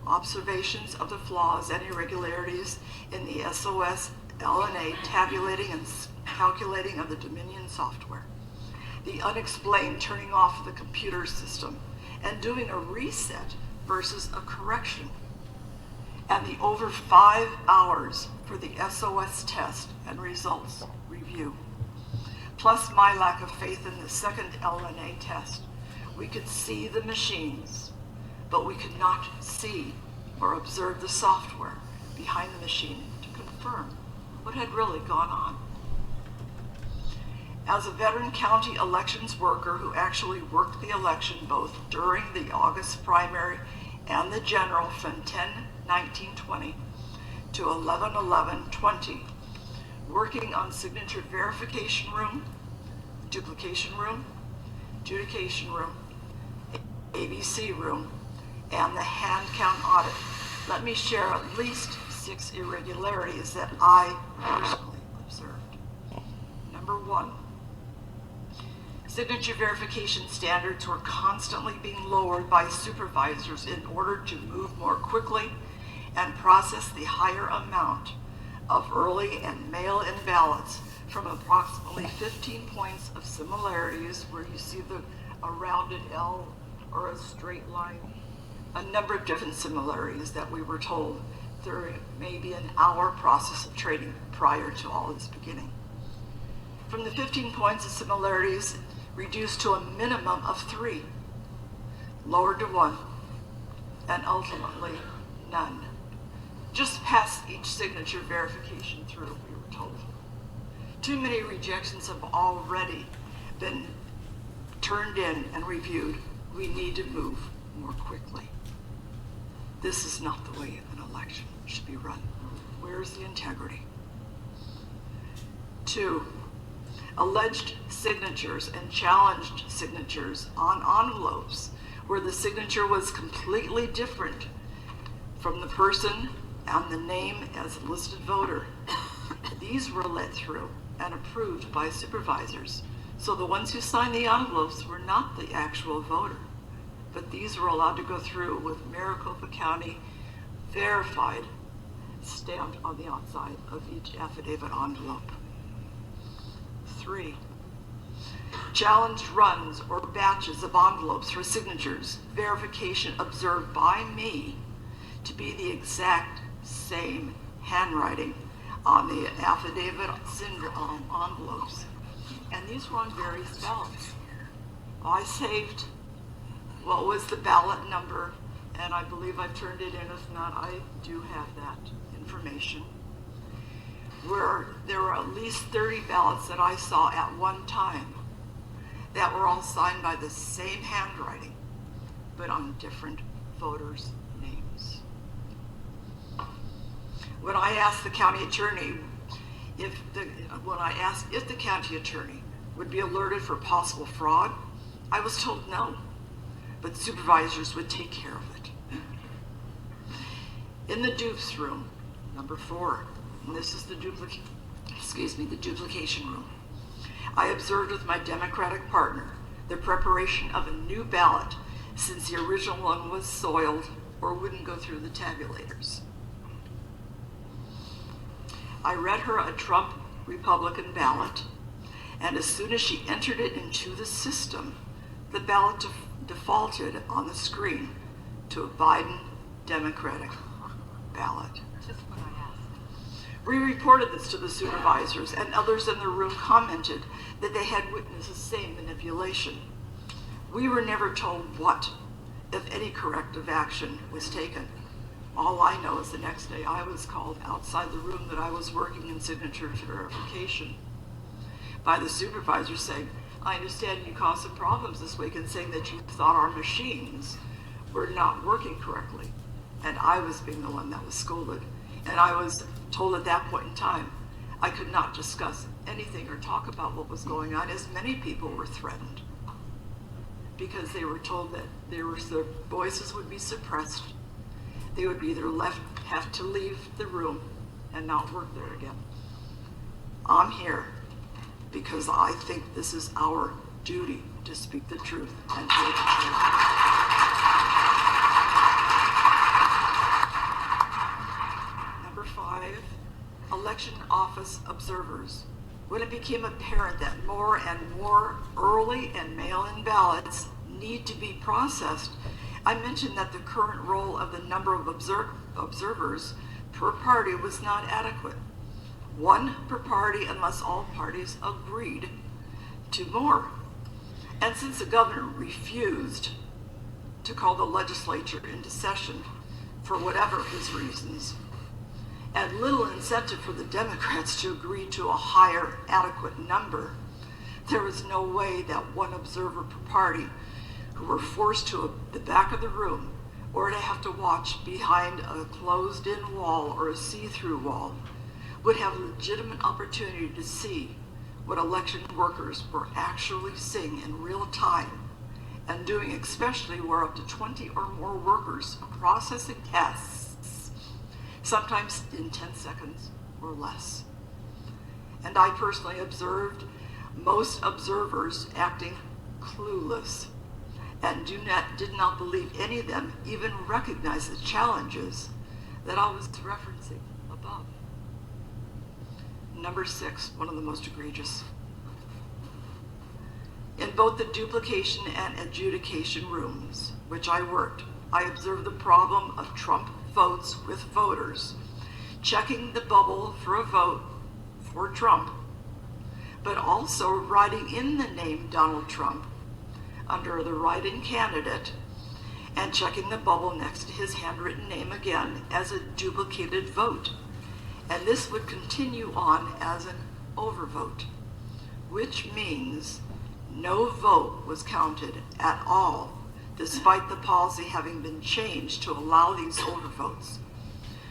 observations of the flaws and irregularities in the SOS LNA tabulating and calculating of the Dominion software, the unexplained turning off of the computer system and doing a reset versus a correction, and the over 5 hours for the SOS test and results review, plus my lack of faith in the second LNA test. We could see the machines, but we could not see or observe the software behind the machine to confirm what had really gone on. As a veteran county elections worker who actually worked the election both during the August primary and the general from 10/19/20 to 11/11/20, working on signature verification room, duplication room, adjudication room, ABC room, and the hand count audit, let me share at least 6 irregularities that I personally observed. Number 1, signature verification standards were constantly being lowered by supervisors in order to move more quickly and process the higher amount of early and mail-in ballots from approximately 15 points of similarities, where you see a rounded L or a straight line, a number of different similarities that we were told there may be an hour process of trading prior to all this beginning. From the 15 points of similarities, reduced to a minimum of 3, lowered to 1, and ultimately none. Just past each signature verification through, we were told. Too many rejections have already been turned in and reviewed. We need to move more quickly. This is not the way an election should be run. Where is the integrity? 2, alleged signatures and challenged signatures on envelopes where the signature was completely different from the person and the name as a listed voter. These were let through and approved by supervisors. So the ones who signed the envelopes were not the actual voter, but these were allowed to go through with Maricopa County verified, stamped on the outside of each affidavit envelope. 3, challenged runs or batches of envelopes for signatures, verification observed by me to be the exact same handwriting on the affidavit envelopes. And these were on various ballots. I saved what was the ballot number, and I believe I've turned it in. If not, I do have that information, where there were at least 30 ballots that I saw at one time that were all signed by the same handwriting, but on different voters' names. When I asked the county attorney if the county attorney would be alerted for possible fraud, I was told no, but supervisors would take care of it. In the dupes room, number 4, and this is the duplication room, I observed with my Democratic partner the preparation of a new ballot since the original one was soiled or wouldn't go through the tabulators. I read her a Trump Republican ballot, and as soon as she entered it into the system, the ballot defaulted on the screen to a Biden Democratic ballot. Just what I asked. We reported this to the supervisors, and others in the room commented that they had witnessed the same manipulation. We were never told what, if any, corrective action was taken. All I know is the next day I was called outside the room that I was working in signature verification by the supervisor saying, "I understand you caused some problems this week," and saying that you thought our machines were not working correctly. And I was being the one that was scolded. And I was told at that point in time I could not discuss anything or talk about what was going on, as many people were threatened because they were told that their voices would be suppressed. They would be either have to leave the room and not work there again. I'm here because I think this is our duty to speak the truth and tell the truth. Number 5, election office observers. When it became apparent that more and more early and mail-in ballots need to be processed, I mentioned that the current role of the number of observers per party was not adequate. 1 per party unless all parties agreed to more. And since the governor refused to call the legislature into session for whatever his reasons, and little incentive for the Democrats to agree to a higher adequate number, there was no way that 1 observer per party who were forced to the back of the room or to have to watch behind a closed-in wall or a see-through wall would have legitimate opportunity to see what election workers were actually seeing in real time and doing, especially where up to 20 or more workers are processing tests, sometimes in 10 seconds or less. And I personally observed most observers acting clueless and did not believe any of them even recognize the challenges that I was referencing above. Number 6, one of the most egregious. In both the duplication and adjudication rooms, which I worked, I observed the problem of Trump votes with voters checking the bubble for a vote for Trump, but also writing in the name Donald Trump under the write-in candidate and checking the bubble next to his handwritten name again as a duplicated vote. And this would continue on as an overvote, which means no vote was counted at all, despite the policy having been changed to allow these overvotes.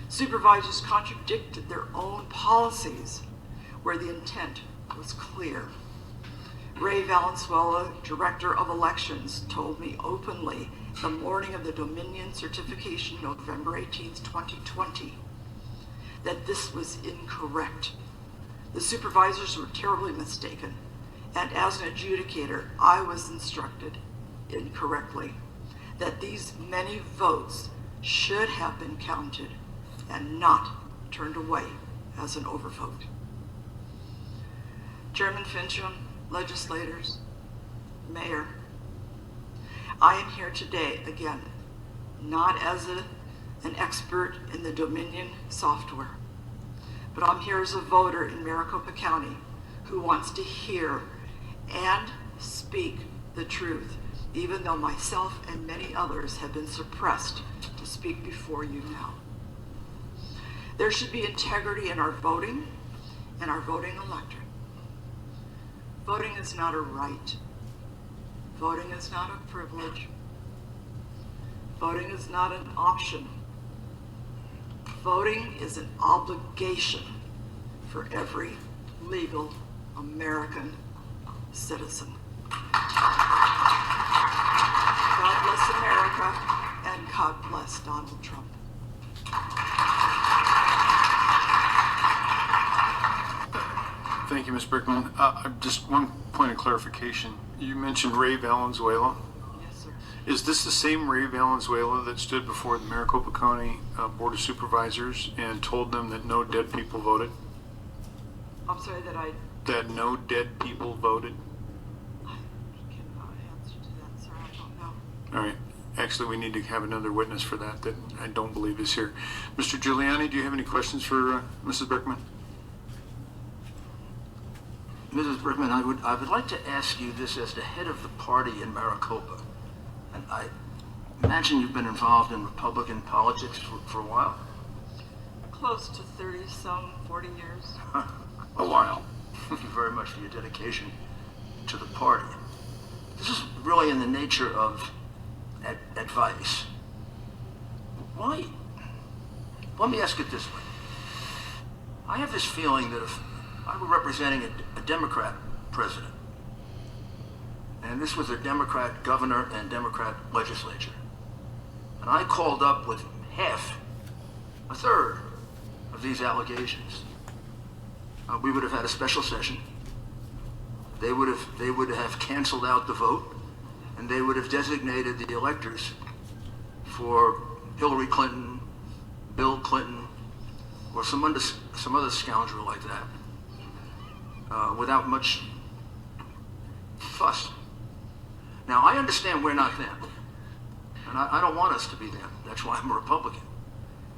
Supervisors contradicted their own policies where the intent was clear. Ray Valenzuela, Director of Elections, told me openly the morning of the Dominion certification, November 18th, 2020, that this was incorrect. The supervisors were terribly mistaken, and as an adjudicator, I was instructed incorrectly that these many votes should have been counted and not turned away as an overvote. Chairman Fincham, legislators, Mayor, I am here today, again, not as an expert in the Dominion software, but I'm here as a voter in Maricopa County who wants to hear and speak the truth, even though myself and many others have been suppressed to speak before you now. There should be integrity in our voting and our voting electorate. Voting is not a right. Voting is not a privilege. Voting is not an option. Voting is an obligation for every legal American citizen. God bless America, and God bless Donald Trump. Thank you, Ms. Brickman. Just one point of clarification. You mentioned Ray Valenzuela. Yes, sir. Is this the same Ray Valenzuela that stood before the Maricopa County Board of Supervisors and told them that no dead people voted? I'm sorry That no dead people voted? I cannot answer to that, sir. I don't know. All right. Actually, we need to have another witness for that I don't believe is here. Mr. Giuliani, do you have any questions for Mrs. Brickman? Mrs. Brickman, I would like to ask you this as the head of the party in Maricopa. And I imagine you've been involved in Republican politics for a while. Close to 30-some, 40 years. A while. Thank you very much for your dedication to the party. This is really in the nature of advice. Why? Let me ask it this way. I have this feeling that if I were representing a Democrat president, and this was a Democrat governor and Democrat legislature, and I called up with a third of these allegations, we would have had a special session. They would have canceled out the vote, and they would have designated the electors for Hillary Clinton, Bill Clinton, or some other scoundrel like that, without much fuss. Now, I understand we're not them, and I don't want us to be them. That's why I'm a Republican.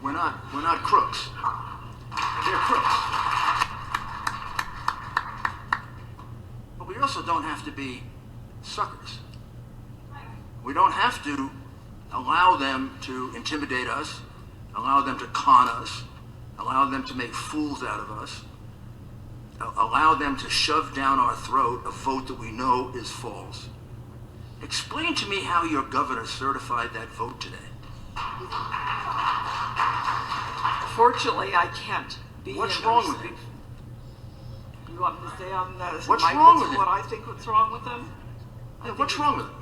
We're not crooks. They're crooks. But we also don't have to be suckers. We don't have to allow them to intimidate us, allow them to con us, allow them to make fools out of us, allow them to shove down our throat a vote that we know is false. Explain to me how your governor certified that vote today. Fortunately, I can't be. What's wrong with him? You want me to say on the What's mic wrong with him? what I think what's wrong with him? What's wrong with him?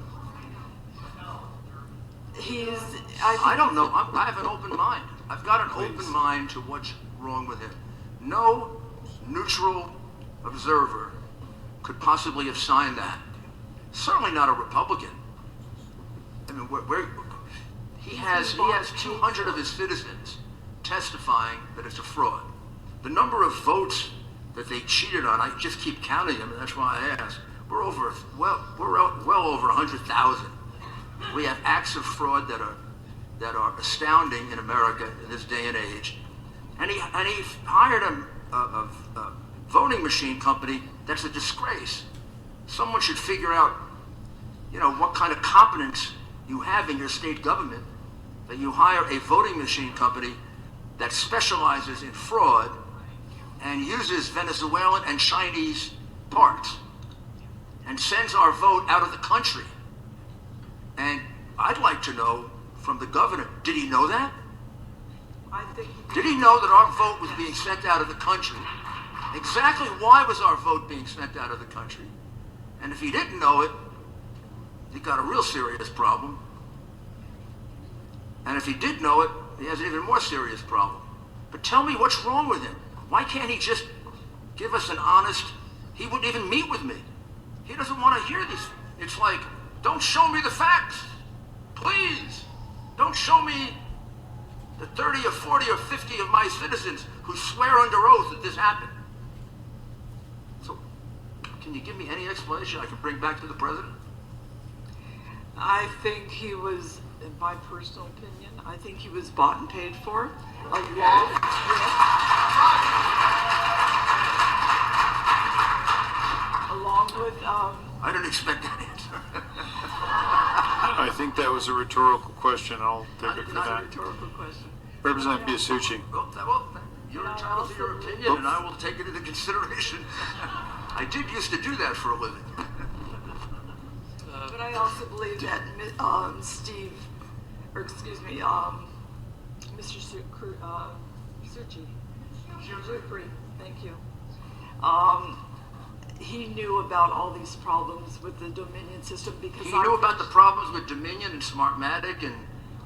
I don't know. I have an open mind. I've got an open mind to what's wrong with him. No neutral observer could possibly have signed that. Certainly not a Republican. I mean, he has 200 of his citizens testifying that it's a fraud. The number of votes that they cheated on, I just keep counting them, and that's why I ask. We're well over 100,000. We have acts of fraud that are astounding in America in this day and age. And he hired a voting machine company that's a disgrace. Someone should figure out, what kind of competence you have in your state government that you hire a voting machine company that specializes in fraud and uses Venezuelan and Chinese parts and sends our vote out of the country. And I'd like to know from the governor, did he know that? Did he know that our vote was being sent out of the country? Exactly why was our vote being sent out of the country? And if he didn't know it, he got a real serious problem. And if he did know it, he has an even more serious problem. But tell me what's wrong with him. Why can't he just give us an honest, he wouldn't even meet with me. He doesn't want to hear this. It's like, don't show me the facts. Please. Don't show me the 30 or 40 or 50 of my citizens who swear under oath that this happened. So, can you give me any explanation I can bring back to the president? I think he was, in my personal opinion, I think he was bought and paid for. Along with, I didn't expect that answer. I think that was a rhetorical question. I'll take it for not that. a rhetorical question. Representative Biasucci. Well, you're entitled to your opinion, and I will take it into consideration. I did used to do that for a living. But I also believe that Mr. Succi. Thank you. He knew about all these problems with the Dominion system because He knew about the problems with Dominion and Smartmatic and...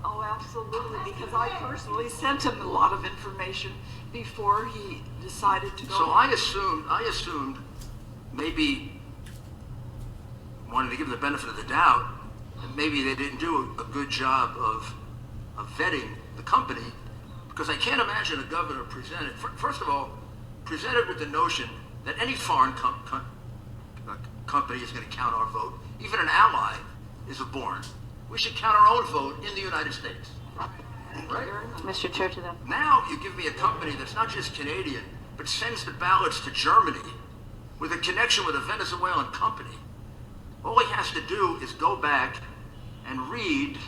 Oh, absolutely, because I personally sent him a lot of information before he decided to go. So I assumed, maybe wanted to give them the benefit of the doubt, that maybe they didn't do a good job of vetting the company, because I can't imagine a governor presented, first of all, presented with the notion that any foreign company is going to count our vote. Even an ally is abhorrent. We should count our own vote in the United States. Right? Mr. Chair, to that. Now you give me a company that's not just Canadian, but sends the ballots to Germany with a connection with a Venezuelan company. All he has to do is go back and read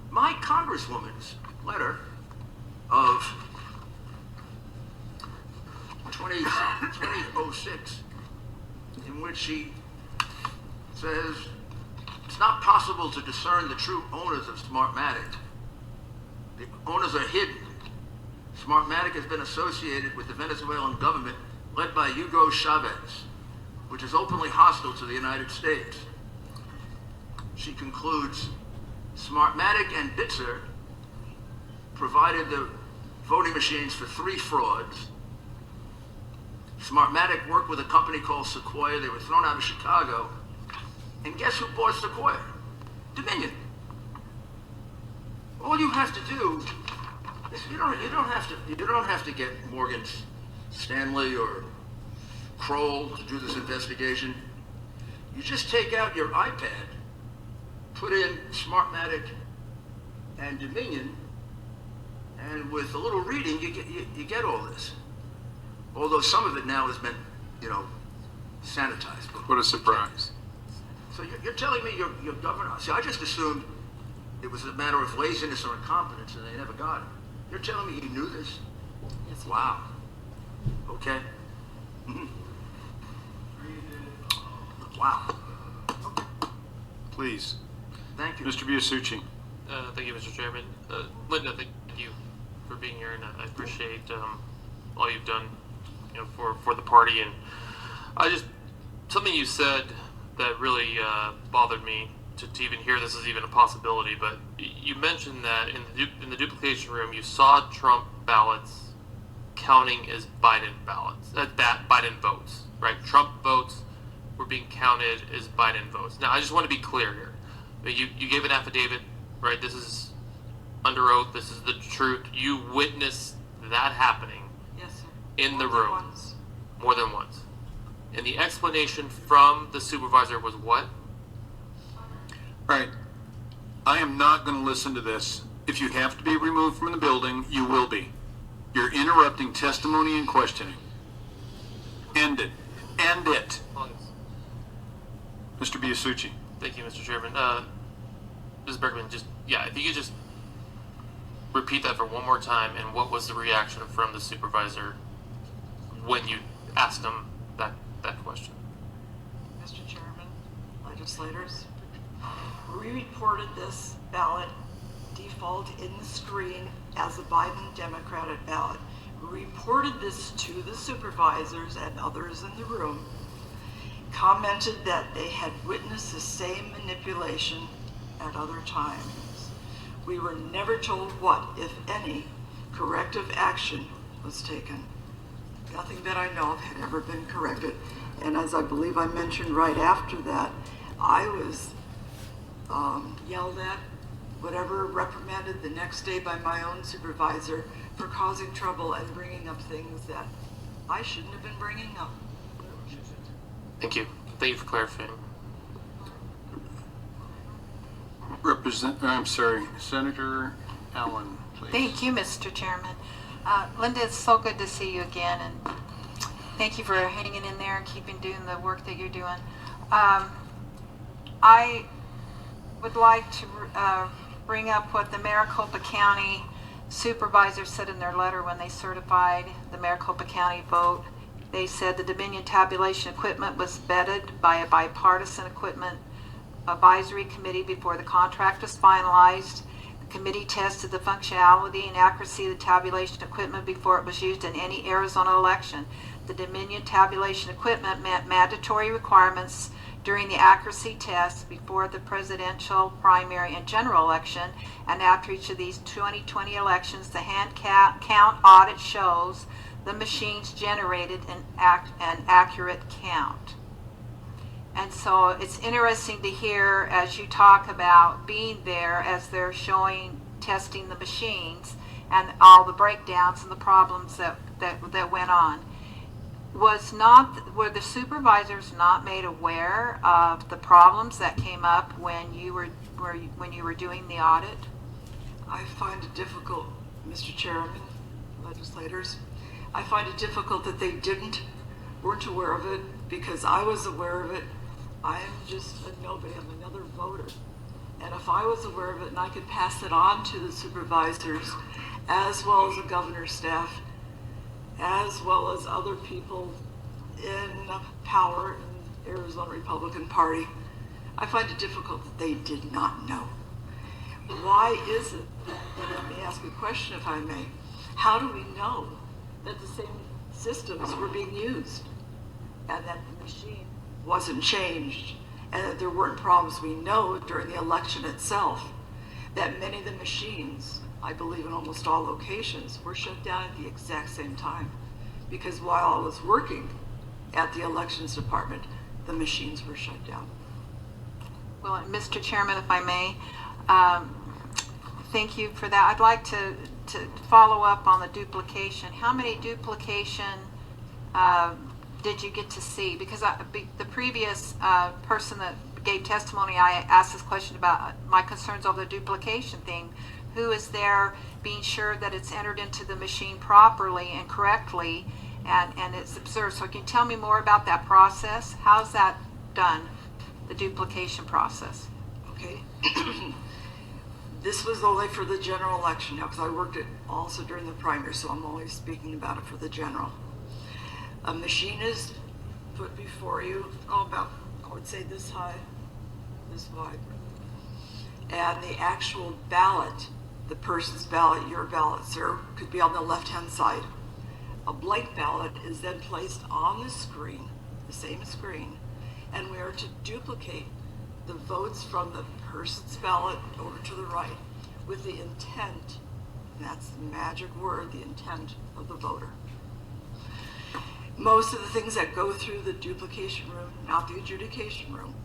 my congresswoman's letter of 2006, in which she says it's not possible to discern the true owners of Smartmatic. The owners are hidden. Smartmatic has been associated with the Venezuelan government led by Hugo Chavez, which is openly hostile to the United States. She concludes, Smartmatic and Bitzer provided the voting machines for 3 frauds. Smartmatic worked with a company called Sequoia. They were thrown out of Chicago. And guess who bought Sequoia? Dominion. All you have to do is you don't have to get Morgan Stanley or Kroll to do this investigation. You just take out your iPad, put in Smartmatic and Dominion, and with a little reading, you get all this. Although some of it now has been, sanitized. What a surprise. So you're telling me your governor... See, I just assumed it was a matter of laziness or incompetence, and they never got it. You're telling me he knew this? Yes. Wow. Okay. Mhm. Wow. Please. Thank you. Mr. Biasucci. Thank you, Mr. Chairman. Linda, thank you for being here, and I appreciate all you've done, for the party. And something you said that really bothered me to even hear this is even a possibility. But you mentioned that in the duplication room, you saw Trump ballots counting as Biden ballots, Biden votes, right? Trump votes were being counted as Biden votes. Now, I just want to be clear here. You gave an affidavit, right? This is under oath. This is the truth. You witnessed that happening. Yes, sir. In the room. More than once. And the explanation from the supervisor was what? Right. I am not going to listen to this. If you have to be removed from the building, you will be. You're interrupting testimony and questioning. End it. End it. Mr. Biasucci. Thank you, Mr. Chairman. Ms. Bergman, if you could just repeat that for one more time, and what was the reaction from the supervisor when you asked him that question? Mr. Chairman, legislators, we reported this ballot default in the screen as a Biden Democratic ballot. We reported this to the supervisors and others in the room, commented that they had witnessed the same manipulation at other times. We were never told what, if any, corrective action was taken. Nothing that I know of had ever been corrected. And as I believe I mentioned right after that, I was yelled at, reprimanded the next day by my own supervisor for causing trouble and bringing up things that I shouldn't have been bringing up. Thank you. Thank you for clarifying. Senator Allen, please. Thank you, Mr. Chairman. Linda, it's so good to see you again, and thank you for hanging in there and doing the work that you're doing. I would like to bring up what the Maricopa County supervisor said in their letter when they certified the Maricopa County vote. They said the Dominion tabulation equipment was vetted by a bipartisan equipment advisory committee before the contract was finalized. The committee tested the functionality and accuracy of the tabulation equipment before it was used in any Arizona election. The Dominion tabulation equipment met mandatory requirements during the accuracy test before the presidential, primary, and general election, and after each of these 2020 elections, the hand count audit shows the machines generated an accurate count. And so it's interesting to hear as you talk about being there as they're showing, testing the machines and all the breakdowns and the problems that went on. Were the supervisors not made aware of the problems that came up when you were doing the audit? I find it difficult, Mr. Chairman, legislators. I find it difficult that they weren't aware of it, because I was aware of it. I am just a nobody. I'm another voter. And if I was aware of it and I could pass it on to the supervisors, as well as the governor's staff, as well as other people in power in the Arizona Republican Party, I find it difficult that they did not know. Why is it, and let me ask a question if I may, how do we know that the same systems were being used and that the machine wasn't changed and that there weren't problems? We know during the election itself that many of the machines, I believe in almost all locations, were shut down at the exact same time, because while I was working at the elections department, the machines were shut down. Well, Mr. Chairman, if I may, thank you for that. I'd like to follow up on the duplication. How many duplication did you get to see? Because the previous person that gave testimony, I asked this question about my concerns over the duplication thing. Who is there being sure that it's entered into the machine properly and correctly and it's observed? So can you tell me more about that process? How's that done, the duplication process? Okay. This was only for the general election now, because I worked it also during the primary, so I'm only speaking about it for the general. A machine is put before you, about, I would say this high, this wide. And the actual ballot, the person's ballot, your ballot, sir, could be on the left-hand side. A blank ballot is then placed on the screen, the same screen, and we are to duplicate the votes from the person's ballot over to the right with the intent, and that's the magic word, the intent of the voter. Most of the things that go through the duplication room, not the adjudication room,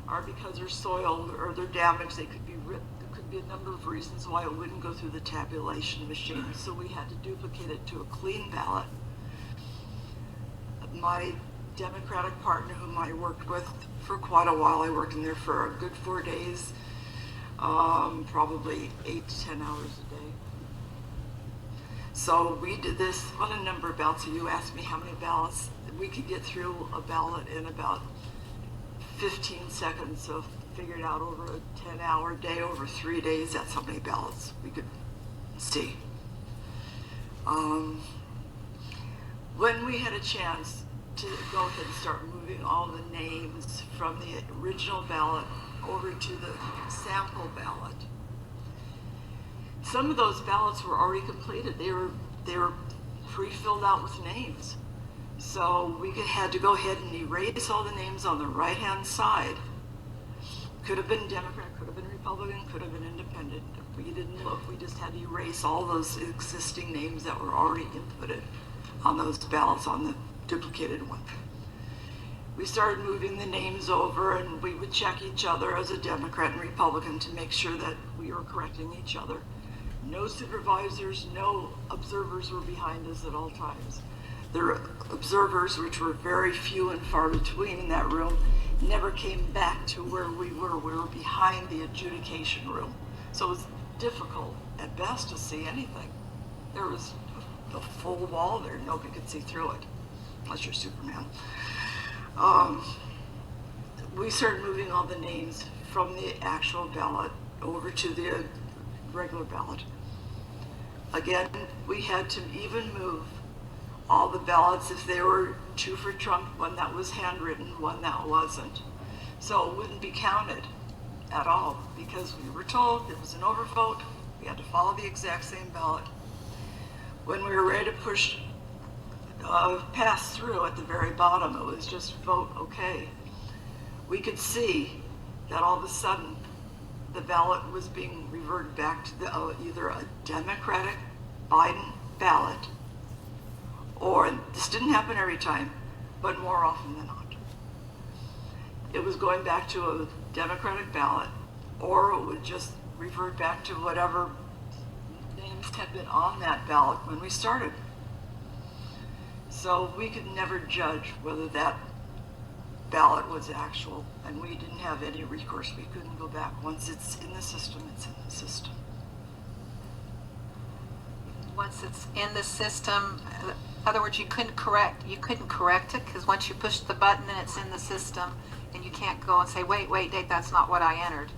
are because they're soiled or they're damaged. They could be ripped. There could be a number of reasons why it wouldn't go through the tabulation machine. So we had to duplicate it to a clean ballot. My Democratic partner, whom I worked with for quite a while, I worked in there for a good 4 days, probably 8 to 10 hours a day. So we did this on a number of ballots. So you asked me how many ballots. We could get through a ballot in about 15 seconds. So figured out over a 10-hour day, over 3 days, that's how many ballots we could see. When we had a chance to go ahead and start moving all the names from the original ballot over to the sample ballot, some of those ballots were already completed. They were pre-filled out with names. So we had to go ahead and erase all the names on the right-hand side. Could have been Democrat, could have been Republican, could have been Independent. We didn't look. We just had to erase all those existing names that were already inputted on those ballots on the duplicated one. We started moving the names over, and we would check each other as a Democrat and Republican to make sure that we were correcting each other. No supervisors, no observers were behind us at all times. The observers, which were very few and far between in that room, never came back to where we were. We were behind the adjudication room. So it was difficult at best to see anything. There was a full wall there. Nobody could see through it, unless you're Superman. We started moving all the names from the actual ballot over to the regular ballot. Again, we had to even move all the ballots if they were 2 for Trump, one that was handwritten, one that wasn't. So it wouldn't be counted at all, because we were told it was an overvote We had to follow the exact same ballot. When we were ready to push, pass through at the very bottom, it was just vote okay. We could see that all of a sudden the ballot was being reverted back to either a Democratic Biden ballot, or this didn't happen every time, but more often than not. It was going back to a Democratic ballot, or it would just revert back to whatever names had been on that ballot when we started. So we could never judge whether that ballot was actual, and we didn't have any recourse. We couldn't go back. Once it's in the system, it's in the system. Once it's in the system, in other words, you couldn't correct it, because once you push the button, then it's in the system, and you can't go and say, wait, Dave, that's not what I entered.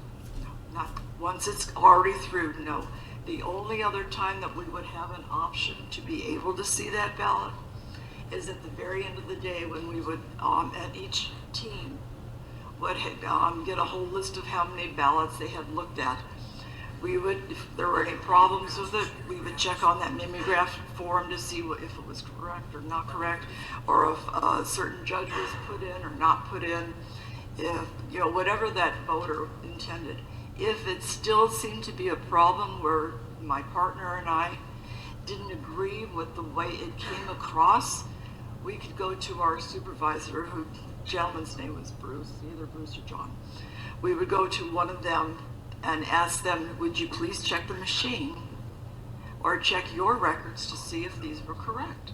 No, not once it's already through, no. The only other time that we would have an option to be able to see that ballot is at the very end of the day, when we would, at each team, would get a whole list of how many ballots they had looked at. We would, if there were any problems with it, we would check on that mimeograph form to see if it was correct or not correct, or if a certain judge was put in or not put in, if, whatever that voter intended. If it still seemed to be a problem where my partner and I didn't agree with the way it came across, we could go to our supervisor, who gentleman's name was Bruce, either Bruce or John. We would go to one of them and ask them, would you please check the machine or check your records to see if these were correct?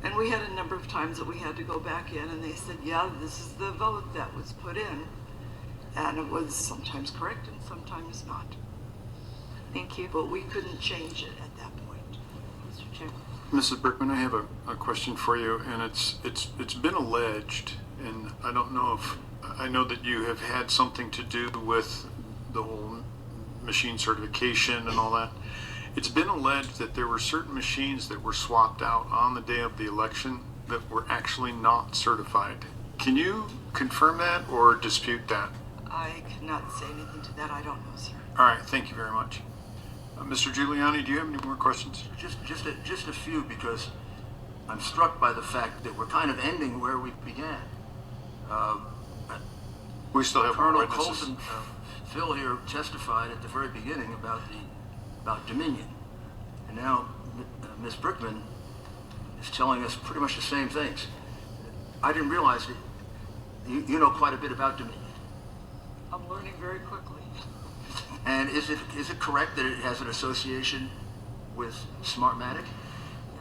And we had a number of times that we had to go back in, and they said, yeah, this is the vote that was put in. And it was sometimes correct and sometimes not. Thank you. But we couldn't change it at that point. Mr. Chair. Mrs. Brickman, I have a question for you, and it's been alleged, and I don't know if, I know that you have had something to do with the whole machine certification and all that. It's been alleged that there were certain machines that were swapped out on the day of the election that were actually not certified. Can you confirm that or dispute that? I cannot say anything to that. I don't know, sir. All right, thank you very much. Mr. Giuliani, do you have any more questions? Just a few, because I'm struck by the fact that we're kind of ending where we began. We still have more Colonel witnesses. Colson, Phil here testified at the very beginning about Dominion, and now Ms. Brickman is telling us pretty much the same things. I didn't realize that you know quite a bit about Dominion. I'm learning very quickly. And is it correct that it has an association with Smartmatic?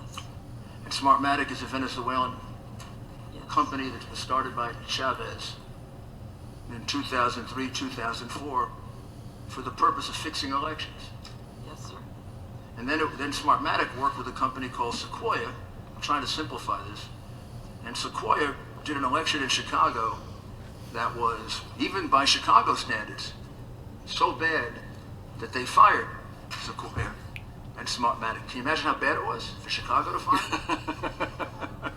Yes. And Smartmatic is a Venezuelan company that was started by Chavez in 2003, 2004 for the purpose of fixing elections. Yes, sir. And then Smartmatic worked with a company called Sequoia. I'm trying to simplify this. And Sequoia did an election in Chicago that was, even by Chicago standards, so bad that they fired Sequoia and Smartmatic. Can you imagine how bad it was for Chicago to fire them?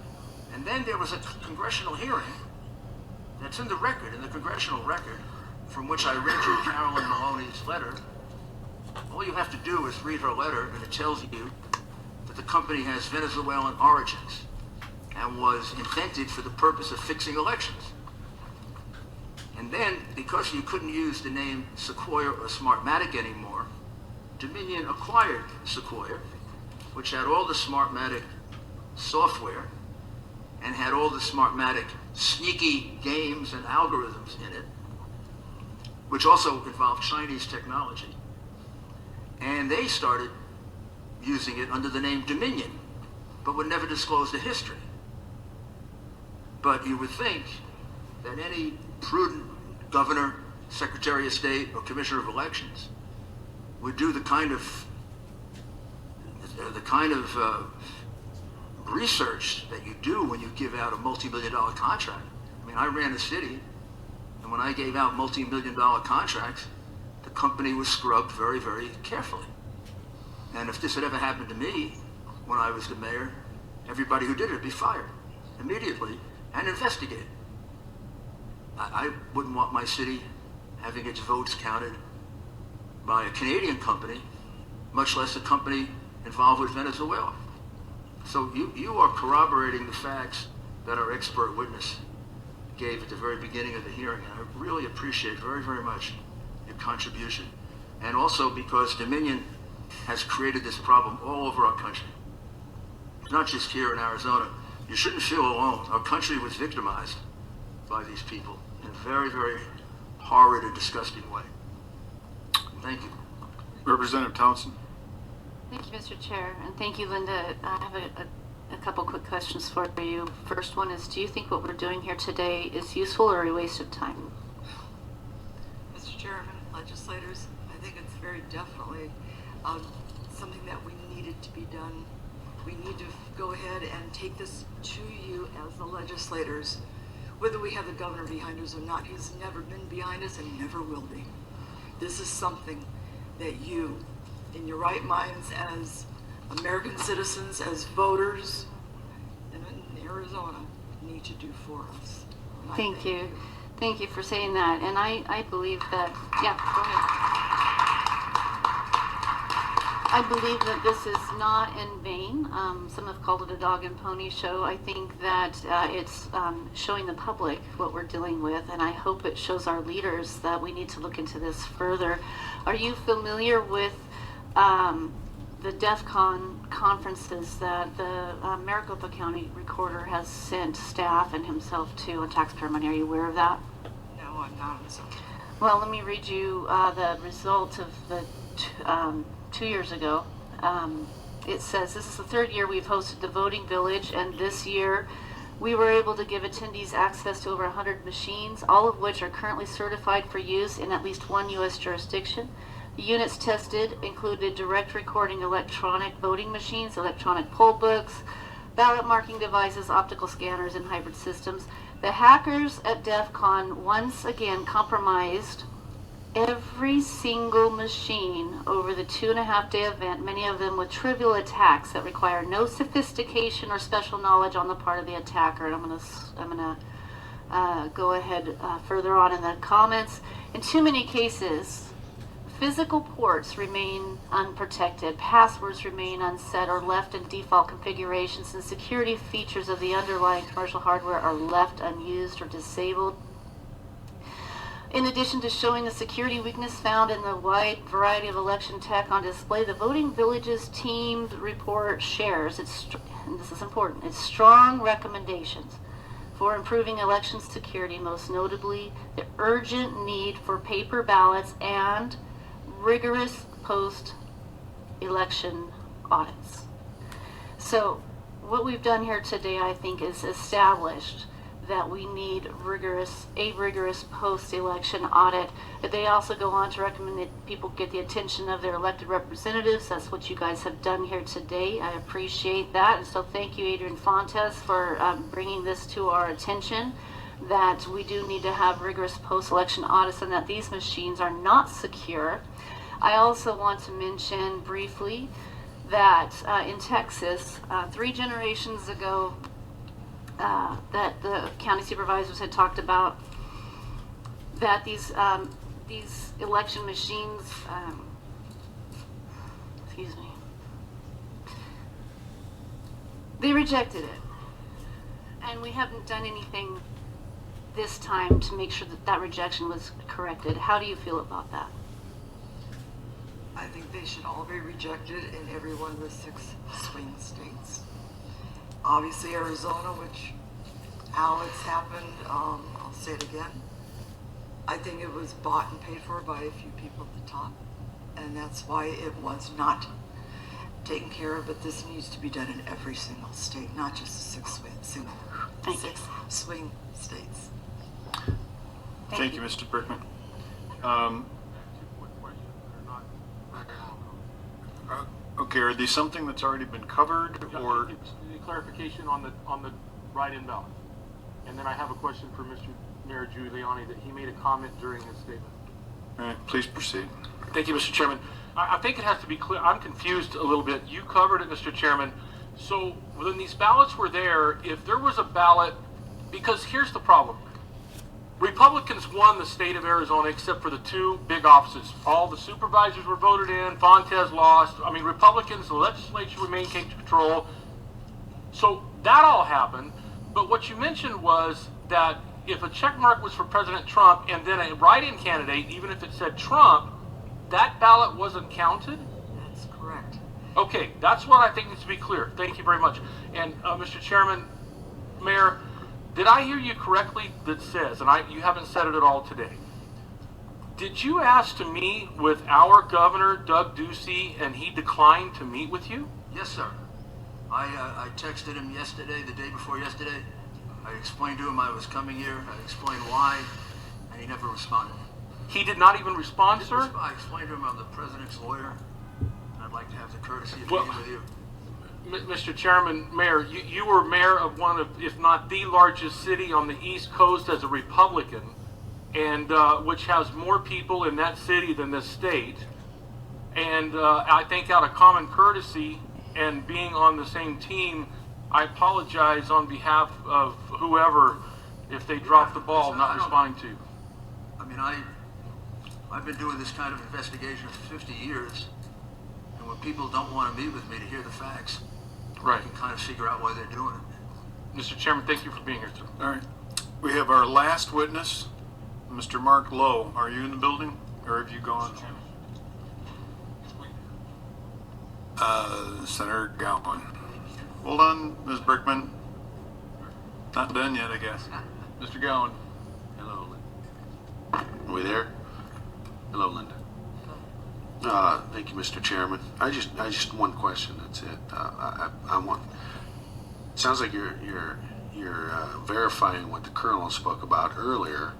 And then there was a congressional hearing that's in the record, in the congressional record, from which I read you Carolyn Maloney's letter. All you have to do is read her letter, and it tells you that the company has Venezuelan origins and was invented for the purpose of fixing elections. And then, because you couldn't use the name Sequoia or Smartmatic anymore, Dominion acquired Sequoia, which had all the Smartmatic software and had all the Smartmatic sneaky games and algorithms in it, which also involved Chinese technology. And they started using it under the name Dominion, but would never disclose the history. But you would think that any prudent governor, secretary of state, or commissioner of elections would do the kind of research that you do when you give out a multi-million-dollar contract. I mean, I ran a city, and when I gave out multi-million-dollar contracts, the company was scrubbed very, very carefully. And if this had ever happened to me when I was the mayor, everybody who did it would be fired immediately and investigated. I wouldn't want my city having its votes counted by a Canadian company much less a company involved with Venezuela. So you are corroborating the facts that our expert witness gave at the very beginning of the hearing. And I really appreciate very, very much your contribution. And also because Dominion has created this problem all over our country, not just here in Arizona. You shouldn't feel alone. Our country was victimized by these people in a very, very horrid and disgusting way. Thank you. Representative Townsend. Thank you, Mr. Chair, and thank you, Linda. I have a couple quick questions for you. First one is, do you think what we're doing here today is useful or a waste of time? Mr. Chairman, legislators, I think it's very definitely something that we needed to be done. We need to go ahead and take this to you as the legislators, whether we have the governor behind us or not. He's never been behind us and never will be. This is something that you, in your right minds as American citizens, as voters in Arizona, need to do for us. Thank you. Thank you for saying that. And I believe that, yeah, go ahead. I believe that this is not in vain. Some have called it a dog and pony show. I think that it's showing the public what we're dealing with, and I hope it shows our leaders that we need to look into this further. Are you familiar with the DEF CON conferences that the Maricopa County Recorder has sent staff and himself to on taxpayer money? Are you aware of that? No, I'm not. Well, let me read you the result of the 2 years ago. It says, this is the third year we've hosted the Voting Village, and this year we were able to give attendees access to over 100 machines, all of which are currently certified for use in at least one U.S. jurisdiction. The units tested included direct recording electronic voting machines, electronic poll books, ballot marking devices, optical scanners, and hybrid systems. The hackers at DEF CON once again compromised every single machine over the 2.5-day event, many of them with trivial attacks that require no sophistication or special knowledge on the part of the attacker. And I'm gonna go ahead further on in the comments. In too many cases, physical ports remain unprotected, passwords remain unset or left in default configurations, and security features of the underlying commercial hardware are left unused or disabled. In addition to showing the security weakness found in the wide variety of election tech on display, the Voting Village's teamed report shares, and this is important, its strong recommendations for improving election security, most notably the urgent need for paper ballots and rigorous post-election audits. So what we've done here today, I think, is established that we need a rigorous post-election audit. They also go on to recommend that people get the attention of their elected representatives. That's what you guys have done here today. I appreciate that. And so thank you, Adrian Fontes, for bringing this to our attention, that we do need to have rigorous post-election audits and that these machines are not secure. I also want to mention briefly that in Texas, 3 generations ago, that the county supervisors had talked about that these election machines, excuse me, they rejected it, and we haven't done anything this time to make sure that that rejection was corrected. How do you feel about that? I think they should all be rejected in every one of the 6 swing states. Obviously Arizona, which how it's happened, I'll say it again. I think it was bought and paid for by a few people at the top, and that's why it was not taken care of, but this needs to be done in every single state, not just the 6 swing states. Thank you, Mr. Brickman. Okay, are these something that's already been covered, or Clarification on the write-in ballot? And then I have a question for Mr. Mayor Giuliani that he made a comment during his statement. All right, please proceed. Thank you, Mr. Chairman. I think it has to be clear. I'm confused a little bit. You covered it, Mr. Chairman. So when these ballots were there, if there was a ballot, because here's the problem. Republicans won the state of Arizona except for the two big offices. All the supervisors were voted in. Fontes lost. I mean, Republicans, the legislature remained in control. So that all happened. But what you mentioned was that if a check mark was for President Trump and then a write-in candidate, even if it said Trump, that ballot wasn't counted? That's correct. Okay, that's what I think needs to be clear. Thank you very much. And Mr. Chairman, Mayor, did I hear you correctly that says, and you haven't said it at all today, did you ask to meet with our governor, Doug Ducey, and he declined to meet with you? Yes, sir. I texted him yesterday, the day before yesterday. I explained to him I was coming here. I explained why, and he never responded. He did not even respond, sir? I explained to him I'm the president's lawyer, and I'd like to have the courtesy of meeting with you. Mr. Chairman, Mayor, you were mayor of one of, if not the largest city on the East Coast as a Republican, and which has more people in that city than this state. And I think out of common courtesy and being on the same team, I apologize on behalf of whoever if they dropped the ball not responding to you. I mean, I've been doing this kind of investigation for 50 years, and when people don't want to meet with me to hear the facts, right, I can kind of figure out why they're doing it. Mr. Chairman, thank you for being here, sir. All right. We have our last witness, Mr. Mark Lowe. Are you in the building, or have you gone? Senator Gowan. Hold on, Ms. Brickman. Not done yet, I guess. Mr. Gowan. Hello, Linda. Are we there? Hello, Linda. Thank you, Mr. Chairman. I just one question. That's it. I want. It sounds like you're verifying what the Colonel spoke about earlier.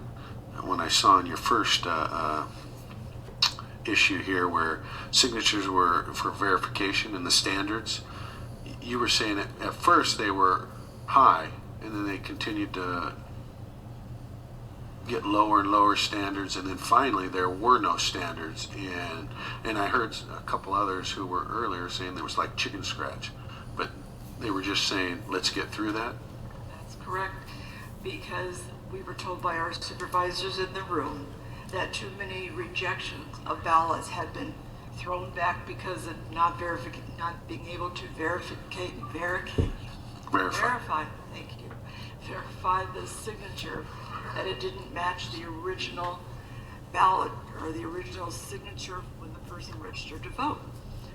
When I saw in your first issue here, where signatures were for verification and the standards, you were saying that at first they were high, and then they continued to get lower and lower standards, and then finally there were no standards. And I heard a couple others who were earlier saying there was like chicken scratch, but they were just saying, let's get through that. That's correct, because we were told by our supervisors in the room that too many rejections of ballots had been thrown back because of not being able to verify the signature, that it didn't match the original ballot or the original signature when the person registered to vote.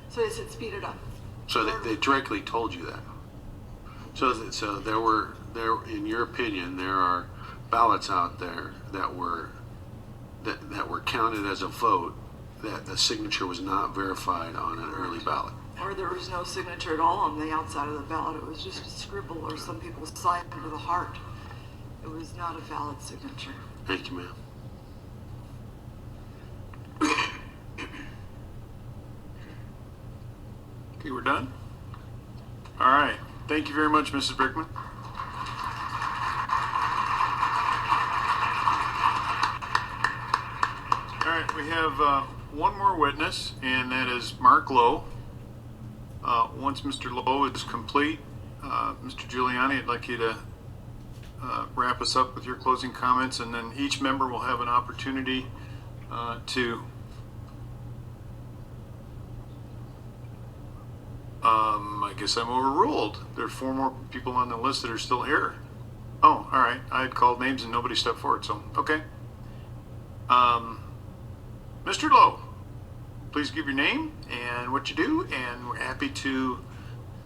So they said speed it up. So they directly told you that. So there in your opinion, there are ballots out there that were counted as a vote that the signature was not verified on an early ballot. Or there was no signature at all on the outside of the ballot. It was just a scribble, or some people signed with a heart. It was not a valid signature. Thank you, ma'am. Okay, we're done? All right. Thank you very much, Mrs. Brickman. All right, we have one more witness, and that is Mark Lowe. Once Mr. Lowe is complete, Mr. Giuliani, I'd like you to wrap us up with your closing comments, and then each member will have an opportunity to I guess I'm overruled. There are 4 more people on the list that are still here. Oh, all right. I had called names and nobody stepped forward, so okay. Mr. Lowe, please give your name and what you do, and we're happy to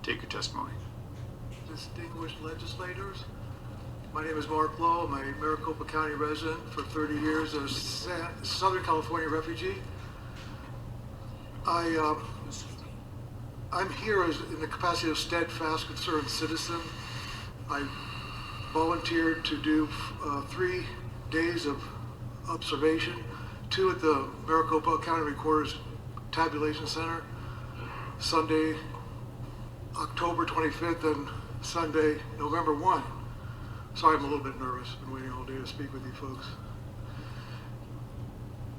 take your testimony. Distinguished legislators, my name is Mark Lowe. I'm a Maricopa County resident for 30 years, a Southern California refugee. I'm here in the capacity of steadfast, concerned citizen. I volunteered to do 3 days of observation, 2 at the Maricopa County Recorder's Tabulation Center, Sunday, October 25th, and Sunday, November 1. Sorry, I'm a little bit nervous. I've been waiting all day to speak with you folks.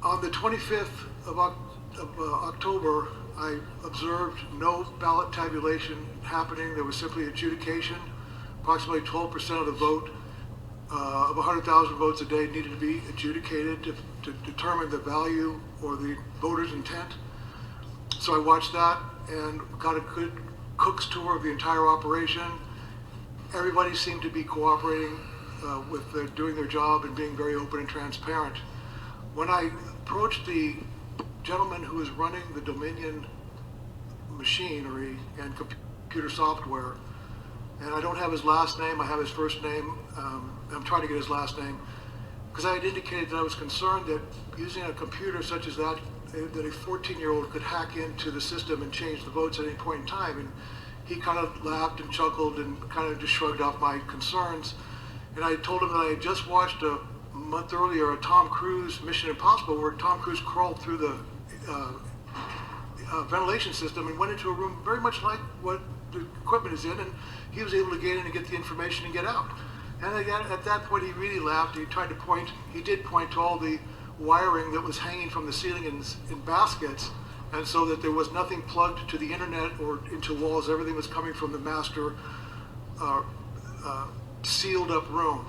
On the 25th of October, I observed no ballot tabulation happening. There was simply adjudication. Approximately 12% of the vote of 100,000 votes a day needed to be adjudicated to determine the value or the voter's intent. So I watched that and got a good cook's tour of the entire operation. Everybody seemed to be cooperating with doing their job and being very open and transparent. When I approached the gentleman who was running the Dominion machinery and computer software, and I don't have his last name, I have his first name, I'm trying to get his last name, because I had indicated that I was concerned that using a computer such as that a 14-year-old could hack into the system and change the votes at any point in time. And he kind of laughed and chuckled and kind of just shrugged off my concerns. And I told him that I had just watched a month earlier a Tom Cruise Mission Impossible where Tom Cruise crawled through the ventilation system and went into a room very much like what the equipment is in, and he was able to get in and get the information and get out. And again, at that point he really laughed. He did point to all the wiring that was hanging from the ceiling in baskets, and so that there was nothing plugged to the internet or into walls. Everything was coming from the master sealed up room.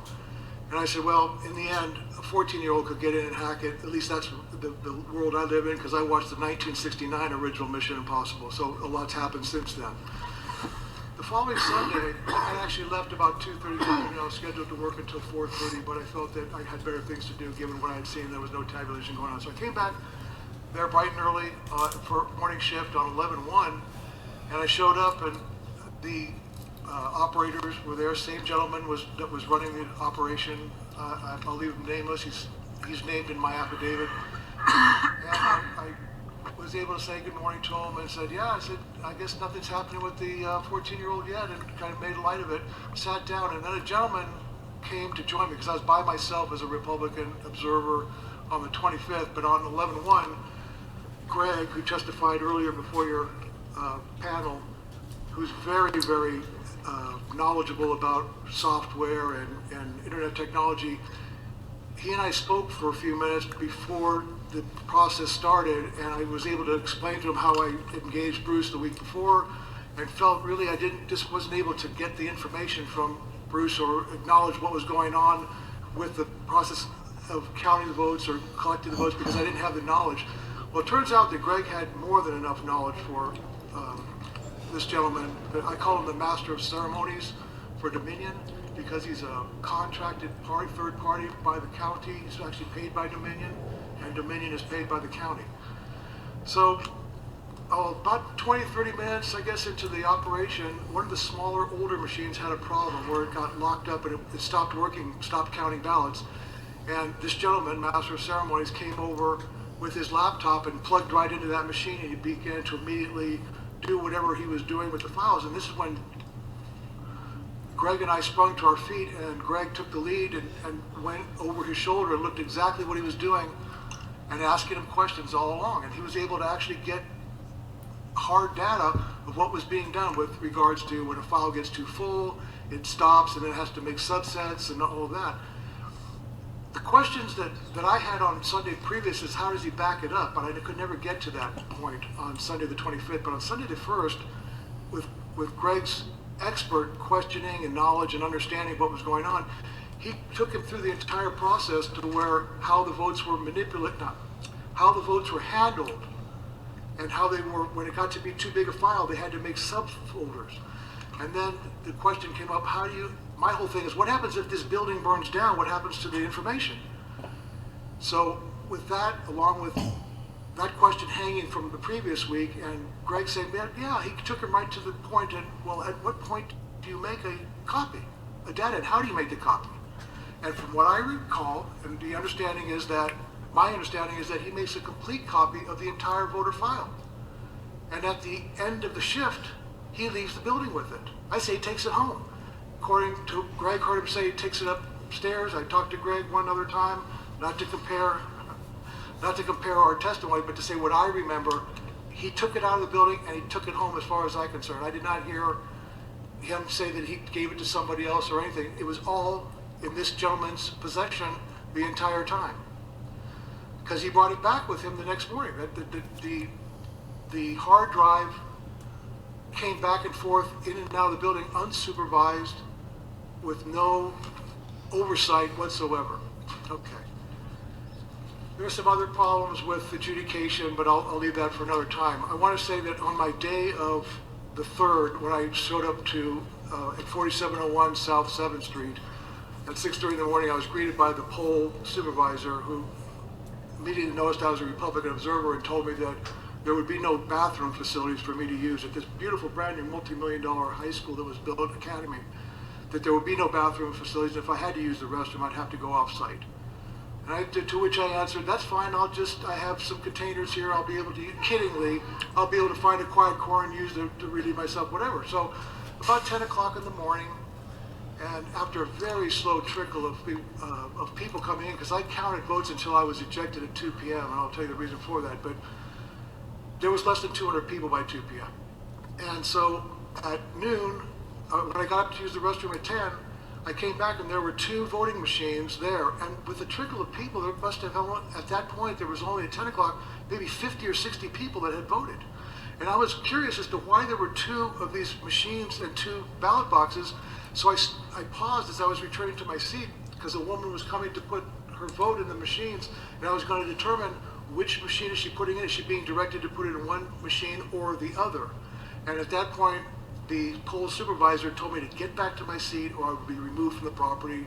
And I said, well, in the end, a 14-year-old could get in and hack it. At least that's the world I live in, because I watched the 1969 original Mission Impossible, so a lot's happened since then. The following Sunday, I actually left about 2:30. I was scheduled to work until 4:30, but I felt that I had better things to do given what I had seen. There was no tabulation going on. So I came back there bright and early for morning shift on 11/1, and I showed up, and the operators were there. Same gentleman that was running the operation. I'll leave him nameless. He's named in my affidavit. And I was able to say good morning to him and said, yeah, I guess nothing's happening with the 14-year-old yet, and kind of made light of it. Sat down, and then a gentleman came to join me because I was by myself as a Republican observer on the 25th, but on 11/1, Greg, who testified earlier before your panel, who's very, very knowledgeable about software and internet technology, he and I spoke for a few minutes before the process started, and I was able to explain to him how I engaged Bruce the week before, and felt really I just wasn't able to get the information from Bruce or acknowledge what was going on with the process of counting the votes or collecting the votes because I didn't have the knowledge. Well, it turns out that Greg had more than enough knowledge for this gentleman. I call him the master of ceremonies for Dominion because he's a contracted party, third party by the county. He's actually paid by Dominion, and Dominion is paid by the county. So about 20, 30 minutes, I guess, into the operation, one of the smaller, older machines had a problem where it got locked up and it stopped working, stopped counting ballots. And this gentleman, master of ceremonies, came over with his laptop and plugged right into that machine, and he began to immediately do whatever he was doing with the files. And this is when Greg and I sprung to our feet, and Greg took the lead and went over his shoulder and looked exactly what he was doing and asking him questions all along. And he was able to actually get hard data of what was being done with regards to when a file gets too full, it stops, and then it has to make subsets and all of that. The questions that I had on Sunday previous is how does he back it up, but I could never get to that point on Sunday the 25th. But on Sunday the 1st, with Greg's expert questioning and knowledge and understanding of what was going on, he took him through the entire process to where how the votes were manipulated, how the votes were handled, and how they were, when it got to be too big a file, they had to make subfolders. And then the question came up, my whole thing is, what happens if this building burns down? What happens to the information? So with that, along with that question hanging from the previous week, and Greg saying, yeah, he took him right to the point, and well, at what point do you make a copy, a data, and how do you make the copy? And from what I recall, and my understanding is that he makes a complete copy of the entire voter file. And at the end of the shift, he leaves the building with it. I say he takes it home. According to Greg, heard him say he takes it upstairs. I talked to Greg one other time, not to compare our testimony, but to say what I remember. He took it out of the building and he took it home as far as I'm concerned. I did not hear him say that he gave it to somebody else or anything. It was all in this gentleman's possession the entire time. Because he brought it back with him the next morning. The hard drive came back and forth in and out of the building unsupervised, with no oversight whatsoever. Okay. There are some other problems with adjudication, but I'll leave that for another time. I want to say that on my day of the 3rd, when I showed up to at 4701 South 7th Street, at 6:30 in the morning, I was greeted by the poll supervisor who immediately noticed I was a Republican observer and told me that there would be no bathroom facilities for me to use at this beautiful brand new multi-million-dollar high school that was built at Academy, that there would be no bathroom facilities. If I had to use the restroom, I'd have to go off-site. And to which I answered, that's fine, I have some containers here, I'll be able to, kiddingly, I'll be able to find a quiet corner and use them to relieve myself, whatever. So about 10 o'clock in the morning, and after a very slow trickle of people coming in, because I counted votes until I was ejected at 2 p.m., and I'll tell you the reason for that, but there was less than 200 people by 2 p.m. And so at noon, when I got up to use the restroom at 10, I came back and there were 2 voting machines there, and with a trickle of people, there must have, at that point, there was only at 10 o'clock, maybe 50 or 60 people that had voted. And I was curious as to why there were 2 of these machines and 2 ballot boxes, so I paused as I was returning to my seat, because a woman was coming to put her vote in the machines, and I was going to determine which machine is she putting in. Is she being directed to put it in one machine or the other? And at that point, the poll supervisor told me to get back to my seat or I would be removed from the property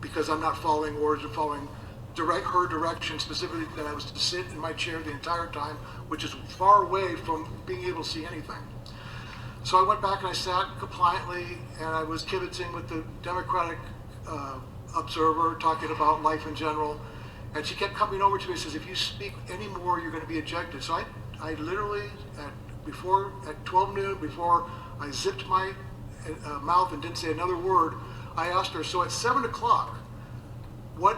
because I'm not following orders or following her direction, specifically that I was to sit in my chair the entire time, which is far away from being able to see anything. So I went back and I sat compliantly and I was kibitzing with the Democratic observer, talking about life in general. And she kept coming over to me and says, if you speak any more, you're going to be ejected. So I literally, at 12 noon, before I zipped my mouth and didn't say another word, I asked her, so at 7 o'clock, what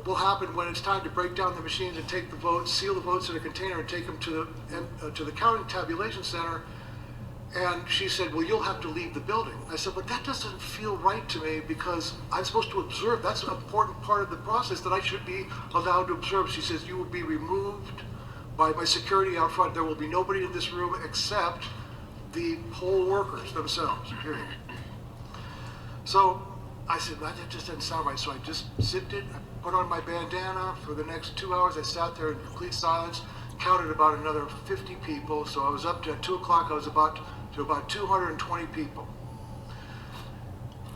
will happen when it's time to break down the machines and take the votes, seal the votes in a container and take them to the counting tabulation center? And she said, well, you'll have to leave the building. I said, but that doesn't feel right to me because I'm supposed to observe. That's an important part of the process that I should be allowed to observe. She says, you will be removed by my security out front. There will be nobody in this room except the poll workers themselves, period. So I said, well, that just doesn't sound right. So I just zipped it. I put on my bandana. For the next 2 hours, I sat there in complete silence, counted about another 50 people. So I was up to, at 2 o'clock, I was about 220 people.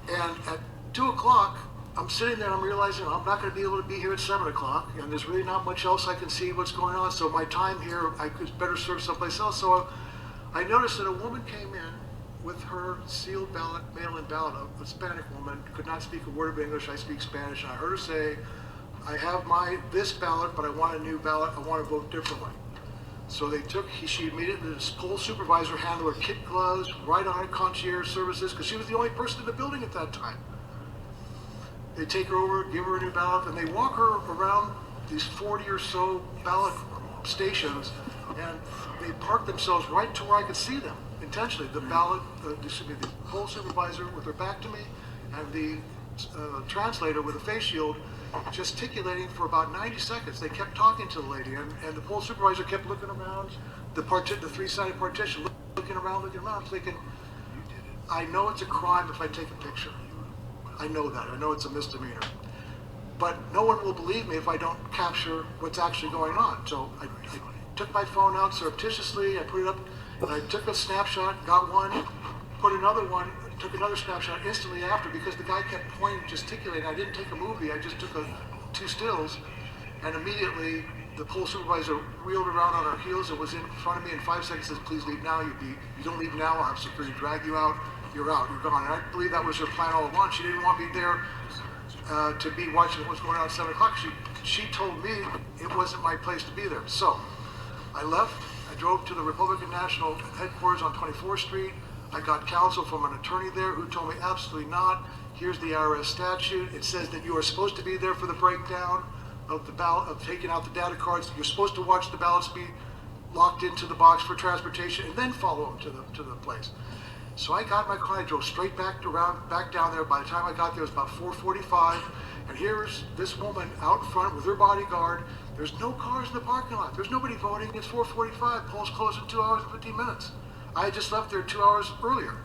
And at 2 o'clock, I'm sitting there and I'm realizing I'm not going to be able to be here at 7 o'clock, and there's really not much else I can see what's going on. So my time here, I could better serve someplace else. So I noticed that a woman came in with her sealed ballot, mail-in ballot, a Hispanic woman, could not speak a word of English. I speak Spanish, and I heard her say, I have this ballot, but I want a new ballot. I want to vote differently. So she immediately, this poll supervisor handed her kit gloves, right on concierge services, because she was the only person in the building at that time. They take her over, give her a new ballot, and they walk her around these 40 or so ballot stations, and they park themselves right to where I could see them, intentionally. The the poll supervisor with her back to me, and the translator with a face shield, gesticulating for about 90 seconds. They kept talking to the lady, and the poll supervisor kept looking around the 3-sided partition, looking around, thinking, I know it's a crime if I take a picture. I know that. I know it's a misdemeanor. But no one will believe me if I don't capture what's actually going on. So I took my phone out surreptitiously, I put it up, and I took a snapshot, got one, put another one, took another snapshot instantly after, because the guy kept pointing, gesticulating. I didn't take a movie, I just took 2 stills, and immediately the poll supervisor wheeled around on her heels and was in front of me in 5 seconds, says, please leave now. You don't leave now, I'll have security drag you out. You're out, you're gone. And I believe that was her plan all along. She didn't want me there to be watching what's going on at 7 o'clock. She told me it wasn't my place to be there. So I left. I drove to the Republican National headquarters on 24th Street. I got counsel from an attorney there who told me absolutely not. Here's the IRS statute. It says that you are supposed to be there for the breakdown of the ballot, of taking out the data cards. You're supposed to watch the ballots be locked into the box for transportation and then follow them to the place. So I got in my car, I drove straight back down there. By the time I got there, it was about 4:45, and here's this woman out front with her bodyguard. There's no cars in the parking lot. There's nobody voting. It's 4:45. Polls close in 2 hours and 15 minutes. I had just left there 2 hours earlier.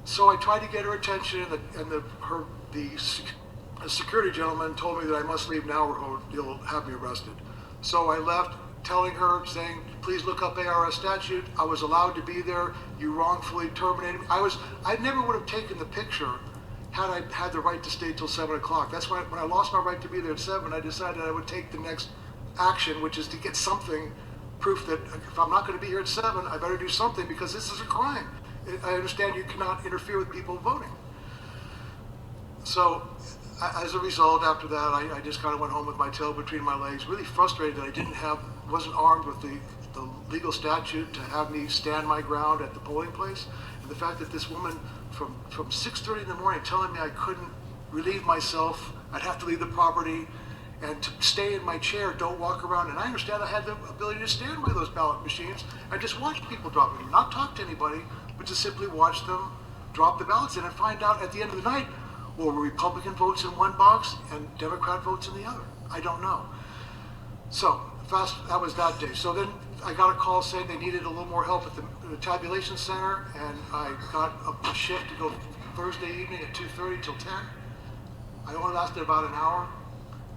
So I tried to get her attention, and her the security gentleman told me that I must leave now or he'll have me arrested. So I left, telling her, saying, please look up ARS statute. I was allowed to be there. You wrongfully terminated me. I never would have taken the picture had I had the right to stay till 7 o'clock. That's why when I lost my right to be there at 7, I decided I would take the next action, which is to get something, proof that if I'm not going to be here at 7, I better do something because this is a crime. I understand you cannot interfere with people voting. So as a result, after that, I just kind of went home with my tail between my legs, really frustrated that I wasn't armed with the legal statute to have me stand my ground at the polling place. And the fact that this woman from 6:30 in the morning telling me I couldn't relieve myself, I'd have to leave the property, and to stay in my chair, don't walk around. And I understand I had the ability to stand by those ballot machines and just watch people drop them, not talk to anybody, but just simply watch them drop the ballots in and find out at the end of the night, well, were Republican votes in one box and Democrat votes in the other? I don't know. So that was that day. So then I got a call saying they needed a little more help at the tabulation center, and I got a shift to go Thursday evening at 2:30 till 10. I only lasted about an hour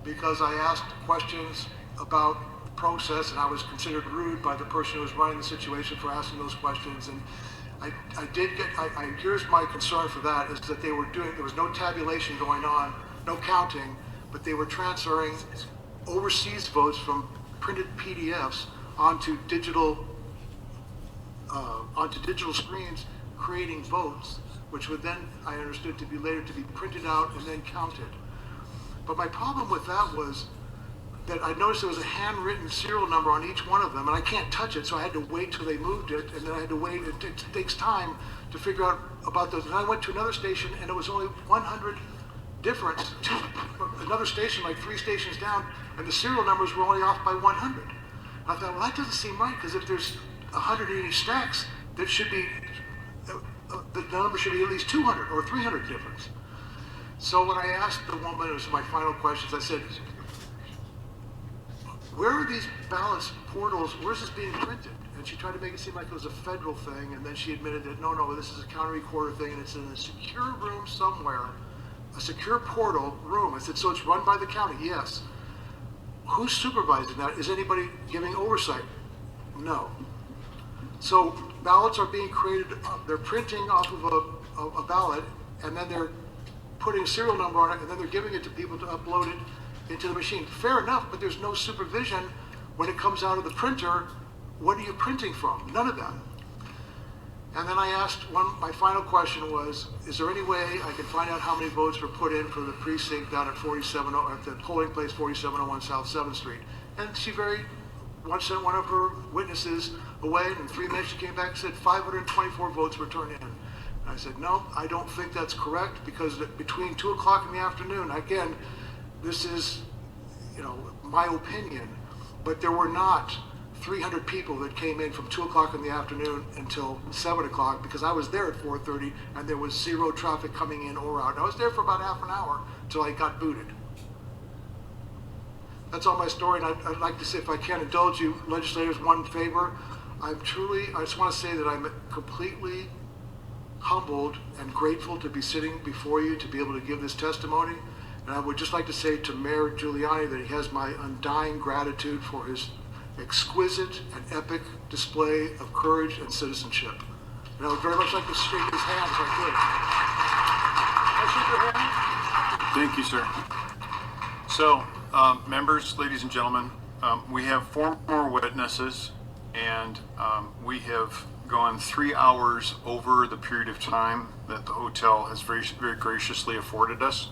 because I asked questions about the process, and I was considered rude by the person who was running the situation for asking those questions. And here's my concern for that, is that there was no tabulation going on, no counting, but they were transferring overseas votes from printed PDFs onto digital screens, creating votes, which would then, I understood, to be later to be printed out and then counted. But my problem with that was that I noticed there was a handwritten serial number on each one of them, and I can't touch it, so I had to wait till they moved it, and then I had to wait. It takes time to figure out about those. And I went to another station, and it was only 100 difference to another station, like 3 stations down, and the serial numbers were only off by 100. And I thought, well, that doesn't seem right, because if there's 180 stacks, that should be, the number should be at least 200 or 300 difference. So when I asked the woman, it was my final questions, I said, where are these ballots portals, where's this being printed? And she tried to make it seem like it was a federal thing, and then she admitted that, no, this is a county recorder thing, and it's in a secure room somewhere, a secure portal room. I said, so it's run by the county? Yes. Who's supervising that? Is anybody giving oversight? No. So ballots are being created, they're printing off of a ballot, and then they're putting a serial number on it, and then they're giving it to people to upload it into the machine. Fair enough, but there's no supervision when it comes out of the printer. What are you printing from? None of that. And then I asked my final question was, is there any way I can find out how many votes were put in for the precinct down at at the polling place 4701 South 7th Street? And she sent one of her witnesses away, and in 3 minutes she came back and said 524 votes were turned in. And I said, no, I don't think that's correct, because between 2 o'clock in the afternoon, again, this is, my opinion, but there were not 300 people that came in from 2 o'clock in the afternoon until 7 o'clock, because I was there at 4:30 and there was 0 traffic coming in or out. And I was there for about half an hour until I got booted. That's all my story, and I'd like to say, if I can indulge you legislators, one favor. I just want to say that I'm completely humbled and grateful to be sitting before you to be able to give this testimony. And I would just like to say to Mayor Giuliani that he has my undying gratitude for his exquisite and epic display of courage and citizenship. And I would very much like to shake his hand if I could. Can I shake your hand? Thank you, sir. So, members, ladies and gentlemen, we have 4 more witnesses, and we have gone 3 hours over the period of time that the hotel has very, very graciously afforded us.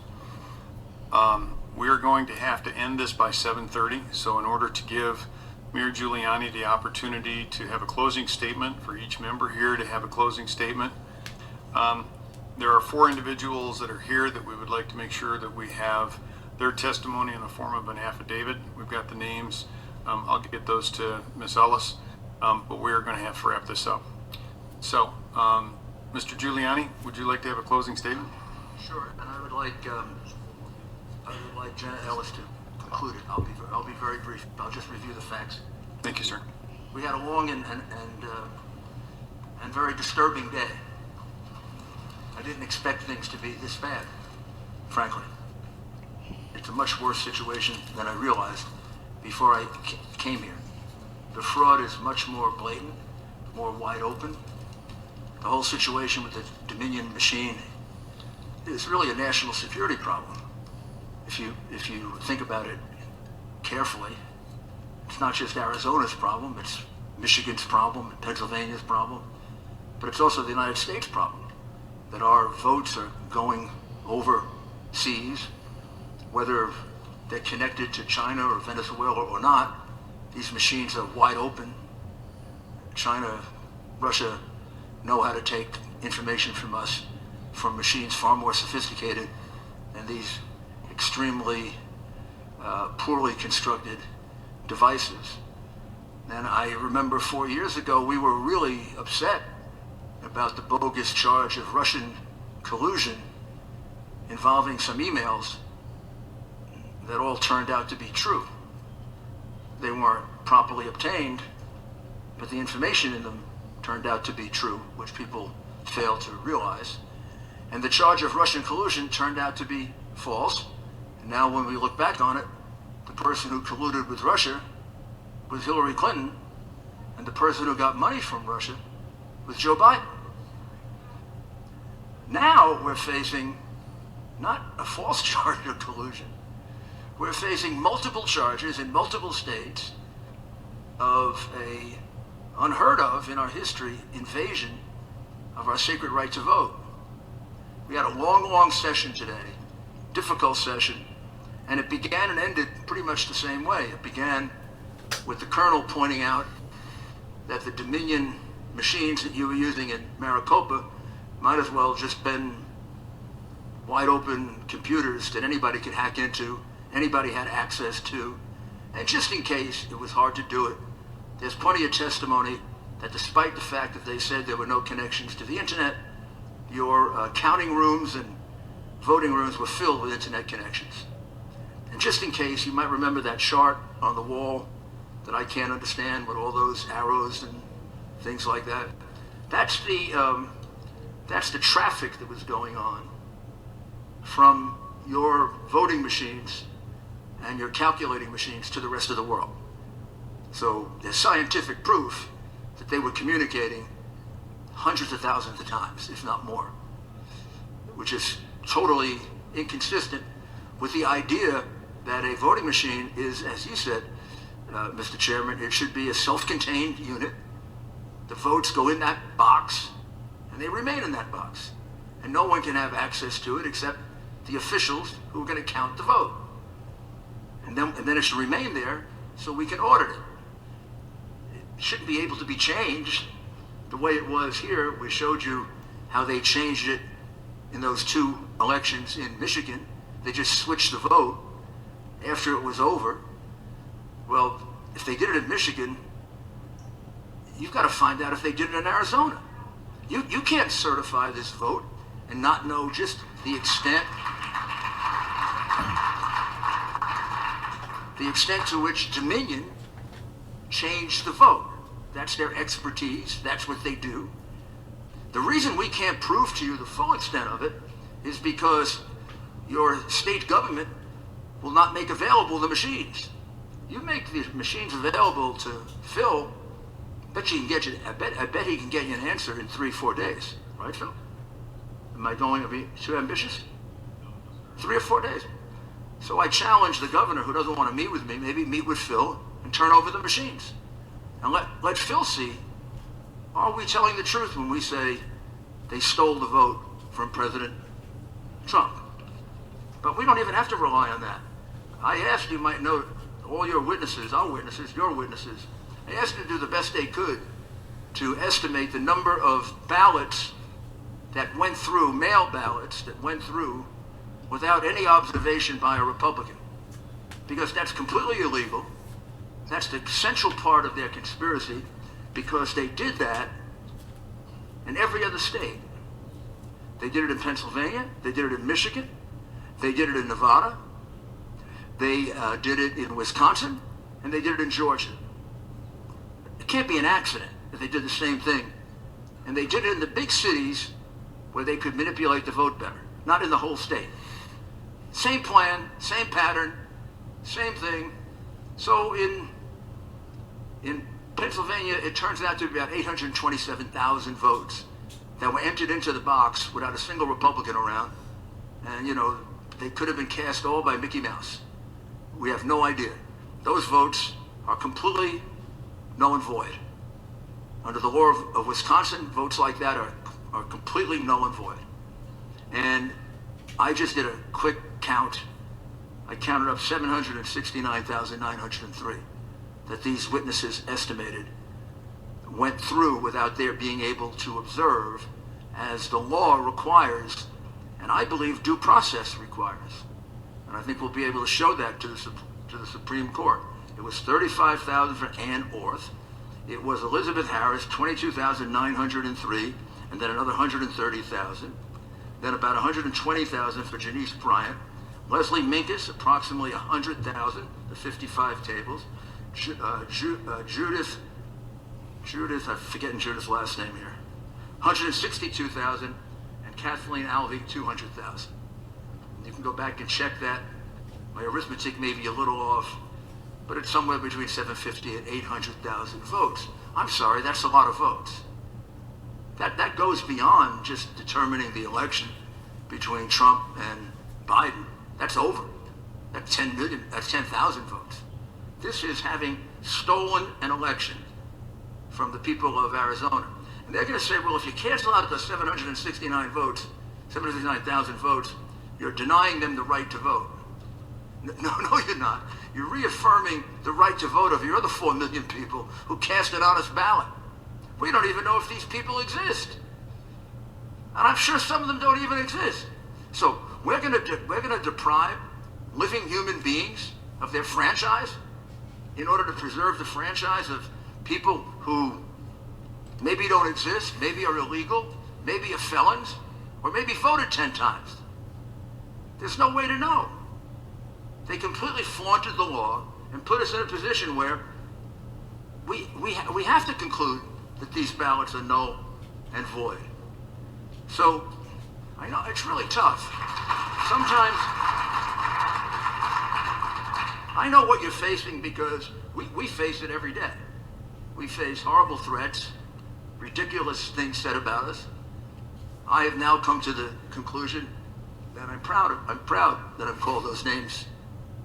We are going to have to end this by 7:30, so in order to give Mayor Giuliani the opportunity to have a closing statement, for each member here to have a closing statement, there are 4 individuals that are here that we would like to make sure that we have their testimony in the form of an affidavit. We've got the names. I'll get those to Ms. Ellis, but we are going to have to wrap this up. So, Mr. Giuliani, would you like to have a closing statement? Sure, and I would like Janet Ellis to conclude it. I'll be very brief. I'll just review the facts. Thank you, sir. We had a long and very disturbing day. I didn't expect things to be this bad. frankly. It's a much worse situation than I realized before I came here. The fraud is much more blatant, more wide open. The whole situation with the Dominion machine is really a national security problem. If you think about it carefully, it's not just Arizona's problem, it's Michigan's problem, Pennsylvania's problem, but it's also the United States problem, that our votes are going overseas, whether they're connected to China or Venezuela or not. These machines are wide open. China, Russia know how to take information from us from machines far more sophisticated than these extremely poorly constructed devices. And I remember 4 years ago, we were really upset about the bogus charge of Russian collusion involving some emails that all turned out to be true. They weren't properly obtained, but the information in them turned out to be true, which people failed to realize. And the charge of Russian collusion turned out to be false. And now when we look back on it, the person who colluded with Russia was Hillary Clinton, and the person who got money from Russia was Joe Biden. Now we're facing not a false charge of collusion. We're facing multiple charges in multiple states of a unheard of in our history invasion of our sacred right to vote. We had a long session today, difficult session, and it began and ended pretty much the same way. It began with the colonel pointing out that the Dominion machines that you were using in Maricopa might as well just been wide open computers that anybody could hack into, anybody had access to, and just in case it was hard to do it, there's plenty of testimony that despite the fact that they said there were no connections to the internet, your counting rooms and voting rooms were filled with internet connections. And just in case, you might remember that chart on the wall that I can't understand with all those arrows and things like that. That's the traffic that was going on from your voting machines and your calculating machines to the rest of the world. So there's scientific proof that they were communicating hundreds of thousands of times, if not more, which is totally inconsistent with the idea that a voting machine is, as you said, Mr. Chairman, it should be a self-contained unit. The votes go in that box, and they remain in that box. And no one can have access to it except the officials who are going to count the vote. And then it should remain there so we can audit it. It shouldn't be able to be changed the way it was here. We showed you how they changed it in those 2 elections in Michigan. They just switched the vote after it was over. Well, if they did it in Michigan, you've got to find out if they did it in Arizona. You can't certify this vote and not know just the extent to which Dominion changed the vote. That's their expertise. That's what they do. The reason we can't prove to you the full extent of it is because your state government will not make available the machines. You make the machines available to Phil, I bet he can get you an answer in 3-4 days. Right, Phil? Am I going to be too ambitious? 3 or 4 days. So I challenge the governor who doesn't want to meet with me, maybe meet with Phil and turn over the machines. And let Phil see, are we telling the truth when we say they stole the vote from President Trump? But we don't even have to rely on that. I asked, you might note, all your witnesses, our witnesses, your witnesses, I asked them to do the best they could to estimate the number of ballots that went through, mail ballots that went through without any observation by a Republican. Because that's completely illegal. That's the central part of their conspiracy, because they did that in every other state. They did it in Pennsylvania, they did it in Michigan, they did it in Nevada, they did it in Wisconsin, and they did it in Georgia. It can't be an accident that they did the same thing. And they did it in the big cities where they could manipulate the vote better, not in the whole state. Same plan, same pattern, same thing. So in Pennsylvania, it turns out to be about 827,000 votes that were entered into the box without a single Republican around. And, you know, they could have been cast all by Mickey Mouse. We have no idea. Those votes are completely null and void. Under the law of Wisconsin, votes like that are completely null and void. And I just did a quick count. I counted up 769,903 that these witnesses estimated went through without their being able to observe, as the law requires, and I believe due process requires. And I think we'll be able to show that to the Supreme Court. It was 35,000 for Ann Orth. It was Elizabeth Harris, 22,903, and then another 130,000. Then about 120,000 for Janice Bryant. Leslie Minkus, approximately 100,000, the 55 tables. Judith, I'm forgetting Judith's last name here, 162,000, and Kathleen Alvey, 200,000. You can go back and check that. My arithmetic may be a little off, but it's somewhere between 750 and 800,000 votes. I'm sorry, that's a lot of votes. That goes beyond just determining the election between Trump and Biden. That's over. That's 10 million, that's 10,000 votes. This is having stolen an election from the people of Arizona. And they're going to say, well, if you cancel out the 769,000 votes, you're denying them the right to vote. No, you're not. You're reaffirming the right to vote of your other 4 million people who cast an honest ballot. We don't even know if these people exist. And I'm sure some of them don't even exist. So we're going to deprive living human beings of their franchise in order to preserve the franchise of people who maybe don't exist, maybe are illegal, maybe are felons, or maybe voted 10 times. There's no way to know. They completely flaunted the law and put us in a position where we have to conclude that these ballots are null and void. So I know it's really tough. Sometimes I know what you're facing because we face it every day. We face horrible threats, ridiculous things said about us. I have now come to the conclusion that I'm proud that I'm called those names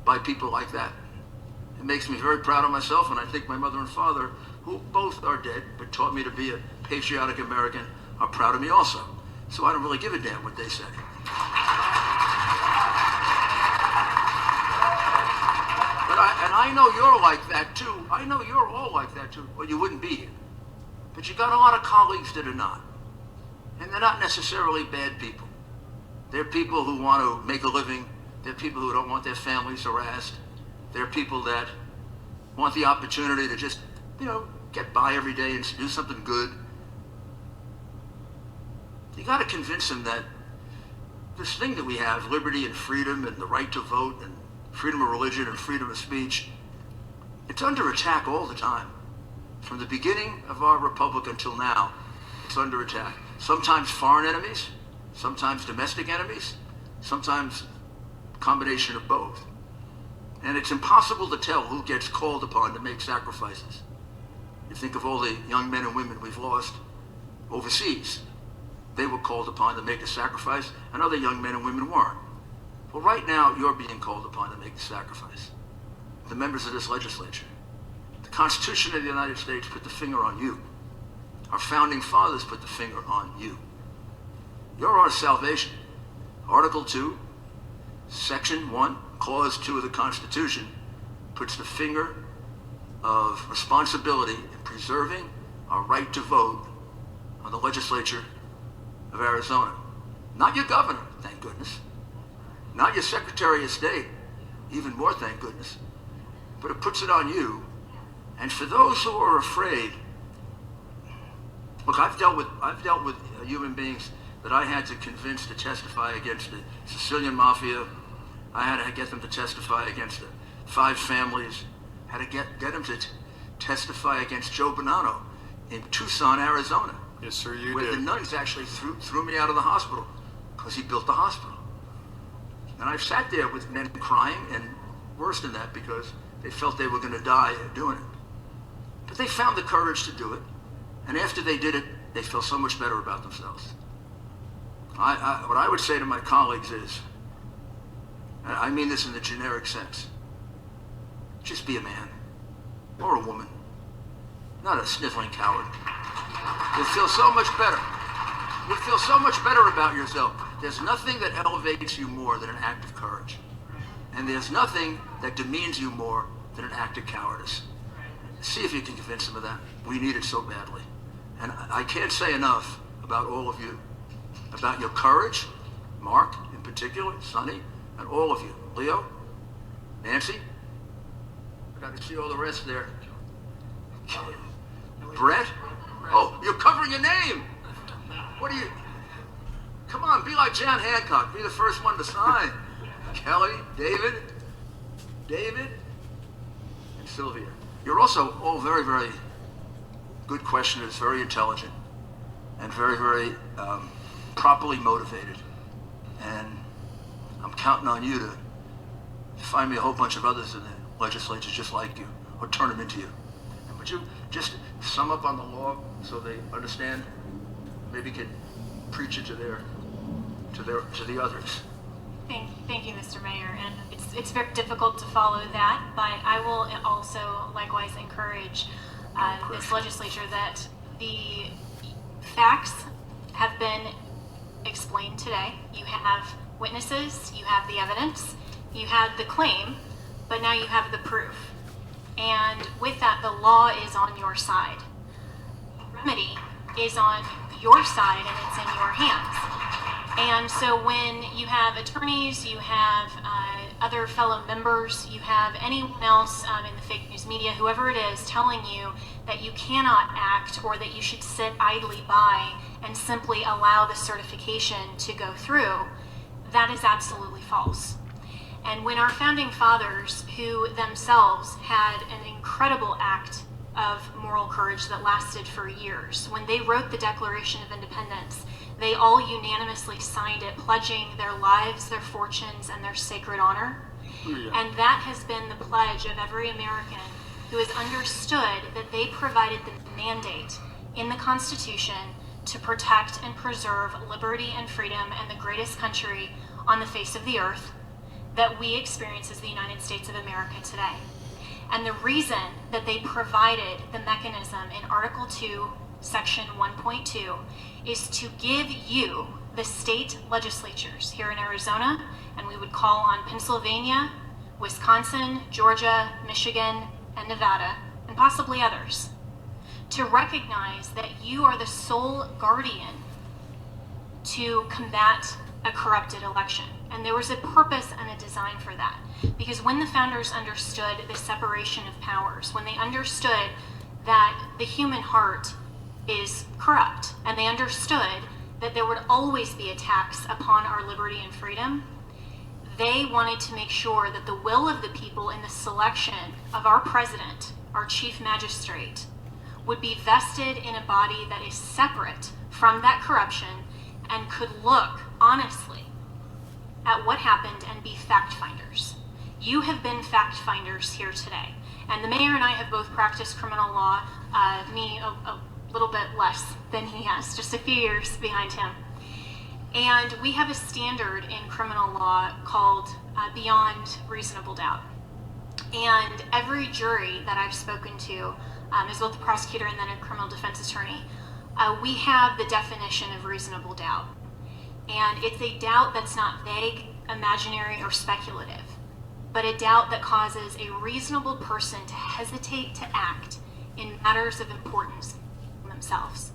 by people like that. It makes me very proud of myself, and I think my mother and father, who both are dead but taught me to be a patriotic American, are proud of me also. So I don't really give a damn what they say. And I know you're like that too. I know you're all like that too, or you wouldn't be here. But you got a lot of colleagues that are not. And they're not necessarily bad people. They're people who want to make a living. They're people who don't want their families harassed. They're people that want the opportunity to just, get by every day and do something good. You got to convince them that this thing that we have, liberty and freedom and the right to vote and freedom of religion and freedom of speech, it's under attack all the time. From the beginning of our republic until now, it's under attack. Sometimes foreign enemies, sometimes domestic enemies, sometimes a combination of both. And it's impossible to tell who gets called upon to make sacrifices. You think of all the young men and women we've lost overseas. They were called upon to make a sacrifice, and other young men and women weren't. Well, right now, you're being called upon to make the sacrifice. The members of this legislature. The Constitution of the United States put the finger on you. Our founding fathers put the finger on you. You're our salvation. Article 2, Section 1, Clause 2 of the Constitution puts the finger of responsibility in preserving our right to vote on the legislature of Arizona. Not your governor, thank goodness. Not your Secretary of State, even more thank goodness. But it puts it on you. And for those who are afraid, look, I've dealt with human beings that I had to convince to testify against the Sicilian Mafia. I had to get them to testify against the 5 families. I had to get them to testify against Joe Bonanno in Tucson, Arizona. Yes, sir, you where did. the nuns actually threw me out of the hospital because he built the hospital. And I've sat there with men crying, and worse than that, because they felt they were going to die doing it. But they found the courage to do it. And after they did it, they feel so much better about themselves. What I would say to my colleagues is, and I mean this in the generic sense, just be a man or a woman, not a sniveling coward. You'll feel so much better. You'll feel so much better about yourself. There's nothing that elevates you more than an act of courage. And there's nothing that demeans you more than an act of cowardice. See if you can convince them of that. We need it so badly. And I can't say enough about all of you, about your courage, Mark in particular, Sonny, and all of you. Leo, Nancy, I got to see all the rest there. Brett, oh, you're covering your name. What are you? Come on, be like John Hancock. Be the first one to sign. Kelly, David, and Sylvia. You're also all very, very good questioners, very intelligent, and very, very properly motivated. And I'm counting on you to find me a whole bunch of others in the legislature just like you, or turn them into you. And would you just sum up on the law so they understand? Maybe can preach it to the others. Thank you, Mr. Mayor. And it's very difficult to follow that, but I will also likewise encourage this legislature that the facts have been explained today. You have witnesses, you have the evidence, you have the claim, but now you have the proof. And with that, the law is on your side. Remedy is on your side, and it's in your hands. And so when you have attorneys, you have other fellow members, you have anyone else in the fake news media, whoever it is, telling you that you cannot act or that you should sit idly by and simply allow the certification to go through, that is absolutely false. And when our founding fathers, who themselves had an incredible act of moral courage that lasted for years, when they wrote the Declaration of Independence, they all unanimously signed it, pledging their lives, their fortunes, and their sacred honor. And that has been the pledge of every American who has understood that they provided the mandate in the Constitution to protect and preserve liberty and freedom and the greatest country on the face of the earth that we experience as the United States of America today. And the reason that they provided the mechanism in Article 2, Section 1.2 is to give you, the state legislatures here in Arizona, and we would call on Pennsylvania, Wisconsin, Georgia, Michigan, and Nevada, and possibly others, to recognize that you are the sole guardian to combat a corrupted election. And there was a purpose and a design for that. Because when the founders understood the separation of powers, when they understood that the human heart is corrupt, and they understood that there would always be attacks upon our liberty and freedom, they wanted to make sure that the will of the people in the selection of our president, our chief magistrate, would be vested in a body that is separate from that corruption and could look honestly at what happened and be fact finders. You have been fact finders here today. And the mayor and I have both practiced criminal law, me a little bit less than he has, just a few years behind him. And we have a standard in criminal law called beyond reasonable doubt. And every jury that I've spoken to, as both a prosecutor and then a criminal defense attorney, we have the definition of reasonable doubt. And it's a doubt that's not vague, imaginary, or speculative, but a doubt that causes a reasonable person to hesitate to act in matters of importance themselves.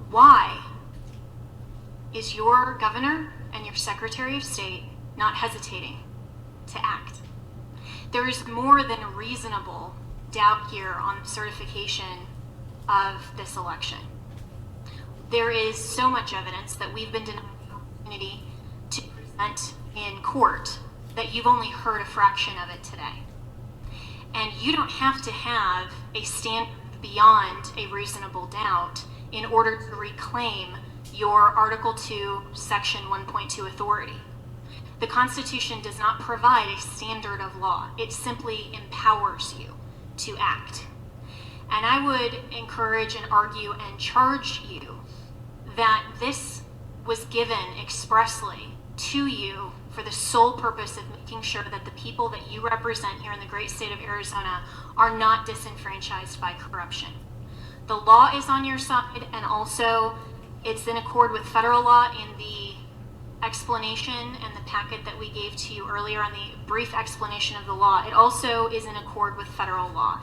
Why is your governor and your secretary of state not hesitating to act? There is more than a reasonable doubt here on certification of this election. There is so much evidence that we've been denied the opportunity to present in court that you've only heard a fraction of it today. And you don't have to have a standard beyond a reasonable doubt in order to reclaim your Article 2, Section 1.2 authority. The Constitution does not provide a standard of law. It simply empowers you to act. And I would encourage and argue and charge you that this was given expressly to you for the sole purpose of making sure that the people that you represent here in the great state of Arizona are not disenfranchised by corruption. The law is on your side, and also it's in accord with federal law. In the explanation and the packet that we gave to you earlier on the brief explanation of the law, it also is in accord with federal law.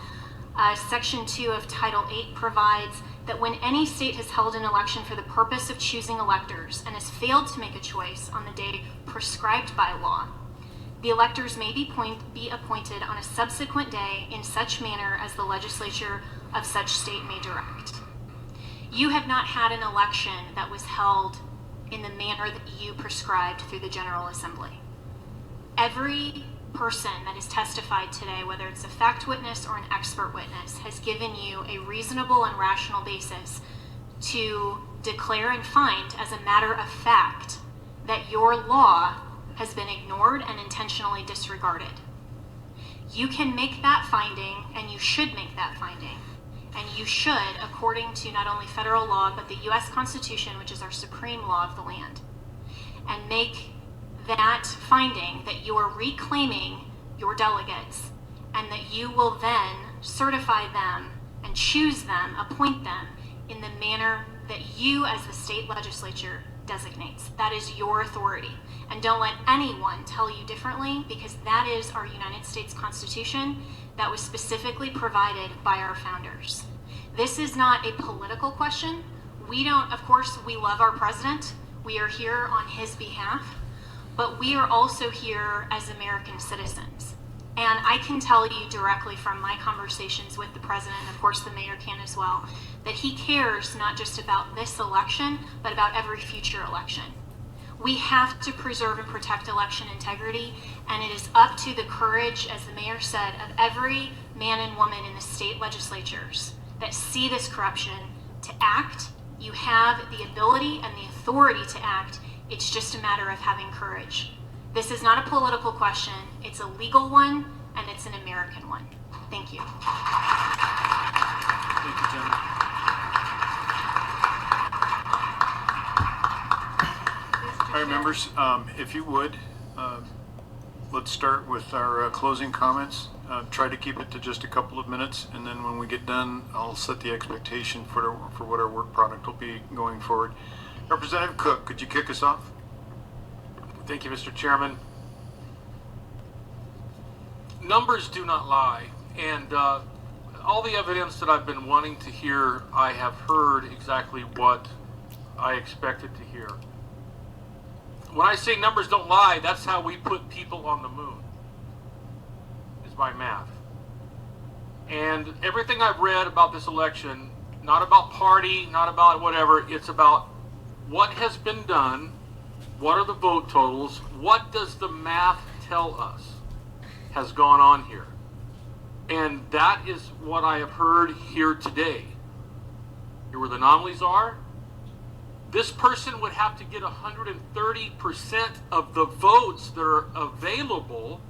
Section 2 of Title 8 provides that when any state has held an election for the purpose of choosing electors and has failed to make a choice on the day prescribed by law, the electors may be appointed on a subsequent day in such manner as the legislature of such state may direct. You have not had an election that was held in the manner that you prescribed through the General Assembly. Every person that has testified today, whether it's a fact witness or an expert witness, has given you a reasonable and rational basis to declare and find as a matter of fact that your law has been ignored and intentionally disregarded. You can make that finding, and you should make that finding. And you should, according to not only federal law, but the U.S. Constitution, which is our supreme law of the land, and make that finding that you are reclaiming your delegates and that you will then certify them and choose them, appoint them in the manner that you as the state legislature designates. That is your authority. And don't let anyone tell you differently, because that is our United States Constitution that was specifically provided by our founders. This is not a political question. We don't, of course, we love our president. We are here on his behalf, but we are also here as American citizens. And I can tell you directly from my conversations with the president, and of course the mayor can as well, that he cares not just about this election, but about every future election. We have to preserve and protect election integrity, and it is up to the courage, as the mayor said, of every man and woman in the state legislatures that see this corruption to act. You have the ability and the authority to act. It's just a matter of having courage. This is not a political question. It's a legal one, and it's an American one. Thank you. Thank you, Jen. All right, members, if you would, let's start with our closing comments. Try to keep it to just a couple of minutes, and then when we get done, I'll set the expectation for what our work product will be going forward. Representative Cook, could you kick us off? Thank you, Mr. Chairman. Numbers do not lie, and all the evidence that I've been wanting to hear, I have heard exactly what I expected to hear. When I say numbers don't lie, that's how we put people on the moon, is by math. And everything I've read about this election, not about party, not about whatever, it's about what has been done, what are the vote totals, what does the math tell us has gone on here. And that is what I have heard here today. Here where the anomalies are. This person would have to get 130% of the votes that are available,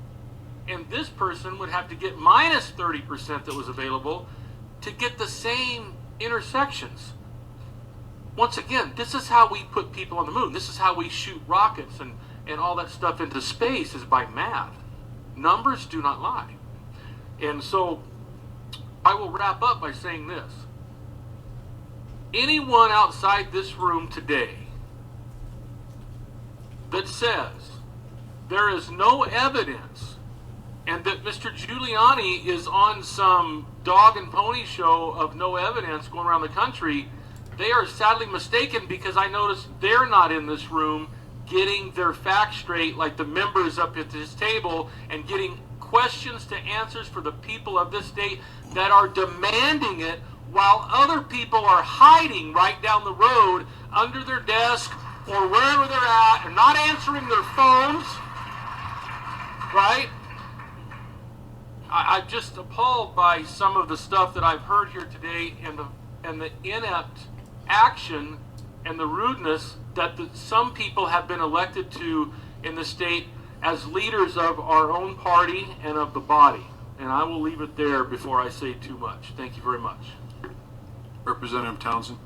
and this person would have to get minus 30% that was available to get the same intersections. Once again, this is how we put people on the moon. This is how we shoot rockets and all that stuff into space, is by math. Numbers do not lie. And so I will wrap up by saying this. Anyone outside this room today that says there is no evidence and that Mr. Giuliani is on some dog and pony show of no evidence going around the country, they are sadly mistaken, because I notice they're not in this room getting their facts straight like the members up at this table, and getting questions to answers for the people of this state that are demanding it, while other people are hiding right down the road under their desk or wherever they're at and not answering their phones, right? I'm just appalled by some of the stuff that I've heard here today, and the inept action and the rudeness that some people have been elected to in the state as leaders of our own party and of the body. And I will leave it there before I say too much. Thank you very much. Representative Townsend.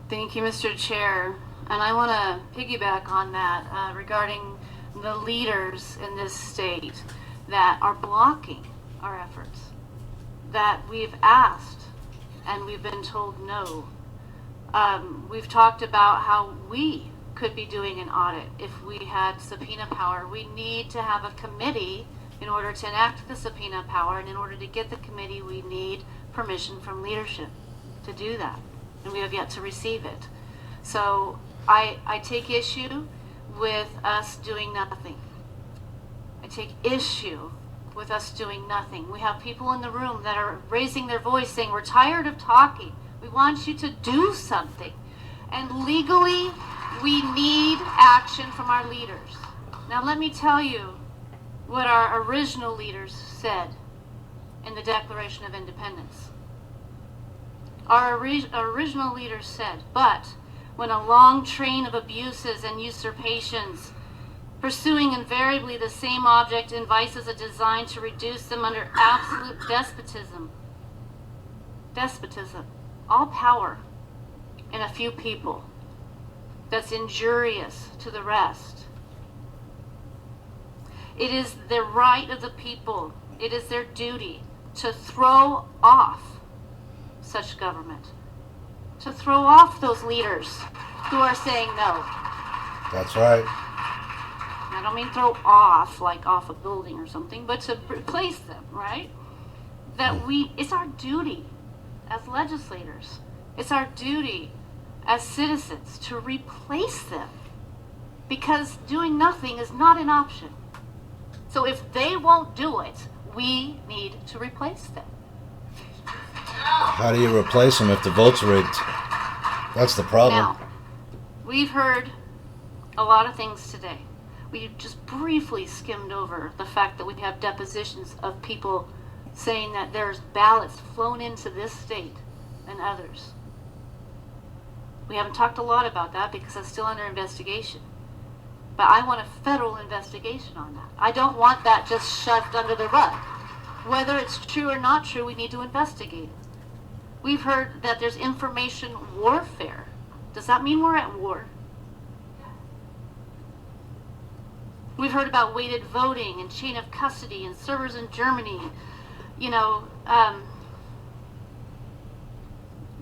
Thank you, Mr. Chair. And I want to piggyback on that regarding the leaders in this state that are blocking our efforts, that we've asked and we've been told no. We've talked about how we could be doing an audit if we had subpoena power. We need to have a committee in order to enact the subpoena power, and in order to get the committee, we need permission from leadership to do that, and we have yet to receive it. So I take issue with us doing nothing. I take issue with us doing nothing. We have people in the room that are raising their voice saying, we're tired of talking. We want you to do something. And legally, we need action from our leaders. Now let me tell you what our original leaders said in the Declaration of Independence. Our original leaders said, but when a long train of abuses and usurpations, pursuing invariably the same object and vices are designed to reduce them under absolute despotism, all power in a few people, that's injurious to the rest. It is the right of the people, it is their duty to throw off such government, to throw off those leaders who are saying no. That's right. I don't mean throw off, like off a building or something, but to replace them, right? It's our duty as legislators, it's our duty as citizens to replace them, because doing nothing is not an option. So if they won't do it, we need to replace them. How do you replace them if the vote's rigged? That's the problem. Now, we've heard a lot of things today. We just briefly skimmed over the fact that we have depositions of people saying that there's ballots flown into this state and others. We haven't talked a lot about that because it's still under investigation. But I want a federal investigation on that. I don't want that just shoved under the rug. Whether it's true or not true, we need to investigate it. We've heard that there's information warfare. Does that mean we're at war? We've heard about weighted voting and chain of custody and servers in Germany. You know,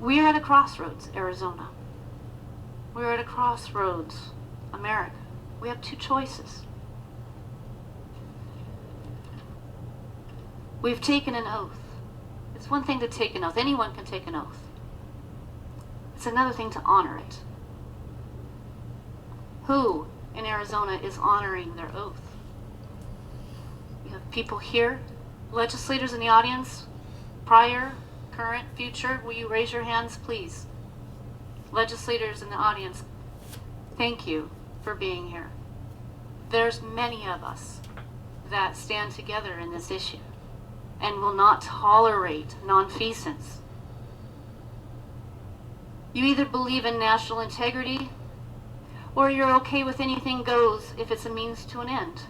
we're at a crossroads, Arizona. We're at a crossroads, America. We have two choices. We've taken an oath. It's one thing to take an oath. Anyone can take an oath. It's another thing to honor it. Who in Arizona is honoring their oath? We have people here, legislators in the audience, prior, current, future. Will you raise your hands, please? Legislators in the audience, thank you for being here. There's many of us that stand together in this issue and will not tolerate nonfeasance. You either believe in national integrity or you're okay with anything goes if it's a means to an end.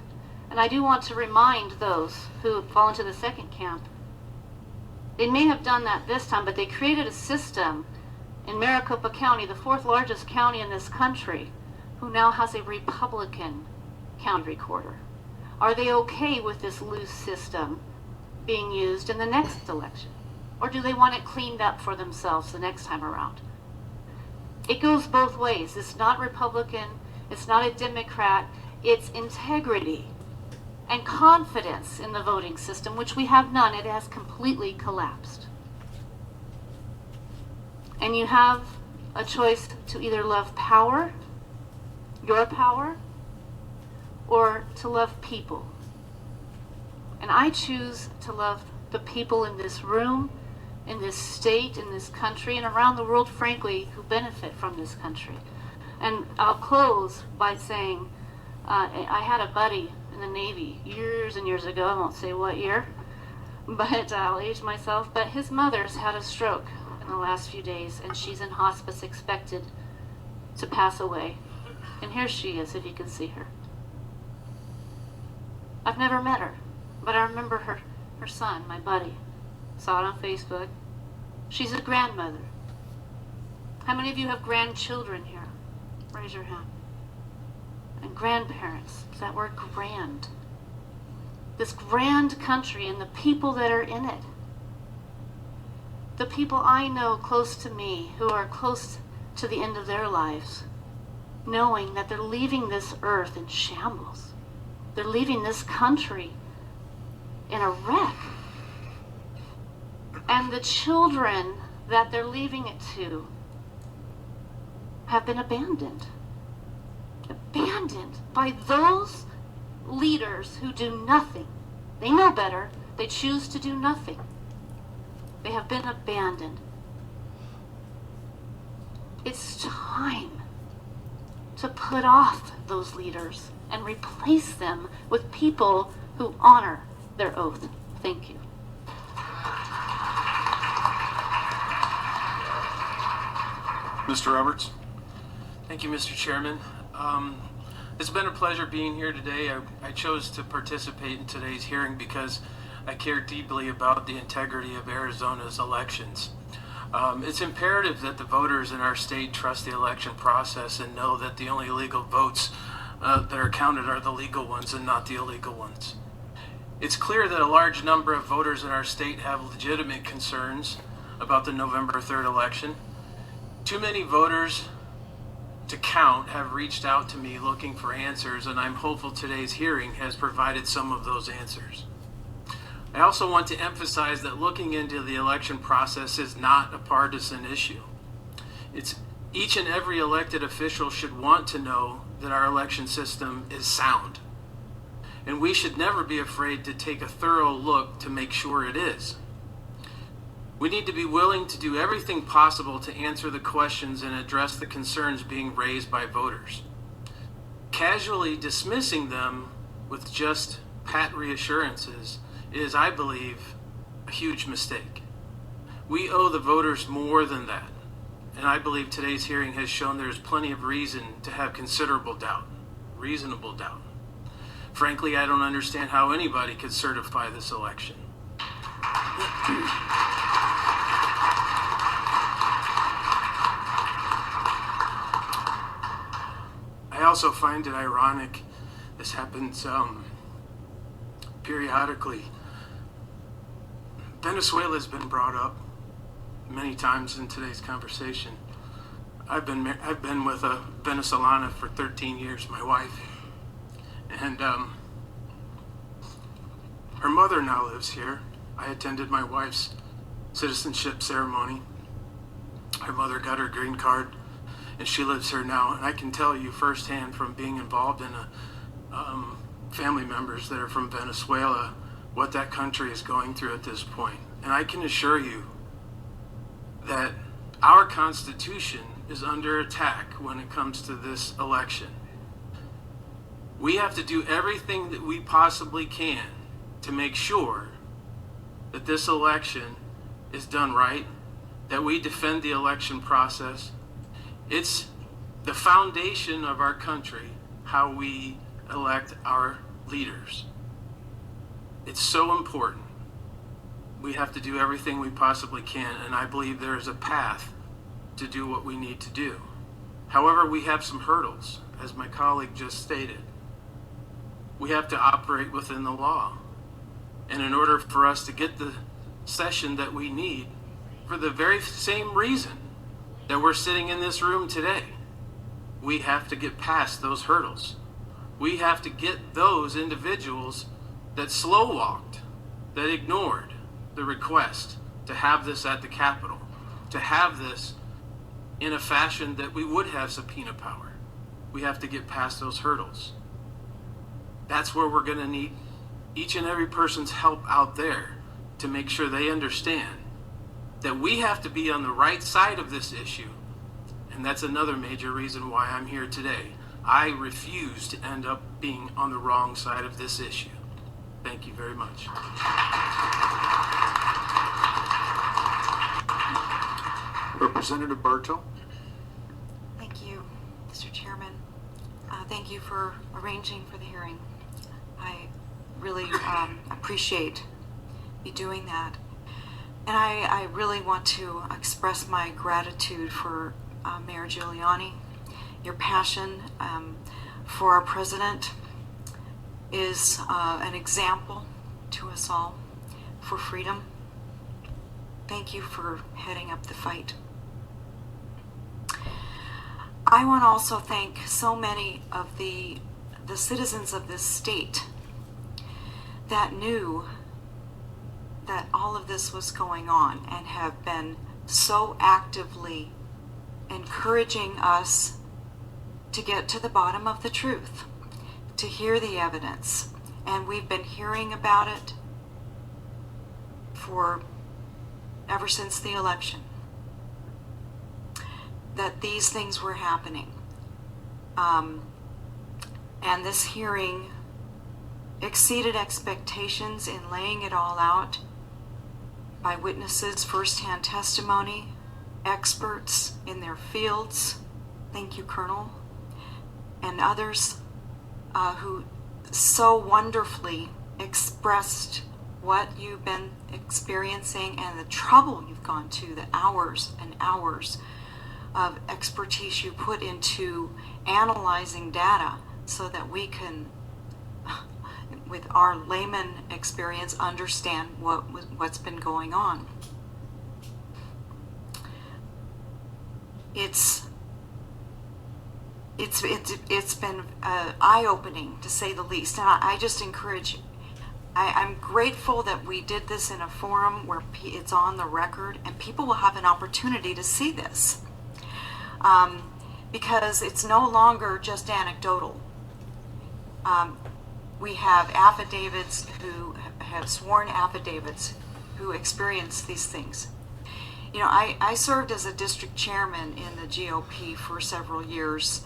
And I do want to remind those who fall into the second camp, they may have done that this time, but they created a system in Maricopa County, the fourth largest county in this country, who now has a Republican county recorder. Are they okay with this loose system being used in the next election? Or do they want it cleaned up for themselves the next time around? It goes both ways. It's not Republican, it's not a Democrat, it's integrity and confidence in the voting system, which we have none. It has completely collapsed. And you have a choice to either love power, your power, or to love people. And I choose to love the people in this room, in this state, in this country, and around the world, frankly, who benefit from this country. And I'll close by saying, I had a buddy in the Navy years and years ago, I won't say what year, but I'll age myself, but his mother's had a stroke in the last few days, and she's in hospice expected to pass away. And here she is, if you can see her. I've never met her, but I remember her son, my buddy. Saw it on Facebook. She's a grandmother. How many of you have grandchildren here? Raise your hand. And grandparents. Is that word grand? This grand country and the people that are in it. The people I know close to me who are close to the end of their lives, knowing that they're leaving this earth in shambles. They're leaving this country in a wreck. And the children that they're leaving it to have been abandoned. Abandoned by those leaders who do nothing. They know better. They choose to do nothing. They have been abandoned. It's time to put off those leaders and replace them with people who honor their oath. Thank you. Mr. Roberts? Thank you, Mr. Chairman. It's been a pleasure being here today. I chose to participate in today's hearing because I care deeply about the integrity of Arizona's elections. It's imperative that the voters in our state trust the election process and know that the only legal votes that are counted are the legal ones and not the illegal ones. It's clear that a large number of voters in our state have legitimate concerns about the November 3rd election. Too many voters to count have reached out to me looking for answers, and I'm hopeful today's hearing has provided some of those answers. I also want to emphasize that looking into the election process is not a partisan issue. Each and every elected official should want to know that our election system is sound. And we should never be afraid to take a thorough look to make sure it is. We need to be willing to do everything possible to answer the questions and address the concerns being raised by voters. Casually dismissing them with just pat reassurances is, I believe, a huge mistake. We owe the voters more than that, and I believe today's hearing has shown there's plenty of reason to have considerable doubt, reasonable doubt. Frankly, I don't understand how anybody could certify this election. I also find it ironic, this happens periodically. Venezuela's been brought up many times in today's conversation. I've been with a Venezolana for 13 years, my wife, and her mother now lives here. I attended my wife's citizenship ceremony. Her mother got her green card, and she lives here now. And I can tell you firsthand from being involved in family members that are from Venezuela what that country is going through at this point. And I can assure you that our Constitution is under attack when it comes to this election. We have to do everything that we possibly can to make sure that this election is done right, that we defend the election process. It's the foundation of our country, how we elect our leaders. It's so important. We have to do everything we possibly can, and I believe there is a path to do what we need to do. However, we have some hurdles, as my colleague just stated. We have to operate within the law. And in order for us to get the session that we need, for the very same reason that we're sitting in this room today, we have to get past those hurdles. We have to get those individuals that slow-walked, that ignored the request to have this at the Capitol, to have this in a fashion that we would have subpoena power. We have to get past those hurdles. That's where we're going to need each and every person's help out there to make sure they understand that we have to be on the right side of this issue. And that's another major reason why I'm here today. I refuse to end up being on the wrong side of this issue. Thank you very much. Representative Bartow? Thank you, Mr. Chairman. Thank you for arranging for the hearing. I really appreciate you doing that. And I really want to express my gratitude for Mayor Giuliani. Your passion for our president is an example to us all for freedom. Thank you for heading up the fight. I want to also thank so many of the citizens of this state that knew that all of this was going on and have been so actively encouraging us to get to the bottom of the truth, to hear the evidence. And we've been hearing about it for ever since the election, that these things were happening. And this hearing exceeded expectations in laying it all out by witnesses, firsthand testimony, experts in their fields. Thank you, Colonel, and others who so wonderfully expressed what you've been experiencing and the trouble you've gone to, the hours and hours of expertise you put into analyzing data so that we can, with our layman experience, understand what's been going on. It's been eye-opening, to say the least, and I just encourage. I'm grateful that we did this in a forum where it's on the record and people will have an opportunity to see this, because it's no longer just anecdotal. We have affidavits who have sworn affidavits who experience these things. You know, I served as a district chairman in the GOP for several years,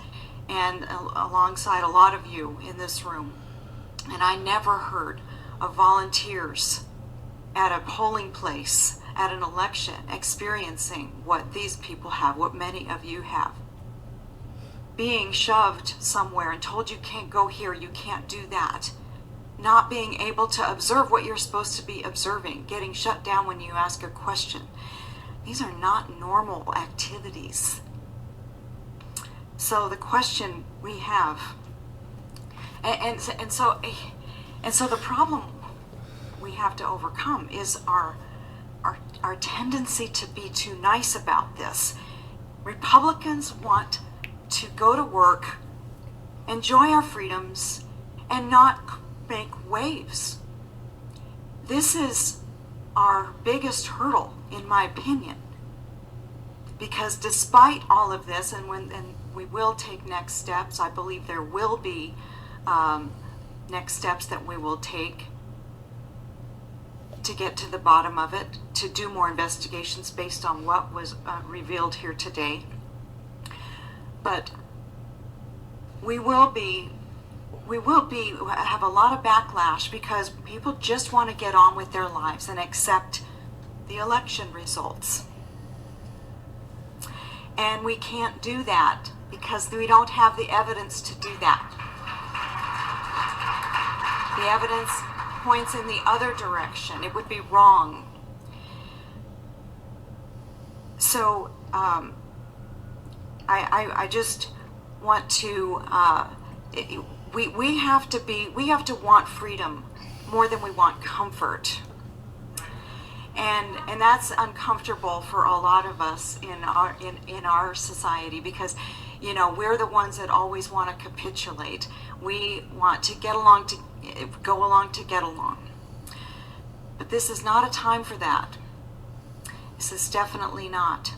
and alongside a lot of you in this room, and I never heard of volunteers at a polling place, at an election, experiencing what these people have, what many of you have. Being shoved somewhere and told you can't go here, you can't do that. Not being able to observe what you're supposed to be observing, getting shut down when you ask a question. These are not normal activities. So the question we have, and so the problem we have to overcome is our tendency to be too nice about this. Republicans want to go to work, enjoy our freedoms, and not make waves. This is our biggest hurdle, in my opinion, because despite all of this, and we will take next steps, I believe there will be next steps that we will take to get to the bottom of it, to do more investigations based on what was revealed here today. But we will have a lot of backlash because people just want to get on with their lives and accept the election results. And we can't do that because we don't have the evidence to do that. The evidence points in the other direction. It would be wrong. So I just want to, we have to want freedom more than we want comfort. And that's uncomfortable for a lot of us in our society, because, you know, we're the ones that always want to capitulate. We want to go along to get along. But this is not a time for that. This is definitely not.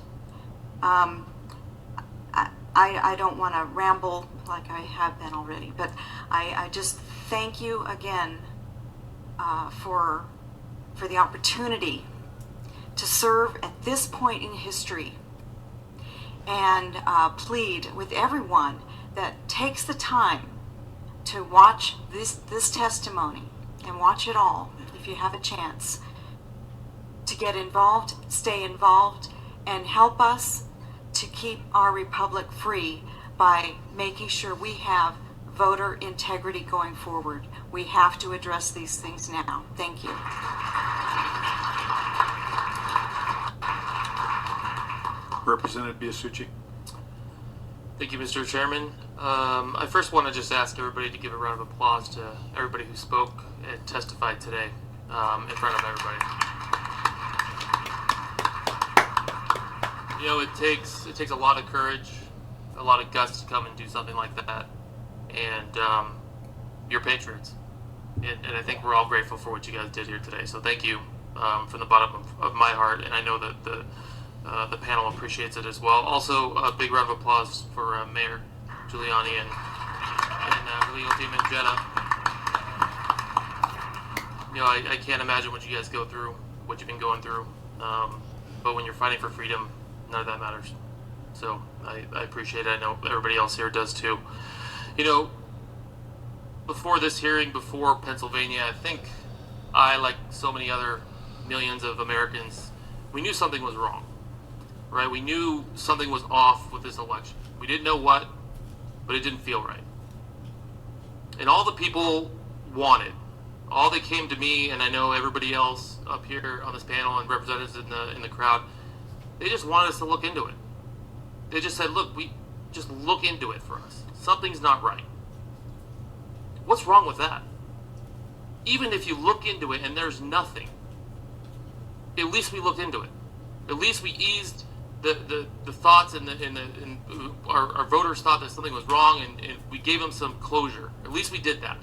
I don't want to ramble like I have been already, but I just thank you again for the opportunity to serve at this point in history, and plead with everyone that takes the time to watch this testimony, and watch it all if you have a chance, to get involved, stay involved, and help us to keep our republic free by making sure we have voter integrity going forward. We have to address these things now. Thank you. Representative Biasucci. Thank you, Mr. Chairman. I first want to just ask everybody to give a round of applause to everybody who spoke and testified today in front of everybody. You know, it takes a lot of courage, a lot of guts to come and do something like that, and you're patriots. And I think we're all grateful for what you guys did here today. So thank you from the bottom of my heart, and I know that the panel appreciates it as well. Also, a big round of applause for Mayor Giuliani and her legal team in Jeddah. You know, I can't imagine what you guys go through, what you've been going through. But when you're fighting for freedom, none of that matters. So I appreciate it. I know everybody else here does too. You know, before this hearing, before Pennsylvania, I think I, like so many other millions of Americans, we knew something was wrong. Right? We knew something was off with this election. We didn't know what, but it didn't feel right. And all the people wanted, all they came to me, and I know everybody else up here on this panel and representatives in the crowd, they just wanted us to look into it. They just said, look, we just look into it for us. Something's not right. What's wrong with that? Even if you look into it and there's nothing, at least we looked into it. At least we eased the thoughts and our voters thought that something was wrong, and we gave them some closure. At least we did that.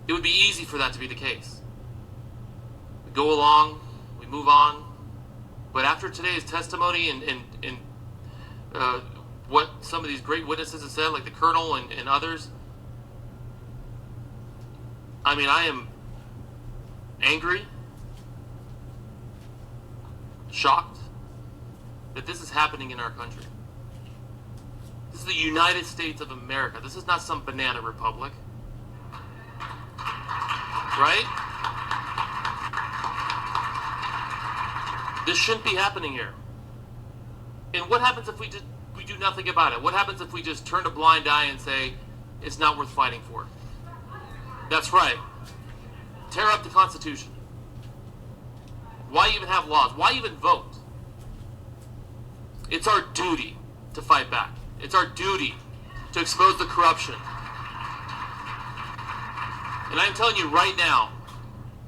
It would be easy for that to be the case. We go along, we move on, but after today's testimony and what some of these great witnesses have said, like the Colonel and others, I mean, I am angry, shocked that this is happening in our country. This is the United States of America. This is not some banana republic. Right? This shouldn't be happening here. And what happens if we do nothing about it? What happens if we just turn a blind eye and say, it's not worth fighting for? That's right. Tear up the Constitution. Why even have laws? Why even vote? It's our duty to fight back. It's our duty to expose the corruption. And I'm telling you right now,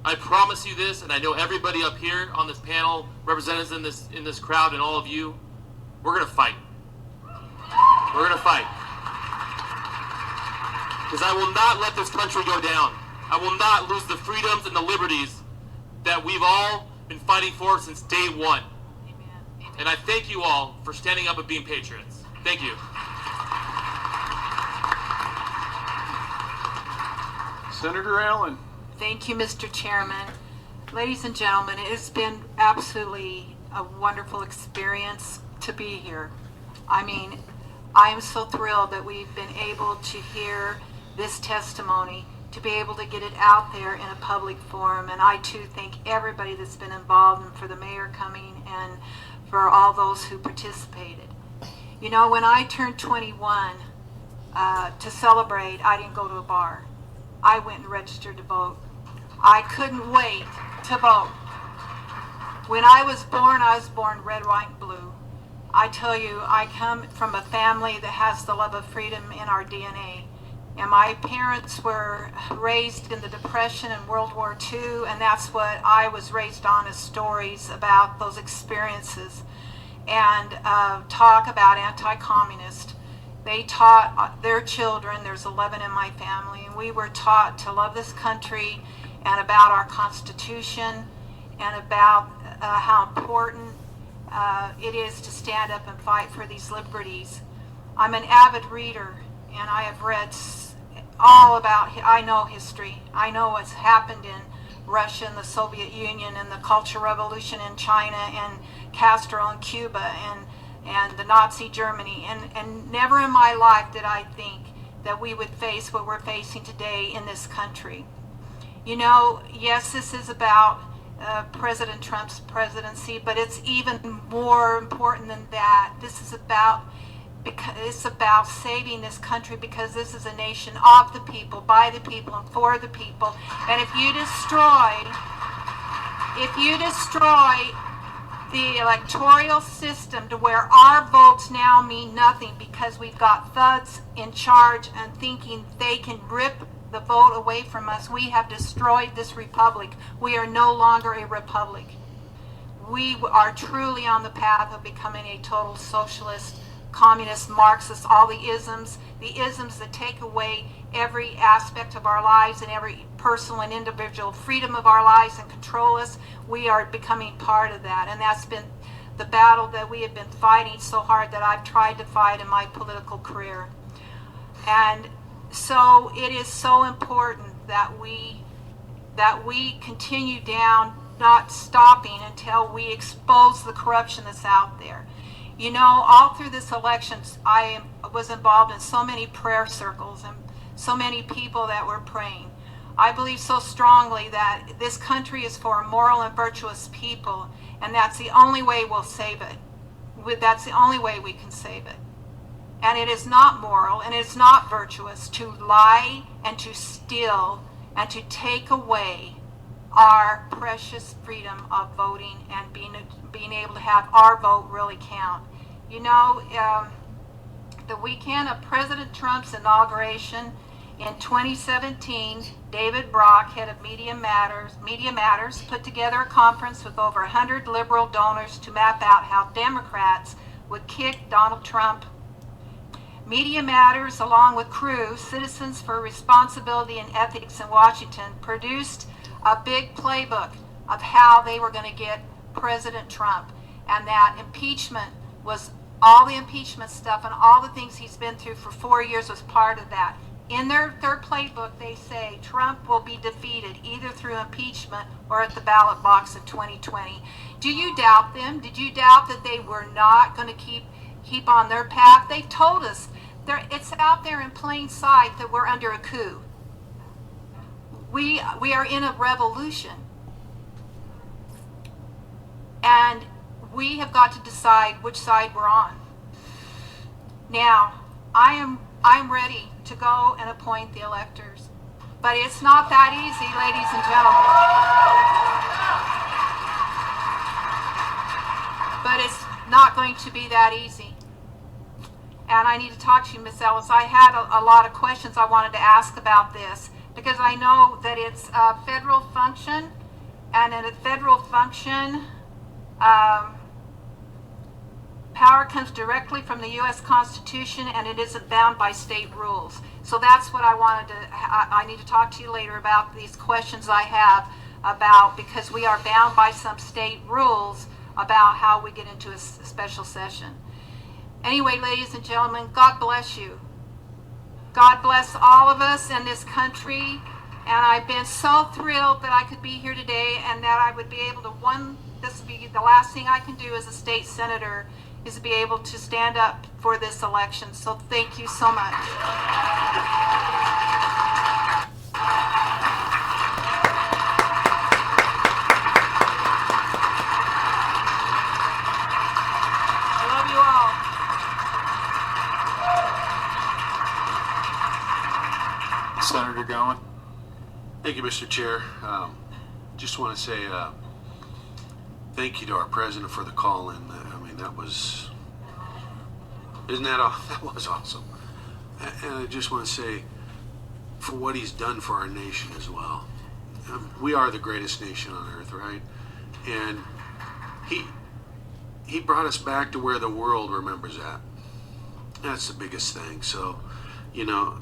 I promise you this, and I know everybody up here on this panel, representatives in this crowd, and all of you, we're going to fight. We're going to fight. Because I will not let this country go down. I will not lose the freedoms and the liberties that we've all been fighting for since day one. And I thank you all for standing up and being patriots. Thank you. Senator Allen. Thank you, Mr. Chairman. Ladies and gentlemen, it has been absolutely a wonderful experience to be here. I mean, I am so thrilled that we've been able to hear this testimony, to be able to get it out there in a public forum. And I too thank everybody that's been involved, and for the mayor coming, and for all those who participated. You know, when I turned 21 to celebrate, I didn't go to a bar. I went and registered to vote. I couldn't wait to vote. When I was born red, white, and blue. I tell you, I come from a family that has the love of freedom in our DNA. And my parents were raised in the Depression and World War II, and that's what I was raised on, as stories about those experiences. And talk about anti-communist. They taught their children, there's 11 in my family, and we were taught to love this country and about our Constitution and about how important it is to stand up and fight for these liberties. I'm an avid reader, and I have read all about, I know history. I know what's happened in Russia and the Soviet Union and the Cultural Revolution in China and Castro in Cuba and the Nazi Germany. And never in my life did I think that we would face what we're facing today in this country. You know, yes, this is about President Trump's presidency, but it's even more important than that. This is about because it's about saving this country, because this is a nation of the people, by the people, and for the people. And if you destroy the electoral system to where our votes now mean nothing because we've got thugs in charge and thinking they can rip the vote away from us, we have destroyed this republic. We are no longer a republic. We are truly on the path of becoming a total socialist, communist, Marxist, all the isms that take away every aspect of our lives and every personal and individual freedom of our lives and control us. We are becoming part of that, and that's been the battle that we have been fighting so hard, that I've tried to fight in my political career. And so it is so important that we continue down, not stopping until we expose the corruption that's out there. You know, all through this election, I was involved in so many prayer circles and so many people that were praying. I believe so strongly that this country is for moral and virtuous people, and that's the only way we'll save it. That's the only way we can save it. And it is not moral and it's not virtuous to lie and to steal and to take away our precious freedom of voting and being able to have our vote really count. You know, the weekend of President Trump's inauguration in 2017, David Brock, head of Media Matters, put together a conference with over 100 liberal donors to map out how Democrats would kick Donald Trump. Media Matters, along with Crew, Citizens for Responsibility and Ethics in Washington, produced a big playbook of how they were going to get President Trump, and that impeachment was all the impeachment stuff and all the things he's been through for 4 years was part of that. In their playbook, they say Trump will be defeated either through impeachment or at the ballot box in 2020. Do you doubt them? Did you doubt that they were not going to keep on their path? They told us, it's out there in plain sight that we're under a coup. We are in a revolution. And we have got to decide which side we're on. Now, I'm ready to go and appoint the electors. But it's not that easy, ladies and gentlemen. But it's not going to be that easy. And I need to talk to you, Ms. Ellis. I had a lot of questions I wanted to ask about this, because I know that it's a federal function, and in a federal function, power comes directly from the U.S. Constitution, and it isn't bound by state rules. So that's what I need to talk to you later about, these questions I have about, because we are bound by some state rules about how we get into a special session. Anyway, ladies and gentlemen, God bless you. God bless all of us in this country, and I've been so thrilled that I could be here today, and that I would be able to, this will be the last thing I can do as a state senator, is to be able to stand up for this election. So thank you so much. I love you all. Senator Gowan. Thank you, Mr. Chair. Just want to say thank you to our president for the call-in. I mean, that was awesome. And I just want to say for what he's done for our nation as well. We are the greatest nation on earth, right? And he brought us back to where the world remembers that. That's the biggest thing. So, you know,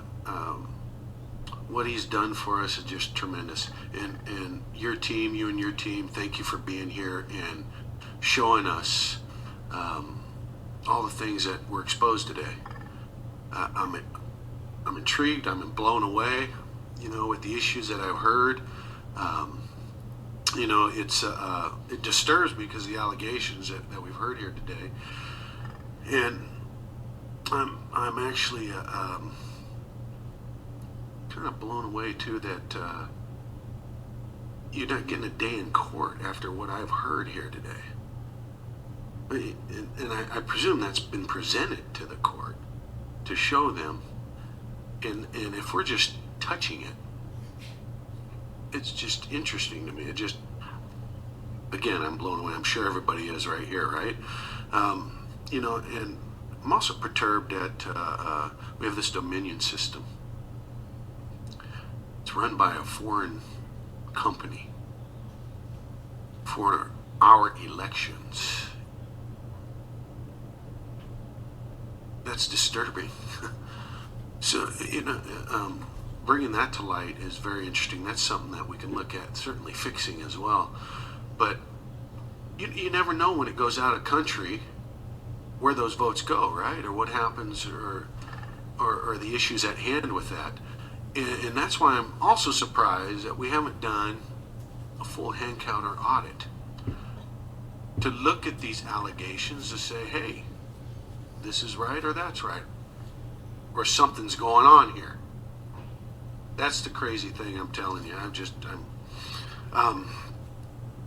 what he's done for us is just tremendous. And your team, you and your team, thank you for being here and showing us all the things that were exposed today. I'm intrigued, I'm blown away, you know, with the issues that I've heard. You know, it disturbs me because of the allegations that we've heard here today. And I'm actually kind of blown away too that you're not getting a day in court after what I've heard here today. And I presume that's been presented to the court to show them. And if we're just touching it, it's just interesting to me. It just, again, I'm blown away. I'm sure everybody is right here, right? You know, and I'm also perturbed at, we have this Dominion system. It's run by a foreign company for our elections. That's disturbing. So, you know, bringing that to light is very interesting. That's something that we can look at, certainly fixing as well. But you never know when it goes out of country where those votes go, right? Or what happens, or the issues at hand with that. And that's why I'm also surprised that we haven't done a full hand counter audit to look at these allegations to say, hey, this is right or that's right, or something's going on here. That's the crazy thing, I'm telling you.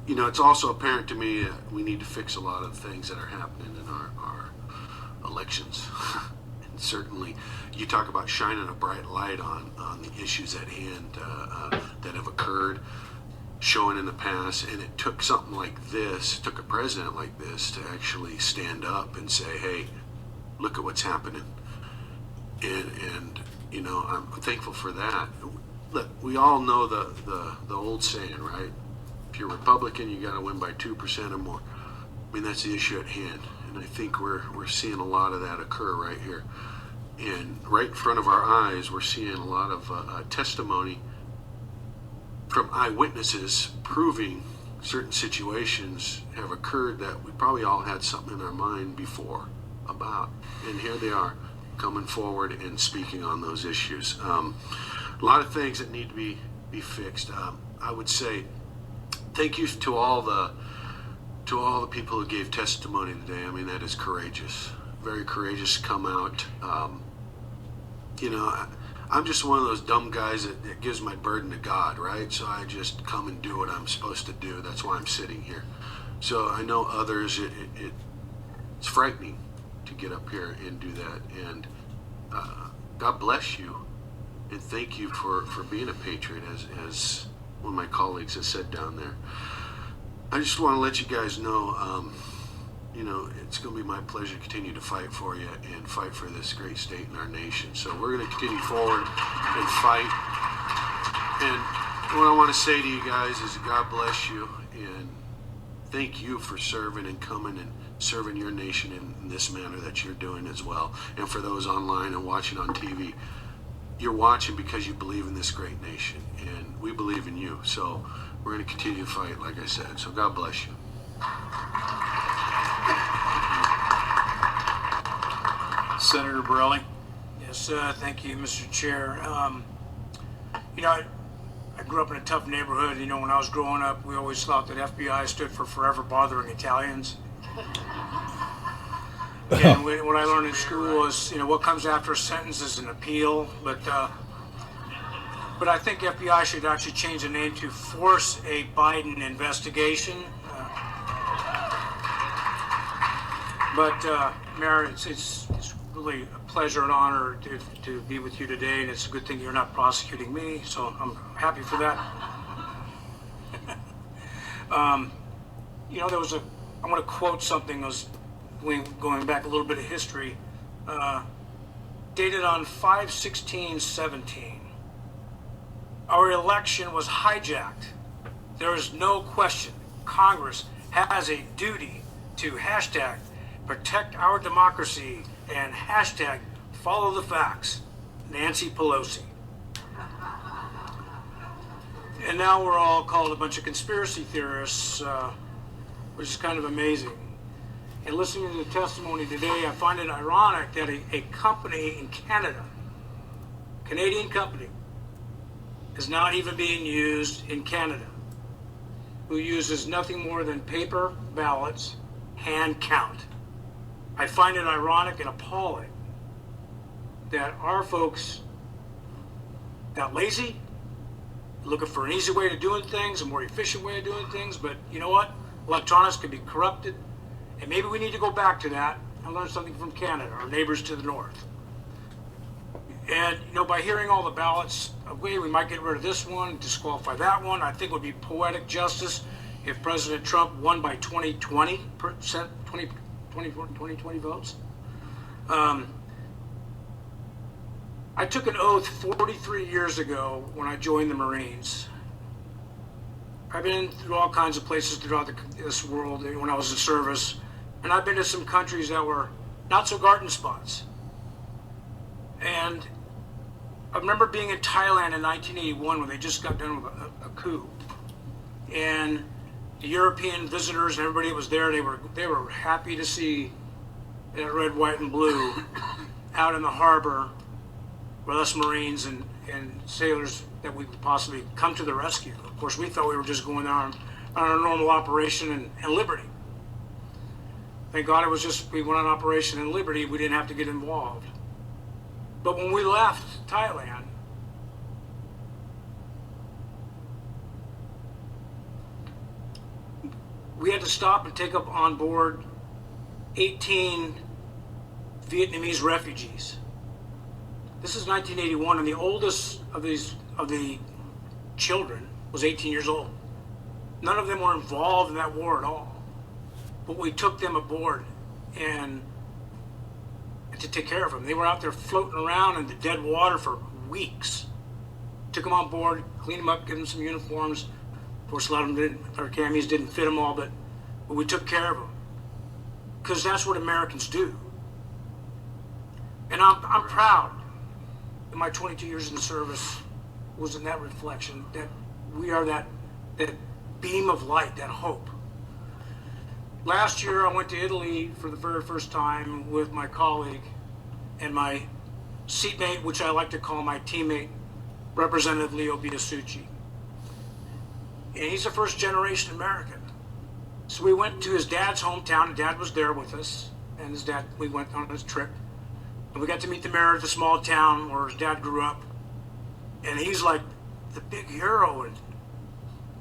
You know, it's also apparent to me that we need to fix a lot of the things that are happening in our elections. And certainly, you talk about shining a bright light on the issues at hand that have occurred, showing in the past, and it took something like this, it took a president like this to actually stand up and say, hey, look at what's happening. And you know, I'm thankful for that. Look, we all know the old saying, right? If you're Republican, you got to win by 2% or more. I mean, that's the issue at hand, and I think we're seeing a lot of that occur right here, and right in front of our eyes, we're seeing a lot of testimony from eyewitnesses proving certain situations have occurred that we probably all had something in our mind before about, and here they are coming forward and speaking on those issues. A lot of things that need to be fixed. I would say thank you to all the people who gave testimony today. I mean, that is courageous, very courageous to come out. You know, I'm just one of those dumb guys that gives my burden to God, right? So I just come and do what I'm supposed to do. That's why I'm sitting here. So I know others, it's frightening to get up here and do that. And God bless you, and thank you for being a patriot, as one of my colleagues has said down there. I just want to let you guys know, you know, it's going to be my pleasure to continue to fight for you and fight for this great state and our nation. So we're going to continue forward and fight. And what I want to say to you guys is God bless you, and thank you for serving and coming and serving your nation in this manner that you're doing as well. And for those online and watching on TV, you're watching because you believe in this great nation, and we believe in you. So we're going to continue to fight, like I said. So God bless you. Senator Borelli. Yes, thank you, Mr. Chair. You know, I grew up in a tough neighborhood. You know, when I was growing up, we always thought that FBI stood for Forever Bothering Italians. And what I learned in school was, you know, what comes after a sentence is an appeal. But I think FBI should actually change the name to Force a Biden Investigation. Mayor, it's really a pleasure and honor to be with you today, and it's a good thing you're not prosecuting me, so I'm happy for that. You know, I want to quote something that was going back a little bit of history, dated on 5/16/17. Our election was hijacked. There is no question Congress has a duty to hashtag protect our democracy and hashtag follow the facts. Nancy Pelosi. And now we're all called a bunch of conspiracy theorists, which is kind of amazing. And listening to the testimony today, I find it ironic that a company in Canada, Canadian company, is not even being used in Canada, who uses nothing more than paper ballots, hand count. I find it ironic and appalling that our folks got lazy, looking for an easy way of doing things, a more efficient way of doing things, but you know what? Electronics can be corrupted, And maybe we need to go back to that and learn something from Canada, our neighbors to the north. And, by hearing all the ballots, okay, we might get rid of this one, disqualify that one. I think it would be poetic justice if President Trump won by 2020 votes. I took an oath 43 years ago when I joined the Marines. I've been through all kinds of places throughout this world when I was in service, and I've been to some countries that were not so garden spots. And I remember being in Thailand in 1981 when they just got done with a coup. And the European visitors and everybody that was there, they were happy to see that red, white, and blue out in the harbor with us Marines and sailors that we could possibly come to the rescue. Of course, we thought we were just going on a normal operation in Liberty. Thank God we went on Operation in Liberty, we didn't have to get involved. But when we left Thailand, we had to stop and take up on board 18 Vietnamese refugees. This is 1981, and the oldest of the children was 18 years old. None of them were involved in that war at all. But we took them aboard and to take care of them. They were out there floating around in the dead water for weeks. Took them on board, cleaned them up, gave them some uniforms. Of course, a lot of them our camis didn't fit them all, but we took care of them. Because that's what Americans do. And I'm proud that my 22 years in the service was in that reflection, that we are that beam of light, that hope. Last year, I went to Italy for the very first time with my colleague and my seatmate, which I like to call my teammate, Representative Leo Biasucci. And he's a first-generation American. So we went to his dad's hometown, and Dad was there with us. And we went on his trip. And we got to meet the mayor of the small town where his dad grew up. And he's like the big hero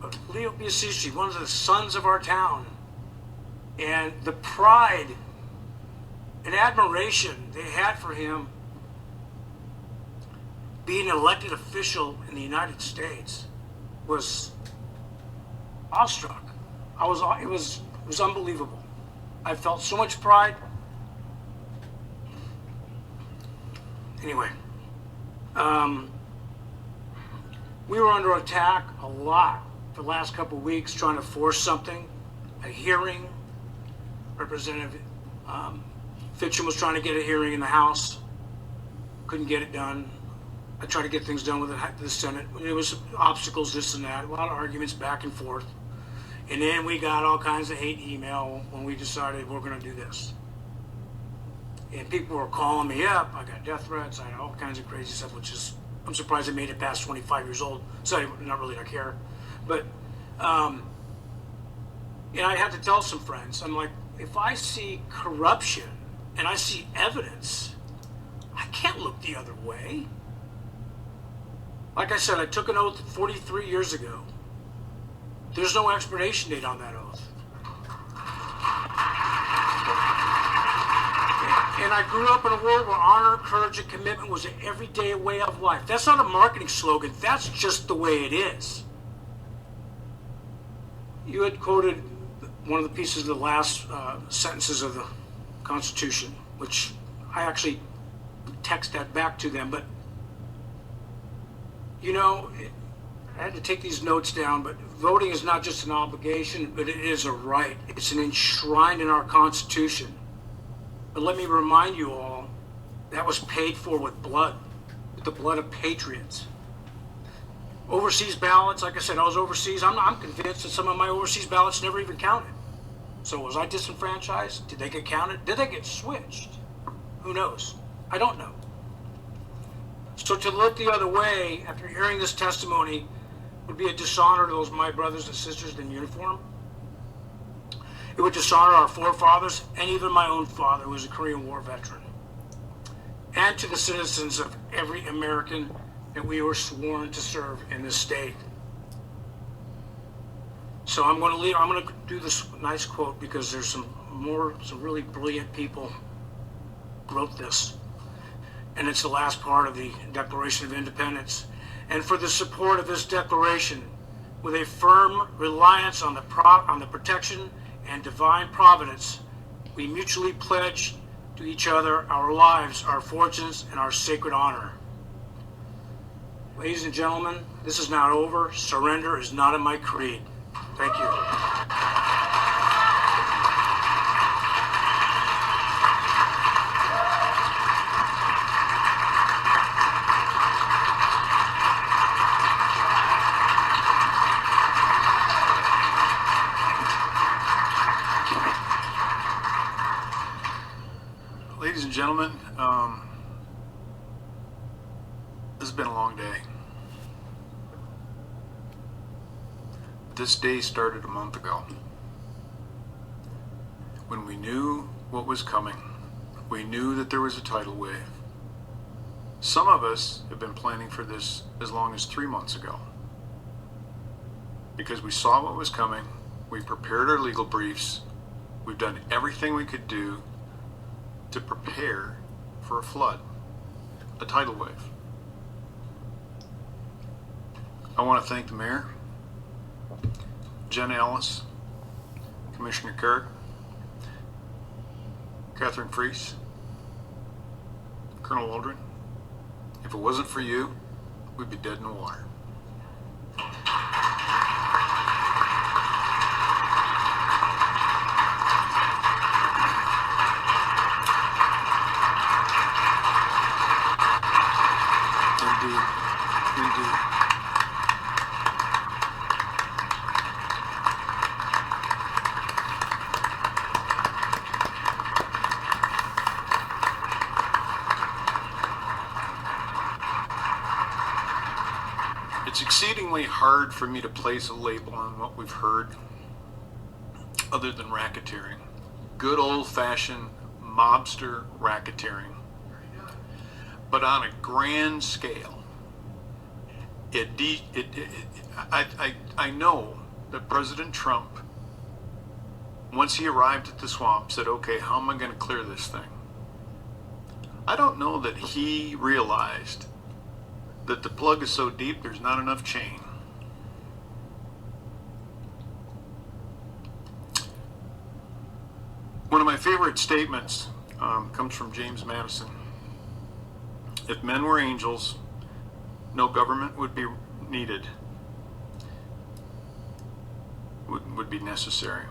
of Leo Biasucci, one of the sons of our town. And the pride and admiration they had for him being an elected official in the United States was awestruck. It was unbelievable. I felt so much pride. Anyway, we were under attack a lot the last couple of weeks trying to force something, a hearing. Representative Fitcham was trying to get a hearing in the House. Couldn't get it done. I tried to get things done with the Senate. There was obstacles, this and that, a lot of arguments back and forth. And then we got all kinds of hate email when we decided we're going to do this. And people were calling me up. I got death threats. I had all kinds of crazy stuff, which is, I'm surprised I made it past 25 years old. So I'm not really, I care. But, and I had to tell some friends, I'm like, if I see corruption and I see evidence, I can't look the other way. Like I said, I took an oath 43 years ago. There's no expiration date on that oath. And I grew up in a world where honor, courage, and commitment was an everyday way of life. That's not a marketing slogan. That's just the way it is. You had quoted one of the pieces of the last sentences of the Constitution, which I actually text that back to them. But, I had to take these notes down, but voting is not just an obligation, but it is a right. It's an enshrined in our Constitution. But let me remind you all, that was paid for with blood, with the blood of patriots. Overseas ballots, like I said, I was overseas. I'm convinced that some of my overseas ballots never even counted. So was I disenfranchised? Did they get counted? Did they get switched? Who knows? I don't know. So to look the other way after hearing this testimony would be a dishonor to those my brothers and sisters in uniform. It would dishonor our forefathers and even my own father, who was a Korean War veteran. And to the citizens of every American that we were sworn to serve in this state. So I'm going to do this nice quote because there's some some really brilliant people wrote this. And it's the last part of the Declaration of Independence. And for the support of this declaration, with a firm reliance on the protection and divine providence, we mutually pledge to each other our lives, our fortunes, and our sacred honor. Ladies and gentlemen, this is not over. Surrender is not in my creed. Thank you. Ladies and gentlemen, this has been a long day. This day started a month ago. When we knew what was coming, we knew that there was a tidal wave. Some of us have been planning for this as long as 3 months ago. Because we saw what was coming, we prepared our legal briefs, we've done everything we could do to prepare for a flood, a tidal wave. I want to thank the mayor, Jen Ellis, Commissioner Carrick, Catherine Freese, Colonel Waldron. If it wasn't for you, we'd be dead in the water. Indeed. It's exceedingly hard for me to place a label on what we've heard other than racketeering. Good old-fashioned mobster racketeering. But on a grand scale, I know that President Trump, once he arrived at the swamp, said, okay, how am I going to clear this thing? I don't know that he realized that the plug is so deep there's not enough chain. One of my favorite statements comes from James Madison. If men were angels, no government would be needed, would be necessary.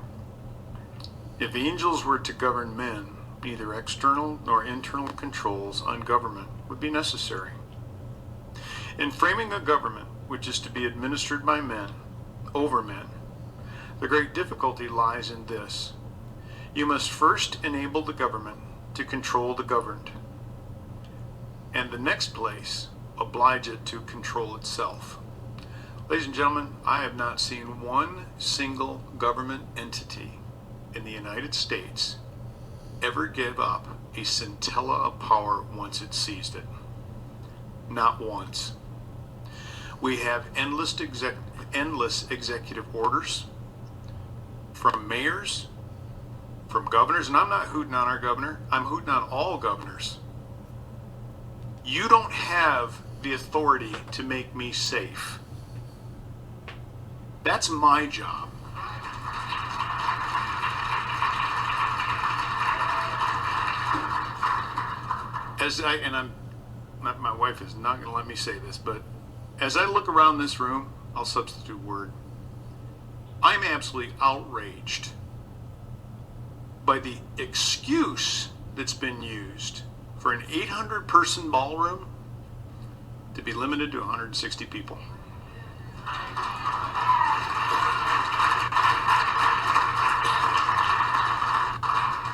If angels were to govern men, neither external nor internal controls on government would be necessary. In framing a government which is to be administered by men, over men, the great difficulty lies in this. You must first enable the government to control the governed, and the next place, oblige it to control itself. Ladies and gentlemen, I have not seen one single government entity in the United States ever give up a scintilla of power once it seized it. Not once. We have endless executive orders from mayors, from governors, and I'm not hooting on our governor, I'm hooting on all governors. You don't have the authority to make me safe. That's my job. My wife is not going to let me say this, but as I look around this room, I'll substitute word. I'm absolutely outraged by the excuse that's been used for an 800-person ballroom to be limited to 160 people.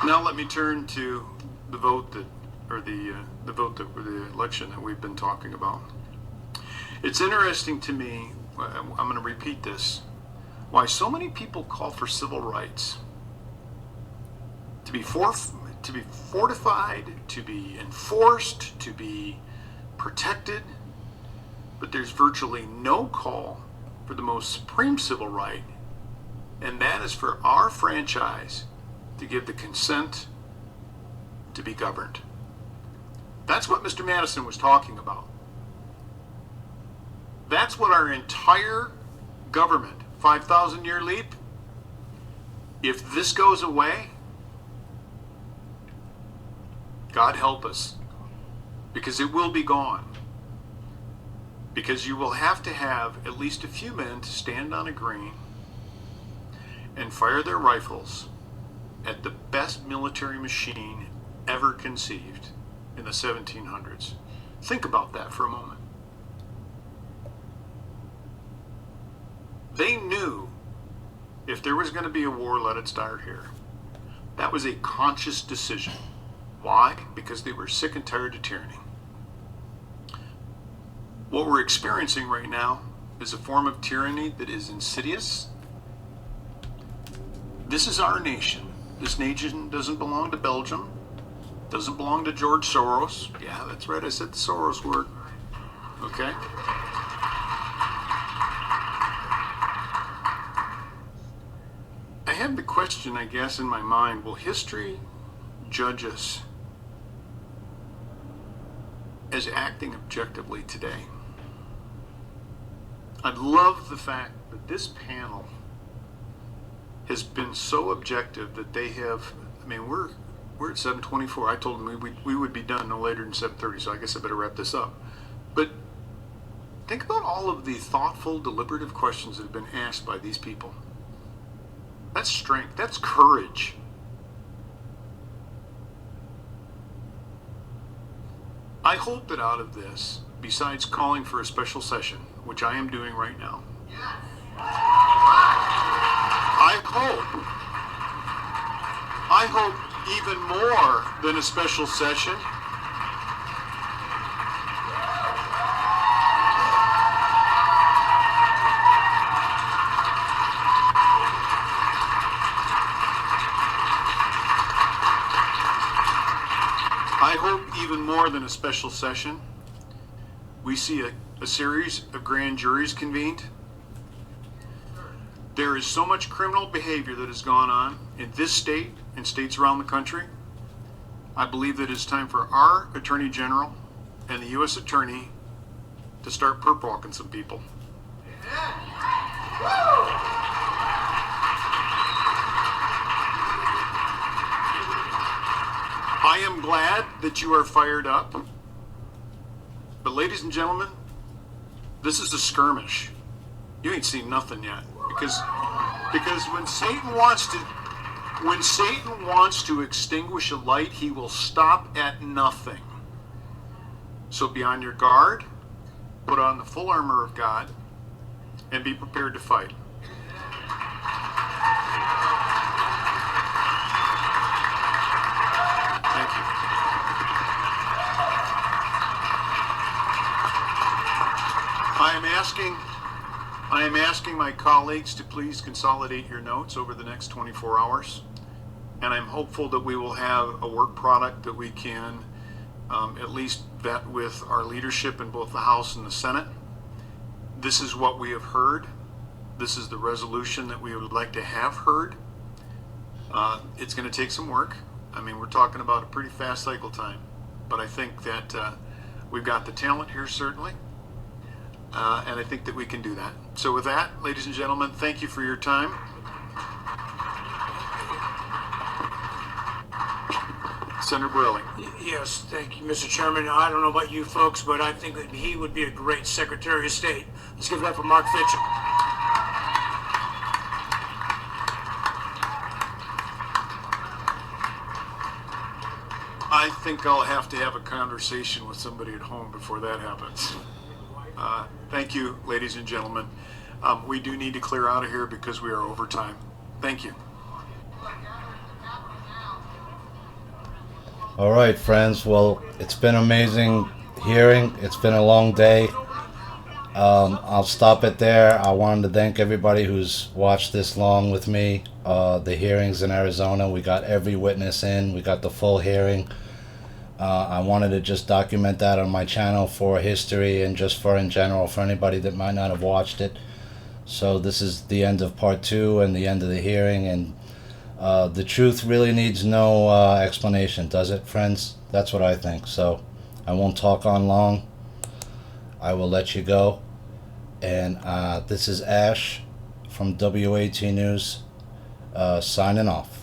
Now let me turn to the vote the election that we've been talking about. It's interesting to me, I'm going to repeat this, why so many people call for civil rights to be fortified, to be enforced, to be protected, but there's virtually no call for the most supreme civil right, and that is for our franchise to give the consent to be governed. That's what Mr. Madison was talking about. That's what our entire government, 5,000 year leap, if this goes away, God help us, because it will be gone. Because you will have to have at least a few men to stand on a green and fire their rifles at the best military machine ever conceived in the 1700s. Think about that for a moment. They knew if there was going to be a war, let it start here. That was a conscious decision. Why? Because they were sick and tired of tyranny. What we're experiencing right now is a form of tyranny that is insidious. This is our nation. This nation doesn't belong to Belgium. Doesn't belong to George Soros. Yeah, that's right. I said the Soros word. Okay? I have the question, I guess, in my mind, will history judge us as acting objectively today? I love the fact that this panel has been so objective that they have, I mean, we're at 7:24. I told them we would be done no later than 7:30, so I guess I better wrap this up. But think about all of the thoughtful, deliberative questions that have been asked by these people. That's strength. That's courage. I hope that out of this, besides calling for a special session, which I am doing right now, I hope even more than a special session, we see a series of grand juries convened. There is so much criminal behavior that has gone on in this state and states around the country. I believe that it's time for our Attorney General and the U.S. Attorney to start perp walking some people. I am glad that you are fired up. But ladies and gentlemen, this is a skirmish. You ain't seen nothing yet. Because when Satan wants to extinguish a light, he will stop at nothing. So be on your guard, put on the full armor of God, and be prepared to fight. Thank you. I am asking my colleagues to please consolidate your notes over the next 24 hours. And I'm hopeful that we will have a work product that we can at least vet with our leadership in both the House and the Senate. This is what we have heard. This is the resolution that we would like to have heard. It's going to take some work. I mean, we're talking about a pretty fast cycle time. But I think that we've got the talent here, certainly. And I think that we can do that. So with that, ladies and gentlemen, thank you for your time. Senator Borelli. Yes, thank you, Mr. Chairman. I don't know about you folks, but I think that he would be a great Secretary of State. Let's give it up for Mark Fitchett. I think I'll have to have a conversation with somebody at home before that happens. Thank you, ladies and gentlemen. We do need to clear out of here because we are over time. Thank you. All right, friends. Well, it's been amazing hearing. It's been a long day. I'll stop it there. I wanted to thank everybody who's watched this long with me. The hearings in Arizona, we got every witness in. We got the full hearing. I wanted to just document that on my channel for history and just for in general for anybody that might not have watched it. So this is the end of part 2 and the end of the hearing, and The truth really needs no explanation, does it, friends? That's what I think. So I won't talk on long. I will let you go. And this is Ash from WAT News signing off.